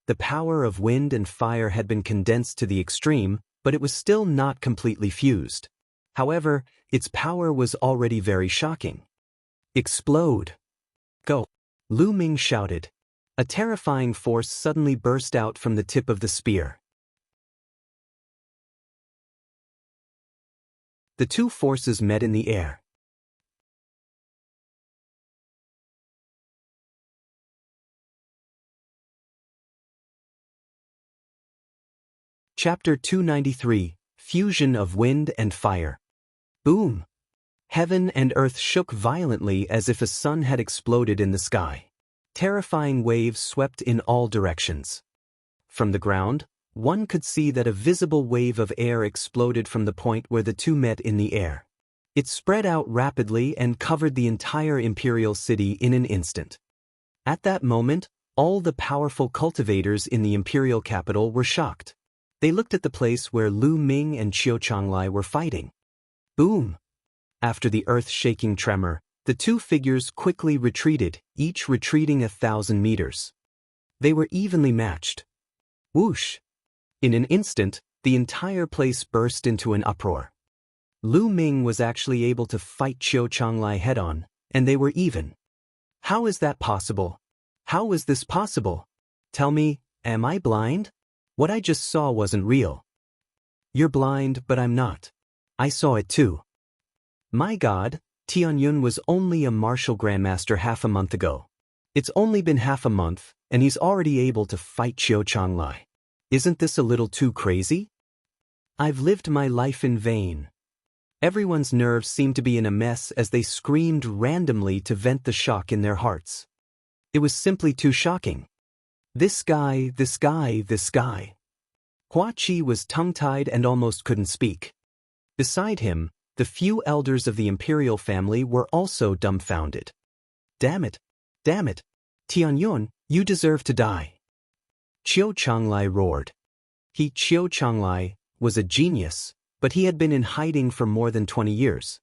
The power of wind and fire had been condensed to the extreme, but it was still not completely fused. However, its power was already very shocking. Explode! Go! Lu Ming shouted. A terrifying force suddenly burst out from the tip of the spear. The two forces met in the air. Chapter 293, Fusion of Wind and Fire. Boom! Heaven and earth shook violently as if a sun had exploded in the sky. Terrifying waves swept in all directions. From the ground, one could see that a visible wave of air exploded from the point where the two met in the air. It spread out rapidly and covered the entire imperial city in an instant. At that moment, all the powerful cultivators in the imperial capital were shocked. They looked at the place where Lu Ming and Qiu Changlai were fighting. Boom! After the earth-shaking tremor, the two figures quickly retreated, each retreating 1,000 meters. They were evenly matched. Whoosh! In an instant, the entire place burst into an uproar. Lu Ming was actually able to fight Qiu Changlai head-on, and they were even. How is that possible? How is this possible? Tell me, am I blind? What I just saw wasn't real. You're blind, but I'm not. I saw it too. My God, Tianyun was only a martial grandmaster half a month ago. It's only been half a month, and he's already able to fight Qiu Changlai. Isn't this a little too crazy? I've lived my life in vain. Everyone's nerves seemed to be in a mess as they screamed randomly to vent the shock in their hearts. It was simply too shocking. This guy. Hua Qi was tongue-tied and almost couldn't speak. Beside him, the few elders of the imperial family were also dumbfounded. Damn it! Tianyun, you deserve to die. Qiu Changlai roared. Qiu Changlai was a genius, but he had been in hiding for more than 20 years.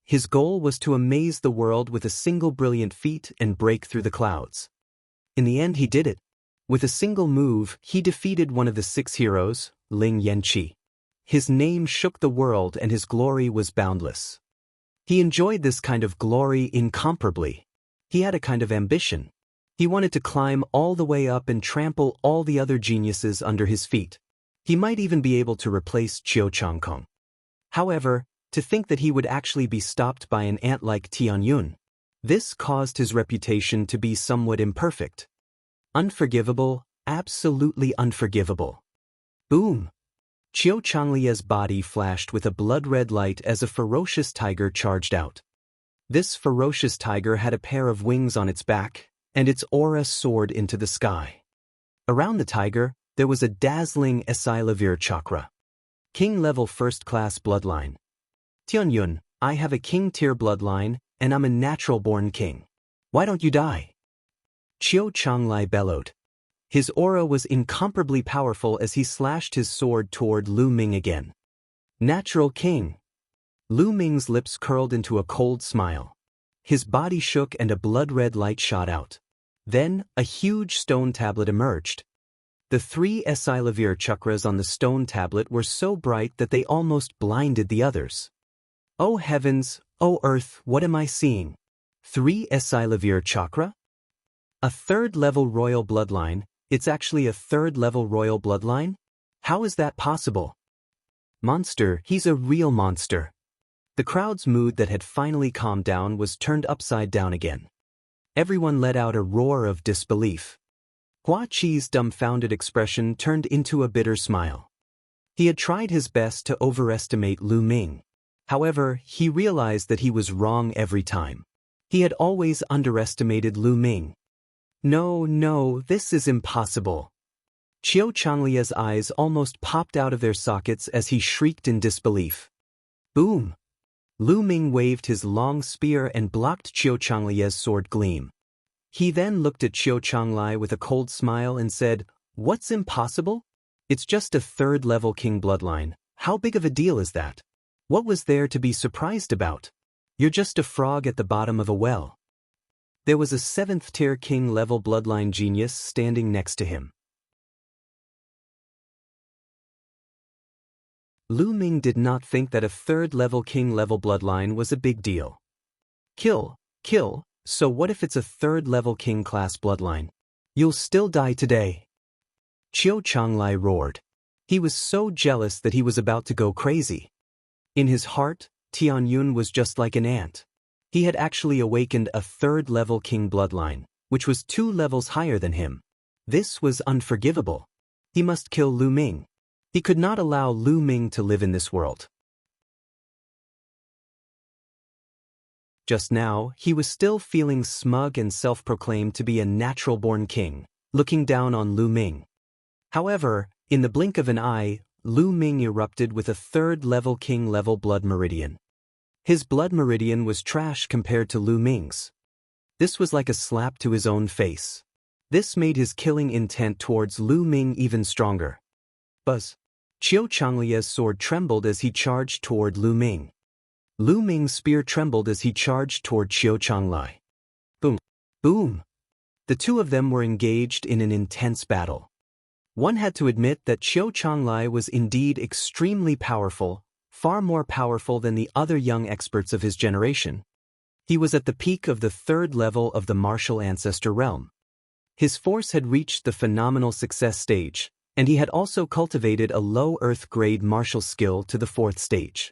His goal was to amaze the world with a single brilliant feat and break through the clouds. In the end he did it. With a single move, he defeated one of the 6 heroes, Ling Yanqi. His name shook the world and his glory was boundless. He enjoyed this kind of glory incomparably. He had a kind of ambition. He wanted to climb all the way up and trample all the other geniuses under his feet. He might even be able to replace Qiu Changkong. However, to think that he would actually be stopped by an ant like Tianyun, this caused his reputation to be somewhat imperfect. Unforgivable, absolutely unforgivable. Boom! Qiu Changlie's body flashed with a blood-red light as a ferocious tiger charged out. This ferocious tiger had a pair of wings on its back, and its aura soared into the sky. Around the tiger, there was a dazzling Esilavir chakra. King-level first-class bloodline. Tianyun, I have a king-tier bloodline, and I'm a natural-born king. Why don't you die? Qiu Changlai bellowed. His aura was incomparably powerful as he slashed his sword toward Lu Ming again. Natural King. Lu Ming's lips curled into a cold smile. His body shook and a blood-red light shot out. Then, a huge stone tablet emerged. The 3 Esilavir chakras on the stone tablet were so bright that they almost blinded the others. Oh heavens, oh earth, what am I seeing? 3 Esilavir chakra? A 3rd-level royal bloodline. It's actually a 3rd-level royal bloodline? How is that possible? Monster, he's a real monster. The crowd's mood that had finally calmed down was turned upside down again. Everyone let out a roar of disbelief. Hua Qi's dumbfounded expression turned into a bitter smile. He had tried his best to overestimate Lu Ming. However, he realized that he was wrong every time. He had always underestimated Lu Ming. No, this is impossible. Qiu Changlia's eyes almost popped out of their sockets as he shrieked in disbelief. Boom! Lu Ming waved his long spear and blocked Qiu Changlia's sword gleam. He then looked at Qiu Changlai with a cold smile and said, "What's impossible? It's just a 3rd-level king bloodline. How big of a deal is that? What was there to be surprised about? You're just a frog at the bottom of a well." There was a 7th-tier king-level bloodline genius standing next to him. Lu Ming did not think that a 3rd-level king-level bloodline was a big deal. Kill, so what if it's a 3rd-level king-class bloodline? You'll still die today. Qiu Changlai roared. He was so jealous that he was about to go crazy. In his heart, Tianyun was just like an ant. He had actually awakened a 3rd-level king bloodline, which was 2 levels higher than him. This was unforgivable. He must kill Lu Ming. He could not allow Lu Ming to live in this world. Just now, he was still feeling smug and self-proclaimed to be a natural-born king, looking down on Lu Ming. However, in the blink of an eye, Lu Ming erupted with a 3rd-level king-level blood meridian. His blood meridian was trash compared to Lu Ming's. This was like a slap to his own face. This made his killing intent towards Lu Ming even stronger. Buzz! Qiu Changlia's sword trembled as he charged toward Lu Ming. Lu Ming's spear trembled as he charged toward Qiu Changlai. Boom! Boom! The two of them were engaged in an intense battle. One had to admit that Qiu Changlai was indeed extremely powerful, far more powerful than the other young experts of his generation. He was at the peak of the 3rd level of the martial ancestor realm. His force had reached the phenomenal success stage, and he had also cultivated a low earth-grade martial skill to the 4th stage.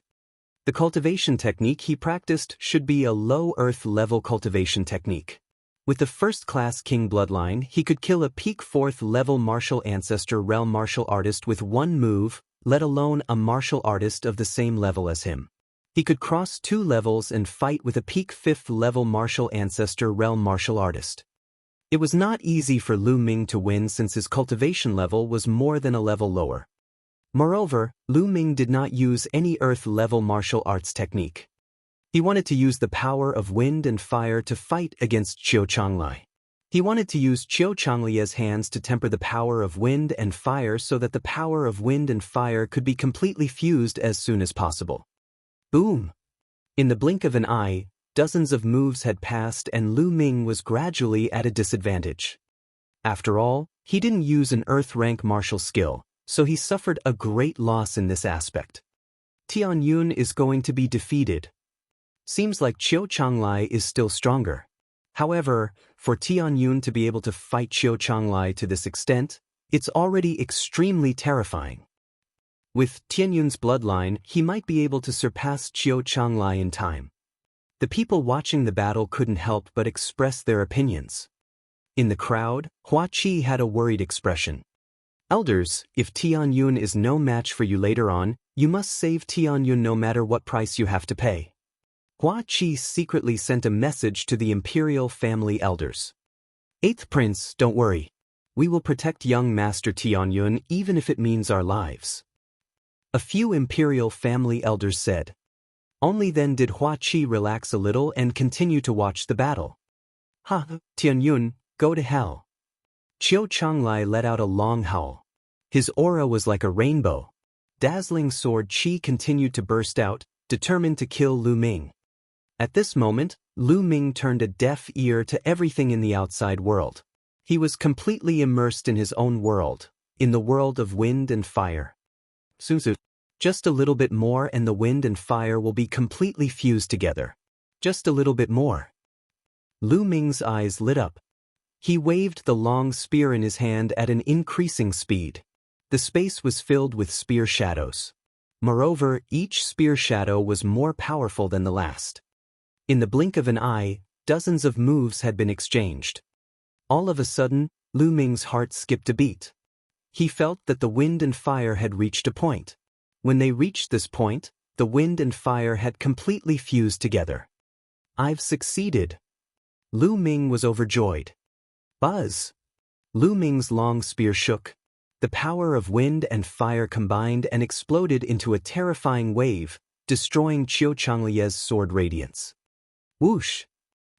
The cultivation technique he practiced should be a low earth-level cultivation technique. With the 1st-class king bloodline, he could kill a peak 4th-level martial ancestor realm martial artist with one move, let alone a martial artist of the same level as him. He could cross 2 levels and fight with a peak 5th-level martial ancestor realm martial artist. It was not easy for Lu Ming to win since his cultivation level was more than a level lower. Moreover, Lu Ming did not use any earth-level martial arts technique. He wanted to use the power of wind and fire to fight against Qiu Changlai. He wanted to use Qiu Changlia's hands to temper the power of wind and fire so that the power of wind and fire could be completely fused as soon as possible. Boom! In the blink of an eye, dozens of moves had passed and Lu Ming was gradually at a disadvantage. After all, he didn't use an earth-rank martial skill, so he suffered a great loss in this aspect. Tianyun is going to be defeated. Seems like Qiu Changlai is still stronger. However, for Tianyun to be able to fight Qiu Changlai to this extent, it's already extremely terrifying. With Tianyun's bloodline, he might be able to surpass Qiu Changlai in time. The people watching the battle couldn't help but express their opinions. In the crowd, Hua Qi had a worried expression. Elders, if Tianyun is no match for you later on, you must save Tianyun no matter what price you have to pay. Hua Qi secretly sent a message to the imperial family elders. 8th Prince, don't worry. We will protect young Master Tianyun even if it means our lives. A few imperial family elders said. Only then did Hua Qi relax a little and continue to watch the battle. Ha, Tianyun, Go to hell. Qiu Changlai let out a long howl. His aura was like a rainbow. Dazzling sword qi continued to burst out, determined to kill Lu Ming. At this moment, Lu Ming turned a deaf ear to everything in the outside world. He was completely immersed in his own world, in the world of wind and fire. Suzu. Just a little bit more and the wind and fire will be completely fused together. Just a little bit more. Lu Ming's eyes lit up. He waved the long spear in his hand at an increasing speed. The space was filled with spear shadows. Moreover, each spear shadow was more powerful than the last. In the blink of an eye, dozens of moves had been exchanged. All of a sudden, Lu Ming's heart skipped a beat. He felt that the wind and fire had reached a point. When they reached this point, the wind and fire had completely fused together. I've succeeded. Lu Ming was overjoyed. Buzz! Lu Ming's long spear shook. The power of wind and fire combined and exploded into a terrifying wave, destroying Qiu Changlai's sword radiance. Whoosh!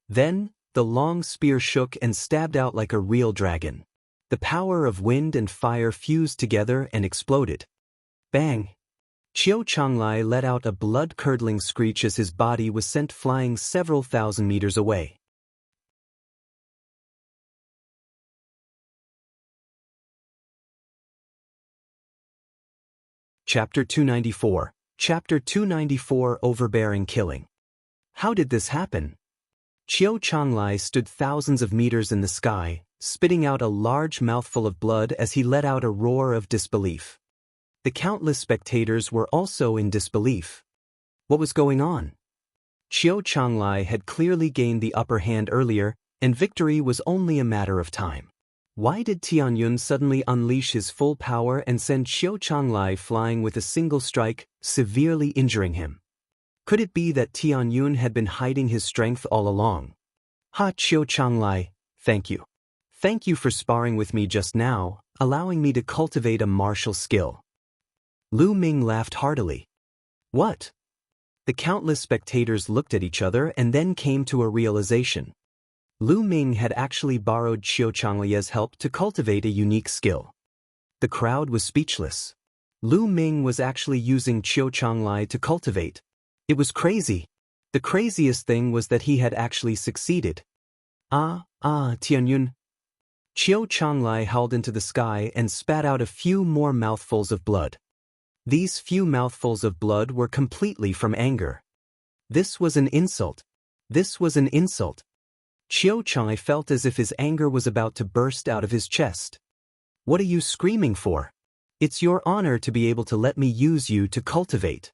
Then, the long spear shook and stabbed out like a real dragon. The power of wind and fire fused together and exploded. Bang! Qiu Changlai let out a blood-curdling screech as his body was sent flying several thousand meters away. Chapter 294. Chapter 294 Overbearing Killing. How did this happen? Qiu Changlai stood thousands of meters in the sky, spitting out a large mouthful of blood as he let out a roar of disbelief. The countless spectators were also in disbelief. What was going on? Qiu Changlai had clearly gained the upper hand earlier, and victory was only a matter of time. Why did Tianyun suddenly unleash his full power and send Qiu Changlai flying with a single strike, severely injuring him? Could it be that Tianyun had been hiding his strength all along? Qiu Changlai, thank you. Thank you for sparring with me just now, allowing me to cultivate a martial skill. Lu Ming laughed heartily. What? The countless spectators looked at each other and then came to a realization. Lu Ming had actually borrowed Qiu Changlai's help to cultivate a unique skill. The crowd was speechless. Lu Ming was actually using Qiu Changlai to cultivate. It was crazy. The craziest thing was that he had actually succeeded. Tianyun. Qiu Changlai howled into the sky and spat out a few more mouthfuls of blood. These few mouthfuls of blood were completely from anger. This was an insult. This was an insult. Qiu Changlai felt as if his anger was about to burst out of his chest. What are you screaming for? It's your honor to be able to let me use you to cultivate.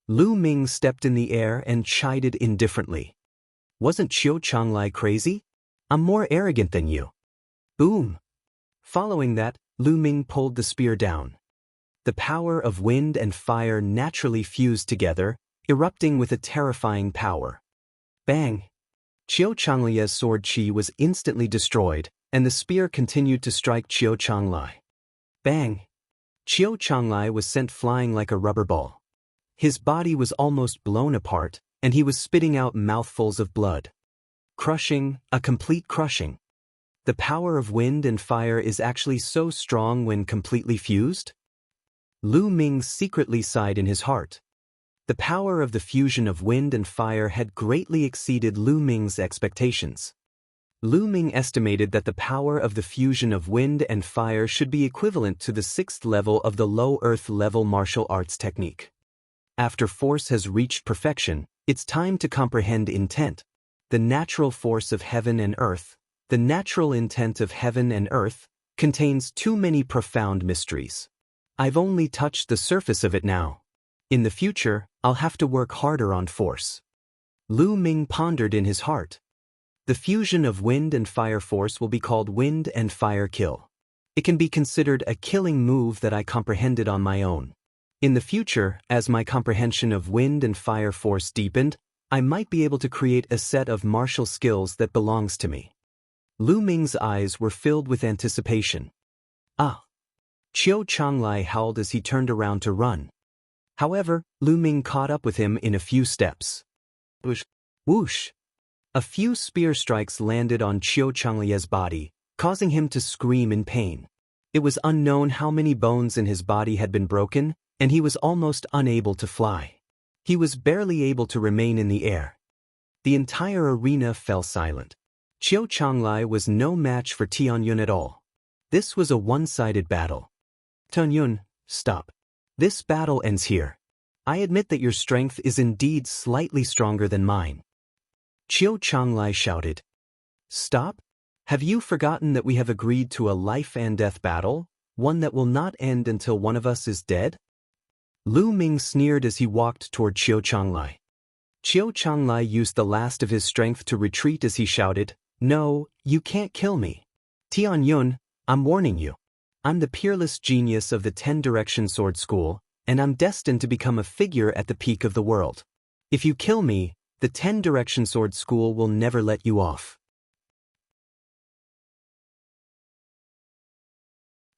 Lu Ming stepped in the air and chided indifferently. Wasn't Qiu Changlai crazy? I'm more arrogant than you. Boom! Following that, Lu Ming pulled the spear down. The power of wind and fire naturally fused together, erupting with a terrifying power. Bang! Qiu Changlai's sword qi was instantly destroyed, and the spear continued to strike Qiu Changlai. Bang! Qiu Changlai was sent flying like a rubber ball. His body was almost blown apart, and he was spitting out mouthfuls of blood. Crushing, a complete crushing. The power of wind and fire is actually so strong when completely fused? Lu Ming secretly sighed in his heart. The power of the fusion of wind and fire had greatly exceeded Lu Ming's expectations. Lu Ming estimated that the power of the fusion of wind and fire should be equivalent to the 6th level of the low earth level martial arts technique. After force has reached perfection, it's time to comprehend intent. The natural force of heaven and earth, the natural intent of heaven and earth, contains too many profound mysteries. I've only touched the surface of it now. In the future, I'll have to work harder on force. Lu Ming pondered in his heart. The fusion of wind and fire force will be called wind and fire kill. It can be considered a killing move that I comprehended on my own. In the future, as my comprehension of wind and fire force deepened, I might be able to create a set of martial skills that belongs to me. Lu Ming's eyes were filled with anticipation. Qiu Changlai howled as he turned around to run. However, Lu Ming caught up with him in a few steps. Whoosh! Whoosh! A few spear strikes landed on Qiu Changlie's body, causing him to scream in pain. It was unknown how many bones in his body had been broken, and he was almost unable to fly. He was barely able to remain in the air. The entire arena fell silent. Qiu Changlie was no match for Tianyun at all. This was a one-sided battle. Tianyun, stop. This battle ends here. I admit that your strength is indeed slightly stronger than mine. Qiu Changlai shouted. Stop? Have you forgotten that we have agreed to a life and death battle, one that will not end until one of us is dead? Lu Ming sneered as he walked toward Qiu Changlai. Qiu Changlai used the last of his strength to retreat as he shouted, No, you can't kill me. Tianyun, I'm warning you. I'm the peerless genius of the 10-Direction Sword School, and I'm destined to become a figure at the peak of the world. If you kill me, the 10-Direction Sword School will never let you off.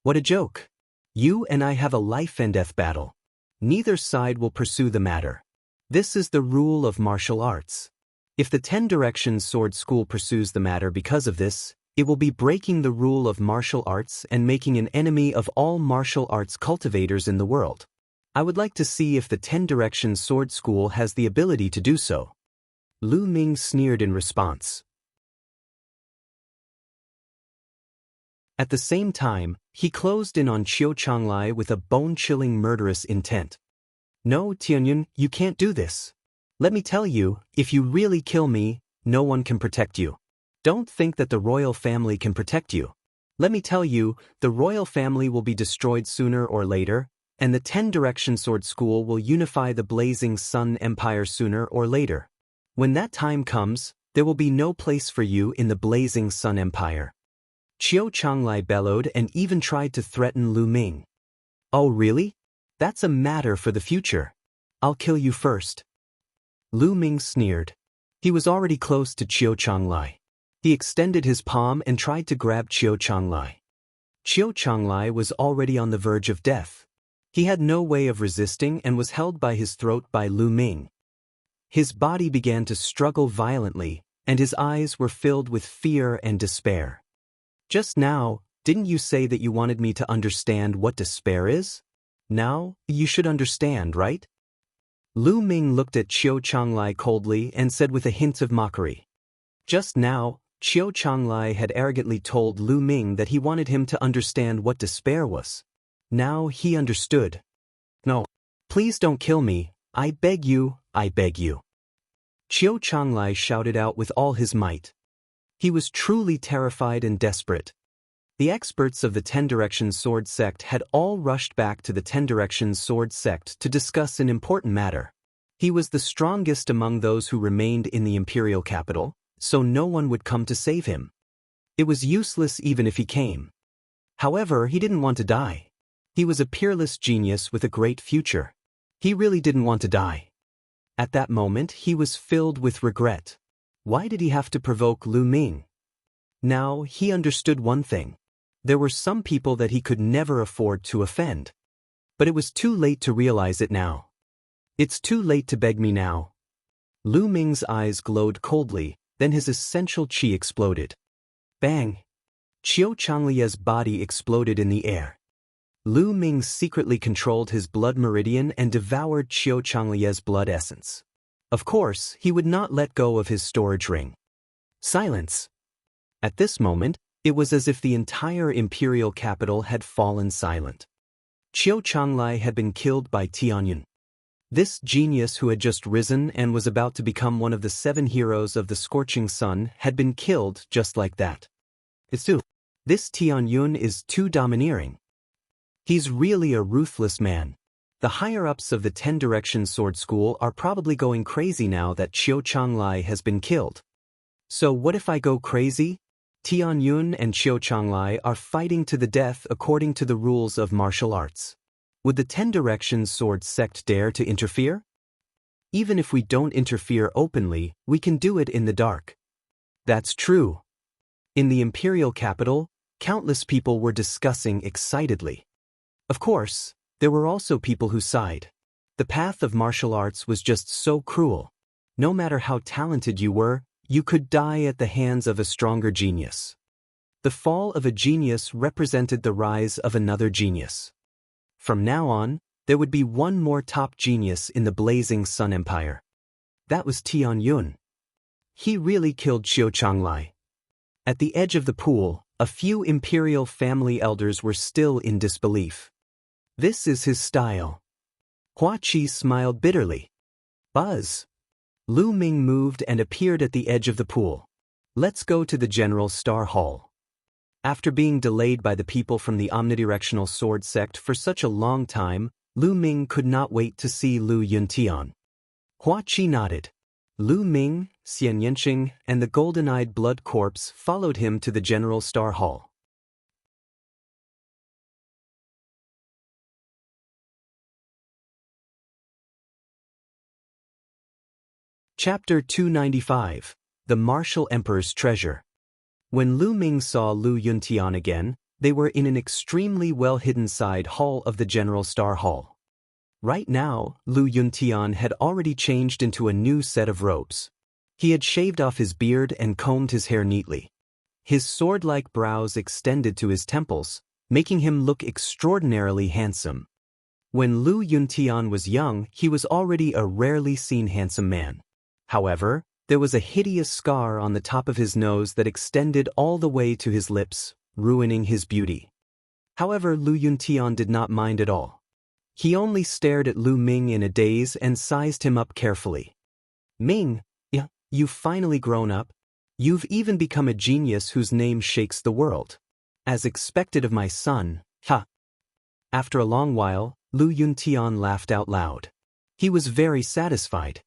What a joke. You and I have a life and death battle. Neither side will pursue the matter. This is the rule of martial arts. If the 10-Direction Sword School pursues the matter because of this, it will be breaking the rule of martial arts and making an enemy of all martial arts cultivators in the world. I would like to see if the 10-Direction Sword School has the ability to do so. Lu Ming sneered in response. At the same time, he closed in on Qiu Changlai with a bone-chilling murderous intent. No, Tianyun, you can't do this. Let me tell you, if you really kill me, no one can protect you. Don't think that the royal family can protect you. Let me tell you, the royal family will be destroyed sooner or later, and the 10-Direction Sword School will unify the Blazing Sun Empire sooner or later. When that time comes, there will be no place for you in the Blazing Sun Empire. Qiu Changlai bellowed and even tried to threaten Lu Ming. Oh really? That's a matter for the future. I'll kill you first. Lu Ming sneered. He was already close to Qiu Changlai. He extended his palm and tried to grab Qiu Changlai. Qiu Changlai was already on the verge of death. He had no way of resisting and was held by his throat by Lu Ming. His body began to struggle violently, and his eyes were filled with fear and despair. Just now, didn't you say that you wanted me to understand what despair is? Now, you should understand, right? Lu Ming looked at Qiu Changlai coldly and said with a hint of mockery. Just now, Qiu Changlai had arrogantly told Lu Ming that he wanted him to understand what despair was. Now he understood. No, please don't kill me, I beg you, I beg you. Qiu Changlai shouted out with all his might. He was truly terrified and desperate. The experts of the 10-Direction Sword Sect had all rushed back to the 10-Direction Sword Sect to discuss an important matter. He was the strongest among those who remained in the imperial capital, so no one would come to save him. It was useless even if he came. However, he didn't want to die. He was a peerless genius with a great future. He really didn't want to die. At that moment, he was filled with regret. Why did he have to provoke Lu Ming? Now, he understood one thing. There were some people that he could never afford to offend. But it was too late to realize it now. It's too late to beg me now. Lu Ming's eyes glowed coldly, then his essential qi exploded. Bang! Qiu Changlie's body exploded in the air. Lu Ming secretly controlled his blood meridian and devoured Qiu Changlie's blood essence. Of course, he would not let go of his storage ring. Silence! At this moment, it was as if the entire imperial capital had fallen silent. Qiu Changlai had been killed by Tianyun. This genius who had just risen and was about to become one of the 7 heroes of the Scorching Sun had been killed just like that. This Tianyun is too domineering. He's really a ruthless man. The higher-ups of the 10-Direction Sword School are probably going crazy now that Qiu Changlai has been killed. So what if I go crazy? Tianyun and Qiu Changlai are fighting to the death according to the rules of martial arts. Would the 10-Direction Sword Sect dare to interfere? Even if we don't interfere openly, we can do it in the dark. That's true. In the imperial capital, countless people were discussing excitedly. Of course, there were also people who sighed. The path of martial arts was just so cruel. No matter how talented you were, You could die at the hands of a stronger genius. The fall of a genius represented the rise of another genius. From now on, there would be one more top genius in the blazing Sun Empire. That was Tian Yun. He really killed Xiao Changlai. At the edge of the pool, a few imperial family elders were still in disbelief. This is his style. Hua Qi smiled bitterly. Buzz. Lu Ming moved and appeared at the edge of the pool. Let's go to the General Star Hall. After being delayed by the people from the omnidirectional sword sect for such a long time, Lu Ming could not wait to see Lu Yuntian. Hua Qi nodded. Lu Ming, Xian Yanqing, and the golden-eyed blood corpse followed him to the General Star Hall. Chapter 295. The Martial Emperor's Treasure. When Lu Ming saw Lu Yuntian again, they were in an extremely well-hidden side hall of the General Star Hall. Right now, Lu Yuntian had already changed into a new set of robes. He had shaved off his beard and combed his hair neatly. His sword-like brows extended to his temples, making him look extraordinarily handsome. When Lu Yuntian was young, he was already a rarely seen handsome man. However, there was a hideous scar on the top of his nose that extended all the way to his lips, ruining his beauty. However, Lu Yuntian did not mind at all. He only stared at Lu Ming in a daze and sized him up carefully. Ming, you've finally grown up. You've even become a genius whose name shakes the world. As expected of my son, ha. After a long while, Lu Yuntian laughed out loud. He was very satisfied.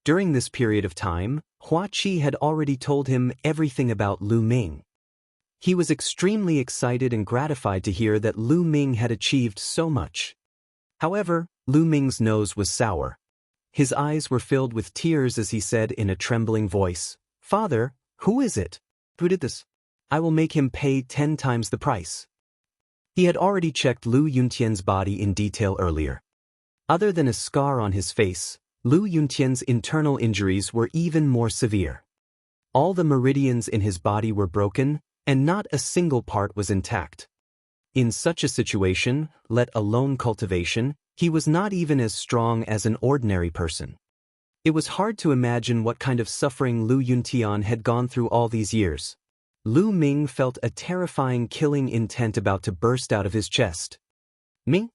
During this period of time, Hua Qi had already told him everything about Lu Ming. He was extremely excited and gratified to hear that Lu Ming had achieved so much. However, Lu Ming's nose was sour. His eyes were filled with tears as he said in a trembling voice, "Father, who is it? Who did this? I will make him pay 10 times the price." He had already checked Lu Yuntian's body in detail earlier. Other than a scar on his face, Lu Yuntian's internal injuries were even more severe. All the meridians in his body were broken, and not a single part was intact. In such a situation, let alone cultivation, he was not even as strong as an ordinary person. It was hard to imagine what kind of suffering Lu Yuntian had gone through all these years. Lu Ming felt a terrifying killing intent about to burst out of his chest. Ming,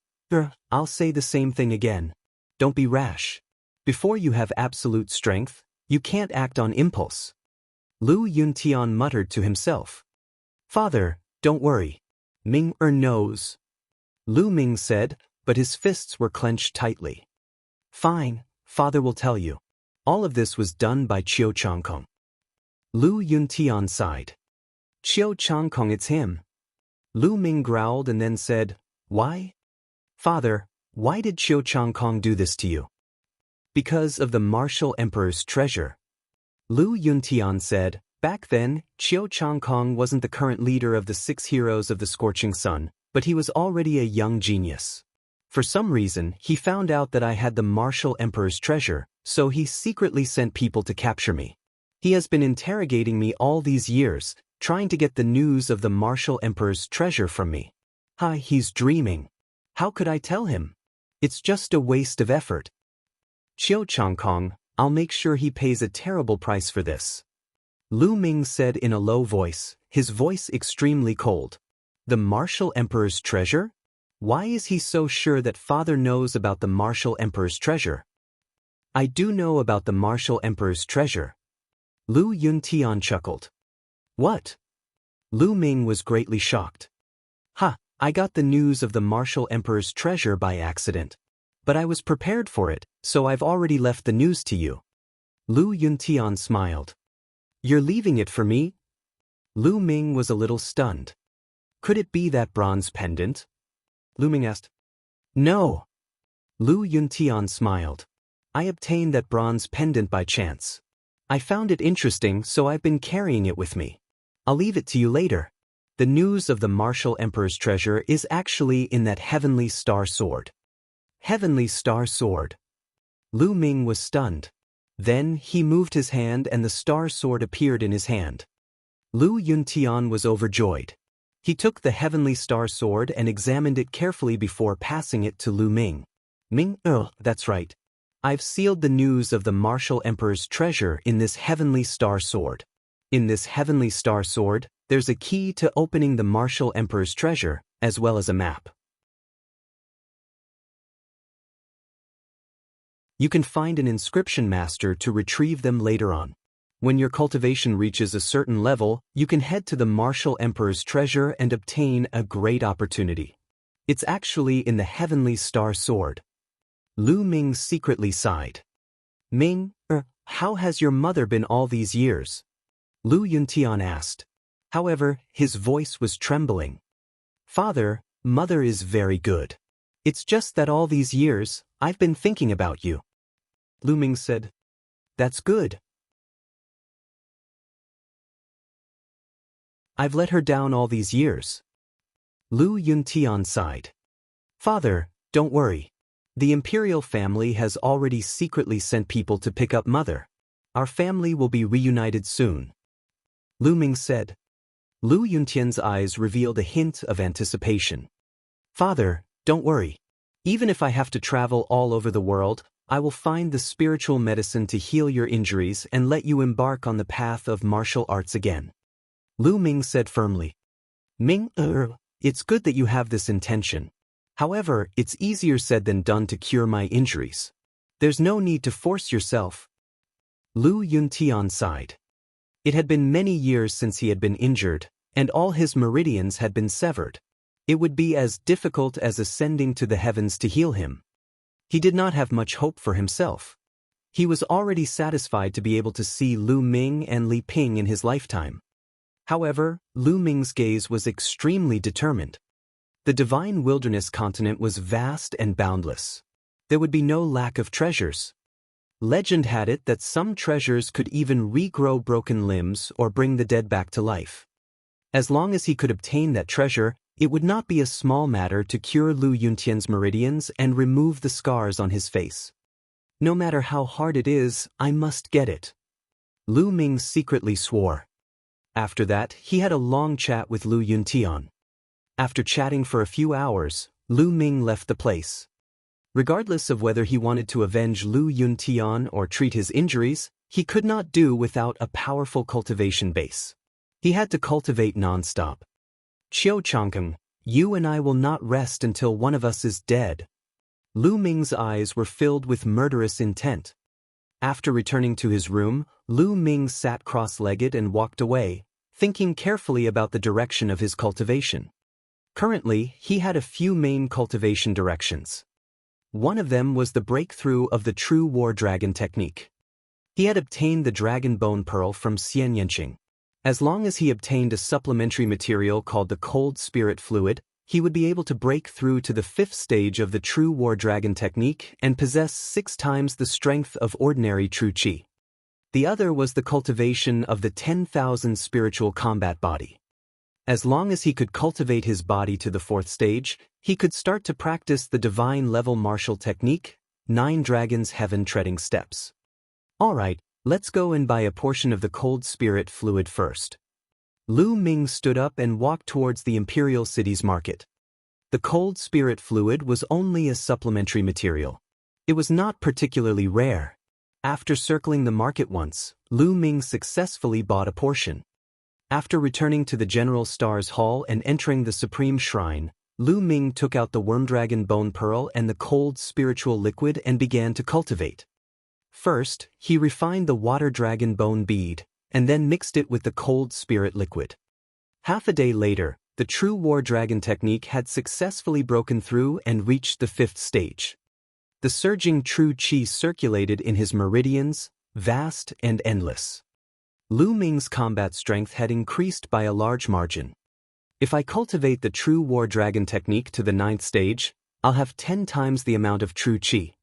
I'll say the same thing again. Don't be rash. Before you have absolute strength, you can't act on impulse. Lu Yuntian muttered to himself. Father, don't worry. Ming knows. Lu Ming said, but his fists were clenched tightly. Fine, father will tell you. All of this was done by Qiu Changkong. Lu Yuntian sighed. Qiu Changkong, it's him. Lu Ming growled and then said, Why? Father, why did Qiu Changkong do this to you? Because of the Martial Emperor's treasure. Lu Yuntian said, back then, Qiu Changkong wasn't the current leader of the 6 heroes of the Scorching Sun, but he was already a young genius. For some reason, he found out that I had the Martial Emperor's treasure, so he secretly sent people to capture me. He has been interrogating me all these years, trying to get the news of the Martial Emperor's treasure from me. He's dreaming. How could I tell him? It's just a waste of effort. Qiu Changkong, I'll make sure he pays a terrible price for this. Lu Ming said in a low voice, his voice extremely cold. The Martial Emperor's treasure? Why is he so sure that father knows about the Martial Emperor's treasure? I do know about the Martial Emperor's treasure. Lu Yuntian chuckled. What? Lu Ming was greatly shocked. I got the news of the Martial Emperor's treasure by accident. But I was prepared for it, so I've already left the news to you. Lu Yuntian smiled. You're leaving it for me? Lu Ming was a little stunned. Could it be that bronze pendant? Lu Ming asked. No. Lu Yuntian smiled. I obtained that bronze pendant by chance. I found it interesting, so I've been carrying it with me. I'll leave it to you later. The news of the Martial Emperor's treasure is actually in that Heavenly Star Sword. Heavenly Star Sword. Lu Ming was stunned. Then he moved his hand and the star sword appeared in his hand. Lu Yuntian was overjoyed. He took the heavenly star sword and examined it carefully before passing it to Lu Ming. Ming, that's right. I've sealed the news of the martial emperor's treasure in this heavenly star sword. In this heavenly star sword, there's a key to opening the martial emperor's treasure, as well as a map. You can find an inscription master to retrieve them later on. When your cultivation reaches a certain level, you can head to the martial emperor's treasure and obtain a great opportunity. It's actually in the heavenly star sword. Lu Ming secretly sighed. Ming, how has your mother been all these years? Lu Yuntian asked. However, his voice was trembling. Father, mother is very good. It's just that all these years, I've been thinking about you. Lu Ming said. That's good. I've let her down all these years. Lu Yuntian sighed. Father, don't worry. The imperial family has already secretly sent people to pick up mother. Our family will be reunited soon. Lu Ming said. Lu Yuntian's eyes revealed a hint of anticipation. Father, don't worry. Even if I have to travel all over the world, I will find the spiritual medicine to heal your injuries and let you embark on the path of martial arts again. Lu Ming said firmly. Ming, it's good that you have this intention. However, it's easier said than done to cure my injuries. There's no need to force yourself. Lu Yuntian sighed. It had been many years since he had been injured, and all his meridians had been severed. It would be as difficult as ascending to the heavens to heal him. He did not have much hope for himself. He was already satisfied to be able to see Lu Ming and Li Ping in his lifetime. However, Lu Ming's gaze was extremely determined. The divine wilderness continent was vast and boundless. There would be no lack of treasures. Legend had it that some treasures could even regrow broken limbs or bring the dead back to life. As long as he could obtain that treasure, it would not be a small matter to cure Lu Yuntian's meridians and remove the scars on his face. No matter how hard it is, I must get it. Lu Ming secretly swore. After that, he had a long chat with Lu Yuntian. After chatting for a few hours, Lu Ming left the place. Regardless of whether he wanted to avenge Lu Yuntian or treat his injuries, he could not do without a powerful cultivation base. He had to cultivate non-stop. Qiu Changkeng, you and I will not rest until one of us is dead. Lu Ming's eyes were filled with murderous intent. After returning to his room, Lu Ming sat cross-legged and walked away, thinking carefully about the direction of his cultivation. Currently, he had a few main cultivation directions. One of them was the breakthrough of the true war dragon technique. He had obtained the dragon bone pearl from Xian Yanqing. As long as he obtained a supplementary material called the cold spirit fluid, he would be able to break through to the 5th stage of the true war dragon technique and possess 6 times the strength of ordinary true qi. The other was the cultivation of the 10,000 spiritual combat body. As long as he could cultivate his body to the 4th stage, he could start to practice the divine level martial technique, 9 dragons heaven treading steps. Alright, let's go and buy a portion of the cold spirit fluid first. Lu Ming stood up and walked towards the imperial city's market. The cold spirit fluid was only a supplementary material. It was not particularly rare. After circling the market once, Lu Ming successfully bought a portion. After returning to the General Star's Hall and entering the Supreme Shrine, Lu Ming took out the Wormdragon Bone Pearl and the cold spiritual liquid and began to cultivate. First, he refined the Water Dragon Bone Bead, and then mixed it with the cold spirit liquid. Half a day later, the true War Dragon technique had successfully broken through and reached the 5th stage. The surging true qi circulated in his meridians, vast and endless. Lu Ming's combat strength had increased by a large margin. If I cultivate the true War Dragon technique to the 9th stage, I'll have 10 times the amount of true qi.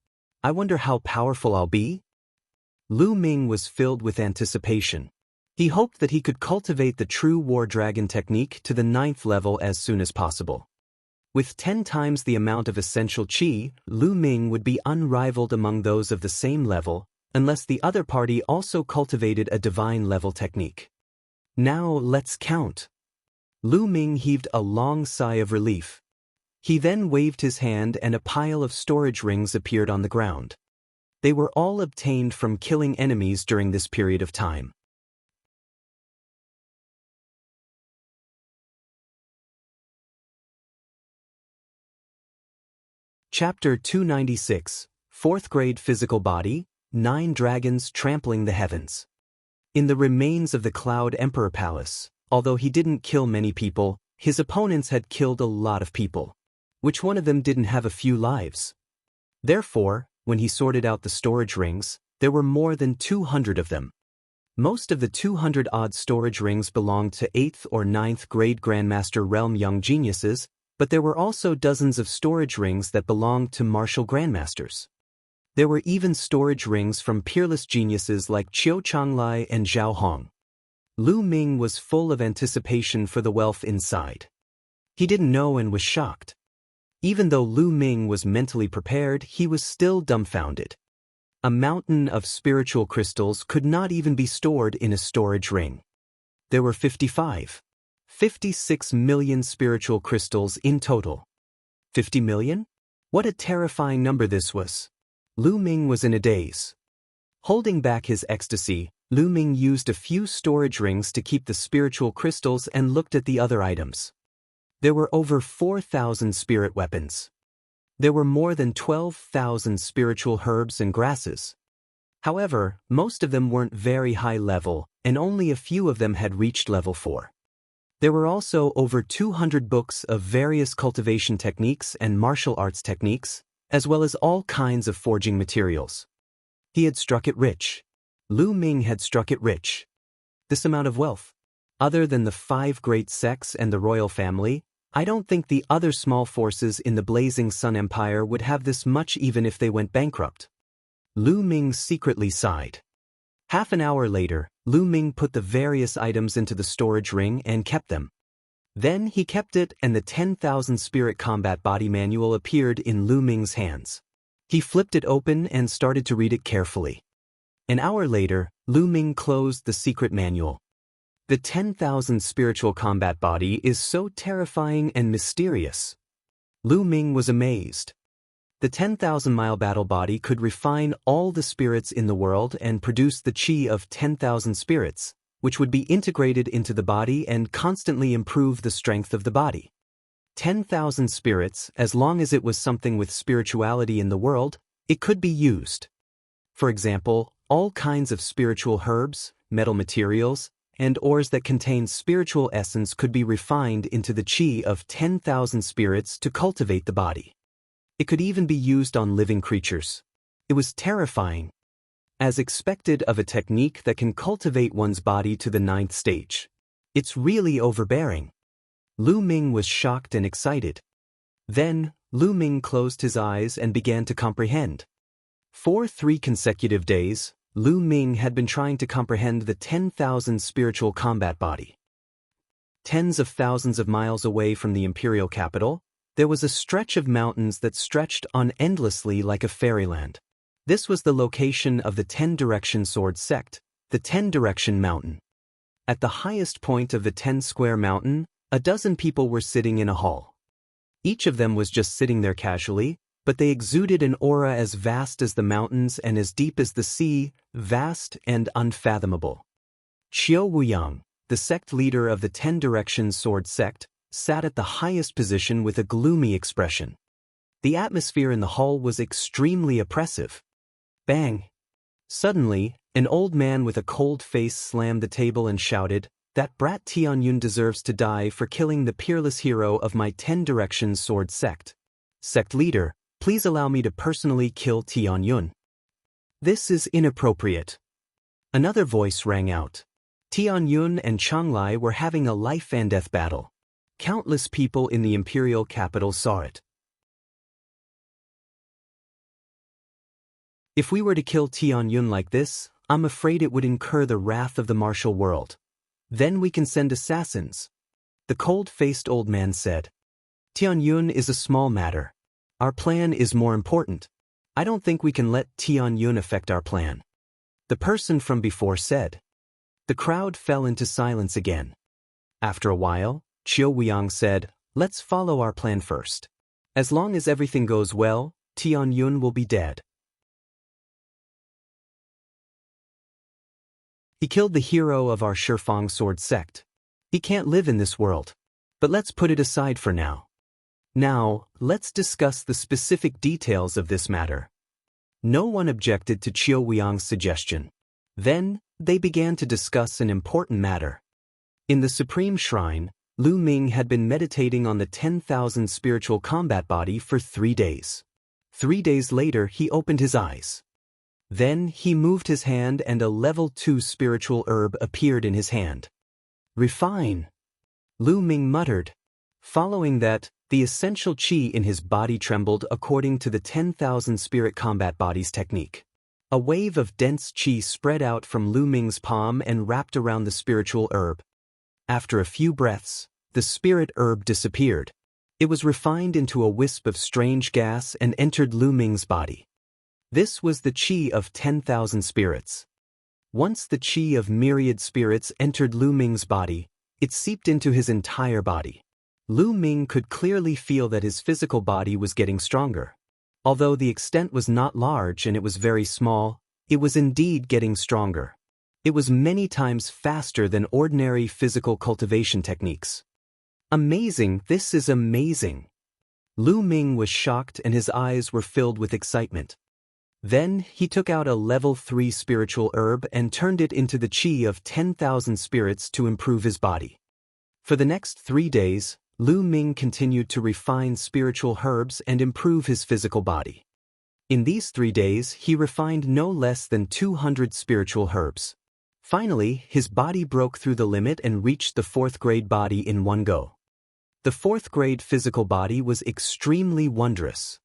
I wonder how powerful I'll be? Lu Ming was filled with anticipation. He hoped that he could cultivate the true War Dragon technique to the 9th level as soon as possible. With 10 times the amount of essential qi, Lu Ming would be unrivaled among those of the same level, unless the other party also cultivated a divine-level technique. Now let's count. Lu Ming heaved a long sigh of relief. He then waved his hand and a pile of storage rings appeared on the ground. They were all obtained from killing enemies during this period of time. Chapter 296, 4th Grade Physical Body, 9 Dragons Trampling the Heavens. In the remains of the Cloud Emperor Palace, although he didn't kill many people, his opponents had killed a lot of people. Which one of them didn't have a few lives? Therefore, when he sorted out the storage rings, there were more than 200 of them. Most of the 200-odd storage rings belonged to 8th or 9th grade Grandmaster Realm young geniuses, but there were also dozens of storage rings that belonged to martial grandmasters. There were even storage rings from peerless geniuses like Qiu Changlai and Zhao Hong. Lu Ming was full of anticipation for the wealth inside. He didn't know and was shocked. Even though Lu Ming was mentally prepared, he was still dumbfounded. A mountain of spiritual crystals could not even be stored in a storage ring. There were 56 million spiritual crystals in total. 50 million? What a terrifying number this was. Lu Ming was in a daze. Holding back his ecstasy, Lu Ming used a few storage rings to keep the spiritual crystals and looked at the other items. There were over 4,000 spirit weapons. There were more than 12,000 spiritual herbs and grasses. However, most of them weren't very high level, and only a few of them had reached level 4. There were also over 200 books of various cultivation techniques and martial arts techniques, as well as all kinds of forging materials. He had struck it rich. Lu Ming had struck it rich. This amount of wealth. Other than the 5 great sects and the royal family, I don't think the other small forces in the Blazing Sun Empire would have this much even if they went bankrupt. Lu Ming secretly sighed. Half an hour later, Lu Ming put the various items into the storage ring and kept them. Then he kept it and the 10,000 Spirit Combat Body Manual appeared in Lu Ming's hands. He flipped it open and started to read it carefully. An hour later, Lu Ming closed the secret manual. The 10,000 Spiritual Combat Body is so terrifying and mysterious. Lu Ming was amazed. The 10,000-mile battle body could refine all the spirits in the world and produce the chi of 10,000 spirits, which would be integrated into the body and constantly improve the strength of the body. 10,000 spirits, as long as it was something with spirituality in the world, it could be used. For example, all kinds of spiritual herbs, metal materials, and ores that contain spiritual essence could be refined into the chi of 10,000 spirits to cultivate the body. It could even be used on living creatures. It was terrifying. As expected of a technique that can cultivate one's body to the 9th stage. It's really overbearing. Lu Ming was shocked and excited. Then, Lu Ming closed his eyes and began to comprehend. For 3 consecutive days, Lu Ming had been trying to comprehend the 10,000 spiritual combat body. Tens of thousands of miles away from the imperial capital, there was a stretch of mountains that stretched on endlessly like a fairyland. This was the location of the 10-direction sword sect, the 10-direction mountain. At the highest point of the 10-square mountain, a dozen people were sitting in a hall. Each of them was just sitting there casually, but they exuded an aura as vast as the mountains and as deep as the sea, vast and unfathomable. Qiu Wuyang, the sect leader of the 10-direction sword sect, sat at the highest position with a gloomy expression. The atmosphere in the hall was extremely oppressive. Bang! Suddenly, an old man with a cold face slammed the table and shouted, "That brat Tianyun deserves to die for killing the peerless hero of my 10-direction sword sect. Sect leader, please allow me to personally kill Tianyun. This is inappropriate." Another voice rang out. Tianyun and Changlai were having a life-and-death battle. Countless people in the imperial capital saw it. If we were to kill Tianyun like this, I'm afraid it would incur the wrath of the martial world. Then we can send assassins. The cold-faced old man said. Tianyun is a small matter. Our plan is more important. I don't think we can let Tianyun affect our plan. the person from before said. The crowd fell into silence again. After a while, Qiu Weiyang said, "Let's follow our plan first. As long as everything goes well, Tian Yun will be dead." He killed the hero of our Shifang sword sect. He can't live in this world. But let's put it aside for now. Now, let's discuss the specific details of this matter. No one objected to Qiu Weiyang's suggestion. Then, they began to discuss an important matter. In the Supreme Shrine, Lu Ming had been meditating on the 10,000 spiritual combat body for 3 days. 3 days later, he opened his eyes. Then, he moved his hand and a level 2 spiritual herb appeared in his hand. "Refine," Lu Ming muttered. Following that, the essential qi in his body trembled according to the 10,000 spirit combat bodies technique. A wave of dense qi spread out from Lu Ming's palm and wrapped around the spiritual herb. After a few breaths, the spirit herb disappeared. It was refined into a wisp of strange gas and entered Lu Ming's body. This was the qi of 10,000 spirits. Once the qi of myriad spirits entered Lu Ming's body, it seeped into his entire body. Lu Ming could clearly feel that his physical body was getting stronger. Although the extent was not large and it was very small, it was indeed getting stronger. It was many times faster than ordinary physical cultivation techniques. Amazing, this is amazing. Lu Ming was shocked and his eyes were filled with excitement. Then, he took out a level 3 spiritual herb and turned it into the qi of 10,000 spirits to improve his body. For the next 3 days, Lu Ming continued to refine spiritual herbs and improve his physical body. In these 3 days, he refined no less than 200 spiritual herbs. Finally, his body broke through the limit and reached the 4th grade body in one go. The 4th grade physical body was extremely wondrous.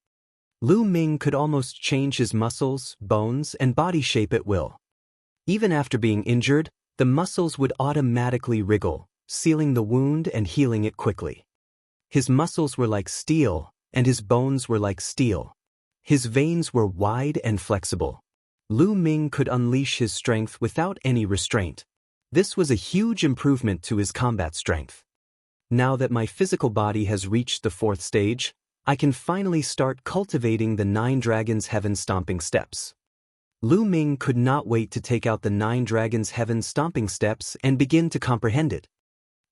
Lu Ming could almost change his muscles, bones, and body shape at will. Even after being injured, the muscles would automatically wriggle, sealing the wound and healing it quickly. His muscles were like steel, and his bones were like steel. His veins were wide and flexible. Lu Ming could unleash his strength without any restraint. This was a huge improvement to his combat strength. Now that my physical body has reached the 4th stage, I can finally start cultivating the 9 Dragons Heaven Stomping Steps. Lu Ming could not wait to take out the 9 Dragons Heaven Stomping Steps and begin to comprehend it.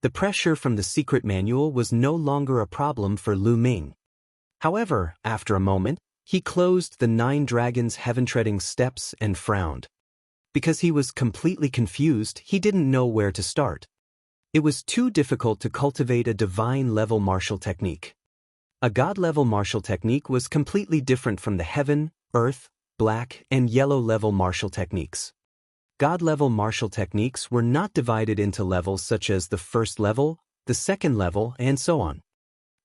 The pressure from the secret manual was no longer a problem for Lu Ming. However, after a moment, he closed the 9 Dragons Heaven Treading Steps and frowned. Because he was completely confused, he didn't know where to start. It was too difficult to cultivate a divine-level martial technique. A god-level martial technique was completely different from the heaven, earth, black, and yellow-level martial techniques. God-level martial techniques were not divided into levels such as the 1st level, the 2nd level, and so on.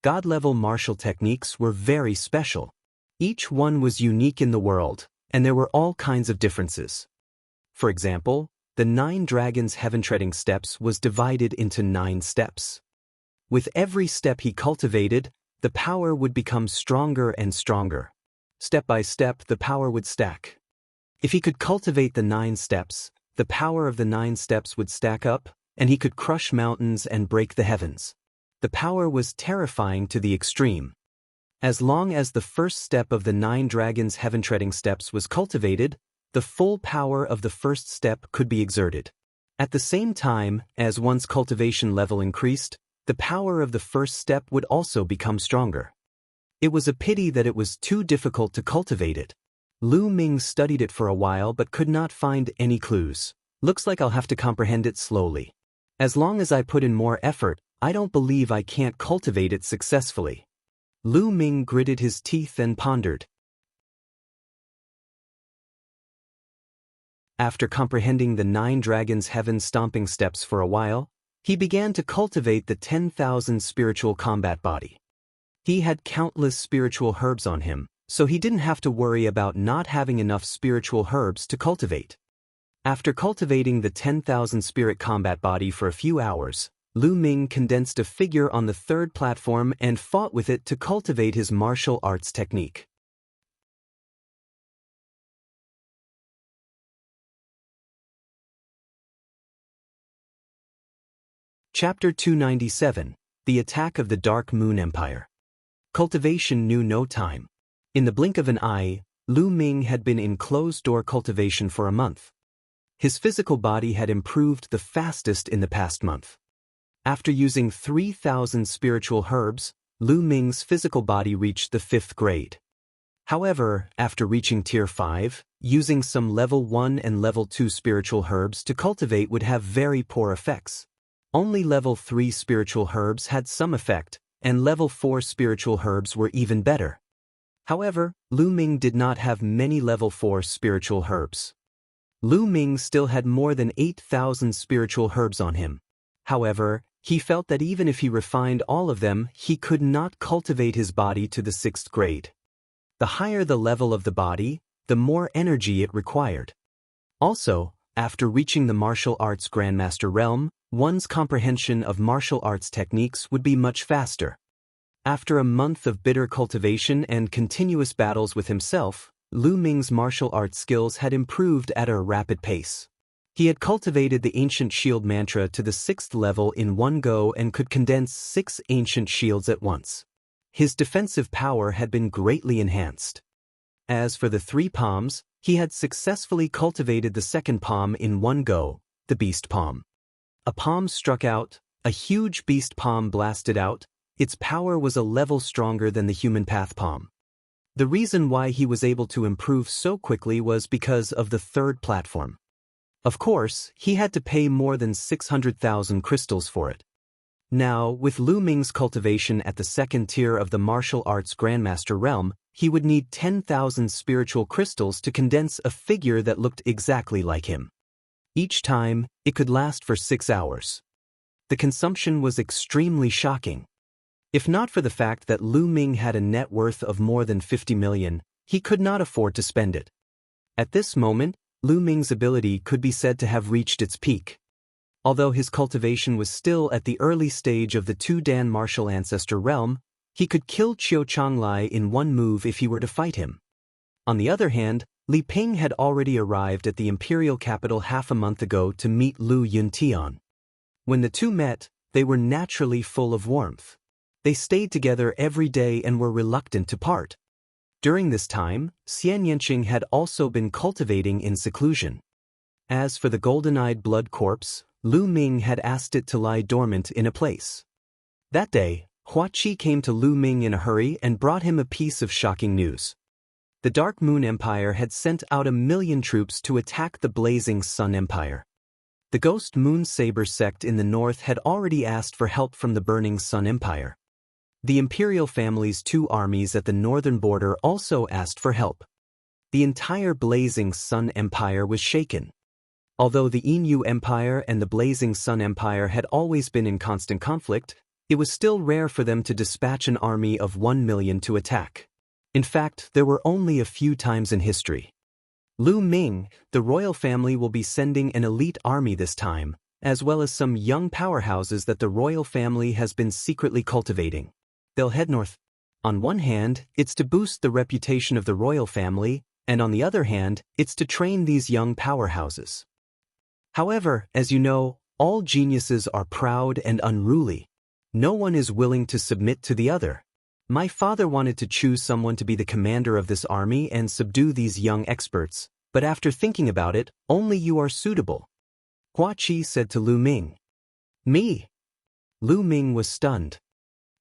God-level martial techniques were very special. Each one was unique in the world, and there were all kinds of differences. For example, the 9 Dragons Heaven Treading Steps was divided into 9 steps. With every step he cultivated, the power would become stronger and stronger. Step by step, the power would stack. If he could cultivate the 9 steps, the power of the 9 steps would stack up, and he could crush mountains and break the heavens. The power was terrifying to the extreme. As long as the 1st step of the 9 Dragons Heaven Treading Steps was cultivated, the full power of the 1st step could be exerted. At the same time, as one's cultivation level increased, the power of the 1st step would also become stronger. It was a pity that it was too difficult to cultivate it. Lu Ming studied it for a while but could not find any clues. Looks like I'll have to comprehend it slowly. As long as I put in more effort, I don't believe I can't cultivate it successfully. Lu Ming gritted his teeth and pondered. After comprehending the 9 Dragons Heaven Stomping Steps for a while, he began to cultivate the 10,000 spiritual combat body. He had countless spiritual herbs on him, so he didn't have to worry about not having enough spiritual herbs to cultivate. After cultivating the 10,000 spirit combat body for a few hours, Lu Ming condensed a figure on the 3rd platform and fought with it to cultivate his martial arts technique. Chapter 297, The Attack of the Dark Moon Empire. Cultivation knew no time. In the blink of an eye, Lu Ming had been in closed-door cultivation for a month. His physical body had improved the fastest in the past month. After using 3,000 spiritual herbs, Lu Ming's physical body reached the 5th grade. However, after reaching Tier 5, using some Level 1 and Level 2 spiritual herbs to cultivate would have very poor effects. Only Level 3 spiritual herbs had some effect, and Level 4 spiritual herbs were even better. However, Lu Ming did not have many Level 4 spiritual herbs. Lu Ming still had more than 8,000 spiritual herbs on him. However, he felt that even if he refined all of them, he could not cultivate his body to the 6th grade. The higher the level of the body, the more energy it required. Also, after reaching the martial arts Grandmaster realm, one's comprehension of martial arts techniques would be much faster. After a month of bitter cultivation and continuous battles with himself, Lu Ming's martial arts skills had improved at a rapid pace. He had cultivated the ancient shield mantra to the 6th level in one go and could condense 6 ancient shields at once. His defensive power had been greatly enhanced. As for the 3 palms, he had successfully cultivated the 2nd palm in one go, the beast palm. A palm struck out, a huge beast palm blasted out. Its power was a level stronger than the human path palm. The reason why he was able to improve so quickly was because of the 3rd platform. Of course, he had to pay more than 600,000 crystals for it. Now, with Lu Ming's cultivation at the 2nd tier of the martial arts Grandmaster realm, he would need 10,000 spiritual crystals to condense a figure that looked exactly like him. Each time, it could last for 6 hours. The consumption was extremely shocking. If not for the fact that Lu Ming had a net worth of more than 50 million, he could not afford to spend it. At this moment, Lu Ming's ability could be said to have reached its peak. Although his cultivation was still at the early stage of the 2 Dan martial ancestor realm, he could kill Qiu Changlai in one move if he were to fight him. On the other hand, Li Ping had already arrived at the imperial capital half a month ago to meet Lu Yuntian. When the two met, they were naturally full of warmth. They stayed together every day and were reluctant to part. During this time, Xian Yanqing had also been cultivating in seclusion. As for the golden-eyed blood corpse, Lu Ming had asked it to lie dormant in a place. That day, Hua Qi came to Lu Ming in a hurry and brought him a piece of shocking news. The Dark Moon Empire had sent out 1,000,000 troops to attack the Blazing Sun Empire. The Ghost Moon Saber sect in the north had already asked for help from the Burning Sun Empire. The imperial family's 2 armies at the northern border also asked for help. The entire Blazing Sun Empire was shaken. Although the Inu Empire and the Blazing Sun Empire had always been in constant conflict, it was still rare for them to dispatch an army of 1,000,000 to attack. In fact, there were only a few times in history. Lu Ming, the royal family will be sending an elite army this time, as well as some young powerhouses that the royal family has been secretly cultivating. They'll head north. On one hand, it's to boost the reputation of the royal family, and on the other hand, it's to train these young powerhouses. However, as you know, all geniuses are proud and unruly. No one is willing to submit to the other. My father wanted to choose someone to be the commander of this army and subdue these young experts, but after thinking about it, only you are suitable. Hua Qi said to Lu Ming. Me? Lu Ming was stunned.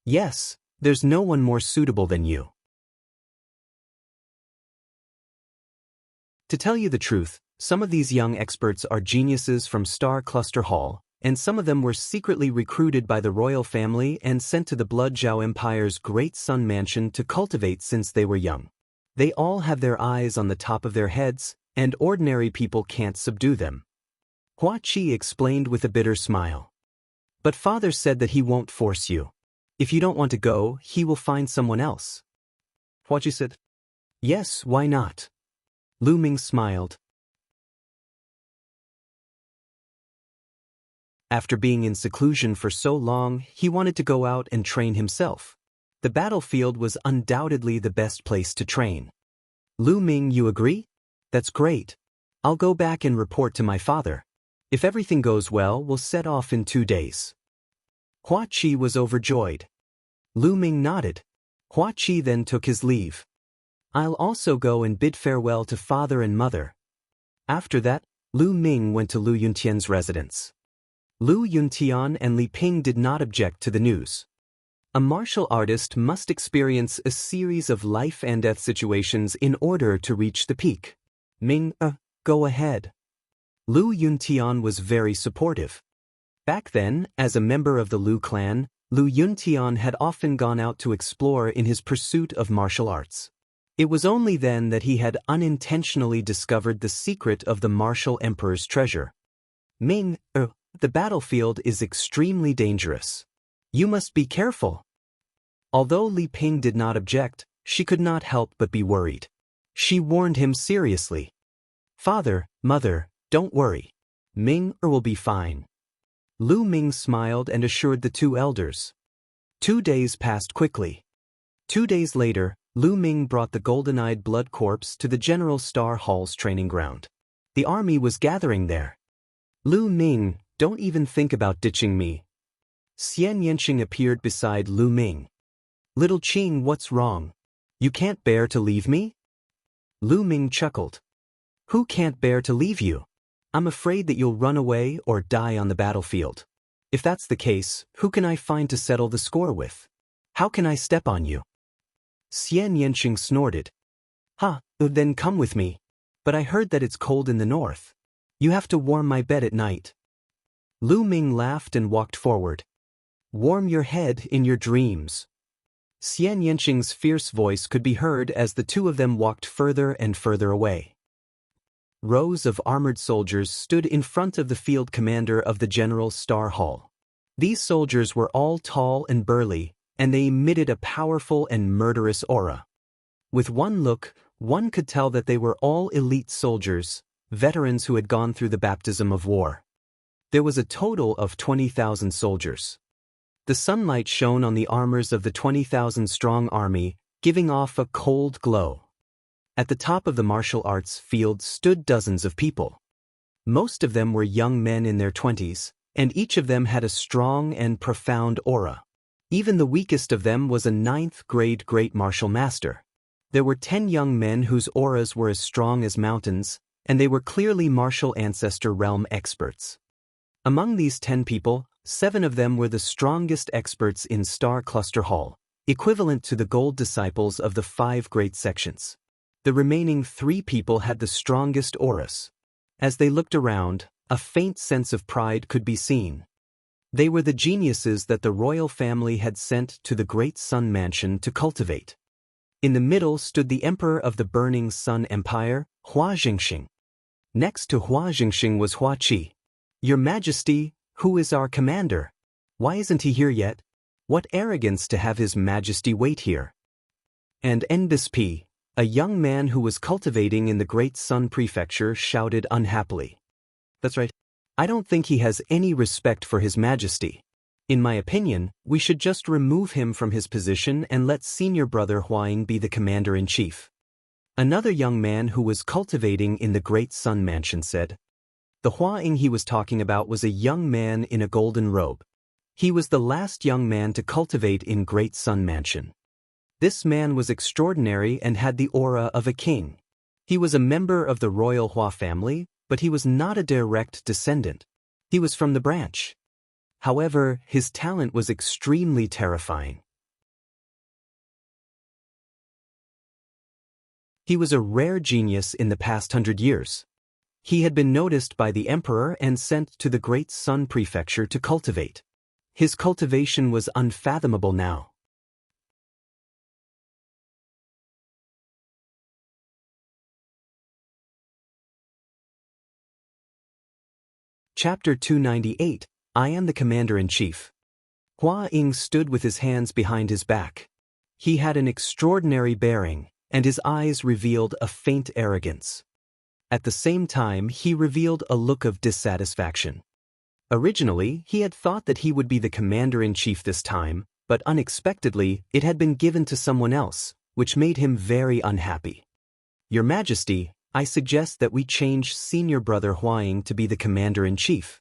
Yes, there's no one more suitable than you. To tell you the truth, some of these young experts are geniuses from Star Cluster Hall, and some of them were secretly recruited by the royal family and sent to the Blood Zhao Empire's Great Sun Mansion to cultivate since they were young. They all have their eyes on the top of their heads, and ordinary people can't subdue them. Hua Qi explained with a bitter smile. But father said that he won't force you. If you don't want to go, he will find someone else. Hua Qi said. Yes, why not? Lu Ming smiled. After being in seclusion for so long, he wanted to go out and train himself. The battlefield was undoubtedly the best place to train. Lu Ming, you agree? That's great. I'll go back and report to my father. If everything goes well, we'll set off in 2 days. Hua Qi was overjoyed. Lu Ming nodded. Hua Qi then took his leave. I'll also go and bid farewell to father and mother. After that, Lu Ming went to Lu Yuntian's residence. Lu Yuntian and Li Ping did not object to the news. A martial artist must experience a series of life and death situations in order to reach the peak. Ming, go ahead. Lu Yuntian was very supportive. Back then, as a member of the Lu clan, Lu Yuntian had often gone out to explore in his pursuit of martial arts. It was only then that he had unintentionally discovered the secret of the martial emperor's treasure. Ming, the battlefield is extremely dangerous. You must be careful. Although Li Ping did not object, she could not help but be worried. She warned him seriously. Father, mother, don't worry. Ming will be fine. Lu Ming smiled and assured the two elders. 2 days passed quickly. 2 days later, Lu Ming brought the golden-eyed blood corpse to the General Star Hall's training ground. The army was gathering there. Lu Ming, don't even think about ditching me. Xian Yanqing appeared beside Lu Ming. Little Qing, what's wrong? You can't bear to leave me? Lu Ming chuckled. Who can't bear to leave you? I'm afraid that you'll run away or die on the battlefield. If that's the case, who can I find to settle the score with? How can I step on you? Xian Yanqing snorted. Then come with me. But I heard that it's cold in the north. You have to warm my bed at night. Lu Ming laughed and walked forward. Warm your head in your dreams. Xian Yanqing's fierce voice could be heard as the two of them walked further and further away. Rows of armored soldiers stood in front of the field commander of the General Star Hall. These soldiers were all tall and burly, and they emitted a powerful and murderous aura. With one look, one could tell that they were all elite soldiers, veterans who had gone through the baptism of war. There was a total of 20,000 soldiers. The sunlight shone on the armors of the 20,000-strong army, giving off a cold glow. At the top of the martial arts field stood dozens of people. Most of them were young men in their 20s, and each of them had a strong and profound aura. Even the weakest of them was a 9th-grade great martial master. There were 10 young men whose auras were as strong as mountains, and they were clearly martial ancestor realm experts. Among these 10 people, 7 of them were the strongest experts in Star Cluster Hall, equivalent to the gold disciples of the 5 great sections. The remaining 3 people had the strongest auras. As they looked around, a faint sense of pride could be seen. They were the geniuses that the royal family had sent to the Great Sun Mansion to cultivate. In the middle stood the Emperor of the Burning Sun Empire, Hua Jingxing. Next to Hua Jingxing was Hua Qi. Your Majesty, who is our commander? Why isn't he here yet? What arrogance to have His Majesty wait here. And NBSP, a young man who was cultivating in the Great Sun Prefecture, shouted unhappily. That's right. I don't think he has any respect for His Majesty. In my opinion, we should just remove him from his position and let senior brother Huaying be the commander-in-chief. Another young man who was cultivating in the Great Sun Mansion said. The Huaying he was talking about was a young man in a golden robe. He was the last young man to cultivate in Great Sun Mansion. This man was extraordinary and had the aura of a king. He was a member of the royal Hua family, but he was not a direct descendant. He was from the branch. However, his talent was extremely terrifying. He was a rare genius in the past 100 years. He had been noticed by the emperor and sent to the Great Sun Prefecture to cultivate. His cultivation was unfathomable now. Chapter 298, I am the Commander-in-Chief. Hua Ying stood with his hands behind his back. He had an extraordinary bearing, and his eyes revealed a faint arrogance. At the same time, he revealed a look of dissatisfaction. Originally, he had thought that he would be the Commander-in-Chief this time, but unexpectedly, it had been given to someone else, which made him very unhappy. Your Majesty, I suggest that we change senior brother Huaying to be the Commander-in-Chief.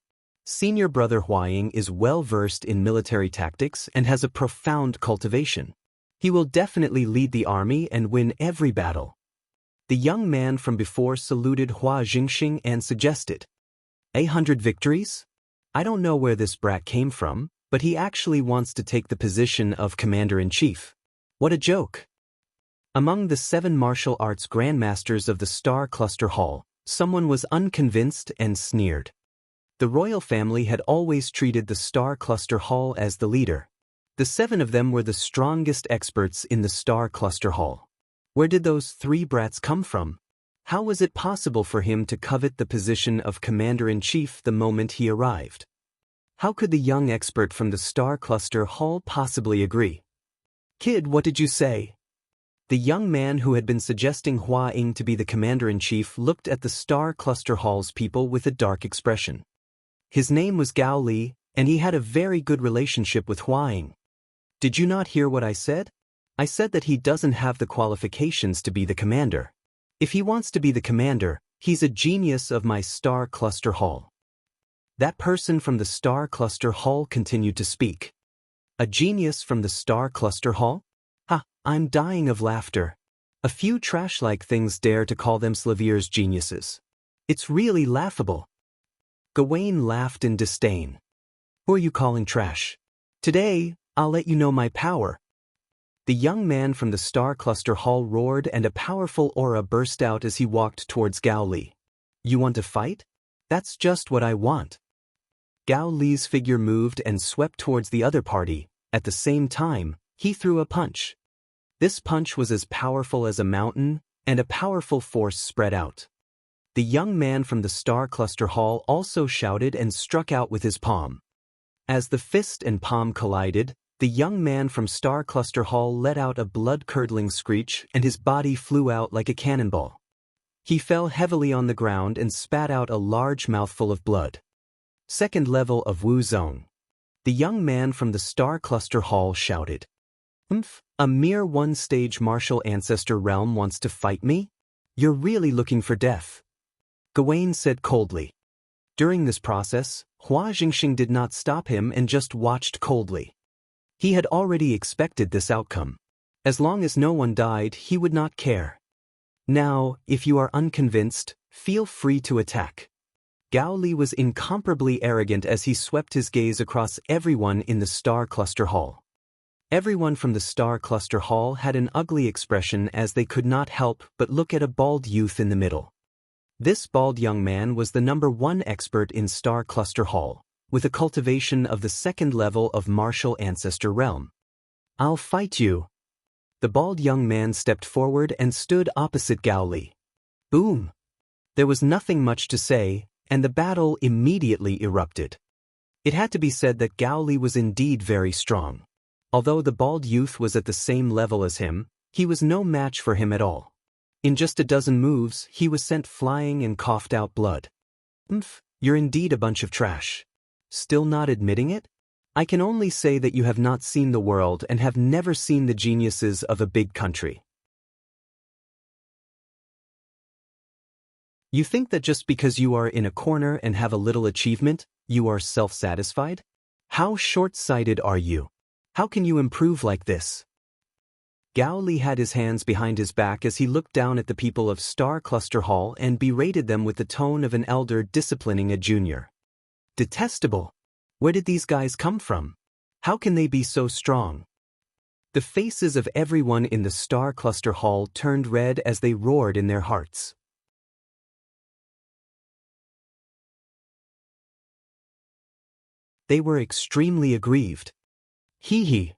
Senior brother Huaying is well-versed in military tactics and has a profound cultivation. He will definitely lead the army and win every battle. The young man from before saluted Hua Jingxing and suggested, 100 victories? I don't know where this brat came from, but he actually wants to take the position of commander-in-chief. What a joke! Among the 7 martial arts grandmasters of the Star Cluster Hall, someone was unconvinced and sneered. The royal family had always treated the Star Cluster Hall as the leader. The 7 of them were the strongest experts in the Star Cluster Hall. Where did those 3 brats come from? How was it possible for him to covet the position of commander-in-chief the moment he arrived? How could the young expert from the Star Cluster Hall possibly agree? Kid, what did you say? The young man who had been suggesting Hua Ying to be the commander-in-chief looked at the Star Cluster Hall's people with a dark expression. His name was Gao Li, and he had a very good relationship with Hua Ying. Did you not hear what I said? I said that he doesn't have the qualifications to be the commander. If he wants to be the commander, he's a genius of my Star Cluster Hall. That person from the Star Cluster Hall continued to speak. A genius from the Star Cluster Hall? Ha, I'm dying of laughter. A few trash-like things dare to call them Slavier's geniuses. It's really laughable. Gawain laughed in disdain. Who are you calling trash? Today, I'll let you know my power. The young man from the Star Cluster Hall roared and a powerful aura burst out as he walked towards Gao Li. You want to fight? That's just what I want. Gao Li's figure moved and swept towards the other party. At the same time, he threw a punch. This punch was as powerful as a mountain, and a powerful force spread out. The young man from the Star Cluster Hall also shouted and struck out with his palm. As the fist and palm collided, the young man from Star Cluster Hall let out a blood-curdling screech and his body flew out like a cannonball. He fell heavily on the ground and spat out a large mouthful of blood. Second level of Wu Zone. The young man from the Star Cluster Hall shouted. A mere one-stage martial ancestor realm wants to fight me? You're really looking for death. Gawain said coldly. During this process, Hua Jingxing did not stop him and just watched coldly. He had already expected this outcome. As long as no one died, he would not care. Now, if you are unconvinced, feel free to attack. Gao Li was incomparably arrogant as he swept his gaze across everyone in the Star Cluster Hall. Everyone from the Star Cluster Hall had an ugly expression as they could not help but look at a bald youth in the middle. This bald young man was the #1 expert in Star Cluster Hall, with a cultivation of the 2nd level of Martial Ancestor Realm. I'll fight you. The bald young man stepped forward and stood opposite Gao Li. Boom! There was nothing much to say, and the battle immediately erupted. It had to be said that Gao Li was indeed very strong. Although the bald youth was at the same level as him, he was no match for him at all. In just a dozen moves, he was sent flying and coughed out blood. You're indeed a bunch of trash. Still not admitting it? I can only say that you have not seen the world and have never seen the geniuses of a big country. You think that just because you are in a corner and have a little achievement, you are self-satisfied? How short-sighted are you? How can you improve like this? Gao Li had his hands behind his back as he looked down at the people of Star Cluster Hall and berated them with the tone of an elder disciplining a junior. Detestable! Where did these guys come from? How can they be so strong? The faces of everyone in the Star Cluster Hall turned red as they roared in their hearts. They were extremely aggrieved. Hee.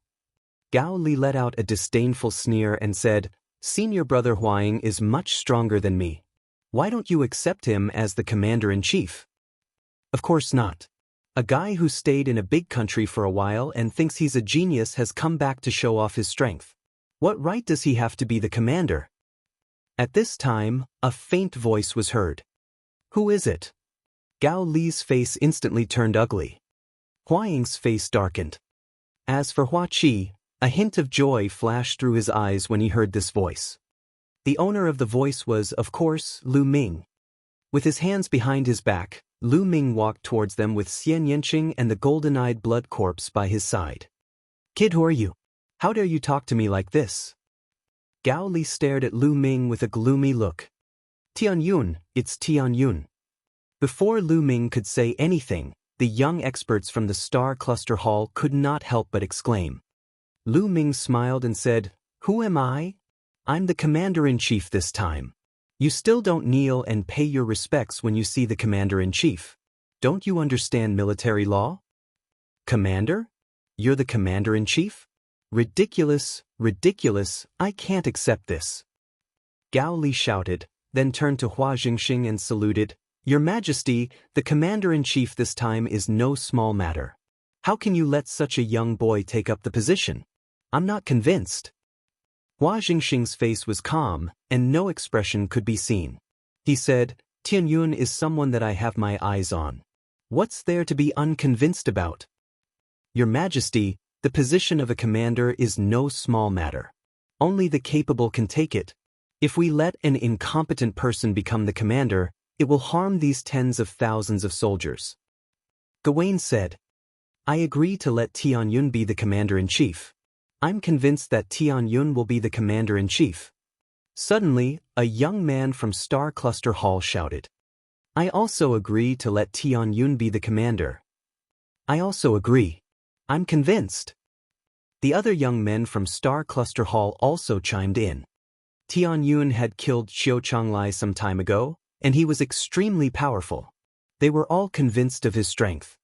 Gao Li let out a disdainful sneer and said, Senior brother Huaying is much stronger than me. Why don't you accept him as the commander-in-chief? Of course not. A guy who stayed in a big country for a while and thinks he's a genius has come back to show off his strength. What right does he have to be the commander? At this time, a faint voice was heard. Who is it? Gao Li's face instantly turned ugly. Huaying's face darkened. As for Hua Qi, a hint of joy flashed through his eyes when he heard this voice. The owner of the voice was, of course, Lu Ming. With his hands behind his back, Lu Ming walked towards them with Xian Yanqing and the golden-eyed blood corpse by his side. "Kid, who are you? How dare you talk to me like this?" Gao Li stared at Lu Ming with a gloomy look. "Tian Yun, it's Tian Yun." Before Lu Ming could say anything, the young experts from the Star Cluster Hall could not help but exclaim. Lu Ming smiled and said, "Who am I? I'm the Commander-in-Chief this time. You still don't kneel and pay your respects when you see the Commander-in-Chief. Don't you understand military law?" "Commander? You're the Commander-in-Chief? Ridiculous, ridiculous, I can't accept this." Gao Li shouted, then turned to Hua Jingxing and saluted, "Your Majesty, the Commander-in-Chief this time is no small matter. How can you let such a young boy take up the position? I'm not convinced." Hua Jingxing's face was calm, and no expression could be seen. He said, "Tian Yun is someone that I have my eyes on. What's there to be unconvinced about? Your Majesty, the position of a commander is no small matter. Only the capable can take it. If we let an incompetent person become the commander, it will harm these tens of thousands of soldiers." Gawain said, "I agree to let Tian Yun be the Commander-in-Chief. I'm convinced that Tian Yun will be the Commander-in-Chief." Suddenly, a young man from Star Cluster Hall shouted, "I also agree to let Tian Yun be the commander." "I also agree. I'm convinced." The other young men from Star Cluster Hall also chimed in. Tian Yun had killed Xiao Changlai some time ago, and he was extremely powerful. They were all convinced of his strength.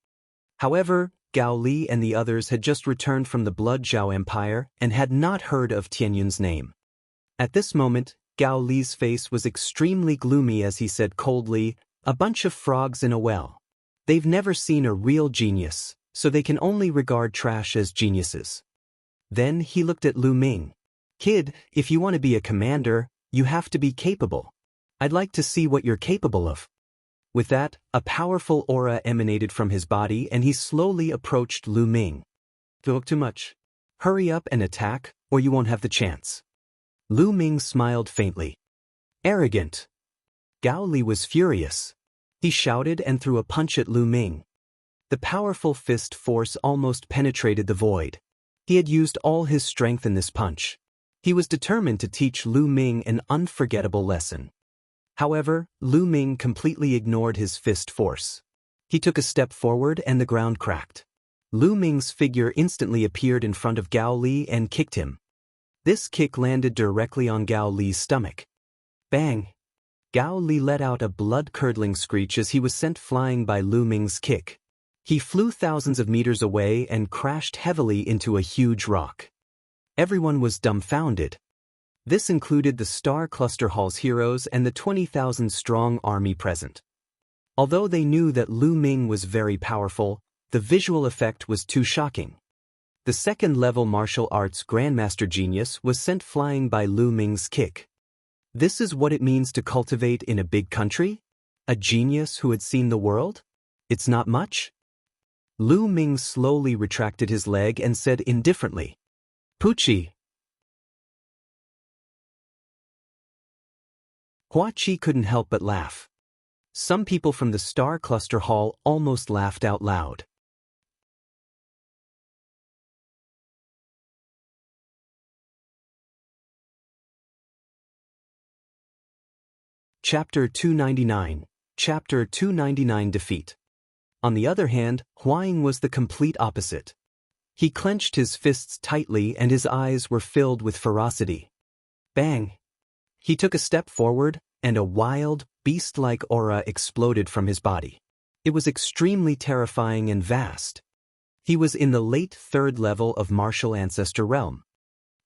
However, Gao Li and the others had just returned from the Blood Zhao Empire and had not heard of Tian Yun's name. At this moment, Gao Li's face was extremely gloomy as he said coldly, "A bunch of frogs in a well. They've never seen a real genius, so they can only regard trash as geniuses." Then he looked at Lu Ming. "Kid, if you want to be a commander, you have to be capable. I'd like to see what you're capable of." With that, a powerful aura emanated from his body and he slowly approached Lu Ming. "Don't look too much. Hurry up and attack, or you won't have the chance." Lu Ming smiled faintly. "Arrogant." Gao Li was furious. He shouted and threw a punch at Lu Ming. The powerful fist force almost penetrated the void. He had used all his strength in this punch. He was determined to teach Lu Ming an unforgettable lesson. However, Lu Ming completely ignored his fist force. He took a step forward and the ground cracked. Lu Ming's figure instantly appeared in front of Gao Li and kicked him. This kick landed directly on Gao Li's stomach. Bang! Gao Li let out a blood-curdling screech as he was sent flying by Lu Ming's kick. He flew thousands of meters away and crashed heavily into a huge rock. Everyone was dumbfounded. This included the Star Cluster Hall's heroes and the 20,000-strong army present. Although they knew that Lu Ming was very powerful, the visual effect was too shocking. The second-level martial arts Grandmaster Genius was sent flying by Lu Ming's kick. This is what it means to cultivate in a big country? A genius who had seen the world? It's not much? Lu Ming slowly retracted his leg and said indifferently, "Pucci." Hua Qi couldn't help but laugh. Some people from the Star Cluster Hall almost laughed out loud. Chapter 299. Chapter 299 Defeat. On the other hand, Huang was the complete opposite. He clenched his fists tightly and his eyes were filled with ferocity. Bang! He took a step forward, and a wild, beast-like aura exploded from his body. It was extremely terrifying and vast. He was in the late third level of Martial Ancestor Realm.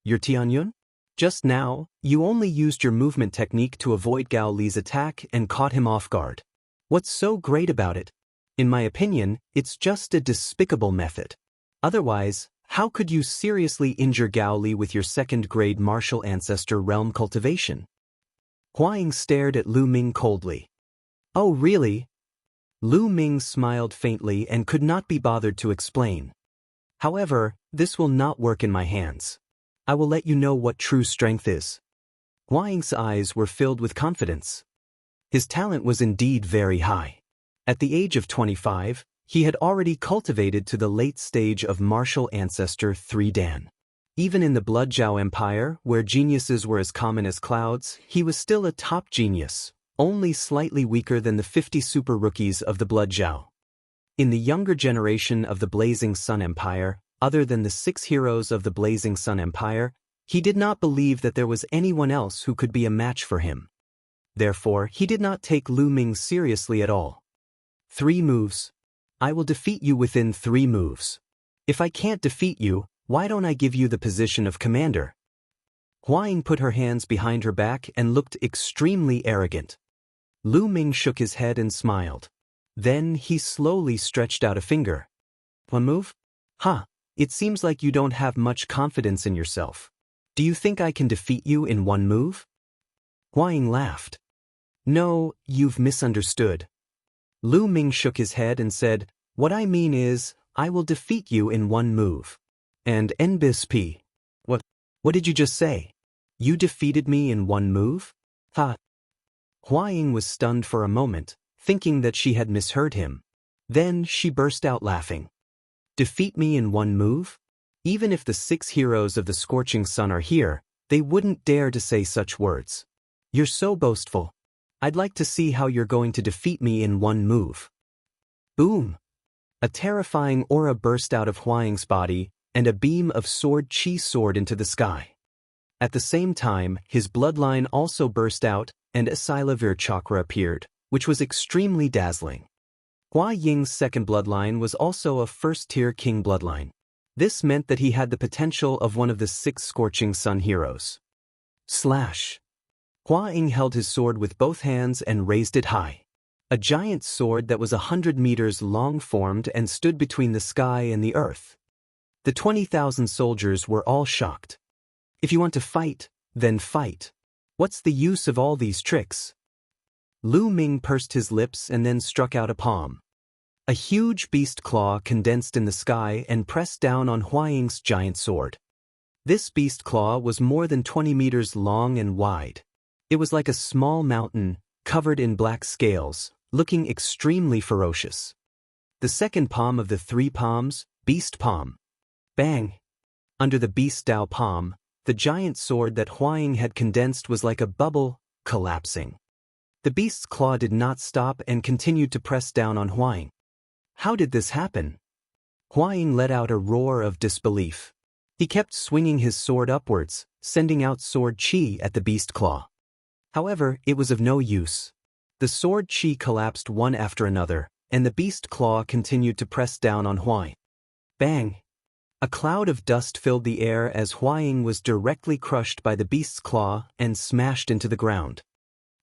"You're Tian Yun? Just now, you only used your movement technique to avoid Gao Li's attack and caught him off guard. What's so great about it? In my opinion, it's just a despicable method. Otherwise, how could you seriously injure Gao Li with your second-grade Martial Ancestor Realm cultivation?" Huang stared at Lu Ming coldly. "Oh really?" Lu Ming smiled faintly and could not be bothered to explain. "However, this will not work in my hands. I will let you know what true strength is." Huang's eyes were filled with confidence. His talent was indeed very high. At the age of 25, he had already cultivated to the late stage of martial ancestor 3 Dan. Even in the Blood Zhao Empire, where geniuses were as common as clouds, he was still a top genius, only slightly weaker than the 50 super rookies of the Blood Zhao. In the younger generation of the Blazing Sun Empire, other than the 6 heroes of the Blazing Sun Empire, he did not believe that there was anyone else who could be a match for him. Therefore, he did not take Lu Ming seriously at all. 3 moves. I will defeat you within 3 moves. If I can't defeat you, why don't I give you the position of commander? Hua Ying put her hands behind her back and looked extremely arrogant. Lu Ming shook his head and smiled. Then he slowly stretched out a finger. One move? It seems like you don't have much confidence in yourself. Do you think I can defeat you in 1 move? Hua Ying laughed. No, you've misunderstood. Lu Ming shook his head and said, what I mean is, I will defeat you in 1 move. And NBSP. What did you just say? You defeated me in 1 move? Hua Ying was stunned for a moment, thinking that she had misheard him. Then she burst out laughing. Defeat me in 1 move? Even if the 6 heroes of the Scorching Sun are here, they wouldn't dare to say such words. You're so boastful. I'd like to see how you're going to defeat me in 1 move. Boom! A terrifying aura burst out of Hua Ying's body, and a beam of sword chi soared into the sky. At the same time, his bloodline also burst out, and a Silavir chakra appeared, which was extremely dazzling. Hua Ying's second bloodline was also a first-tier king bloodline. This meant that he had the potential of one of the 6 Scorching Sun heroes. Slash! Hua Ying held his sword with both hands and raised it high. A giant sword that was 100 meters long formed and stood between the sky and the earth. The 20,000 soldiers were all shocked. If you want to fight, then fight. What's the use of all these tricks? Lu Ming pursed his lips and then struck out a palm. A huge beast claw condensed in the sky and pressed down on Hua Ying's giant sword. This beast claw was more than 20 meters long and wide. It was like a small mountain, covered in black scales, looking extremely ferocious. The second palm of the 3 palms, Beast Palm. Bang! Under the Beast Dao palm, the giant sword that Hua Ying had condensed was like a bubble, collapsing. The beast's claw did not stop and continued to press down on Hua Ying. How did this happen? Hua Ying let out a roar of disbelief. He kept swinging his sword upwards, sending out sword chi at the beast claw. However, it was of no use. The sword chi collapsed one after another, and the beast claw continued to press down on Hua Ying. Bang! A cloud of dust filled the air as Hua Ying was directly crushed by the beast's claw and smashed into the ground.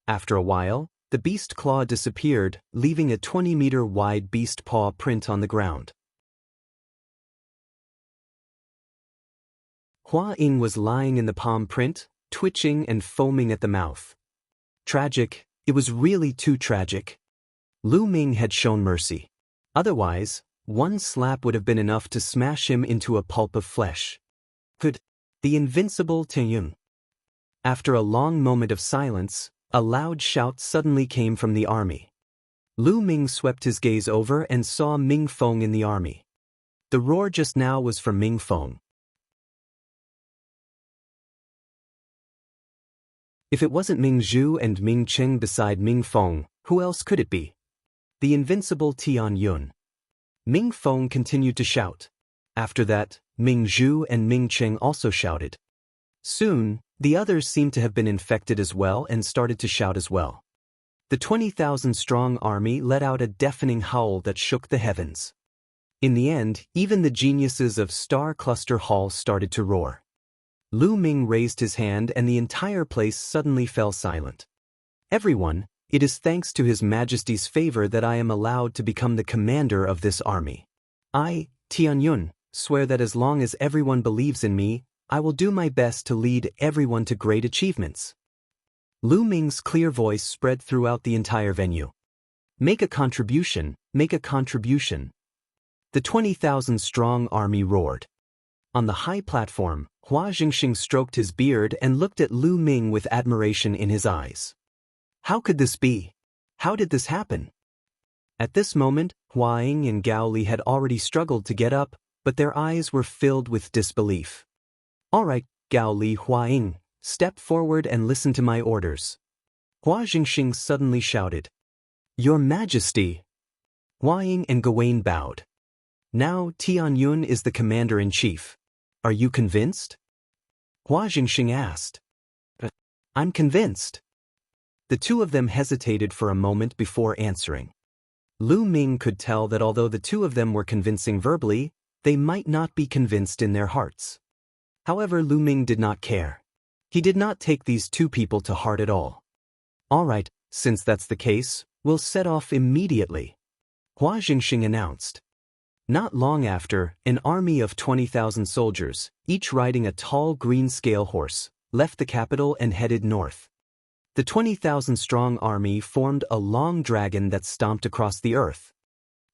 After a while, the beast claw disappeared, leaving a 20-meter wide beast paw print on the ground. Hua Ying was lying in the palm print, twitching and foaming at the mouth. Tragic, it was really too tragic. Lu Ming had shown mercy. Otherwise, 1 slap would have been enough to smash him into a pulp of flesh. The invincible Tianyun. After a long moment of silence, a loud shout suddenly came from the army. Lu Ming swept his gaze over and saw Ming Feng in the army. The roar just now was from Ming Feng. If it wasn't Ming Zhu and Ming Cheng beside Ming Feng, who else could it be? The invincible Tianyun. Ming Feng continued to shout. After that, Ming Zhu and Ming Cheng also shouted. Soon, the others seemed to have been infected as well and started to shout as well. The 20,000-strong army let out a deafening howl that shook the heavens. In the end, even the geniuses of Star Cluster Hall started to roar. Lu Ming raised his hand and the entire place suddenly fell silent. Everyone, it is thanks to His Majesty's favor that I am allowed to become the commander of this army. I, Tianyun, swear that as long as everyone believes in me, I will do my best to lead everyone to great achievements. Lu Ming's clear voice spread throughout the entire venue. Make a contribution, make a contribution. The 20,000-strong army roared. On the high platform, Hua Jingxing stroked his beard and looked at Lu Ming with admiration in his eyes. How could this be? How did this happen? At this moment, Hua Ying and Gao Li had already struggled to get up, but their eyes were filled with disbelief. "All right, Gao Li, Hua Ying, step forward and listen to my orders." Hua Jingxing suddenly shouted. "Your Majesty!" Hua Ying and Gawain bowed. "Now Tianyun is the commander-in-chief. Are you convinced?" Hua Jingxing asked. "I'm convinced." The two of them hesitated for a moment before answering. Lu Ming could tell that although the two of them were convincing verbally, they might not be convinced in their hearts. However, Lu Ming did not care. He did not take these two people to heart at all. "All right, since that's the case, we'll set off immediately," Hua Jingxing announced. Not long after, an army of 20,000 soldiers, each riding a tall green scale horse, left the capital and headed north. The 20,000-strong army formed a long dragon that stomped across the earth.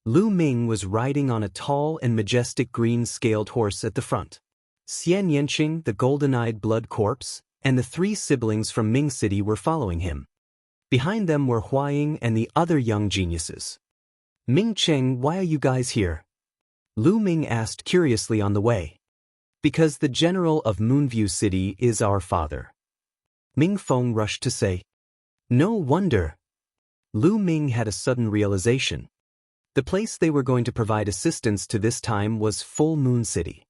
Lu Ming was riding on a tall and majestic green-scaled horse at the front. Xian Yanqing, the golden-eyed blood corpse, and the three siblings from Ming City were following him. Behind them were Hua Ying and the other young geniuses. "Ming Cheng, why are you guys here?" Lu Ming asked curiously on the way. "Because the general of Moonview City is our father," Ming Feng rushed to say. "No wonder." Lu Ming had a sudden realization. The place they were going to provide assistance to this time was Full Moon City.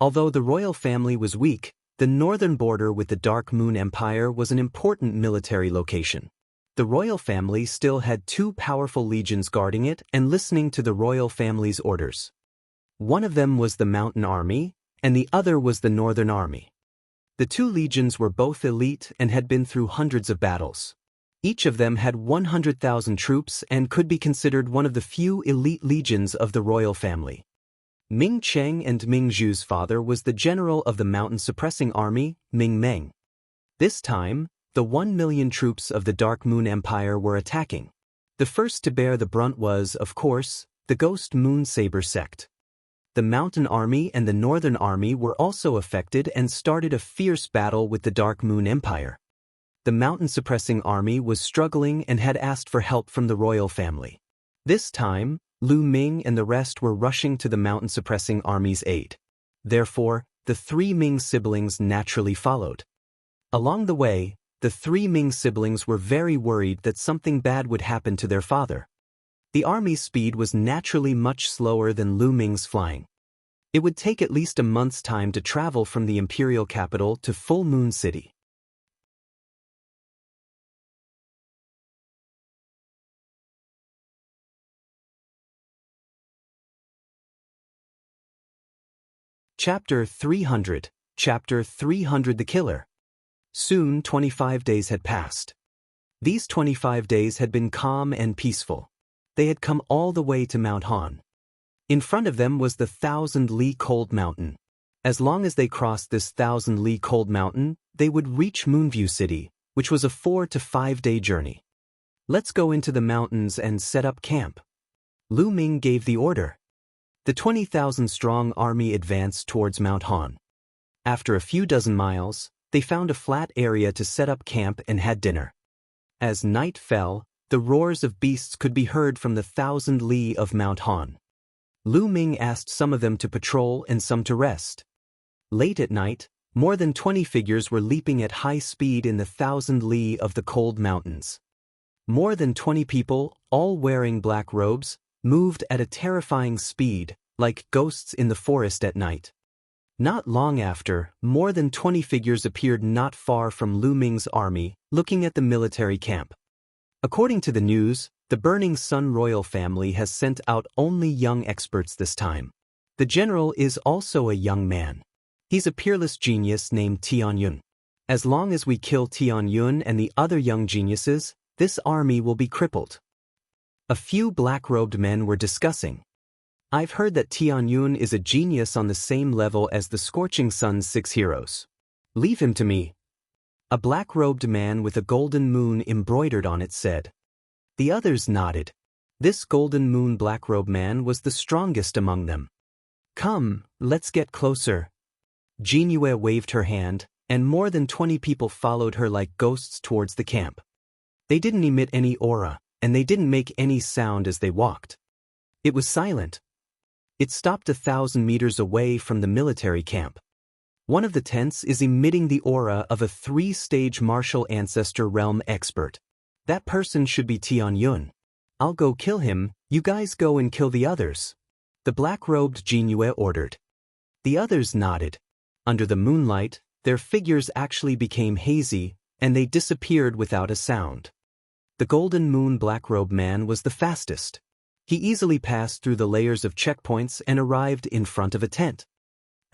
Although the royal family was weak, the northern border with the Dark Moon Empire was an important military location. The royal family still had two powerful legions guarding it and listening to the royal family's orders. One of them was the Mountain Army, and the other was the Northern Army. The two legions were both elite and had been through hundreds of battles. Each of them had 100,000 troops and could be considered one of the few elite legions of the royal family. Ming Cheng and Ming Zhu's father was the general of the mountain-suppressing army, Ming Meng. This time, the 1 million troops of the Dark Moon Empire were attacking. The first to bear the brunt was, of course, the Ghost Moon Saber sect. The Mountain Army and the Northern Army were also affected and started a fierce battle with the Dark Moon Empire. The mountain-suppressing army was struggling and had asked for help from the royal family. This time, Lu Ming and the rest were rushing to the mountain-suppressing army's aid. Therefore, the three Ming siblings naturally followed. Along the way, the three Ming siblings were very worried that something bad would happen to their father. The army's speed was naturally much slower than Lu Ming's flying. It would take at least a month's time to travel from the imperial capital to Full Moon City. Chapter 300. Chapter 300 The Killer. Soon 25 days had passed. These 25 days had been calm and peaceful. They had come all the way to Mount Han. In front of them was the 1,000-li cold mountain. As long as they crossed this 1,000-li cold mountain, they would reach Moonview City, which was a 4 to 5 day journey. "Let's go into the mountains and set up camp." Lu Ming gave the order. The 20,000-strong army advanced towards Mount Han. After a few dozen miles, they found a flat area to set up camp and had dinner. As night fell, the roars of beasts could be heard from the 1,000 li of Mount Han. Lu Ming asked some of them to patrol and some to rest. Late at night, more than 20 figures were leaping at high speed in the 1,000 li of the cold mountains. More than 20 people, all wearing black robes, moved at a terrifying speed, like ghosts in the forest at night. Not long after, more than 20 figures appeared not far from Lu Ming's army, looking at the military camp. According to the news, the Burning Sun royal family has sent out only young experts this time. The general is also a young man. He's a peerless genius named Tianyun. As long as we kill Tianyun and the other young geniuses, this army will be crippled. A few black-robed men were discussing. "I've heard that Tianyun is a genius on the same level as the Scorching Sun's 6 heroes. Leave him to me." A black-robed man with a golden moon embroidered on it said. The others nodded. This golden moon black-robed man was the strongest among them. "Come, let's get closer." Jinyue waved her hand, and more than 20 people followed her like ghosts towards the camp. They didn't emit any aura, and they didn't make any sound as they walked. It was silent. It stopped 1,000 meters away from the military camp. One of the tents is emitting the aura of a 3-stage martial ancestor realm expert. That person should be Tian Yun. I'll go kill him, you guys go and kill the others. The black-robed Jinyue ordered. The others nodded. Under the moonlight, their figures actually became hazy, and they disappeared without a sound. The Golden Moon Black-Robe Man was the fastest. He easily passed through the layers of checkpoints and arrived in front of a tent.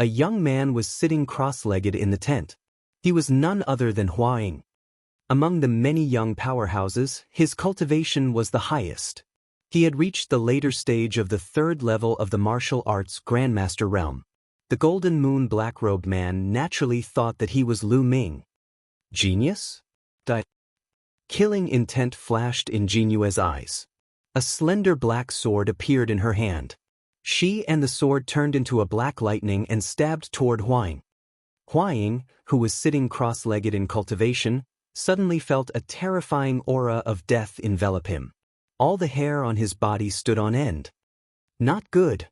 A young man was sitting cross-legged in the tent. He was none other than Hua Ying. Among the many young powerhouses, his cultivation was the highest. He had reached the later stage of the 3rd level of the martial arts Grandmaster realm. The Golden Moon Black-Robed Man naturally thought that he was Lu Ming. Genius? Killing intent flashed in Jinyue's eyes. A slender black sword appeared in her hand. She and the sword turned into a black lightning and stabbed toward Hua Ying. Hua Ying, who was sitting cross-legged in cultivation, suddenly felt a terrifying aura of death envelop him. All the hair on his body stood on end. Not good.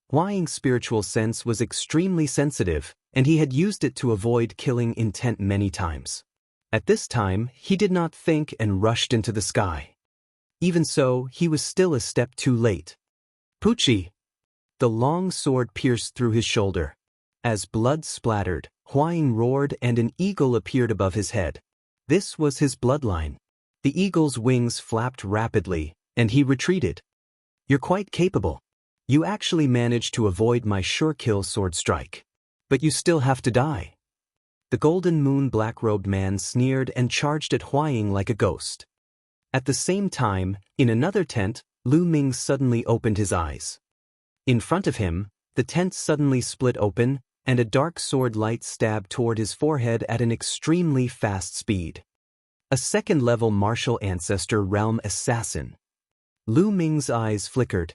Hua Ying's spiritual sense was extremely sensitive, and he had used it to avoid killing intent many times. At this time, he did not think and rushed into the sky. Even so, he was still a step too late. Pucci! The long sword pierced through his shoulder. As blood splattered, Hua Ying roared and an eagle appeared above his head. This was his bloodline. The eagle's wings flapped rapidly, and he retreated. You're quite capable. You actually managed to avoid my sure-kill sword strike. But you still have to die. The Golden Moon Black-Robed Man sneered and charged at Hua Ying like a ghost. At the same time, in another tent, Lu Ming suddenly opened his eyes. In front of him, the tent suddenly split open, and a dark sword light stabbed toward his forehead at an extremely fast speed. A 2nd-level martial ancestor realm assassin. Lu Ming's eyes flickered.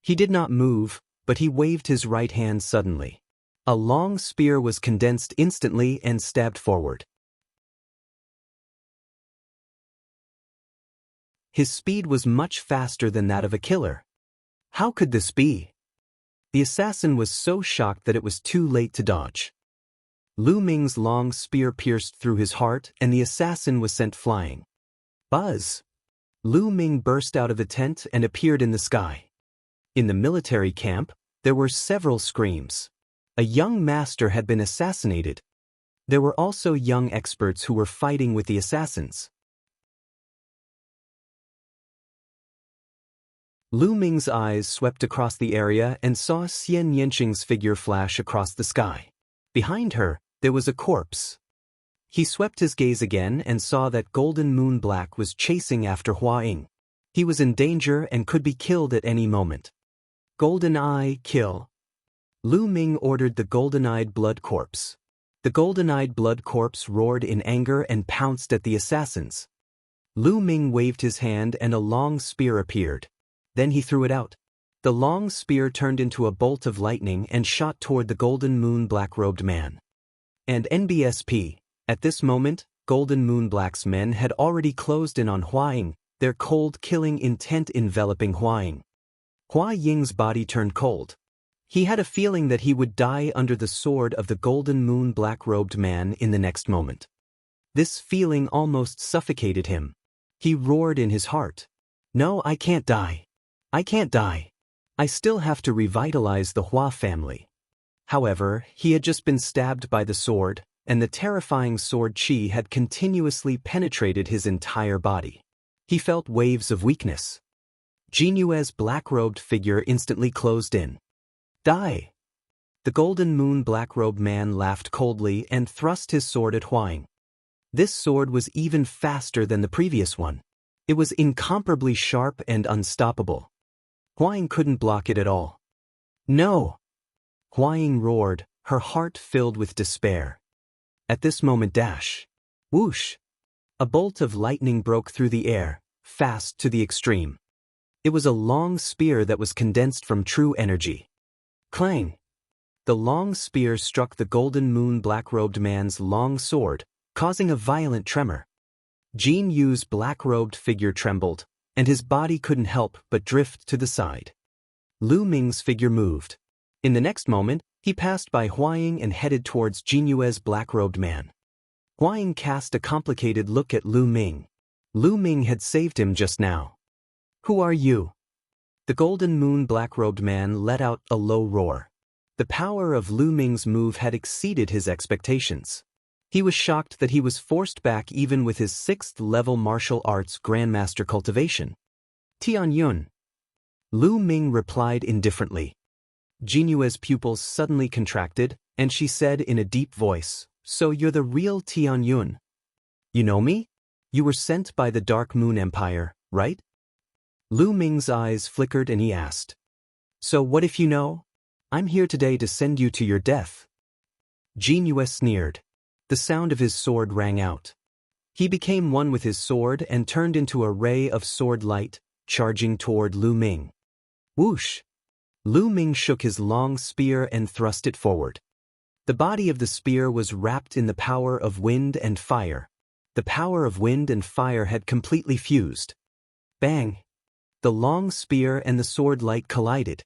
He did not move, but he waved his right hand suddenly. A long spear was condensed instantly and stabbed forward. His speed was much faster than that of a killer. How could this be? The assassin was so shocked that it was too late to dodge. Lu Ming's long spear pierced through his heart and the assassin was sent flying. Buzz! Lu Ming burst out of the tent and appeared in the sky. In the military camp, there were several screams. A young master had been assassinated. There were also young experts who were fighting with the assassins. Lu Ming's eyes swept across the area and saw Xian Yanqing's figure flash across the sky. Behind her, there was a corpse. He swept his gaze again and saw that Golden Moon Black was chasing after Hua Ying. He was in danger and could be killed at any moment. Golden Eye, kill. Lu Ming ordered the golden-eyed blood corpse. The golden-eyed blood corpse roared in anger and pounced at the assassins. Lu Ming waved his hand and a long spear appeared. Then he threw it out. The long spear turned into a bolt of lightning and shot toward the Golden Moon Black-Robed Man. And NBSP, at this moment, Golden Moon Black's men had already closed in on Hua Ying, their cold killing intent enveloping Hua Ying. Hua Ying's body turned cold. He had a feeling that he would die under the sword of the Golden Moon Black-Robed Man in the next moment. This feeling almost suffocated him. He roared in his heart. No, I can't die. I can't die. I still have to revitalize the Hua family. However, he had just been stabbed by the sword, and the terrifying sword qi had continuously penetrated his entire body. He felt waves of weakness. Jinyue's black-robed figure instantly closed in. Die! The Golden Moon Black-Robed Man laughed coldly and thrust his sword at Hua Ying. This sword was even faster than the previous one. It was incomparably sharp and unstoppable. Hua Ying couldn't block it at all. No! Hua Ying roared, her heart filled with despair. At this moment whoosh! A bolt of lightning broke through the air, fast to the extreme. It was a long spear that was condensed from true energy. Clang! The long spear struck the Golden Moon Black-Robed Man's long sword, causing a violent tremor. Jin Yu's black-robed figure trembled, and his body couldn't help but drift to the side. Lu Ming's figure moved. In the next moment, he passed by Huaying and headed towards Jinyue's black-robed man. Huaying cast a complicated look at Lu Ming. Lu Ming had saved him just now. "Who are you?" The Golden Moon black-robed man let out a low roar. The power of Lu Ming's move had exceeded his expectations. He was shocked that he was forced back even with his 6th-level martial arts grandmaster cultivation. "Tian Yun." Lu Ming replied indifferently. Jinyue's pupils suddenly contracted, and she said in a deep voice, "So you're the real Tian Yun? You know me? You were sent by the Dark Moon Empire, right?" Lu Ming's eyes flickered and he asked, "So what if you know? I'm here today to send you to your death." Jinyue sneered. The sound of his sword rang out. He became one with his sword and turned into a ray of sword light, charging toward Lu Ming. Whoosh! Lu Ming shook his long spear and thrust it forward. The body of the spear was wrapped in the power of wind and fire. The power of wind and fire had completely fused. Bang! The long spear and the sword light collided.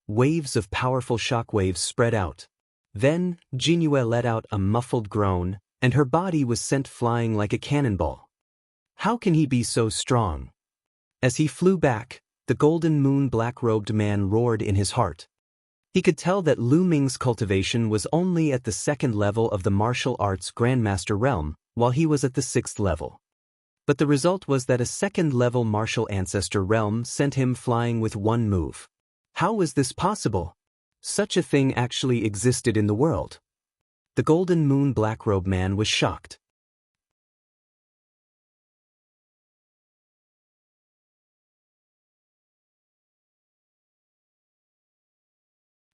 Waves of powerful shockwaves spread out. Then, Jinyue let out a muffled groan, and her body was sent flying like a cannonball. How can he be so strong? As he flew back, the Golden Moon black-robed man roared in his heart. He could tell that Lu Ming's cultivation was only at the 2nd level of the martial arts grandmaster realm, while he was at the 6th level. But the result was that a 2nd-level martial ancestor realm sent him flying with one move. How was this possible? Such a thing actually existed in the world. The Golden Moon black-robed man was shocked.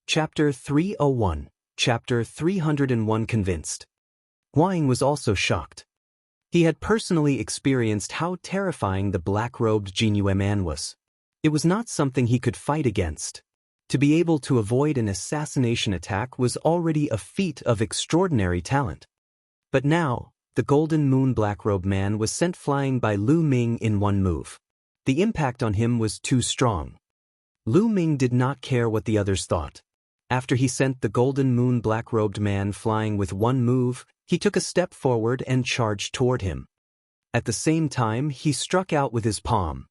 Chapter 301. Chapter 301 Convinced. Huang was also shocked. He had personally experienced how terrifying the black-robed Jinyue man was. It was not something he could fight against. To be able to avoid an assassination attack was already a feat of extraordinary talent. But now, the Golden Moon black-robed man was sent flying by Lu Ming in one move. The impact on him was too strong. Lu Ming did not care what the others thought. After he sent the Golden Moon black-robed man flying with one move, he took a step forward and charged toward him. At the same time, he struck out with his palm.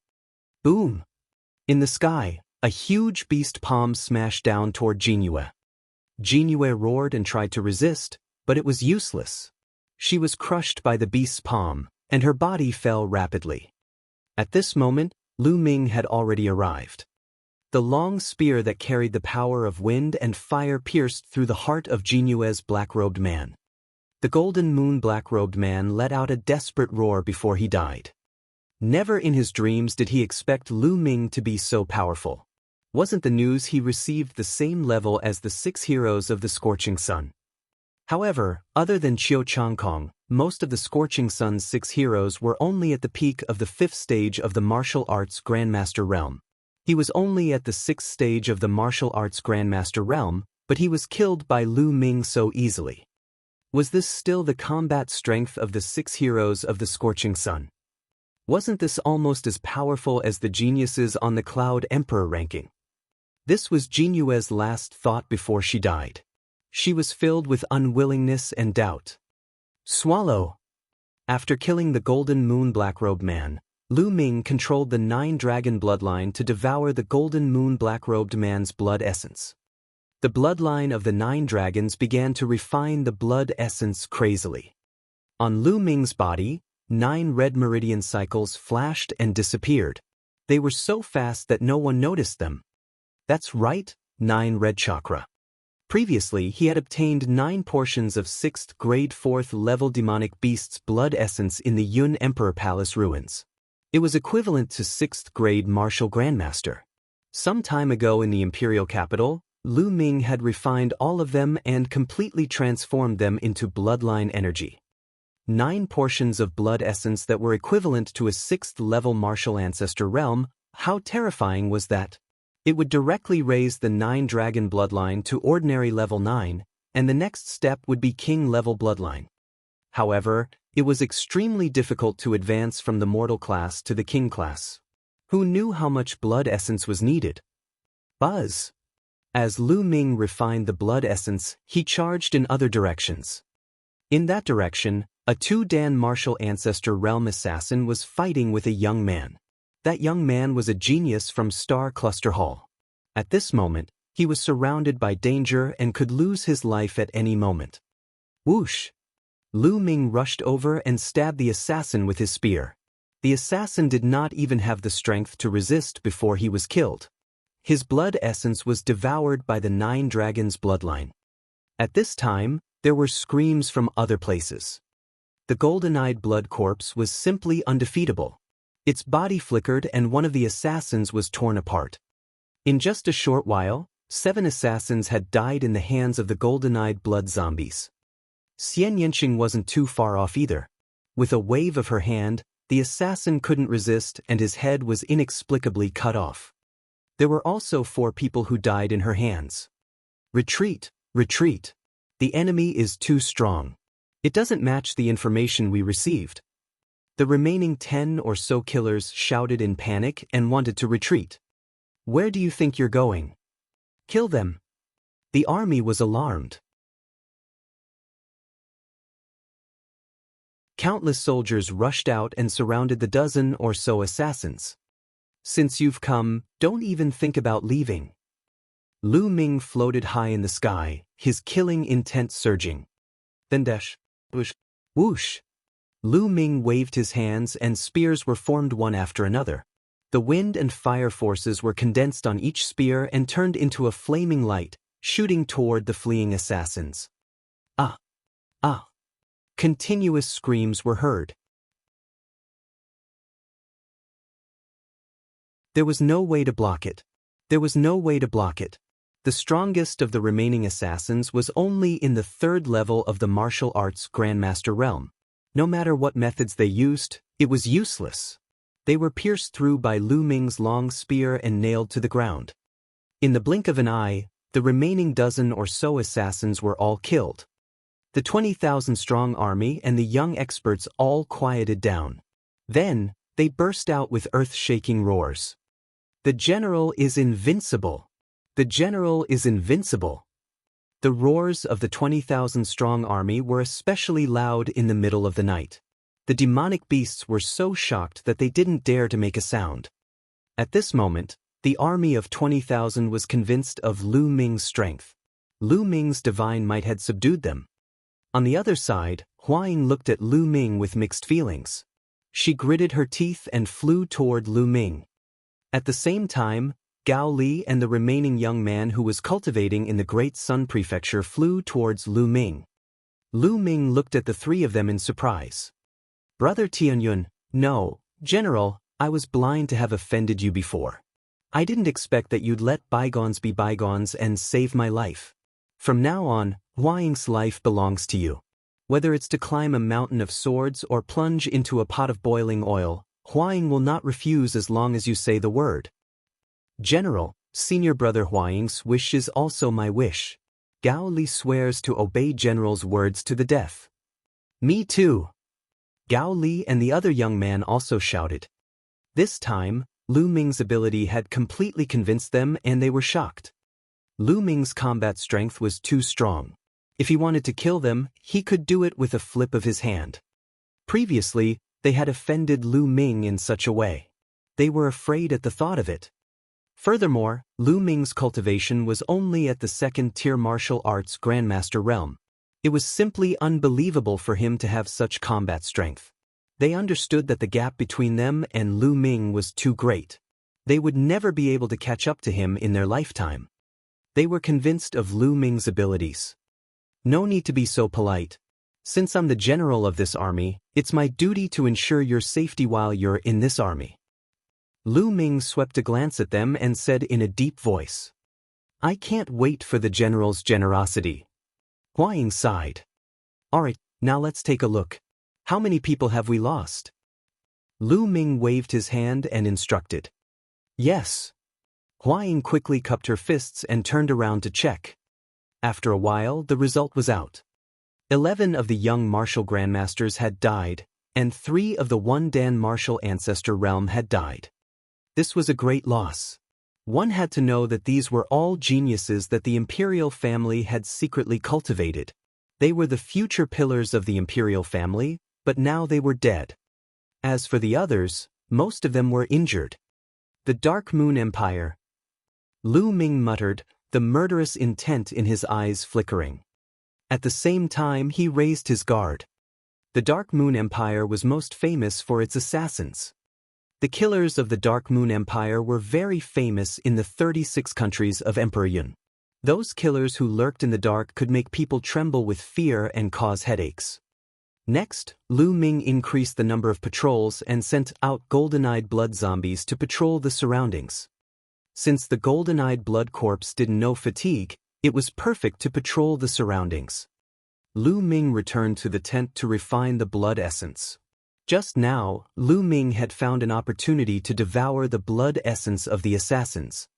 Boom! In the sky, a huge beast palm smashed down toward Jinyue. Jinyue roared and tried to resist, but it was useless. She was crushed by the beast's palm, and her body fell rapidly. At this moment, Lu Ming had already arrived. The long spear that carried the power of wind and fire pierced through the heart of Jinyue's black-robed man. The Golden Moon black-robed man let out a desperate roar before he died. Never in his dreams did he expect Lu Ming to be so powerful. Wasn't the news he received the same level as the 6 heroes of the Scorching Sun? However, other than Qiu Changkong, most of the Scorching Sun's 6 heroes were only at the peak of the 5th stage of the martial arts Grandmaster realm. He was only at the 6th stage of the martial arts Grandmaster realm, but he was killed by Lu Ming so easily. Was this still the combat strength of the 6 heroes of the Scorching Sun? Wasn't this almost as powerful as the geniuses on the Cloud Emperor ranking? This was Jinyue's last thought before she died. She was filled with unwillingness and doubt. Swallow! After killing the Golden Moon black-robed man, Lu Ming controlled the 9-dragon bloodline to devour the Golden Moon black-robed man's blood essence. The bloodline of the 9 dragons began to refine the blood essence crazily. On Lu Ming's body, 9 red meridian cycles flashed and disappeared. They were so fast that no one noticed them. That's right, 9 red chakra. Previously, he had obtained 9 portions of 6th grade 4th level demonic beast's blood essence in the Yun Emperor Palace ruins. It was equivalent to 6th grade martial grandmaster. Some time ago in the imperial capital, Lu Ming had refined all of them and completely transformed them into bloodline energy. 9 portions of blood essence that were equivalent to a 6th level martial ancestor realm. How terrifying was that? It would directly raise the 9 dragon bloodline to ordinary level 9, and the next step would be king level bloodline. However, it was extremely difficult to advance from the mortal class to the king class. Who knew how much blood essence was needed? Buzz! As Lu Ming refined the blood essence, he charged in other directions. In that direction, a 2-Dan martial ancestor realm assassin was fighting with a young man. That young man was a genius from Star Cluster Hall. At this moment, he was surrounded by danger and could lose his life at any moment. Whoosh! Lu Ming rushed over and stabbed the assassin with his spear. The assassin did not even have the strength to resist before he was killed. His blood essence was devoured by the 9 dragons' bloodline. At this time, there were screams from other places. The golden-eyed blood corpse was simply undefeatable. Its body flickered and one of the assassins was torn apart. In just a short while, 7 assassins had died in the hands of the golden-eyed blood zombies. Xian Yanqing wasn't too far off either. With a wave of her hand, the assassin couldn't resist and his head was inexplicably cut off. There were also 4 people who died in her hands. Retreat, retreat. The enemy is too strong. It doesn't match the information we received. The remaining 10 or so killers shouted in panic and wanted to retreat. Where do you think you're going? Kill them. The army was alarmed. Countless soldiers rushed out and surrounded the dozen or so assassins. Since you've come, don't even think about leaving. Lu Ming floated high in the sky, his killing intent surging. Then dash, whoosh, whoosh. Lu Ming waved his hands and spears were formed one after another. The wind and fire forces were condensed on each spear and turned into a flaming light, shooting toward the fleeing assassins. Ah! Ah! Continuous screams were heard. There was no way to block it. There was no way to block it. The strongest of the remaining assassins was only in the 3rd level of the martial arts Grandmaster realm. No matter what methods they used, it was useless. They were pierced through by Lu Ming's long spear and nailed to the ground. In the blink of an eye, the remaining dozen or so assassins were all killed. The 20,000-strong army and the young experts all quieted down. Then, they burst out with earth-shaking roars. The general is invincible! The general is invincible! The roars of the 20,000-strong army were especially loud in the middle of the night. The demonic beasts were so shocked that they didn't dare to make a sound. At this moment, the army of 20,000 was convinced of Lu Ming's strength. Lu Ming's divine might had subdued them. On the other side, Huaying looked at Lu Ming with mixed feelings. She gritted her teeth and flew toward Lu Ming. At the same time, Gao Li and the remaining young man who was cultivating in the Great Sun Prefecture flew towards Lu Ming. Lu Ming looked at the 3 of them in surprise. Brother Tianyun, no, General, I was blind to have offended you before. I didn't expect that you'd let bygones be bygones and save my life. From now on, Huaying's life belongs to you. Whether it's to climb a mountain of swords or plunge into a pot of boiling oil, Huaying will not refuse as long as you say the word. General, senior brother Huaying's wish is also my wish. Gao Li swears to obey General's words to the death. Me too. Gao Li and the other young man also shouted. This time, Lu Ming's ability had completely convinced them and they were shocked. Lu Ming's combat strength was too strong. If he wanted to kill them, he could do it with a flip of his hand. Previously, they had offended Lu Ming in such a way. They were afraid at the thought of it. Furthermore, Lu Ming's cultivation was only at the 2nd-tier martial arts Grandmaster realm. It was simply unbelievable for him to have such combat strength. They understood that the gap between them and Lu Ming was too great. They would never be able to catch up to him in their lifetime. They were convinced of Lu Ming's abilities. No need to be so polite. Since I'm the general of this army, it's my duty to ensure your safety while you're in this army. Lu Ming swept a glance at them and said in a deep voice, I can't wait for the general's generosity. Huaying sighed. Alright, now let's take a look. How many people have we lost? Lu Ming waved his hand and instructed. Yes. Huaying quickly cupped her fists and turned around to check. After a while, the result was out. 11 of the young martial grandmasters had died, and 3 of the 1-Dan martial ancestor realm had died. This was a great loss. One had to know that these were all geniuses that the imperial family had secretly cultivated. They were the future pillars of the imperial family, but now they were dead. As for the others, most of them were injured. The Dark Moon Empire. Lu Ming muttered, the murderous intent in his eyes flickering. At the same time he raised his guard. The Dark Moon Empire was most famous for its assassins. The killers of the Dark Moon Empire were very famous in the 36 countries of Emperor Yun. Those killers who lurked in the dark could make people tremble with fear and cause headaches. Next, Lu Ming increased the number of patrols and sent out golden-eyed blood zombies to patrol the surroundings. Since the golden-eyed blood corpse didn't know fatigue, it was perfect to patrol the surroundings. Lu Ming returned to the tent to refine the blood essence. Just now, Lu Ming had found an opportunity to devour the blood essence of the assassins.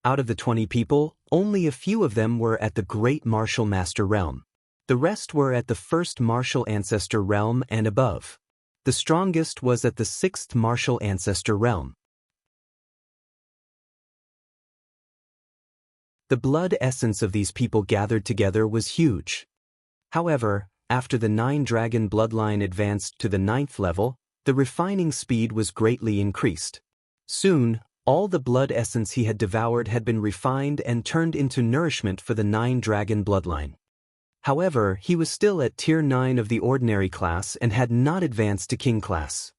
Out of the 20 people, only a few of them were at the Great Martial Master realm. The rest were at the First Martial Ancestor realm and above. The strongest was at the 6th Martial Ancestor realm. The blood essence of these people gathered together was huge. However, after the 9-dragon bloodline advanced to the 9th level, the refining speed was greatly increased. Soon, all the blood essence he had devoured had been refined and turned into nourishment for the 9-dragon bloodline. However, he was still at Tier 9 of the ordinary class and had not advanced to King class.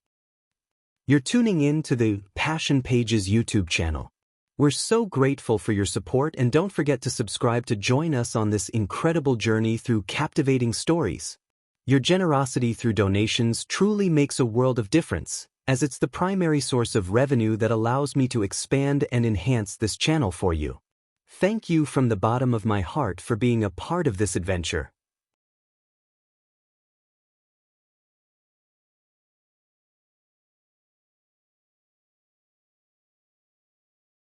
You're tuning in to the Passion Pages YouTube channel. We're so grateful for your support, and don't forget to subscribe to join us on this incredible journey through captivating stories. Your generosity through donations truly makes a world of difference, as it's the primary source of revenue that allows me to expand and enhance this channel for you. Thank you from the bottom of my heart for being a part of this adventure.